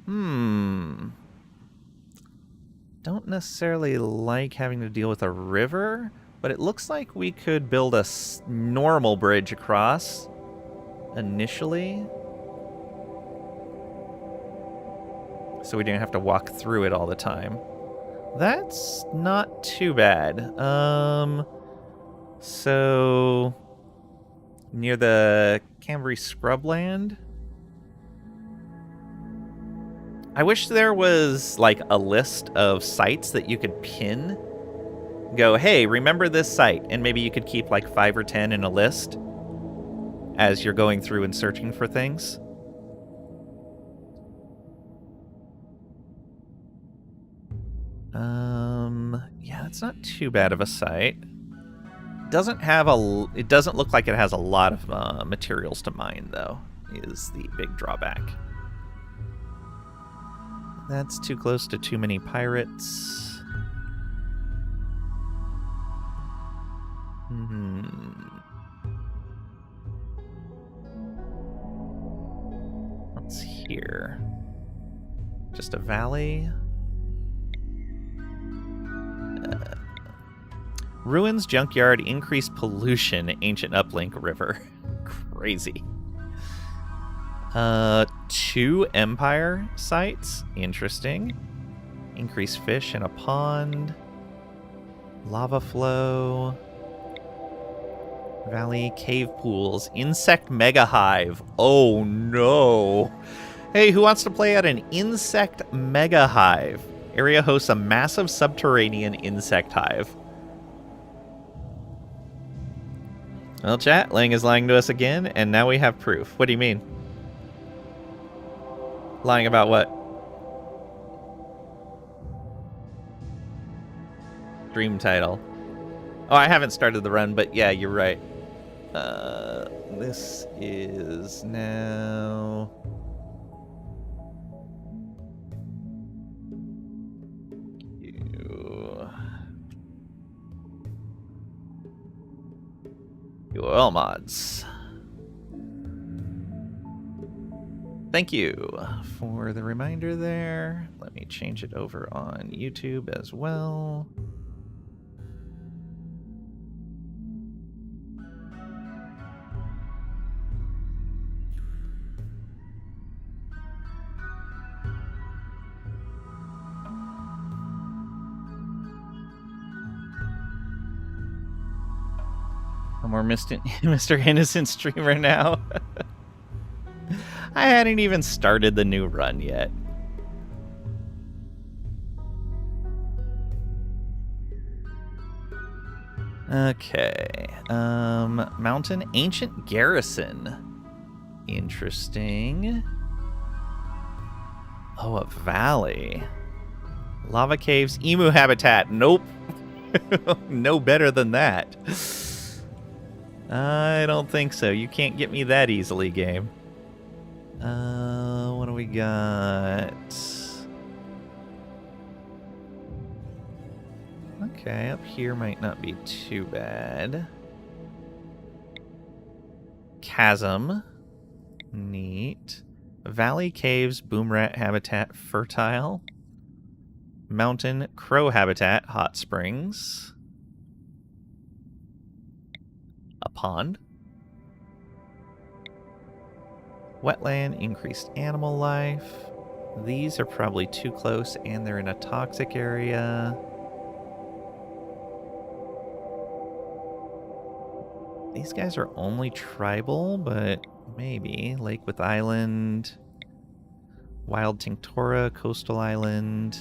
Speaker 1: Don't necessarily like having to deal with a river, but it looks like we could build a normal bridge across initially, so we didn't have to walk through it all the time. That's not too bad. So near the Cambry scrubland. I wish there was like a list of sites that you could pin. Go, hey, remember this site, and maybe you could keep like 5 or 10 in a list as you're going through and searching for things. Yeah, it's not too bad of a site. It doesn't look like it has a lot of materials to mine, though, is the big drawback. That's too close to too many pirates. What's here? Just a valley. Ruins, junkyard, increased pollution, ancient uplink river. Crazy. 2 empire sites. Interesting. Increased fish in a pond. Lava flow. Valley, cave pools, insect mega hive. Oh no. Hey, who wants to play at an insect mega hive? Area hosts a massive subterranean insect hive. Well, chat, Lang is lying to us again, and now we have proof. What do you mean? Lying about what? Dream title. Oh, I haven't started the run, but yeah, you're right. This is now... UOL mods. Thank you for the reminder there. Let me change it over on YouTube as well. No more Mr. Innocent streamer now. I hadn't even started the new run yet. Okay. Mountain Ancient Garrison. Interesting. Oh, a valley. Lava caves, emu habitat. Nope. No better than that. I don't think so. You can't get me that easily, game. What do we got? Okay, up here might not be too bad. Chasm. Neat. Valley caves, boom rat habitat, fertile. Mountain crow habitat, hot springs. A pond. Wetland, increased animal life. These are probably too close and they're in a toxic area. These guys are only tribal, but maybe. Lake with island. Wild Tinctora, coastal island.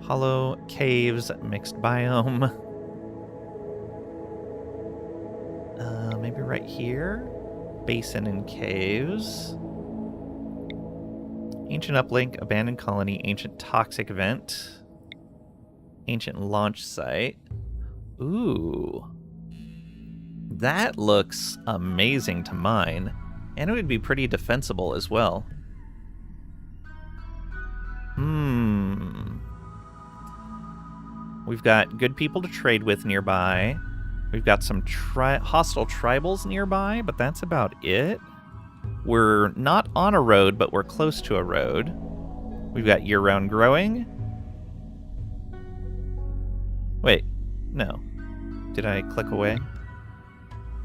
Speaker 1: Hollow caves, mixed biome. Maybe right here? Basin and caves. Ancient uplink, abandoned colony, ancient toxic vent. Ancient launch site. Ooh. That looks amazing to mine. And it would be pretty defensible as well. We've got good people to trade with nearby. We've got some hostile tribals nearby, but that's about it. We're not on a road, but we're close to a road. We've got year-round growing. Wait, no. Did I click away?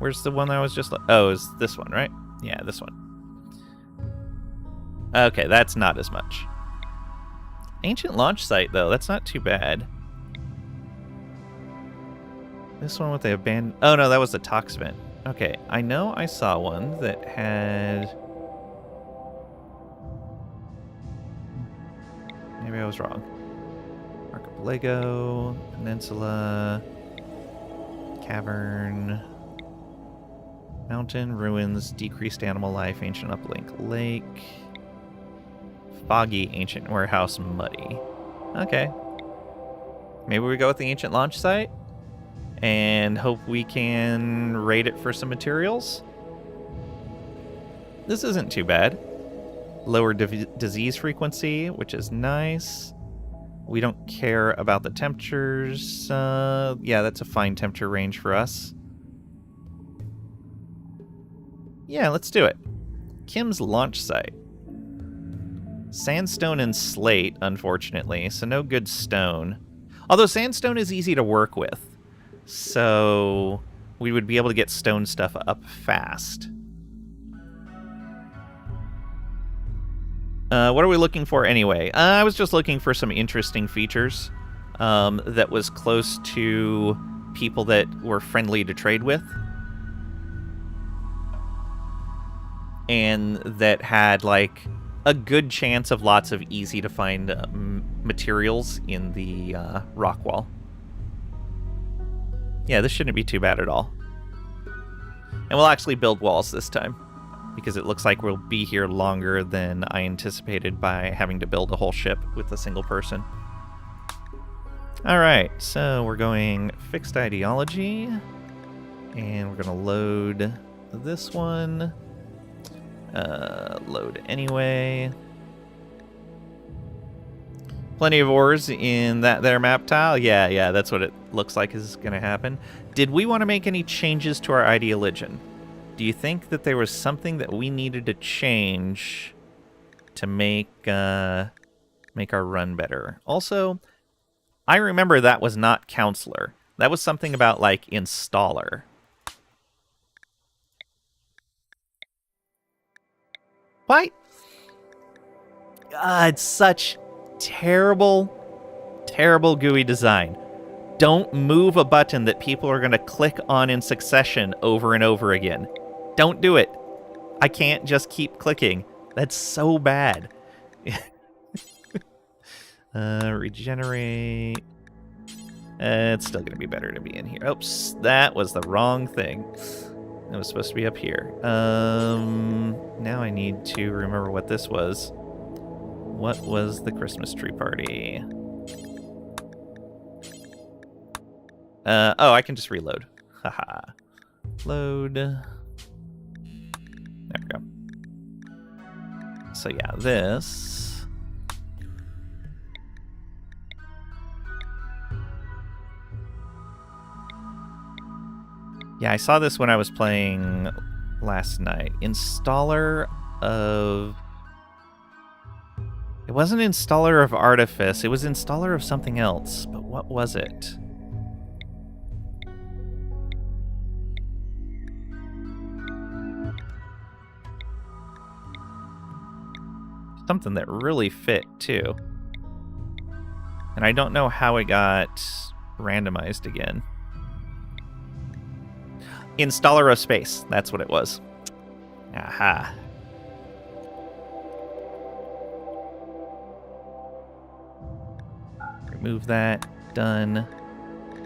Speaker 1: Where's the one that I was just... Oh, is this one, right? Yeah, this one. Okay, that's not as much. Ancient launch site, though. That's not too bad. This one with the abandoned... Oh, no, that was the tox vent. Okay, I know I saw one that had... Maybe I was wrong. Archipelago, Peninsula, Cavern, Mountain, Ruins, Decreased Animal Life, Ancient Uplink Lake, Foggy, Ancient Warehouse, Muddy. Okay. Maybe we go with the Ancient Launch Site and hope we can raid it for some materials. This isn't too bad. Lower disease frequency, which is nice. We don't care about the temperatures. Yeah, that's a fine temperature range for us. Yeah, let's do it. Kim's launch site. Sandstone and slate, unfortunately, so no good stone. Although sandstone is easy to work with, so we would be able to get stone stuff up fast. What are we looking for anyway? I was just looking for some interesting features that was close to people that were friendly to trade with. And that had, like, a good chance of lots of easy-to-find materials in the rock wall. Yeah, this shouldn't be too bad at all. And we'll actually build walls this time, because it looks like we'll be here longer than I anticipated by having to build a whole ship with a single person. Alright, so we're going fixed ideology, and we're going to load this one. Load anyway. Plenty of ores in that there map tile. Yeah, that's what it looks like is going to happen. Did we want to make any changes to our ideologian? Do you think that there was something that we needed to change to make our run better? Also, I remember that was not counselor. That was something about, like, installer. What? It's such terrible, terrible GUI design. Don't move a button that people are going to click on in succession over and over again. Don't do it. I can't just keep clicking. That's so bad. Regenerate. It's still going to be better to be in here. Oops, that was the wrong thing. It was supposed to be up here. Now I need to remember what this was. What was the Christmas tree party? Oh, I can just reload. Haha. Load. There we go. So yeah, this. Yeah, I saw this when I was playing last night. Installer of... It wasn't installer of Artifice, it was installer of something else. But what was it? Something that really fit, too. And I don't know how it got randomized again. Installer of Space, that's what it was. Aha. Remove that. Done.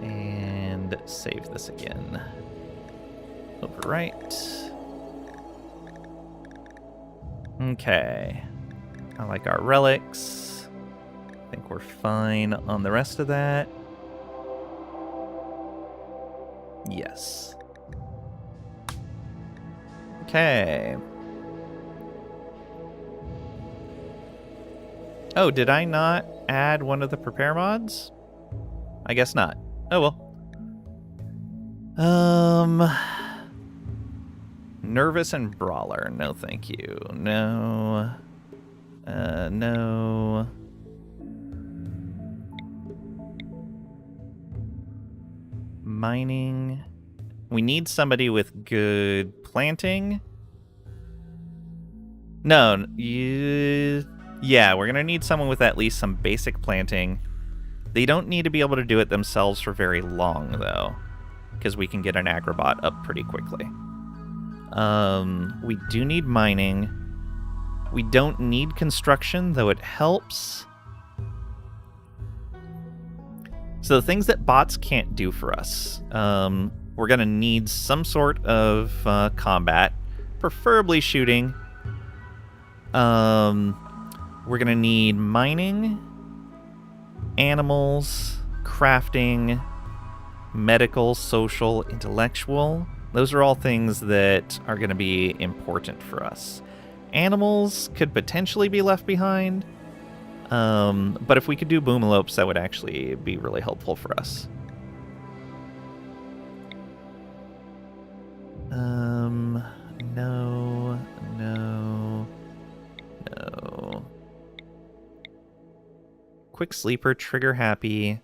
Speaker 1: And save this again. Overwrite. Okay. I like our relics. I think we're fine on the rest of that. Yes. Okay. Oh, did I not add one of the prepare mods? I guess not. Oh well. Nervous and Brawler. No, thank you. No. No. Mining. We need somebody with good planting. No, yeah, we're gonna need someone with at least some basic planting. They don't need to be able to do it themselves for very long, though, because we can get an agrobot up pretty quickly. We do need mining. We don't need construction, though it helps. So the things that bots can't do for us, we're going to need some sort of combat, preferably shooting. We're going to need mining, animals, crafting, medical, social, intellectual. Those are all things that are going to be important for us. Animals could potentially be left behind. But if we could do boomalopes, that would actually be really helpful for us. No. Quick sleeper, trigger happy.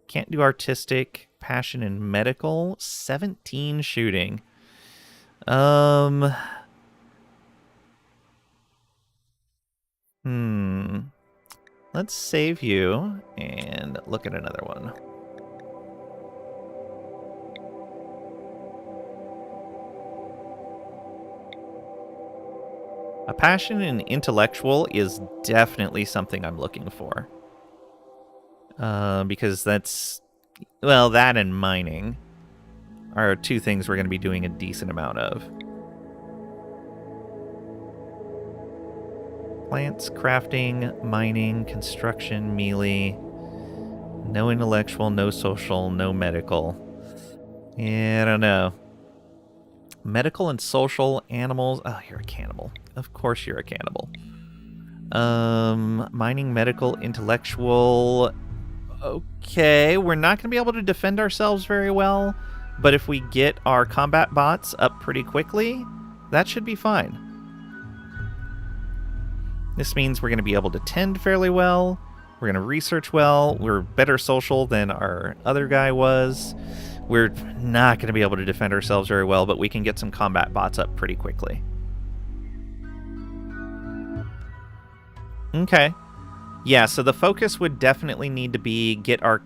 Speaker 1: Can't do artistic, passion, and medical. 17 shooting. Let's save you and look at another one. A passion and intellectual is definitely something I'm looking for. Because that's, well, that and mining are two things we're going to be doing a decent amount of. Plants, crafting, mining, construction, melee. No intellectual, no social, no medical. Yeah, I don't know. Medical and social, animals. Oh, you're a cannibal. Of course you're a cannibal. Mining, medical, intellectual. Okay, we're not going to be able to defend ourselves very well, but if we get our combat bots up pretty quickly, that should be fine. This means we're going to be able to tend fairly well. We're going to research well. We're better social than our other guy was. We're not going to be able to defend ourselves very well, but we can get some combat bots up pretty quickly. Okay. Yeah, so the focus would definitely need to be get all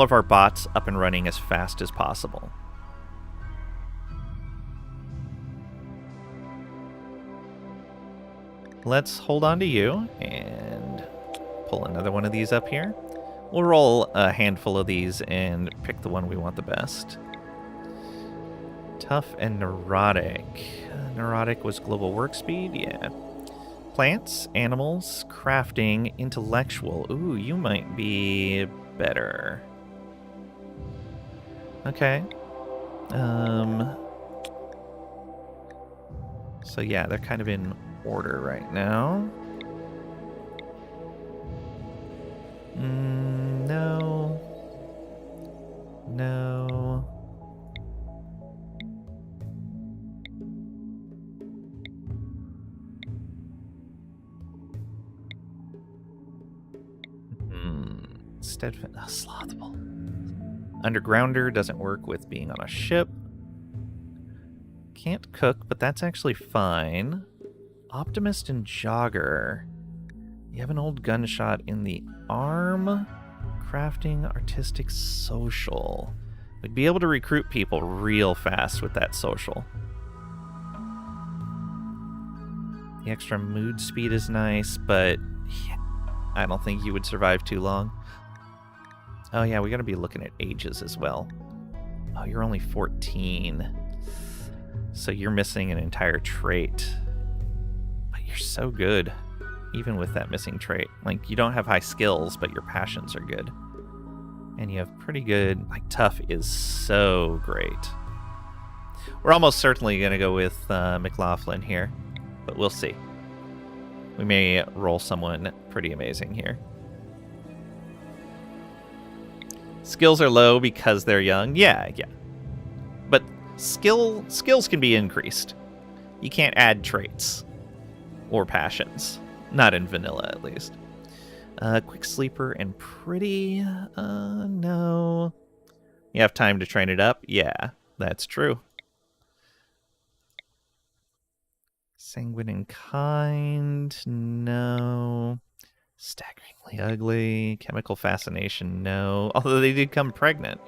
Speaker 1: of our bots up and running as fast as possible. Let's hold on to you and pull another one of these up here. We'll roll a handful of these and pick the one we want the best. Tough and neurotic. Neurotic was global work speed, yeah. Plants, animals, crafting, intellectual. Ooh, you might be better. Okay. So yeah, they're kind of in order right now. No. Steadfast. Slothful. Undergrounder doesn't work with being on a ship. Can't cook, but that's actually fine. Optimist and Jogger. You have an old gunshot in the arm. Crafting, artistic, social. We'd be able to recruit people real fast with that social. The extra mood speed is nice, but yeah, I don't think you would survive too long. Oh yeah, we gotta be looking at ages as well. Oh, you're only 14. So you're missing an entire trait. But you're so good, even with that missing trait. Like, you don't have high skills, but your passions are good. And you have pretty good... Like, tough is so great. We're almost certainly going to go with McLaughlin here. But we'll see. We may roll someone pretty amazing here. Skills are low because they're young. Yeah. But skills can be increased. You can't add traits. Or passions. Not in vanilla, at least. Quick sleeper and pretty? No. You have time to train it up? Yeah, that's true. Sanguine and kind? No. Staggeringly ugly. Chemical fascination? No. Although they did come pregnant.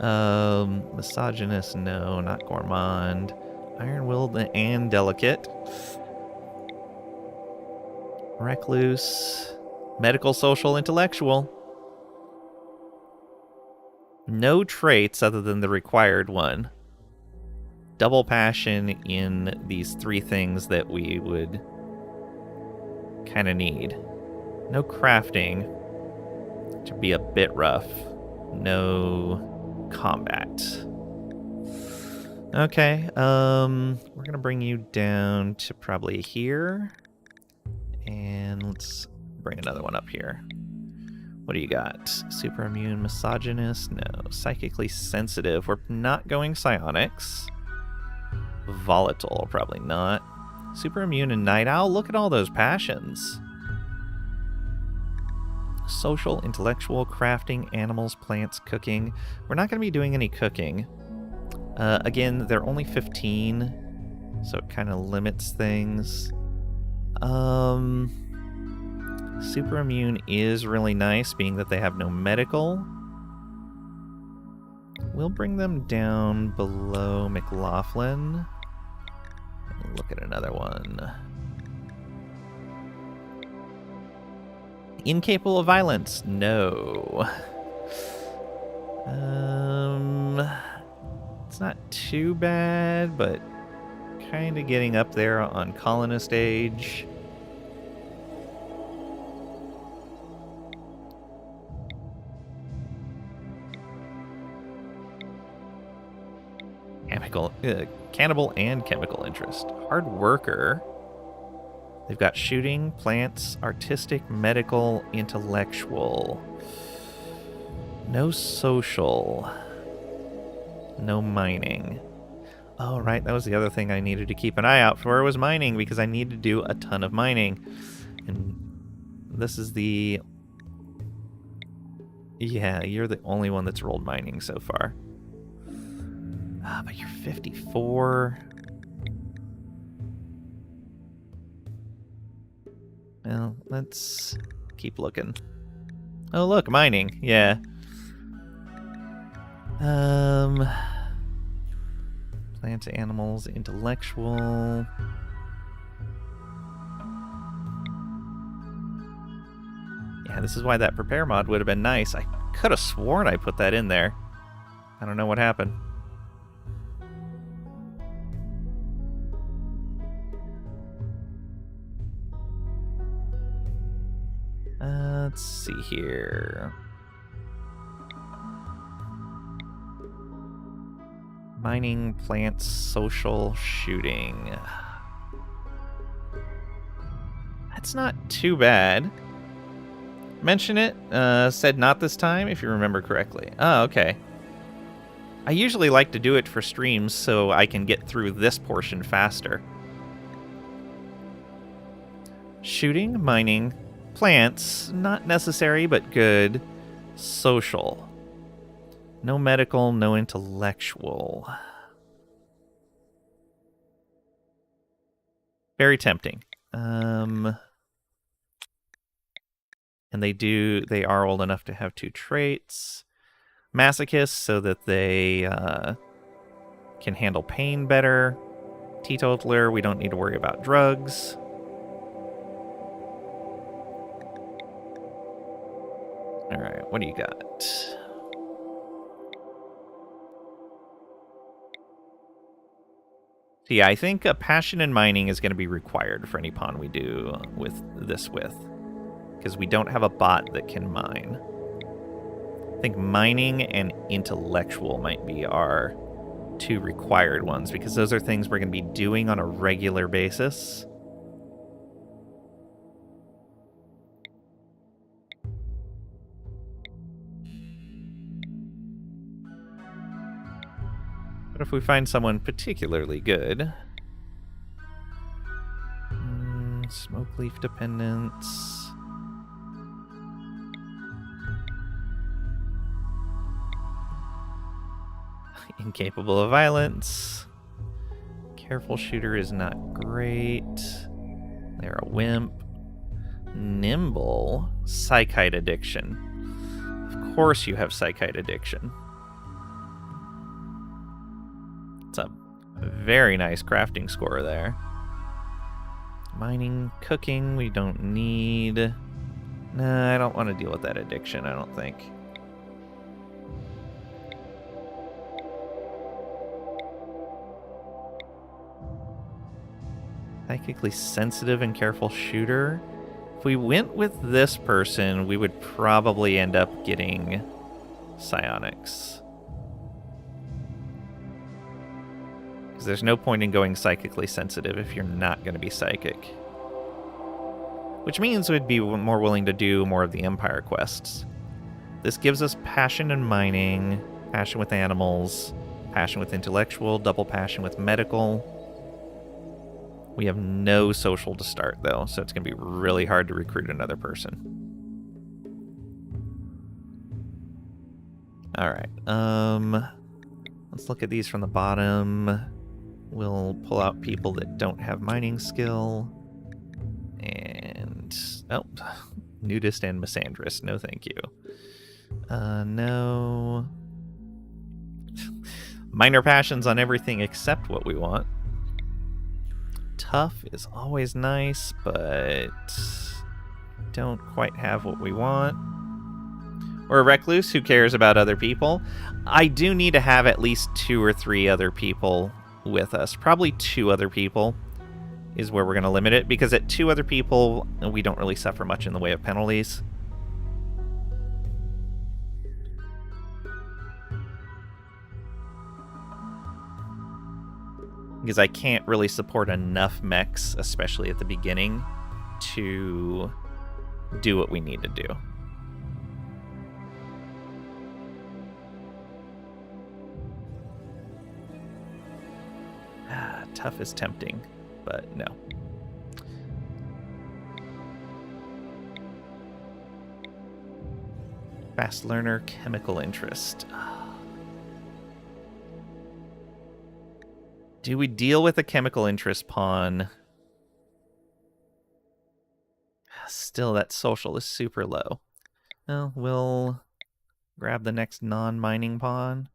Speaker 1: Misogynist? No, not gourmand. Iron-willed and delicate. Recluse. Medical, social, intellectual. No traits other than the required one. Double passion in these three things that we would kind of need. No crafting, which would be a bit rough. No combat. Okay, we're gonna bring you down to probably here. And let's bring another one up here. What do you got? Super immune, misogynist? No. Psychically sensitive. We're not going psionics. Volatile, probably not. Super immune and night owl. Look at all those passions. Social, intellectual, crafting, animals, plants, cooking. We're not going to be doing any cooking. Again, they're only 15, so it kind of limits things. Super immune is really nice, being that they have no medical. We'll bring them down below McLaughlin. And look at another one. Incapable of violence? No. It's not too bad, but kind of getting up there on colonist age. Cannibal and chemical interest. Hard worker. They've got shooting, plants, artistic, medical, intellectual. No social. No mining. Oh, right, that was the other thing I needed to keep an eye out for, was mining, because I need to do a ton of mining. And this is the... Yeah, you're the only one that's rolled mining so far. Ah, but you're 54. Well, let's keep looking. Oh, look, mining. Yeah. Plants, animals, intellectual. Yeah, this is why that prepare mod would have been nice. I could have sworn I put that in there. I don't know what happened. Let's see here. Mining, plants, social, shooting. That's not too bad. Mention it. Said not this time, if you remember correctly. Oh, okay. I usually like to do it for streams so I can get through this portion faster. Shooting, mining, plants, not necessary, but good. Social. No medical, no intellectual. Very tempting. And they are old enough to have 2 traits. Masochist, so that they can handle pain better. Teetotaler, we don't need to worry about drugs. Alright, what do you got? So yeah, I think a passion in mining is going to be required for any pawn we do with this with. Because we don't have a bot that can mine. I think mining and intellectual might be our 2 required ones, because those are things we're going to be doing on a regular basis. But if we find someone particularly good... smoke leaf dependence... Incapable of violence. Careful shooter is not great. They're a wimp. Nimble. Psychite addiction. Of course you have psychite addiction. It's a very nice crafting score there. Mining, cooking, we don't need. Nah, I don't want to deal with that addiction, I don't think. Psychically sensitive and careful shooter. If we went with this person, we would probably end up getting psionics. Because there's no point in going psychically sensitive if you're not going to be psychic. Which means we'd be more willing to do more of the Empire quests. This gives us passion in mining, passion with animals, passion with intellectual, double passion with medical. We have no social to start, though, so it's going to be really hard to recruit another person. Alright, let's look at these from the bottom. We'll pull out people that don't have mining skill. And... oh, nudist and misandrist, no thank you. No... minor passions on everything except what we want. Tough is always nice, but don't quite have what we want. Or a recluse who cares about other people. I do need to have at least 2 or 3 other people with us. Probably 2 other people is where we're going to limit it, because at 2 other people, we don't really suffer much in the way of penalties. Because I can't really support enough mechs, especially at the beginning, to do what we need to do. Tough is tempting, but no. Fast learner, chemical interest. Do we deal with a chemical interest pawn? Still, that social is super low. Well, we'll grab the next non-mining pawn.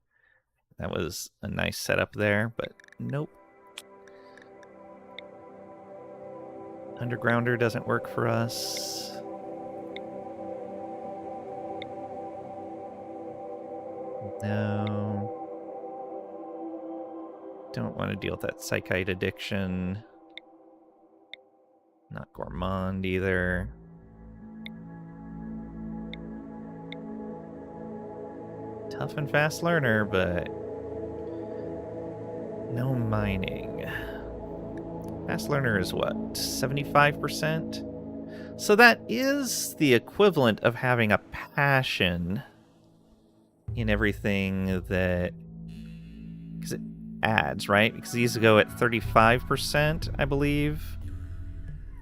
Speaker 1: That was a nice setup there, but nope. Undergrounder doesn't work for us. No. Don't want to deal with that psychite addiction. Not gourmand either. Tough and fast learner, but no mining. Fast learner is what? 75%? So that is the equivalent of having a passion in everything that... because it adds, right? Because these go at 35%, I believe,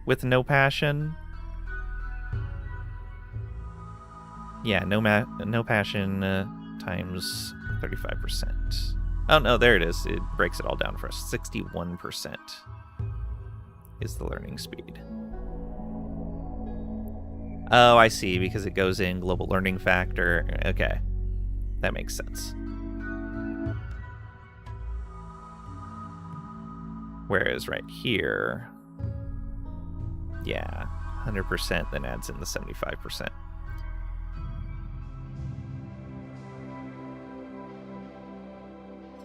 Speaker 1: with no passion. Yeah, no passion times 35%. Oh no, there it is. It breaks it all down for us. 61% is the learning speed. Oh, I see, because it goes in global learning factor. Okay, that makes sense. Whereas right here, yeah, 100% then adds in the 75%.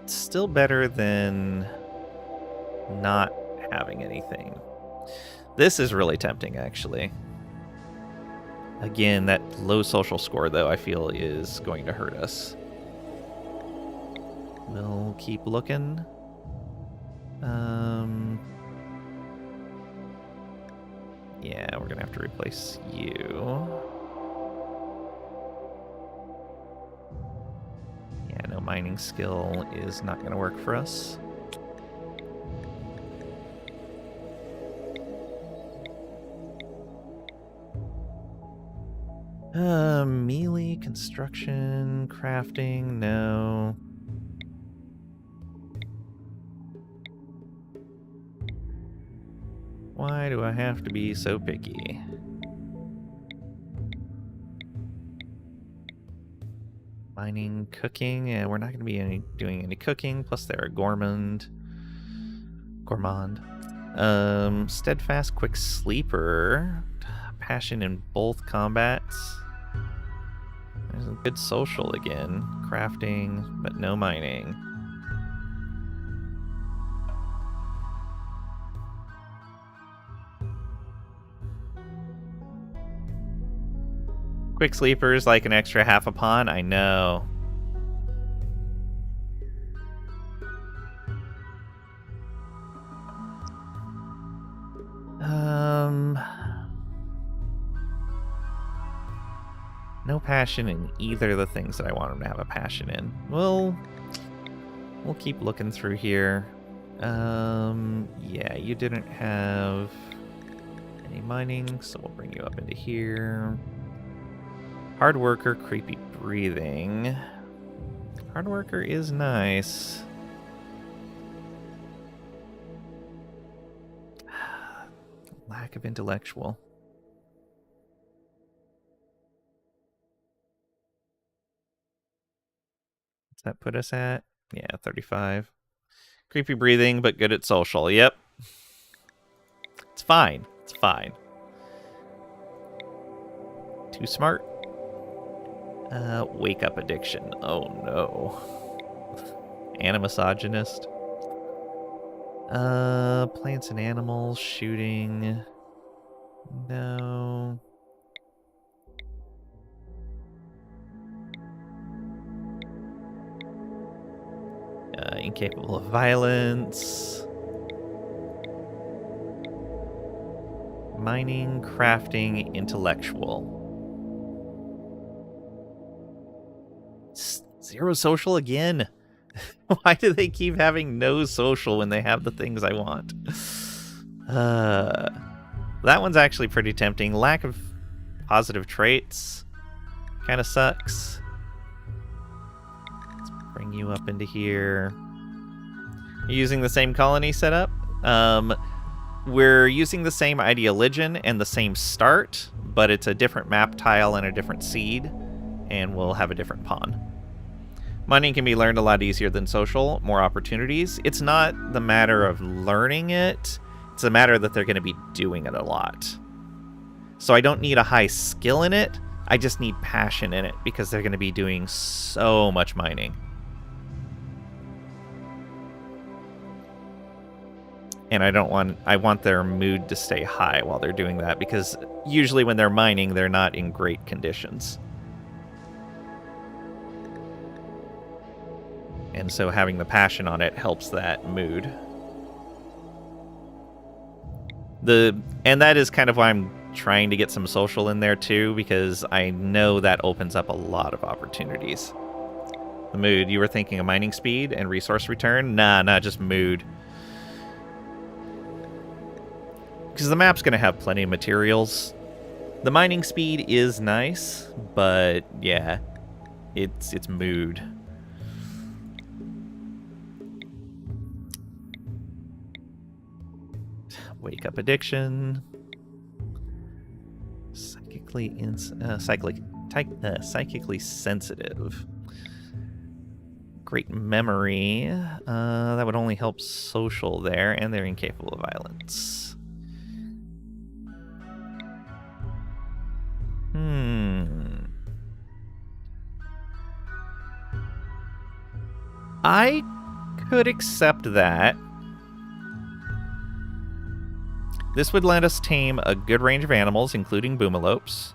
Speaker 1: It's still better than not having anything. This is really tempting, actually. Again, that low social score, though, I feel is going to hurt us. We'll keep looking. Yeah, we're gonna have to replace you. Yeah, no mining skill is not gonna work for us. Melee, construction, crafting, no. Why do I have to be so picky? Mining, cooking, yeah, we're not going to be doing any cooking, plus they're a gourmand. Steadfast, quick sleeper. Passion in both combats. There's a good social again. Crafting, but no mining. Quick sleepers like an extra half a pawn, I know. No passion in either of the things that I want him to have a passion in. We'll keep looking through here. Yeah, you didn't have any mining, so we'll bring you up into here. Hard worker, creepy breathing. Hard worker is nice. Lack of intellectual. What's that put us at? Yeah, 35. Creepy breathing, but good at social. Yep. It's fine. It's fine. Too smart. Wake up addiction. Oh no. Animisogynist. Plants and animals, shooting. No. Incapable of violence. Mining, crafting, intellectual. Zero social again. Why do they keep having no social when they have the things I want? That one's actually pretty tempting. Lack of positive traits kind of sucks. Let's bring you up into here. You're using the same colony setup. We're using the same ideologian and the same start, but it's a different map tile and a different seed, and we'll have a different pawn. Mining can be learned a lot easier than social, more opportunities. It's not the matter of learning it, it's a matter that they're going to be doing it a lot. So I don't need a high skill in it, I just need passion in it, because they're going to be doing so much mining. And I want their mood to stay high while they're doing that, because usually when they're mining, they're not in great conditions. And so having the passion on it helps that mood. And that is kind of why I'm trying to get some social in there too, because I know that opens up a lot of opportunities. The mood, you were thinking of mining speed and resource return? Nah, just mood. Because the map's going to have plenty of materials. The mining speed is nice, but yeah, it's mood. Wake up addiction. Psychically sensitive. Great memory. That would only help social there, and they're incapable of violence. I could accept that. This would let us tame a good range of animals, including boomalopes.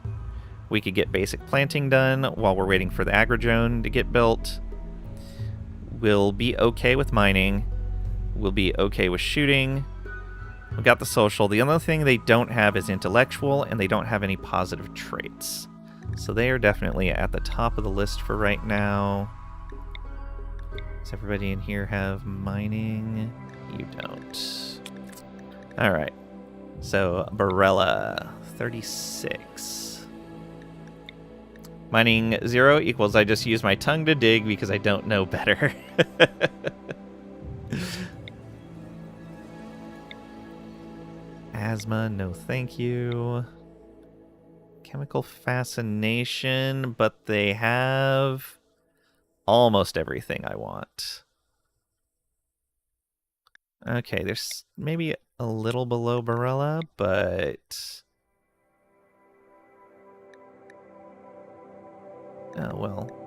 Speaker 1: We could get basic planting done while we're waiting for the agrizone to get built. We'll be okay with mining. We'll be okay with shooting. We got the social. The other thing they don't have is intellectual, and they don't have any positive traits. So they are definitely at the top of the list for right now. Does everybody in here have mining? You don't. Alright. So, Barella, 36. Mining 0 equals I just use my tongue to dig because I don't know better. Asthma, no thank you. Chemical fascination, but they have almost everything I want. Okay, there's maybe a little below Barella, but... oh, well.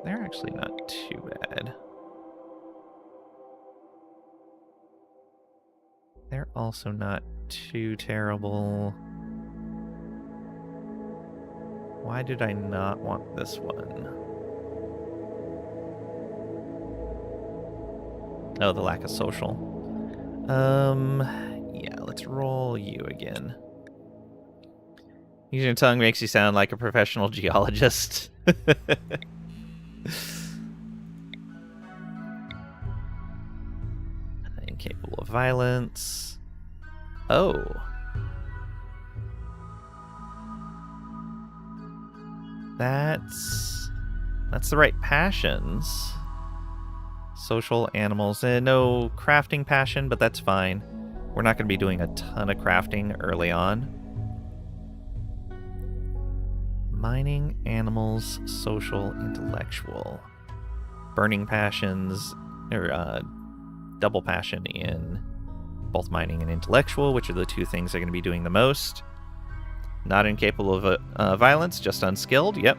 Speaker 1: They're actually not too bad. They're also not too terrible. Why did I not want this one? Oh, the lack of social. Yeah, let's roll you again. Using your tongue makes you sound like a professional geologist. Incapable of violence. Oh. That's the right passions. Social, animals. No crafting passion, but that's fine. We're not going to be doing a ton of crafting early on. Mining, animals, social, intellectual. Burning passions, or double passion in both mining and intellectual, which are the two things they're going to be doing the most. Not incapable of violence, just unskilled. Yep.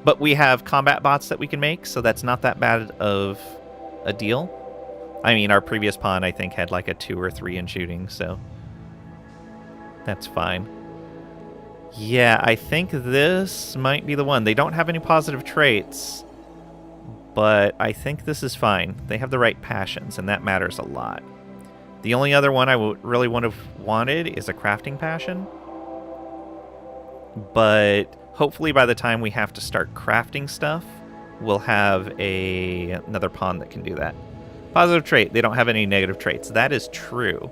Speaker 1: But we have combat bots that we can make, so that's not that bad of a deal. I mean, our previous pawn, I think, had like a 2 or 3 in shooting, so that's fine. Yeah, I think this might be the one. They don't have any positive traits, but I think this is fine. They have the right passions, and that matters a lot. The only other one I really would have wanted is a crafting passion, but hopefully by the time we have to start crafting stuff, we'll have another pawn that can do that. Positive trait, they don't have any negative traits. That is true.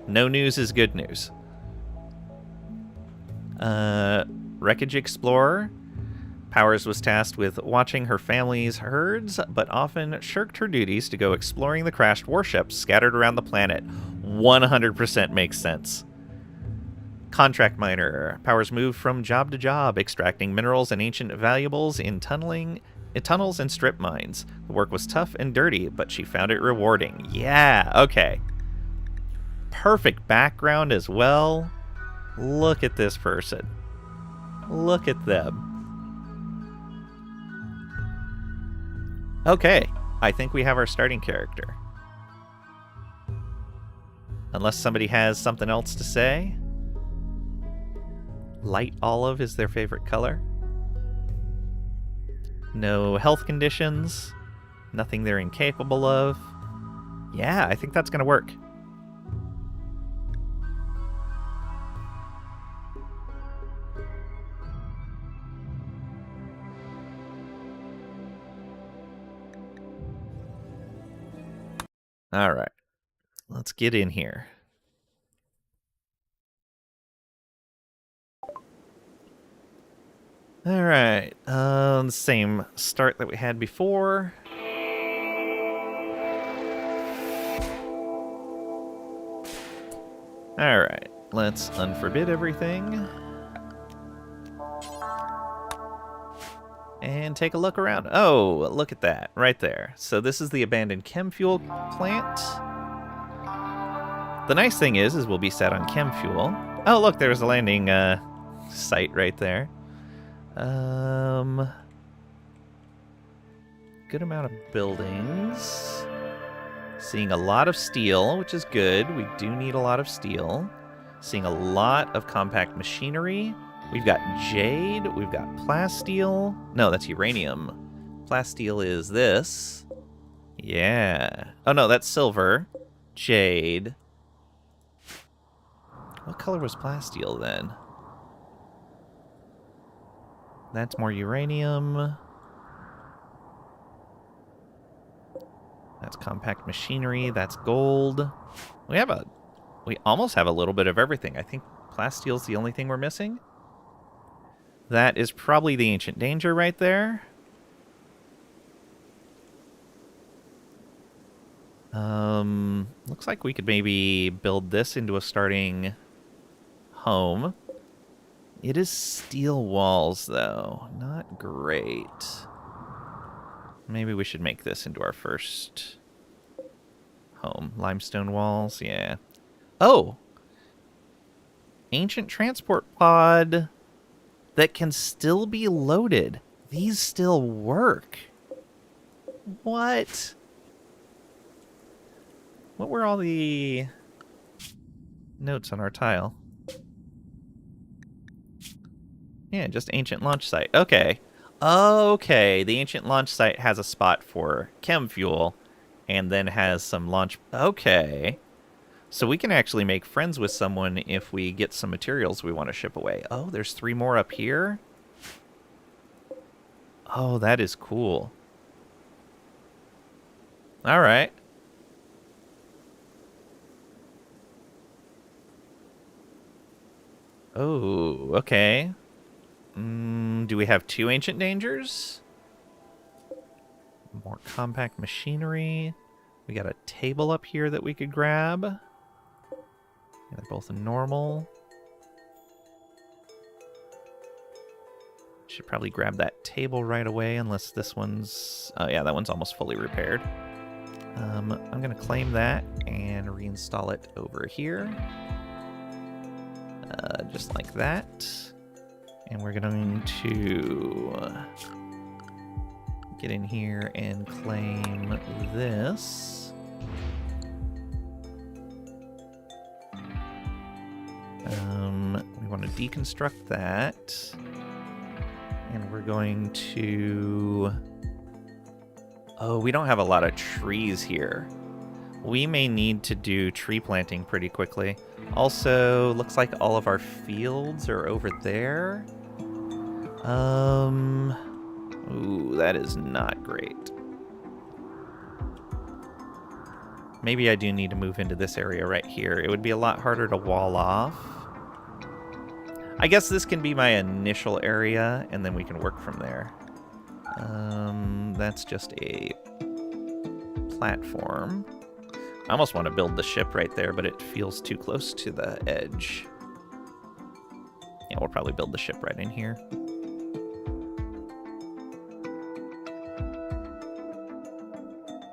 Speaker 1: No news is good news. Wreckage Explorer. Powers was tasked with watching her family's herds, but often shirked her duties to go exploring the crashed warships scattered around the planet. 100% makes sense. Contract miner. Powers moved from job to job, extracting minerals and ancient valuables in tunnels and strip mines. The work was tough and dirty, but she found it rewarding. Yeah, okay. Perfect background as well. Look at this person. Look at them. Okay, I think we have our starting character. Unless somebody has something else to say. Light olive is their favorite color. No health conditions. Nothing they're incapable of. Yeah, I think that's going to work. All right. Let's get in here. All right. The same start that we had before. All right. Let's unforbid everything. And take a look around. Oh, look at that. Right there. So this is the abandoned chem fuel plant. The nice thing is we'll be set on chem fuel. Oh, look, there's a landing site right there. Good amount of buildings. Seeing a lot of steel, which is good. We do need a lot of steel. Seeing a lot of compact machinery. We've got jade. We've got plasteel. No, that's uranium. Plasteel is this. Yeah. Oh, no, that's silver. Jade. What color was plasteel then? That's more uranium. That's compact machinery. That's gold. We almost have a little bit of everything. I think plasteel's the only thing we're missing. That is probably the ancient danger right there. Looks like we could maybe build this into a starting home. It is steel walls, though. Not great. Maybe we should make this into our first home. Limestone walls, yeah. Oh! Ancient transport pod that can still be loaded. These still work. What? What were all the notes on our tile? Yeah, just ancient launch site. Okay. Okay, the ancient launch site has a spot for chem fuel and then has some launch... Okay. So we can actually make friends with someone if we get some materials we want to ship away. Oh, there's 3 more up here? Oh, that is cool. All right. Oh, okay. Do we have 2 ancient dangers? More compact machinery. We got a table up here that we could grab. Yeah, they're both normal. Should probably grab that table right away, unless this one's... Oh yeah, that one's almost fully repaired. I'm going to claim that and reinstall it over here. Just like that. And we're going to get in here and claim this. We want to deconstruct that. And we're going to... Oh, we don't have a lot of trees here. We may need to do tree planting pretty quickly. Also, looks like all of our fields are over there. Ooh, that is not great. Maybe I do need to move into this area right here. It would be a lot harder to wall off. I guess this can be my initial area, and then we can work from there. That's just a platform. I almost want to build the ship right there, but it feels too close to the edge. Yeah, we'll probably build the ship right in here.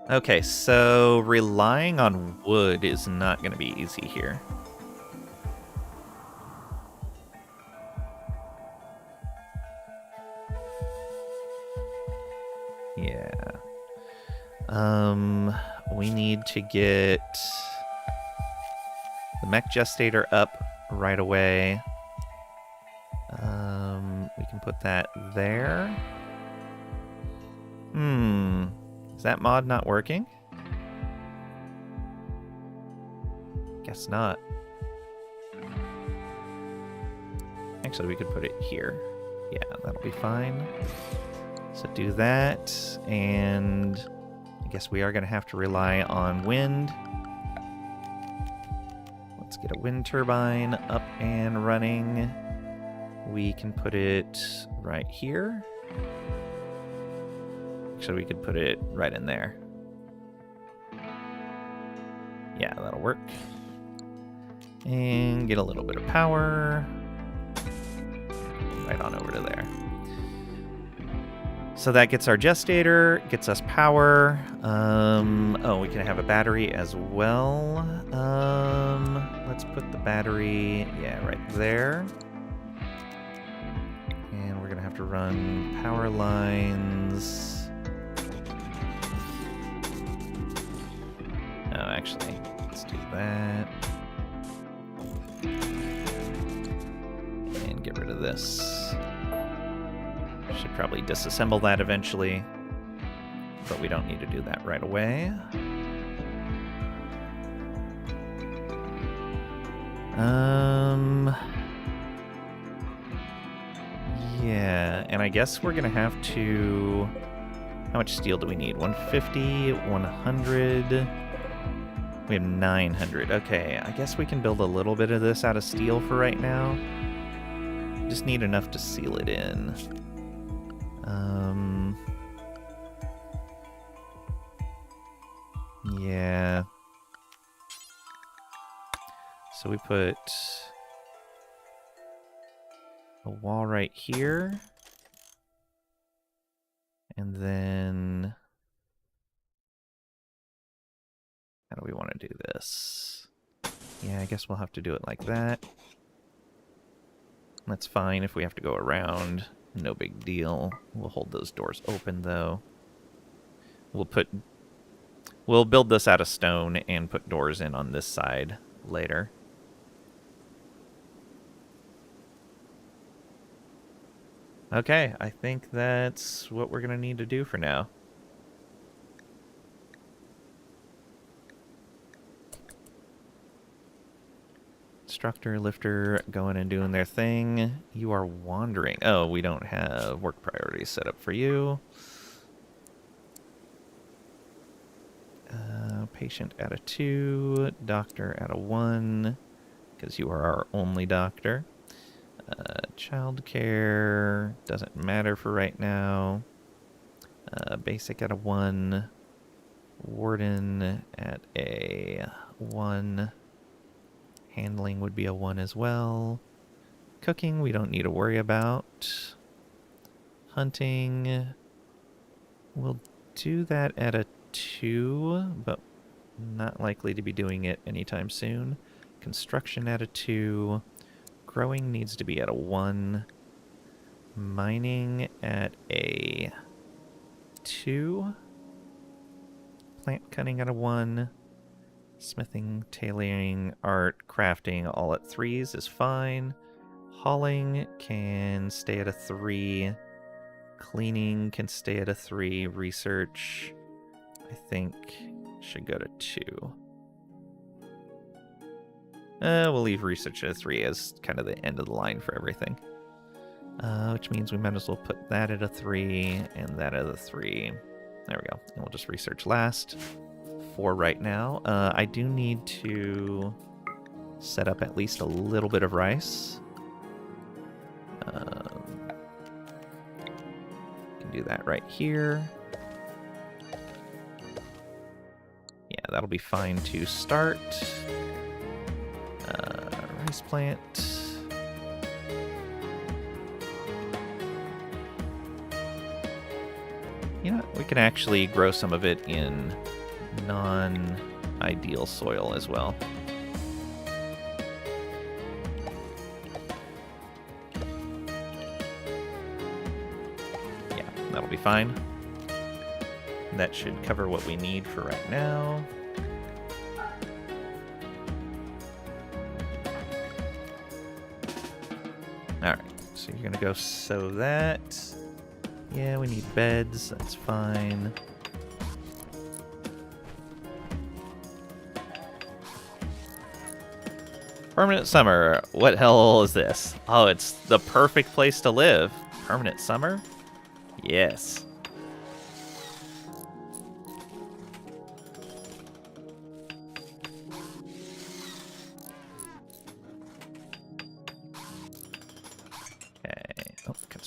Speaker 1: Okay, so relying on wood is not going to be easy here. Yeah. We need to get the mech gestator up right away. We can put that there. Is that mod not working? Guess not. Actually, we could put it here. Yeah, that'll be fine. So do that, and I guess we are going to have to rely on wind. Let's get a wind turbine up and running. We can put it right here. Actually, we could put it right in there. Yeah, that'll work. And get a little bit of power. Right on over to there. So that gets our gestator, gets us power. Oh, we can have a battery as well. Let's put the battery, yeah, right there. And we're gonna have to run power lines. Oh, actually, let's do that. And get rid of this. Should probably disassemble that eventually, but we don't need to do that right away. Yeah, and I guess we're gonna have to... How much steel do we need? 150, 100... We have 900. Okay, I guess we can build a little bit of this out of steel for right now. Just need enough to seal it in. Yeah. So we put a wall right here. And then... How do we want to do this? Yeah, I guess we'll have to do it like that. That's fine if we have to go around. No big deal. We'll hold those doors open, though. We'll build this out of stone and put doors in on this side later. Okay, I think that's what we're going to need to do for now. Instructor, lifter, going and doing their thing. You are wandering. Oh, we don't have work priorities set up for you. Patient at a 2. Doctor at a 1. Because you are our only doctor. Child care doesn't matter for right now. Basic at a 1. Warden at a 1. Handling would be a 1 as well. Cooking, we don't need to worry about. Hunting, we'll do that at a 2, but not likely to be doing it anytime soon. Construction at a 2. Growing needs to be at a 1. Mining at a 2. Plant cutting at a 1. Smithing, tailoring, art, crafting, all at 3s is fine. Hauling can stay at a 3. Cleaning can stay at a 3. Research, I think, should go to 2. We'll leave research at a 3 as kind of the end of the line for everything. Which means we might as well put that at a 3 and that at a 3. There we go. And we'll just research last. 4 right now. I do need to set up at least a little bit of rice. Can do that right here. Yeah, that'll be fine to start. Rice plant. You know what? We can actually grow some of it in non-ideal soil as well. Yeah, that'll be fine. That should cover what we need for right now. Alright, so you're gonna go sow that. Yeah, we need beds, that's fine. Permanent summer. What hell is this? Oh, it's the perfect place to live. Permanent summer? Yes.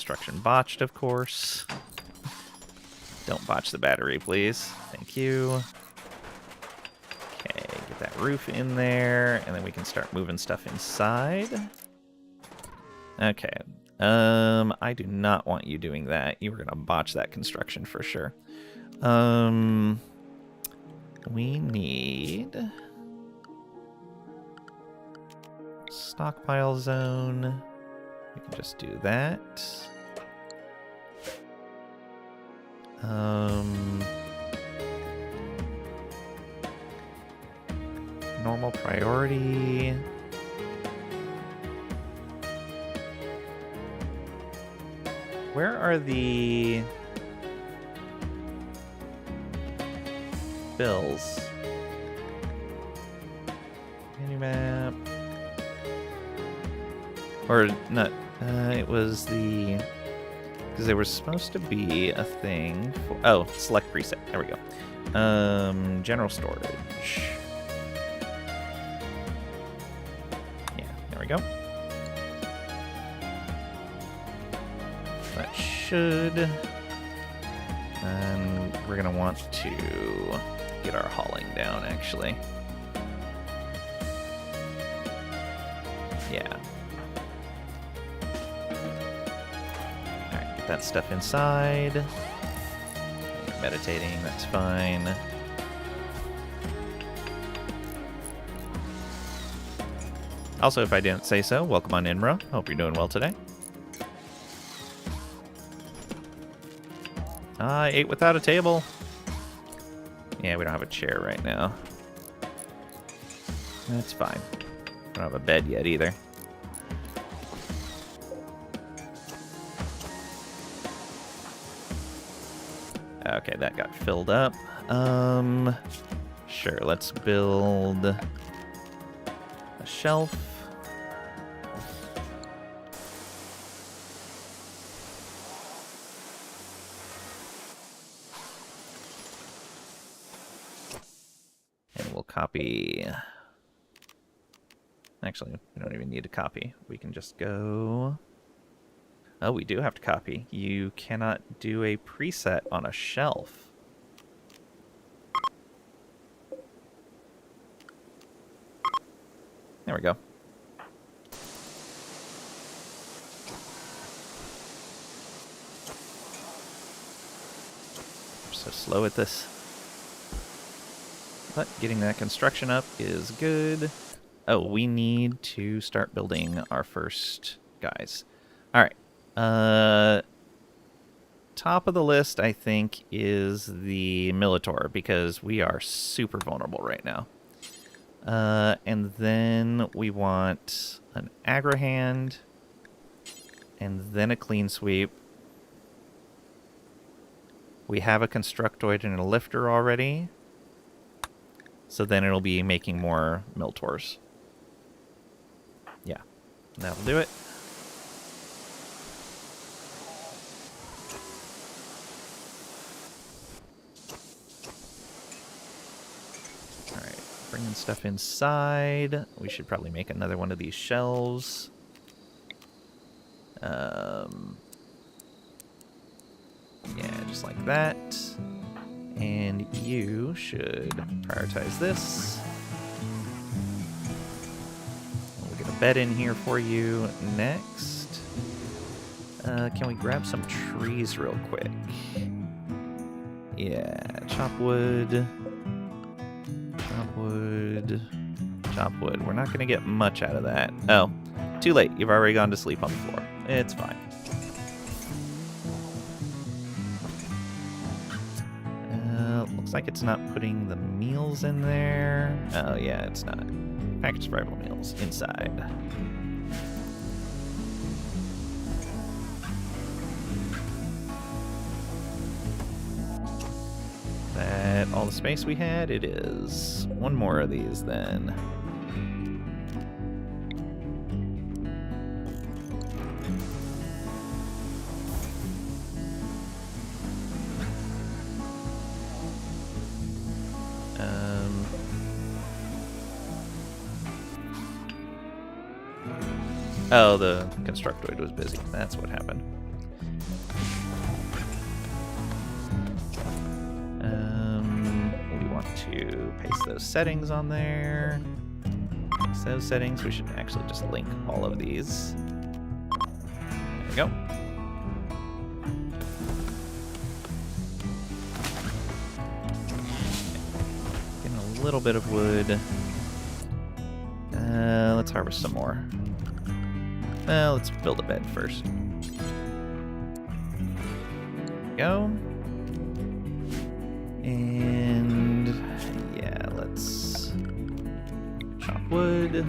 Speaker 1: construction botched, of course. Don't botch the battery, please. Thank you. Okay, get that roof in there, and then we can start moving stuff inside. Okay. I do not want you doing that. You were gonna botch that construction for sure. We need stockpile zone. We can just do that. Normal priority. Where are the bills? Map. Or not. It was the... Because there was supposed to be a thing for... Oh, select preset. There we go. General storage. Yeah, there we go. That should... And we're going to want to get our hauling down, actually. Yeah. Alright, get that stuff inside. Meditating, that's fine. Also, if I didn't say so, welcome on in, bro. Hope you're doing well today. I ate without a table. Yeah, we don't have a chair right now. That's fine. We don't have a bed yet either. Okay, that got filled up. Sure, let's build a shelf. And we'll copy... Actually, we don't even need to copy. We can just go... Oh, we do have to copy. You cannot do a preset on a shelf. There we go. I'm so slow at this. But getting that construction up is good. Oh, we need to start building our first guys. All right. Top of the list, I think, is the Militor, because we are super vulnerable right now. And then we want an aggro hand, and then a clean sweep. We have a constructoid and a lifter already, so then it'll be making more Miltors. Yeah, that'll do it. Bringing stuff inside. We should probably make another one of these shelves. Yeah, just like that. And you should prioritize this. We'll get a bed in here for you next. Can we grab some trees real quick? Yeah, chop wood. Chop wood. We're not going to get much out of that. Oh, too late. You've already gone to sleep on the floor. It's fine. Looks like it's not putting the meals in there. Oh, yeah, it's not. Packaged survival meals inside. That all the space we had? It is. One more of these then. Oh, the constructoid was busy. That's what happened. We want to paste those settings on there. Paste those settings. We should actually just link all of these. There we go. Getting a little bit of wood. Let's harvest some more. Well, let's build a bed first. There we go. And yeah, let's chop wood.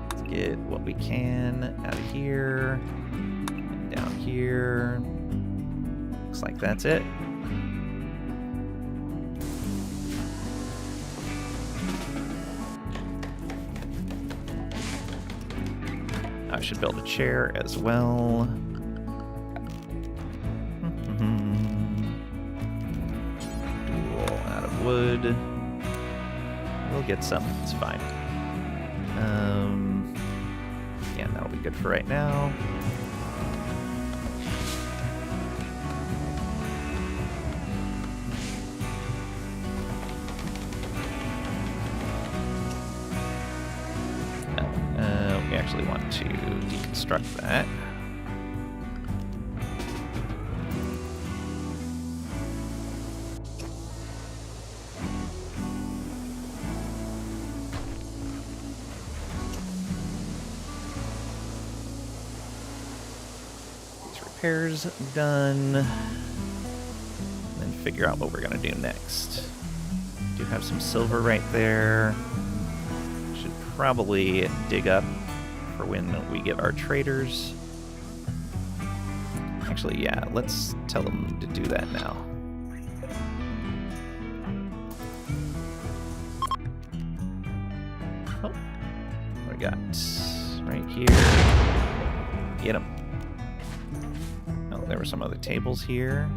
Speaker 1: Let's get what we can out of here and down here. Looks like that's it. I should build a chair as well. Dual out of wood. We'll get some. It's fine. Yeah, that'll be good for right now. We actually want to deconstruct that. These repairs done. And then figure out what we're going to do next. Do have some silver right there. Should probably dig up for when we get our traders. Actually, yeah, let's tell them to do that now. Oh, what we got right here? Get them. Oh, there were some other tables here.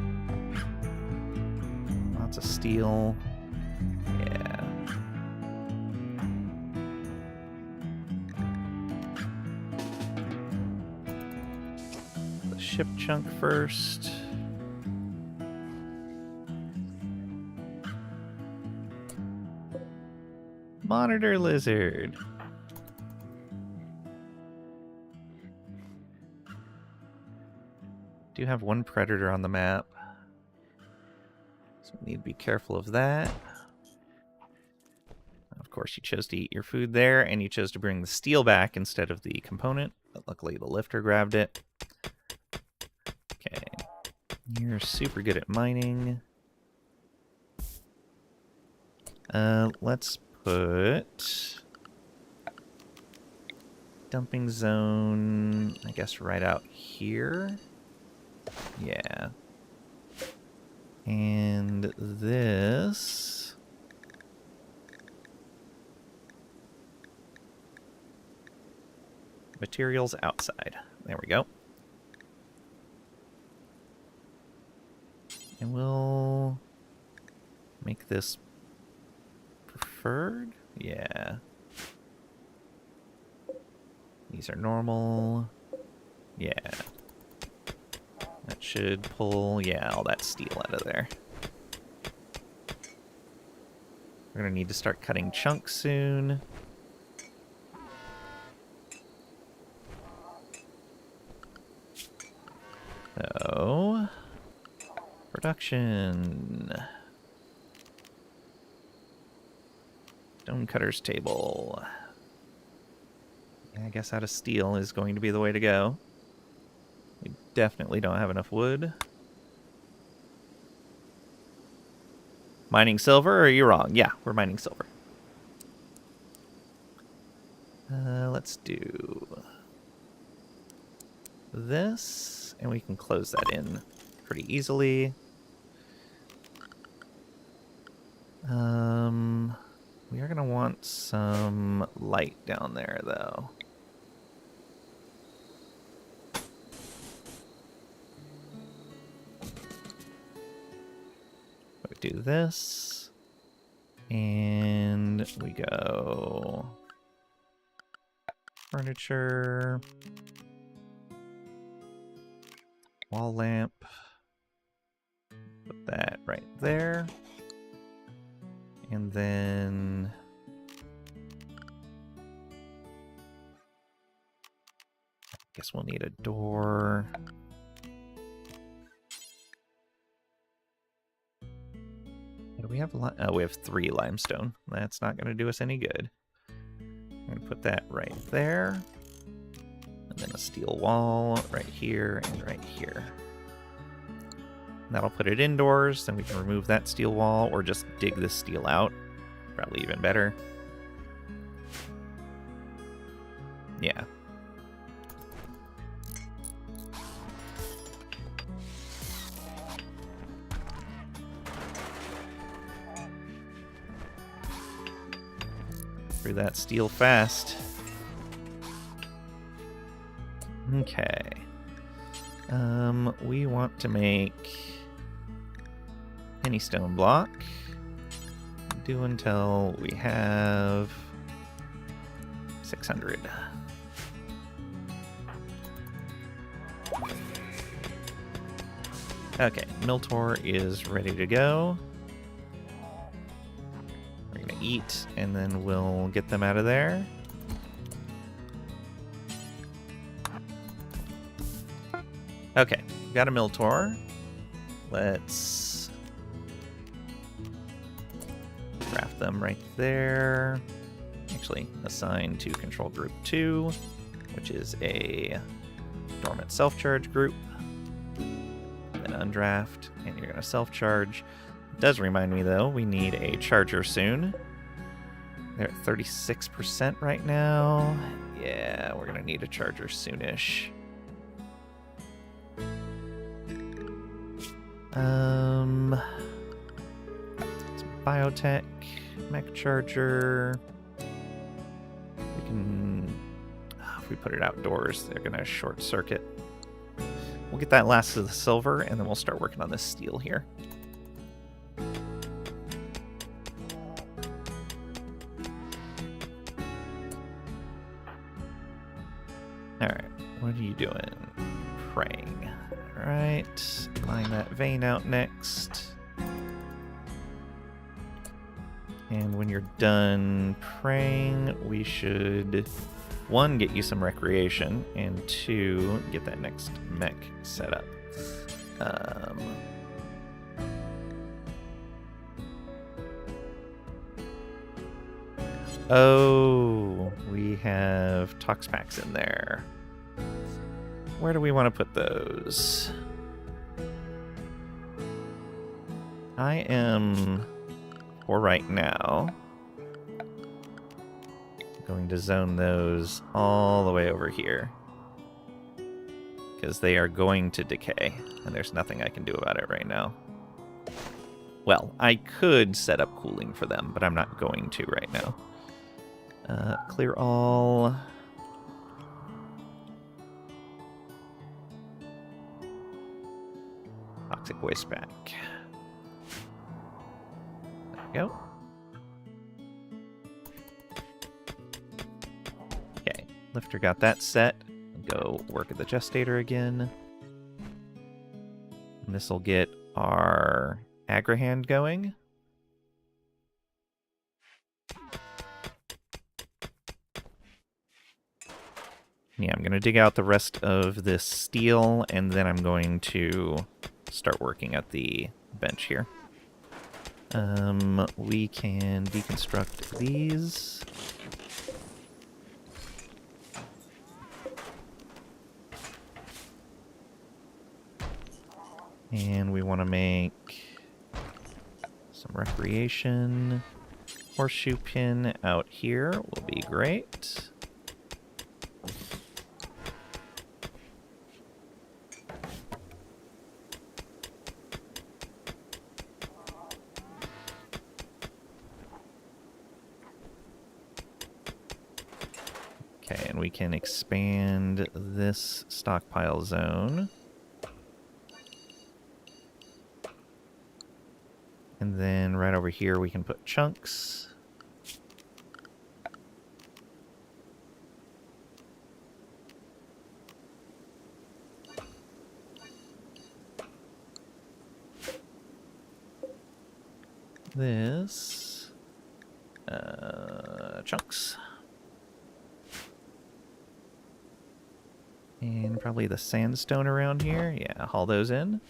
Speaker 1: Lots of steel. Yeah. Ship chunk first. Monitor lizard. Do have one predator on the map, so we need to be careful of that. Of course, you chose to eat your food there, and you chose to bring the steel back instead of the component, but luckily the lifter grabbed it. Okay, you're super good at mining. Let's put dumping zone, I guess, right out here. Yeah. And this... materials outside. There we go. And we'll make this preferred. Yeah. These are normal. Yeah. That should pull, yeah, all that steel out of there. We're gonna need to start cutting chunks soon. So, production. Stonecutter's table. Yeah, I guess out of steel is going to be the way to go. We definitely don't have enough wood. Mining silver, or are you wrong? Yeah, we're mining silver. Let's do this, and we can close that in pretty easily. We are going to want some light down there, though. We do this, and we go furniture. Wall lamp. Put that right there. And then... guess we'll need a door. Do we have oh, we have 3 limestone. That's not going to do us any good. I'm going to put that right there. And then a steel wall right here and right here. And that'll put it indoors. Then we can remove that steel wall or just dig this steel out. Probably even better. Yeah. Through that steel fast. Okay. We want to make any stone block. Do until we have 600. Okay, Miltor is ready to go. We're gonna eat, and then we'll get them out of there. Okay, got a Miltor. Let's craft them right there. Actually, assign to control group 2, which is a dormant self-charge group. Then undraft, and you're gonna self-charge. Does remind me though, we need a charger soon. They're at 36% right now. Yeah, we're gonna need a charger soonish. Some biotech, mech charger. We can, if we put it outdoors, they're gonna short circuit. We'll get that last of the silver, and then we'll start working on this steel here. Alright, what are you doing? Praying. Alright, line that vein out next. And when you're done praying, we should, 1, get you some recreation, and 2, get that next mech set up. Oh, we have tox packs in there. Where do we want to put those? I am, for right now, going to zone those all the way over here. Because they are going to decay, and there's nothing I can do about it right now. Well, I could set up cooling for them, but I'm not going to right now. Clear all. Toxic waste back. There we go. Okay, lifter got that set. Go work at the gestator again. And this will get our agrihand going. Yeah, I'm going to dig out the rest of this steel, and then I'm going to start working at the bench here. We can deconstruct these. And we want to make some recreation. Horseshoe pin out here will be great. Okay, and we can expand this stockpile zone. And then right over here we can put chunks. this. Chunks. And probably the sandstone around here. Yeah, haul those in.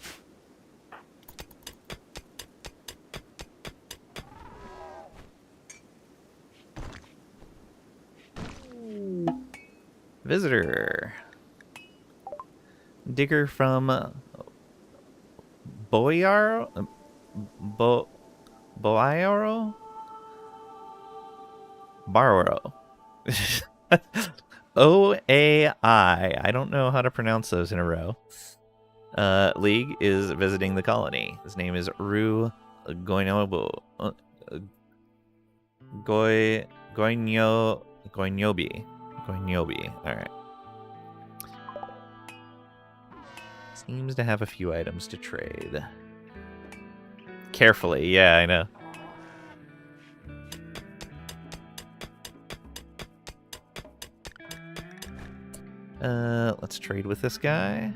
Speaker 1: Visitor. Digger from Boyaro? Boyaro? Barro. O-A-I. I don't know how to pronounce those in a row. League is visiting the colony. His name is Ru Goinobu. Goinobi. Alright. Seems to have a few items to trade. Carefully, yeah, I know. Let's trade with this guy.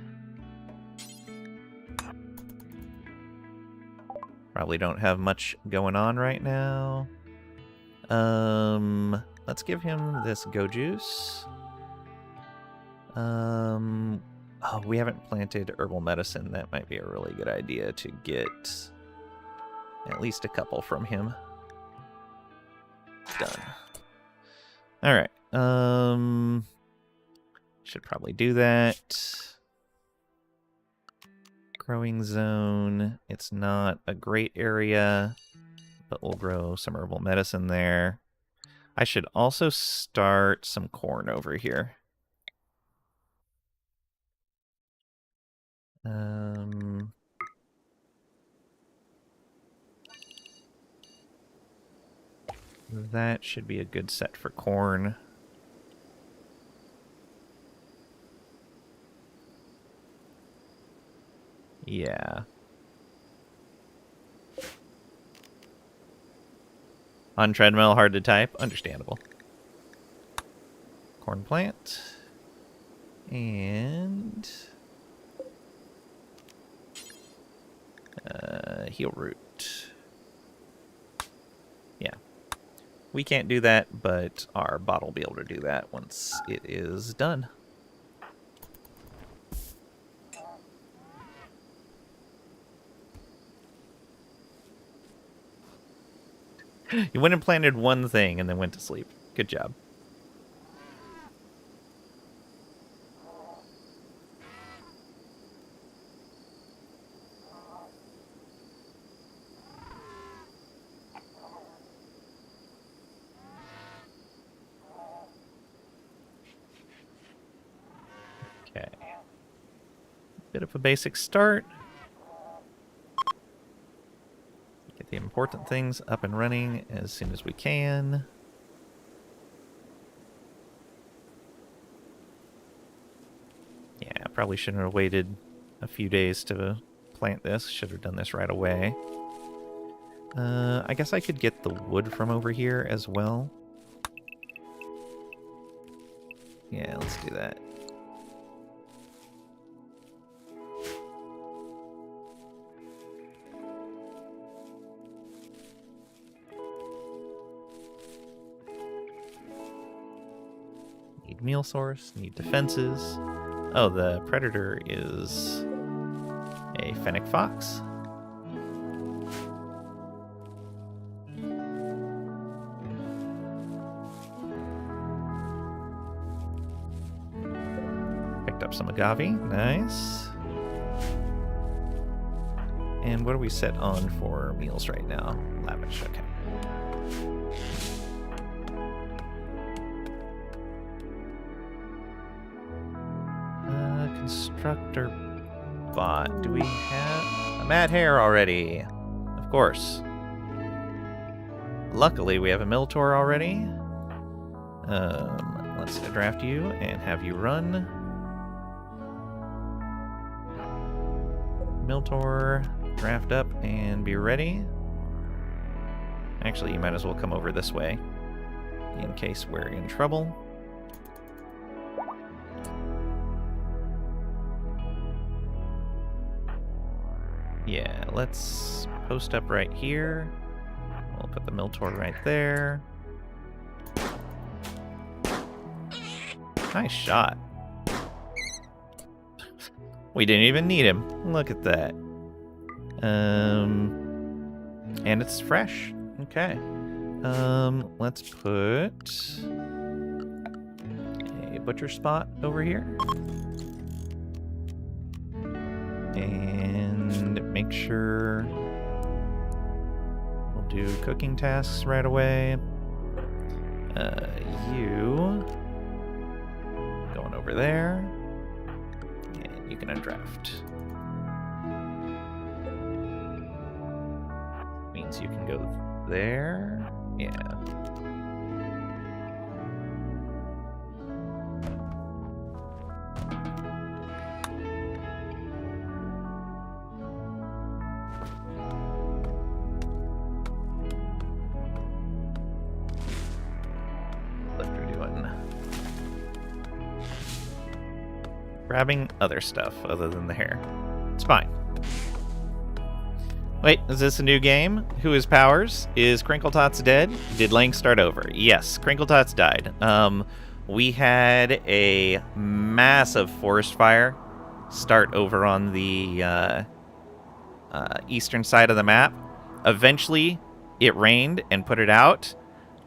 Speaker 1: Probably don't have much going on right now. Let's give him this go juice. Oh, we haven't planted herbal medicine. That might be a really good idea to get at least a couple from him. Done. Alright. Should probably do that. Growing zone. It's not a great area, but we'll grow some herbal medicine there. I should also start some corn over here. That should be a good set for corn. Yeah. On treadmill, hard to type. Understandable. Corn plant. And... heel root. Yeah. We can't do that, but our bot will be able to do that once it is done. You went and planted one thing and then went to sleep. Good job. Okay. Bit of a basic start. Get the important things up and running as soon as we can. Yeah, probably shouldn't have waited a few days to plant this. Should have done this right away. I guess I could get the wood from over here as well. Yeah, let's do that. Need meal source, need defenses. Oh, the predator is a fennec fox. Picked up some agave, nice. And what are we set on for meals right now? Lavish, okay. Constructor bot. Do we have a Mad Hare already? Of course. Luckily, we have a Miltor already. Let's draft you and have you run. Miltor, draft up and be ready. Actually, you might as well come over this way in case we're in trouble. Yeah, let's post up right here. We'll put the Miltor right there. Nice shot. We didn't even need him. Look at that. And it's fresh. Okay. Let's put a butcher spot over here. And make sure we'll do cooking tasks right away. You going over there. And you can undraft. Means you can go there. Yeah. What are you doing? Grabbing other stuff other than the hair. It's fine. Wait, is this a new game? Who is Powers? Is Crinkletots dead? Did Lang start over? Yes, Crinkletots died. We had a massive forest fire start over on the eastern side of the map. Eventually, it rained and put it out.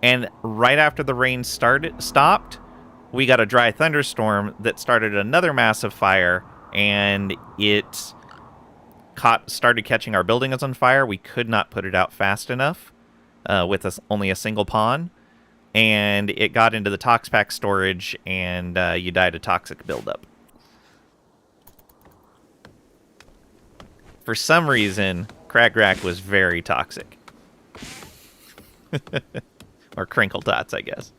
Speaker 1: And right after the rain stopped, we got a dry thunderstorm that started another massive fire, and it started catching our buildings on fire. We could not put it out fast enough with only a single pawn, and it got into the tox pack storage, and you died of toxic buildup. For some reason, Crackrack was very toxic. Or Crinkletots, I guess.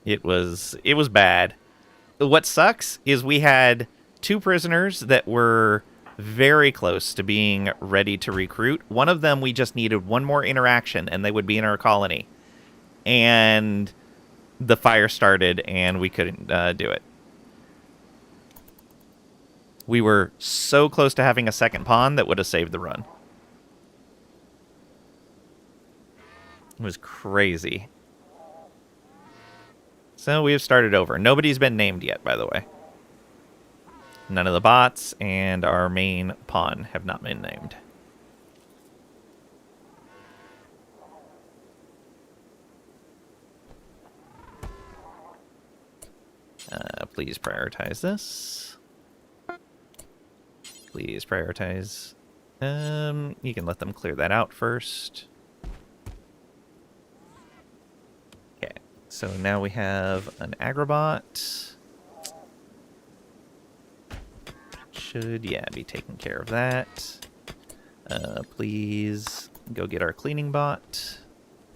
Speaker 1: It was bad. What sucks is we had 2 prisoners that were very close to being ready to recruit. One of them, we just needed one more interaction, and they would be in our colony. And the fire started, and we couldn't do it. We were so close to having a second pawn that would have saved the run. It was crazy. So we have started over. Nobody's been named yet, by the way. None of the bots and our main pawn have not been named. Please prioritize this. Please prioritize. You can let them clear that out first. Okay, so now we have an agrobot. Should, yeah, be taking care of that. Please go get our cleaning bot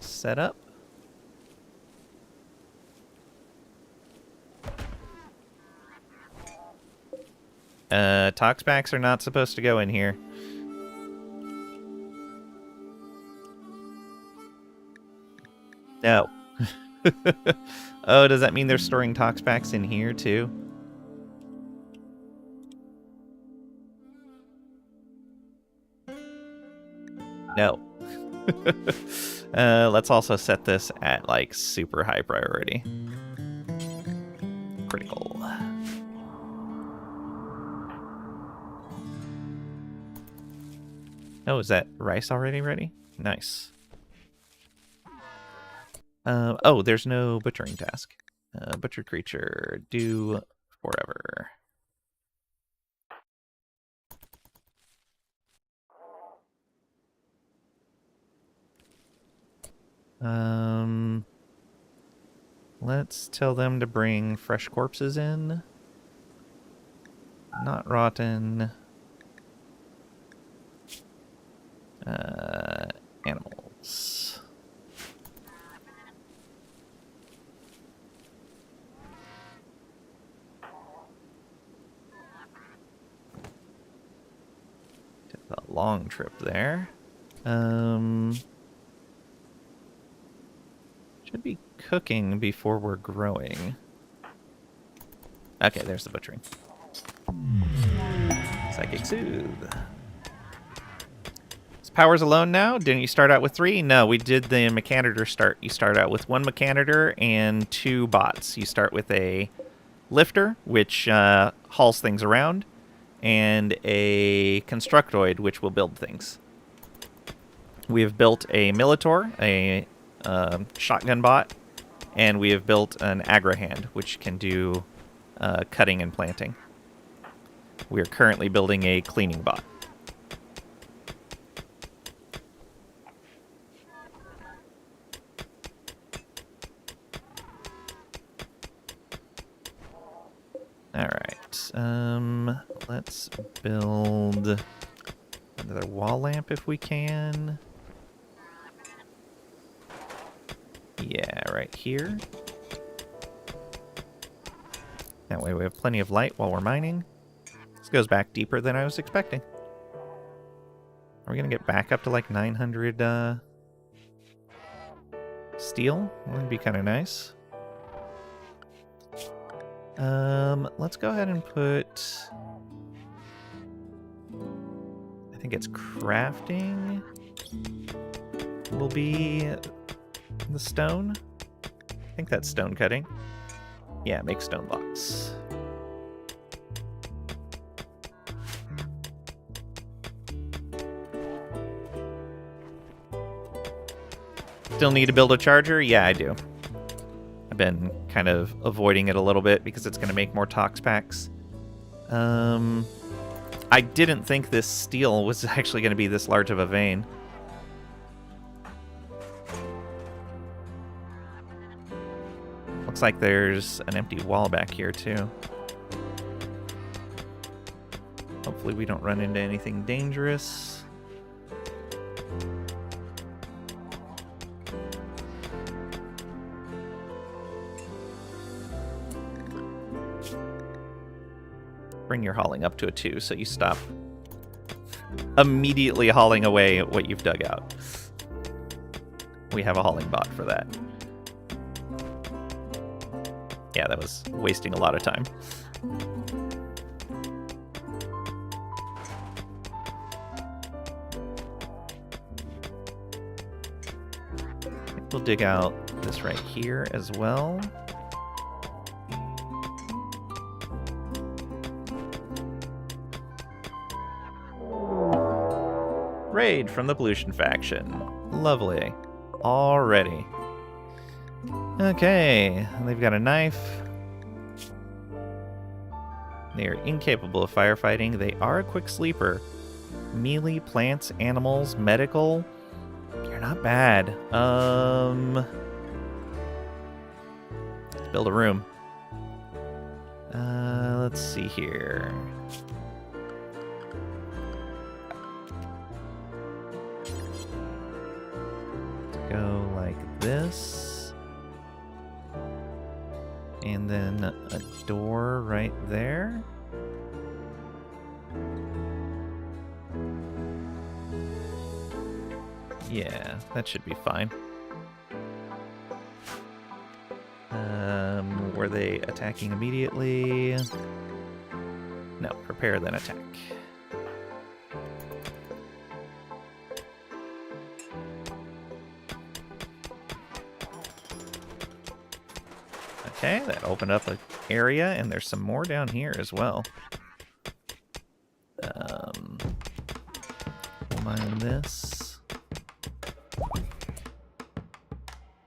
Speaker 1: set up. Toxbacks are not supposed to go in here. No. Oh, does that mean they're storing Toxbacks in here too? No. Let's also set this at, like, super high priority. Critical. Oh, is that rice already ready? Nice. Oh, there's no butchering task. Butchered creature, do forever. Let's tell them to bring fresh corpses in. Not rotten. Animals. Took a long trip there. Should be cooking before we're growing. Okay, there's the butchering. Looks like Psychic Soothe. Is powers alone now? Didn't you start out with 3? No, we did the Mechanitor start. You start out with 1 Mechanitor and 2 bots. You start with a Lifter, which hauls things around, and a Constructoid, which will build things. We have built a Militor, a shotgun bot, and we have built an Agrahand, which can do cutting and planting. We are currently building a cleaning bot. Alright, let's build another wall lamp if we can. Yeah, right here. That way we have plenty of light while we're mining. This goes back deeper than I was expecting. Are we gonna get back up to like 900 steel? That'd be kind of nice. Let's go ahead and put... I think it's crafting will be the stone. I think that's stone cutting. Yeah, make stone blocks. Still need to build a charger? Yeah, I do. I've been kind of avoiding it a little bit because it's going to make more tox packs. I didn't think this steel was actually going to be this large of a vein. Looks like there's an empty wall back here too. Hopefully we don't run into anything dangerous. Bring your hauling up to a 2 so you stop immediately hauling away what you've dug out. We have a hauling bot for that. Yeah, that was wasting a lot of time. We'll dig out this right here as well. Raid from the Pollution faction. Lovely. Already. Okay, they've got a knife. They are incapable of firefighting. They are a quick sleeper. Melee, plants, animals, medical. You're not bad. Let's build a room. Let's see here. Go like this. And then a door right there. Yeah, that should be fine. Were they attacking immediately? No, prepare then attack. Okay, that opened up an area, and there's some more down here as well. We'll mine this.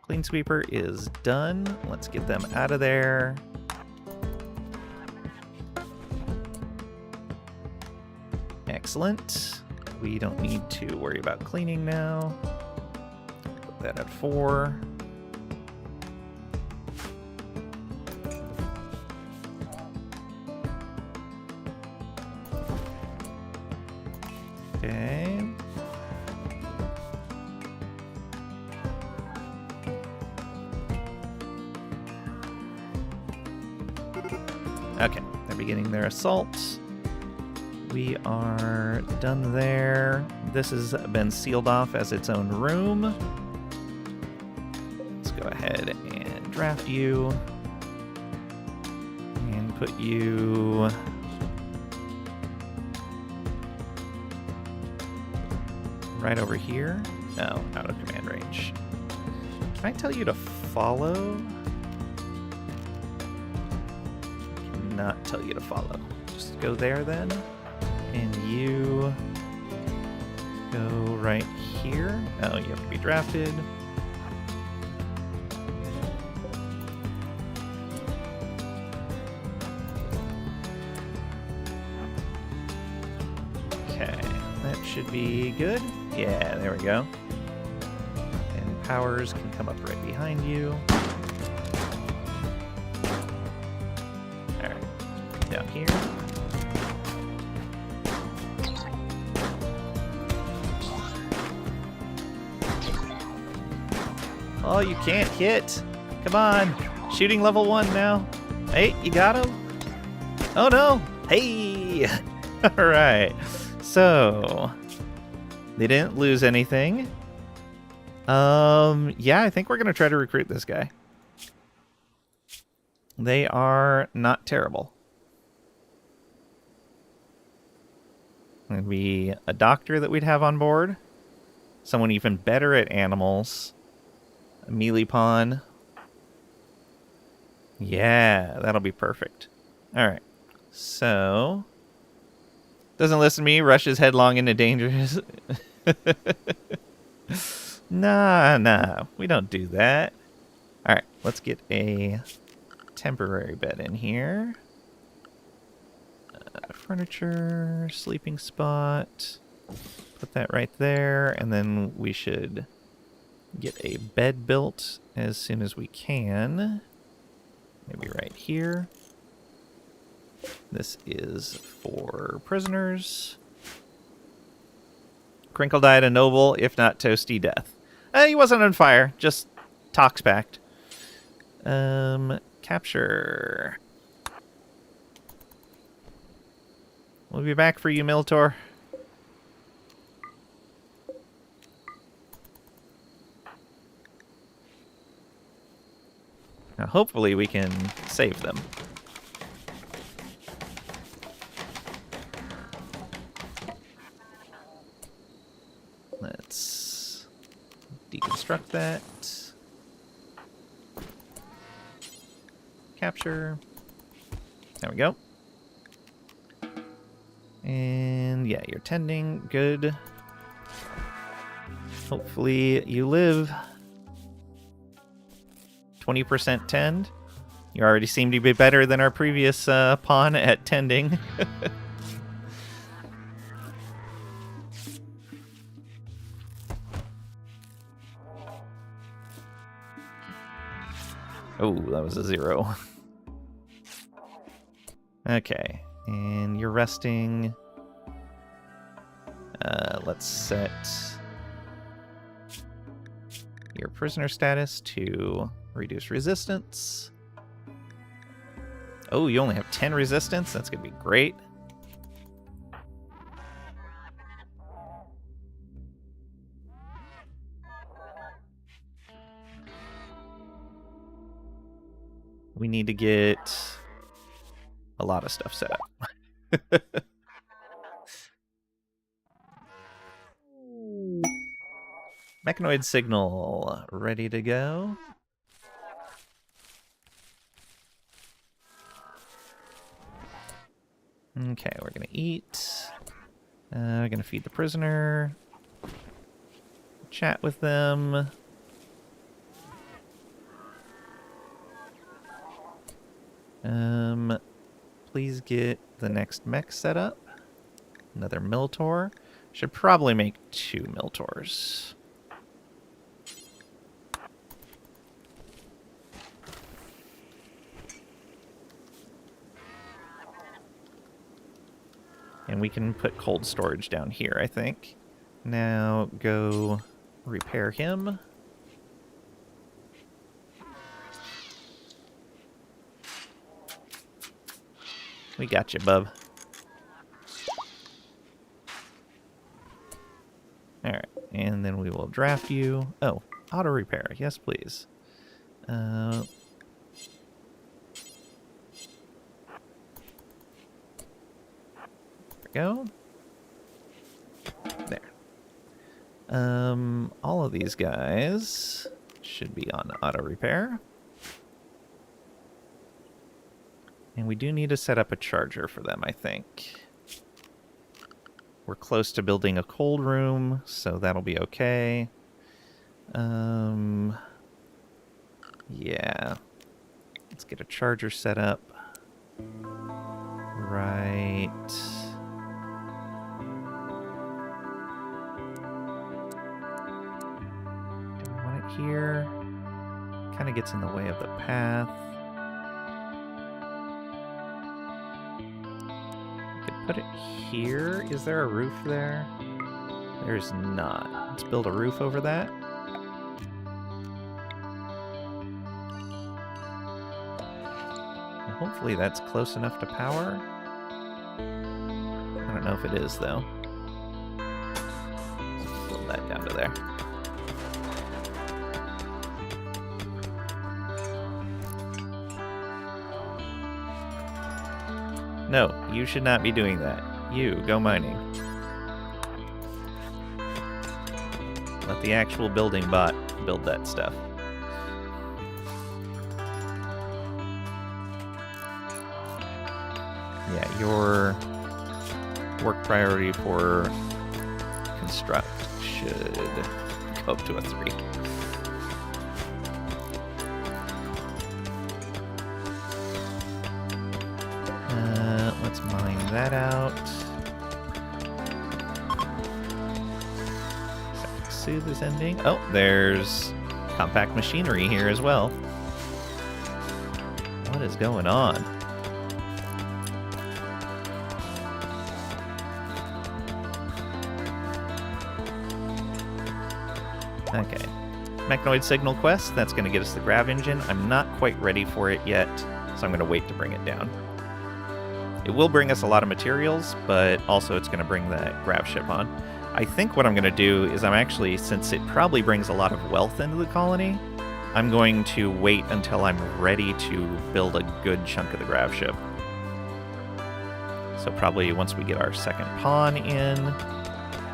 Speaker 1: Clean sweeper is done. Let's get them out of there. Excellent. We don't need to worry about cleaning now. Put that at 4. Okay. Okay, they're beginning their assault. We are done there. This has been sealed off as its own room. Let's go ahead and draft you. And put you right over here. No, out of command range. Can I tell you to follow? Cannot tell you to follow. Just go there then. And you go right here. Oh, you have to be drafted. Okay, that should be good. Yeah, there we go. And powers can come up right behind you. Alright, down here. Oh, you can't hit. Come on. Shooting level 1 now. Hey, you got him? Oh no. Hey. All right. So, they didn't lose anything. Yeah, I think we're going to try to recruit this guy. They are not terrible. It'd be a doctor that we'd have on board. Someone even better at animals. A melee pawn. Yeah, that'll be perfect. All right. So, doesn't listen to me, rushes headlong into dangers. Nah, we don't do that. All right, let's get a temporary bed in here. Furniture, sleeping spot. Put that right there, and then we should get a bed built as soon as we can. Maybe right here. This is for prisoners. Crinkle died a noble, if not toasty death. He wasn't on fire, just tox packed. Capture. We'll be back for you, Miltor. Now, hopefully we can save them. Let's deconstruct that. Capture. There we go. And yeah, you're tending. Good. Hopefully you live. 20% tend. You already seem to be better than our previous pawn at tending. Oh, that was a 0. Okay, and you're resting. Let's set your prisoner status to reduce resistance. Oh, you only have 10 resistance? That's going to be great. We need to get a lot of stuff set up. Mechanoid signal ready to go. Okay, we're gonna eat. We're gonna feed the prisoner. Chat with them. Please get the next mech set up. Another Miltor. Should probably make 2 Miltors. And we can put cold storage down here, I think. Now go repair him. We got you, bub. Alright, and then we will draft you. Oh, auto repair. Yes, please. There we go. There. All of these guys should be on auto repair. And we do need to set up a charger for them, I think. We're close to building a cold room, so that'll be okay. Yeah. Let's get a charger set up. Right. Do we want it here? Kind of gets in the way of the path. We could put it here. Is there a roof there? There's not. Let's build a roof over that. And hopefully that's close enough to power. I don't know if it is, though. Let's build that down to there. No, you should not be doing that. You, go mining. Let the actual building bot build that stuff. Yeah, your work priority for construct should go up to a 3. Let's mine that out. Soothe is ending. Oh, there's compact machinery here as well. What is going on? Okay. Mechanoid signal quest, that's going to get us the grav engine. I'm not quite ready for it yet, so I'm going to wait to bring it down. It will bring us a lot of materials, but also it's going to bring that grav ship on. I think what I'm going to do is I'm actually, since it probably brings a lot of wealth into the colony, I'm going to wait until I'm ready to build a good chunk of the grav ship. So probably once we get our second pawn in,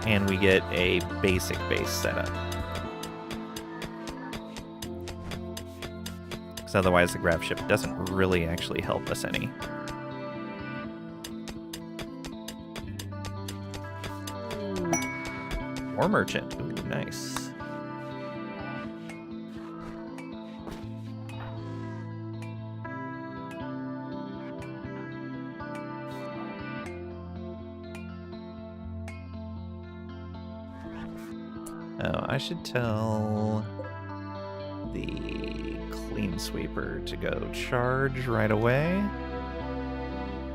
Speaker 1: and we get a basic base setup. Because otherwise the grav ship doesn't really actually help us any. War merchant. Ooh, nice. Oh, I should tell the clean sweeper to go charge right away.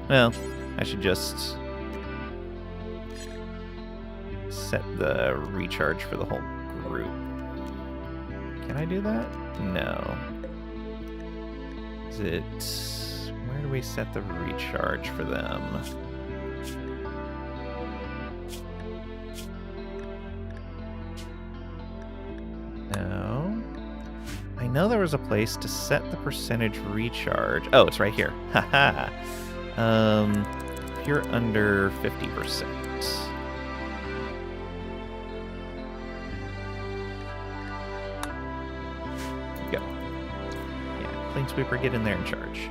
Speaker 1: Well, I should just set the recharge for the whole group. Can I do that? No. Is it... Where do we set the recharge for them? No. I know there was a place to set the percentage recharge. Oh, it's right here. Haha. If you're under 50%. Go. Yeah, clean sweeper, get in there and charge.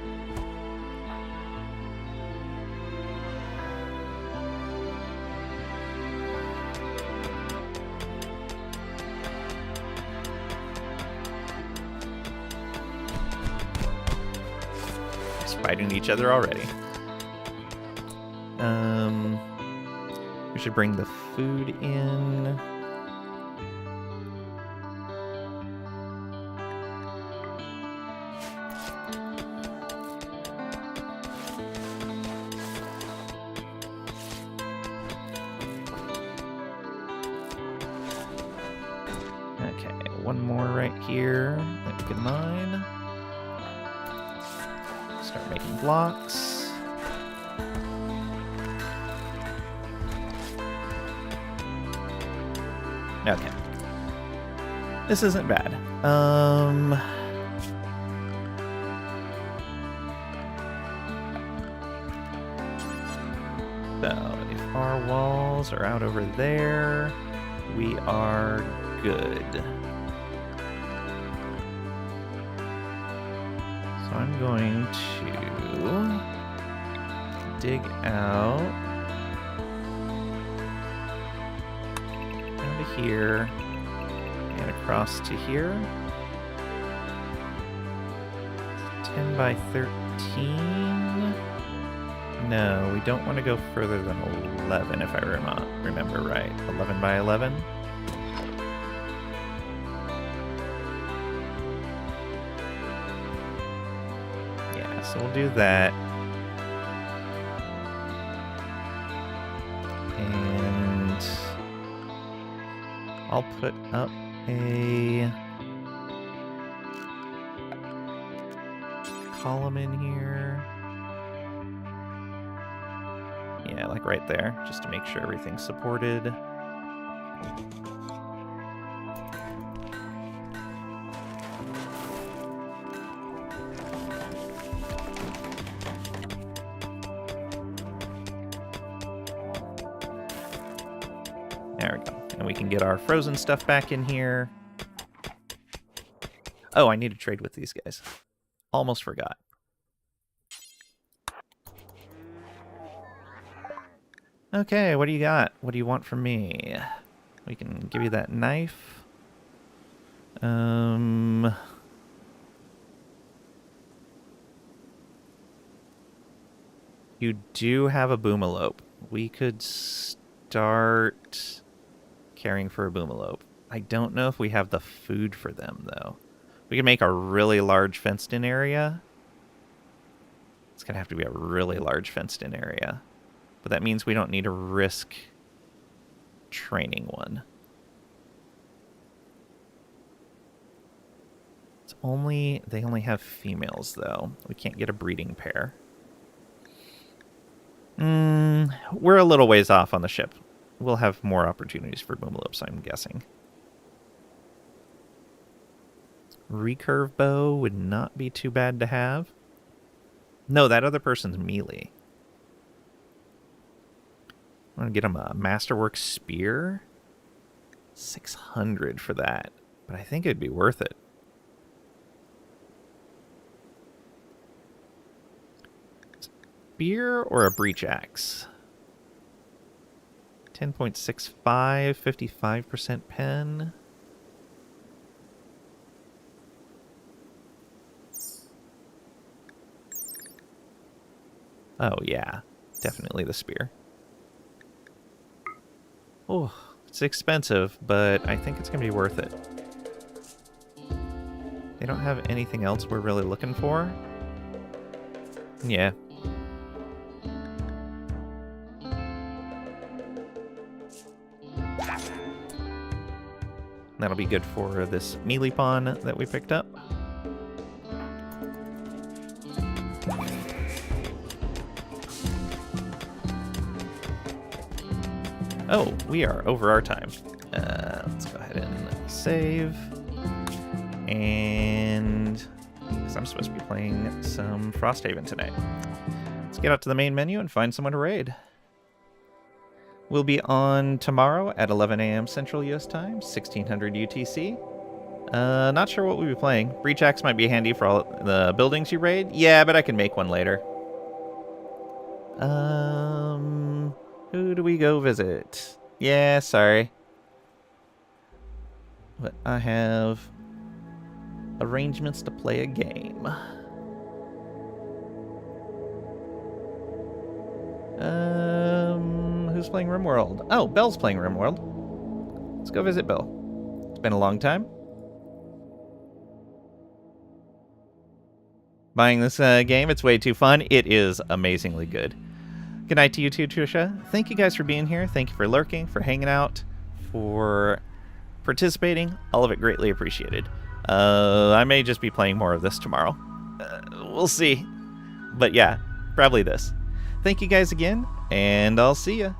Speaker 1: Fighting each other already. We should bring the food in. Okay, one more right here that we can mine. Start making blocks. Okay. This isn't bad. So if our walls are out over there, we are good. So I'm going to dig out down to here and across to here. 10 by 13. No, we don't want to go further than 11 if I remember right. 11 by 11. Yeah, so we'll do that. And I'll put up a column in here. Yeah, like right there, just to make sure everything's supported. There we go. And we can get our frozen stuff back in here. Oh, I need to trade with these guys. Almost forgot. Okay, what do you got? What do you want from me? We can give you that knife. You do have a boomalope. We could start caring for a boomalope. I don't know if we have the food for them, though. We can make a really large fenced-in area. It's going to have to be a really large fenced-in area. But that means we don't need to risk training one. They only have females, though. We can't get a breeding pair. We're a little ways off on the ship. We'll have more opportunities for boomalopes, I'm guessing. Recurve bow would not be too bad to have. No, that other person's melee. I want to get him a Masterwork Spear. 600 for that. But I think it'd be worth it. Spear or a Breach Axe? 10.65, 55% pen. Oh, yeah. Definitely the spear. Oh, it's expensive, but I think it's going to be worth it. They don't have anything else we're really looking for. Yeah. That'll be good for this melee pawn that we picked up. Oh, we are over our time. Let's go ahead and save. And because I'm supposed to be playing some Frosthaven tonight. Let's get out to the main menu and find someone to raid. We'll be on tomorrow at 11 a.m. Central US Time, 1600 UTC. Not sure what we'll be playing. Breach Axe might be handy for all the buildings you raid. Yeah, but I can make one later. Who do we go visit? Yeah, sorry. But I have arrangements to play a game. Who's playing RimWorld? Oh, Belle's playing RimWorld. Let's go visit Belle. It's been a long time. Buying this game, it's way too fun. It is amazingly good. Good night to you too, Trisha. Thank you guys for being here. Thank you for lurking, for hanging out, for participating. All of it greatly appreciated. I may just be playing more of this tomorrow. We'll see. But yeah, probably this. Thank you guys again, and I'll see ya.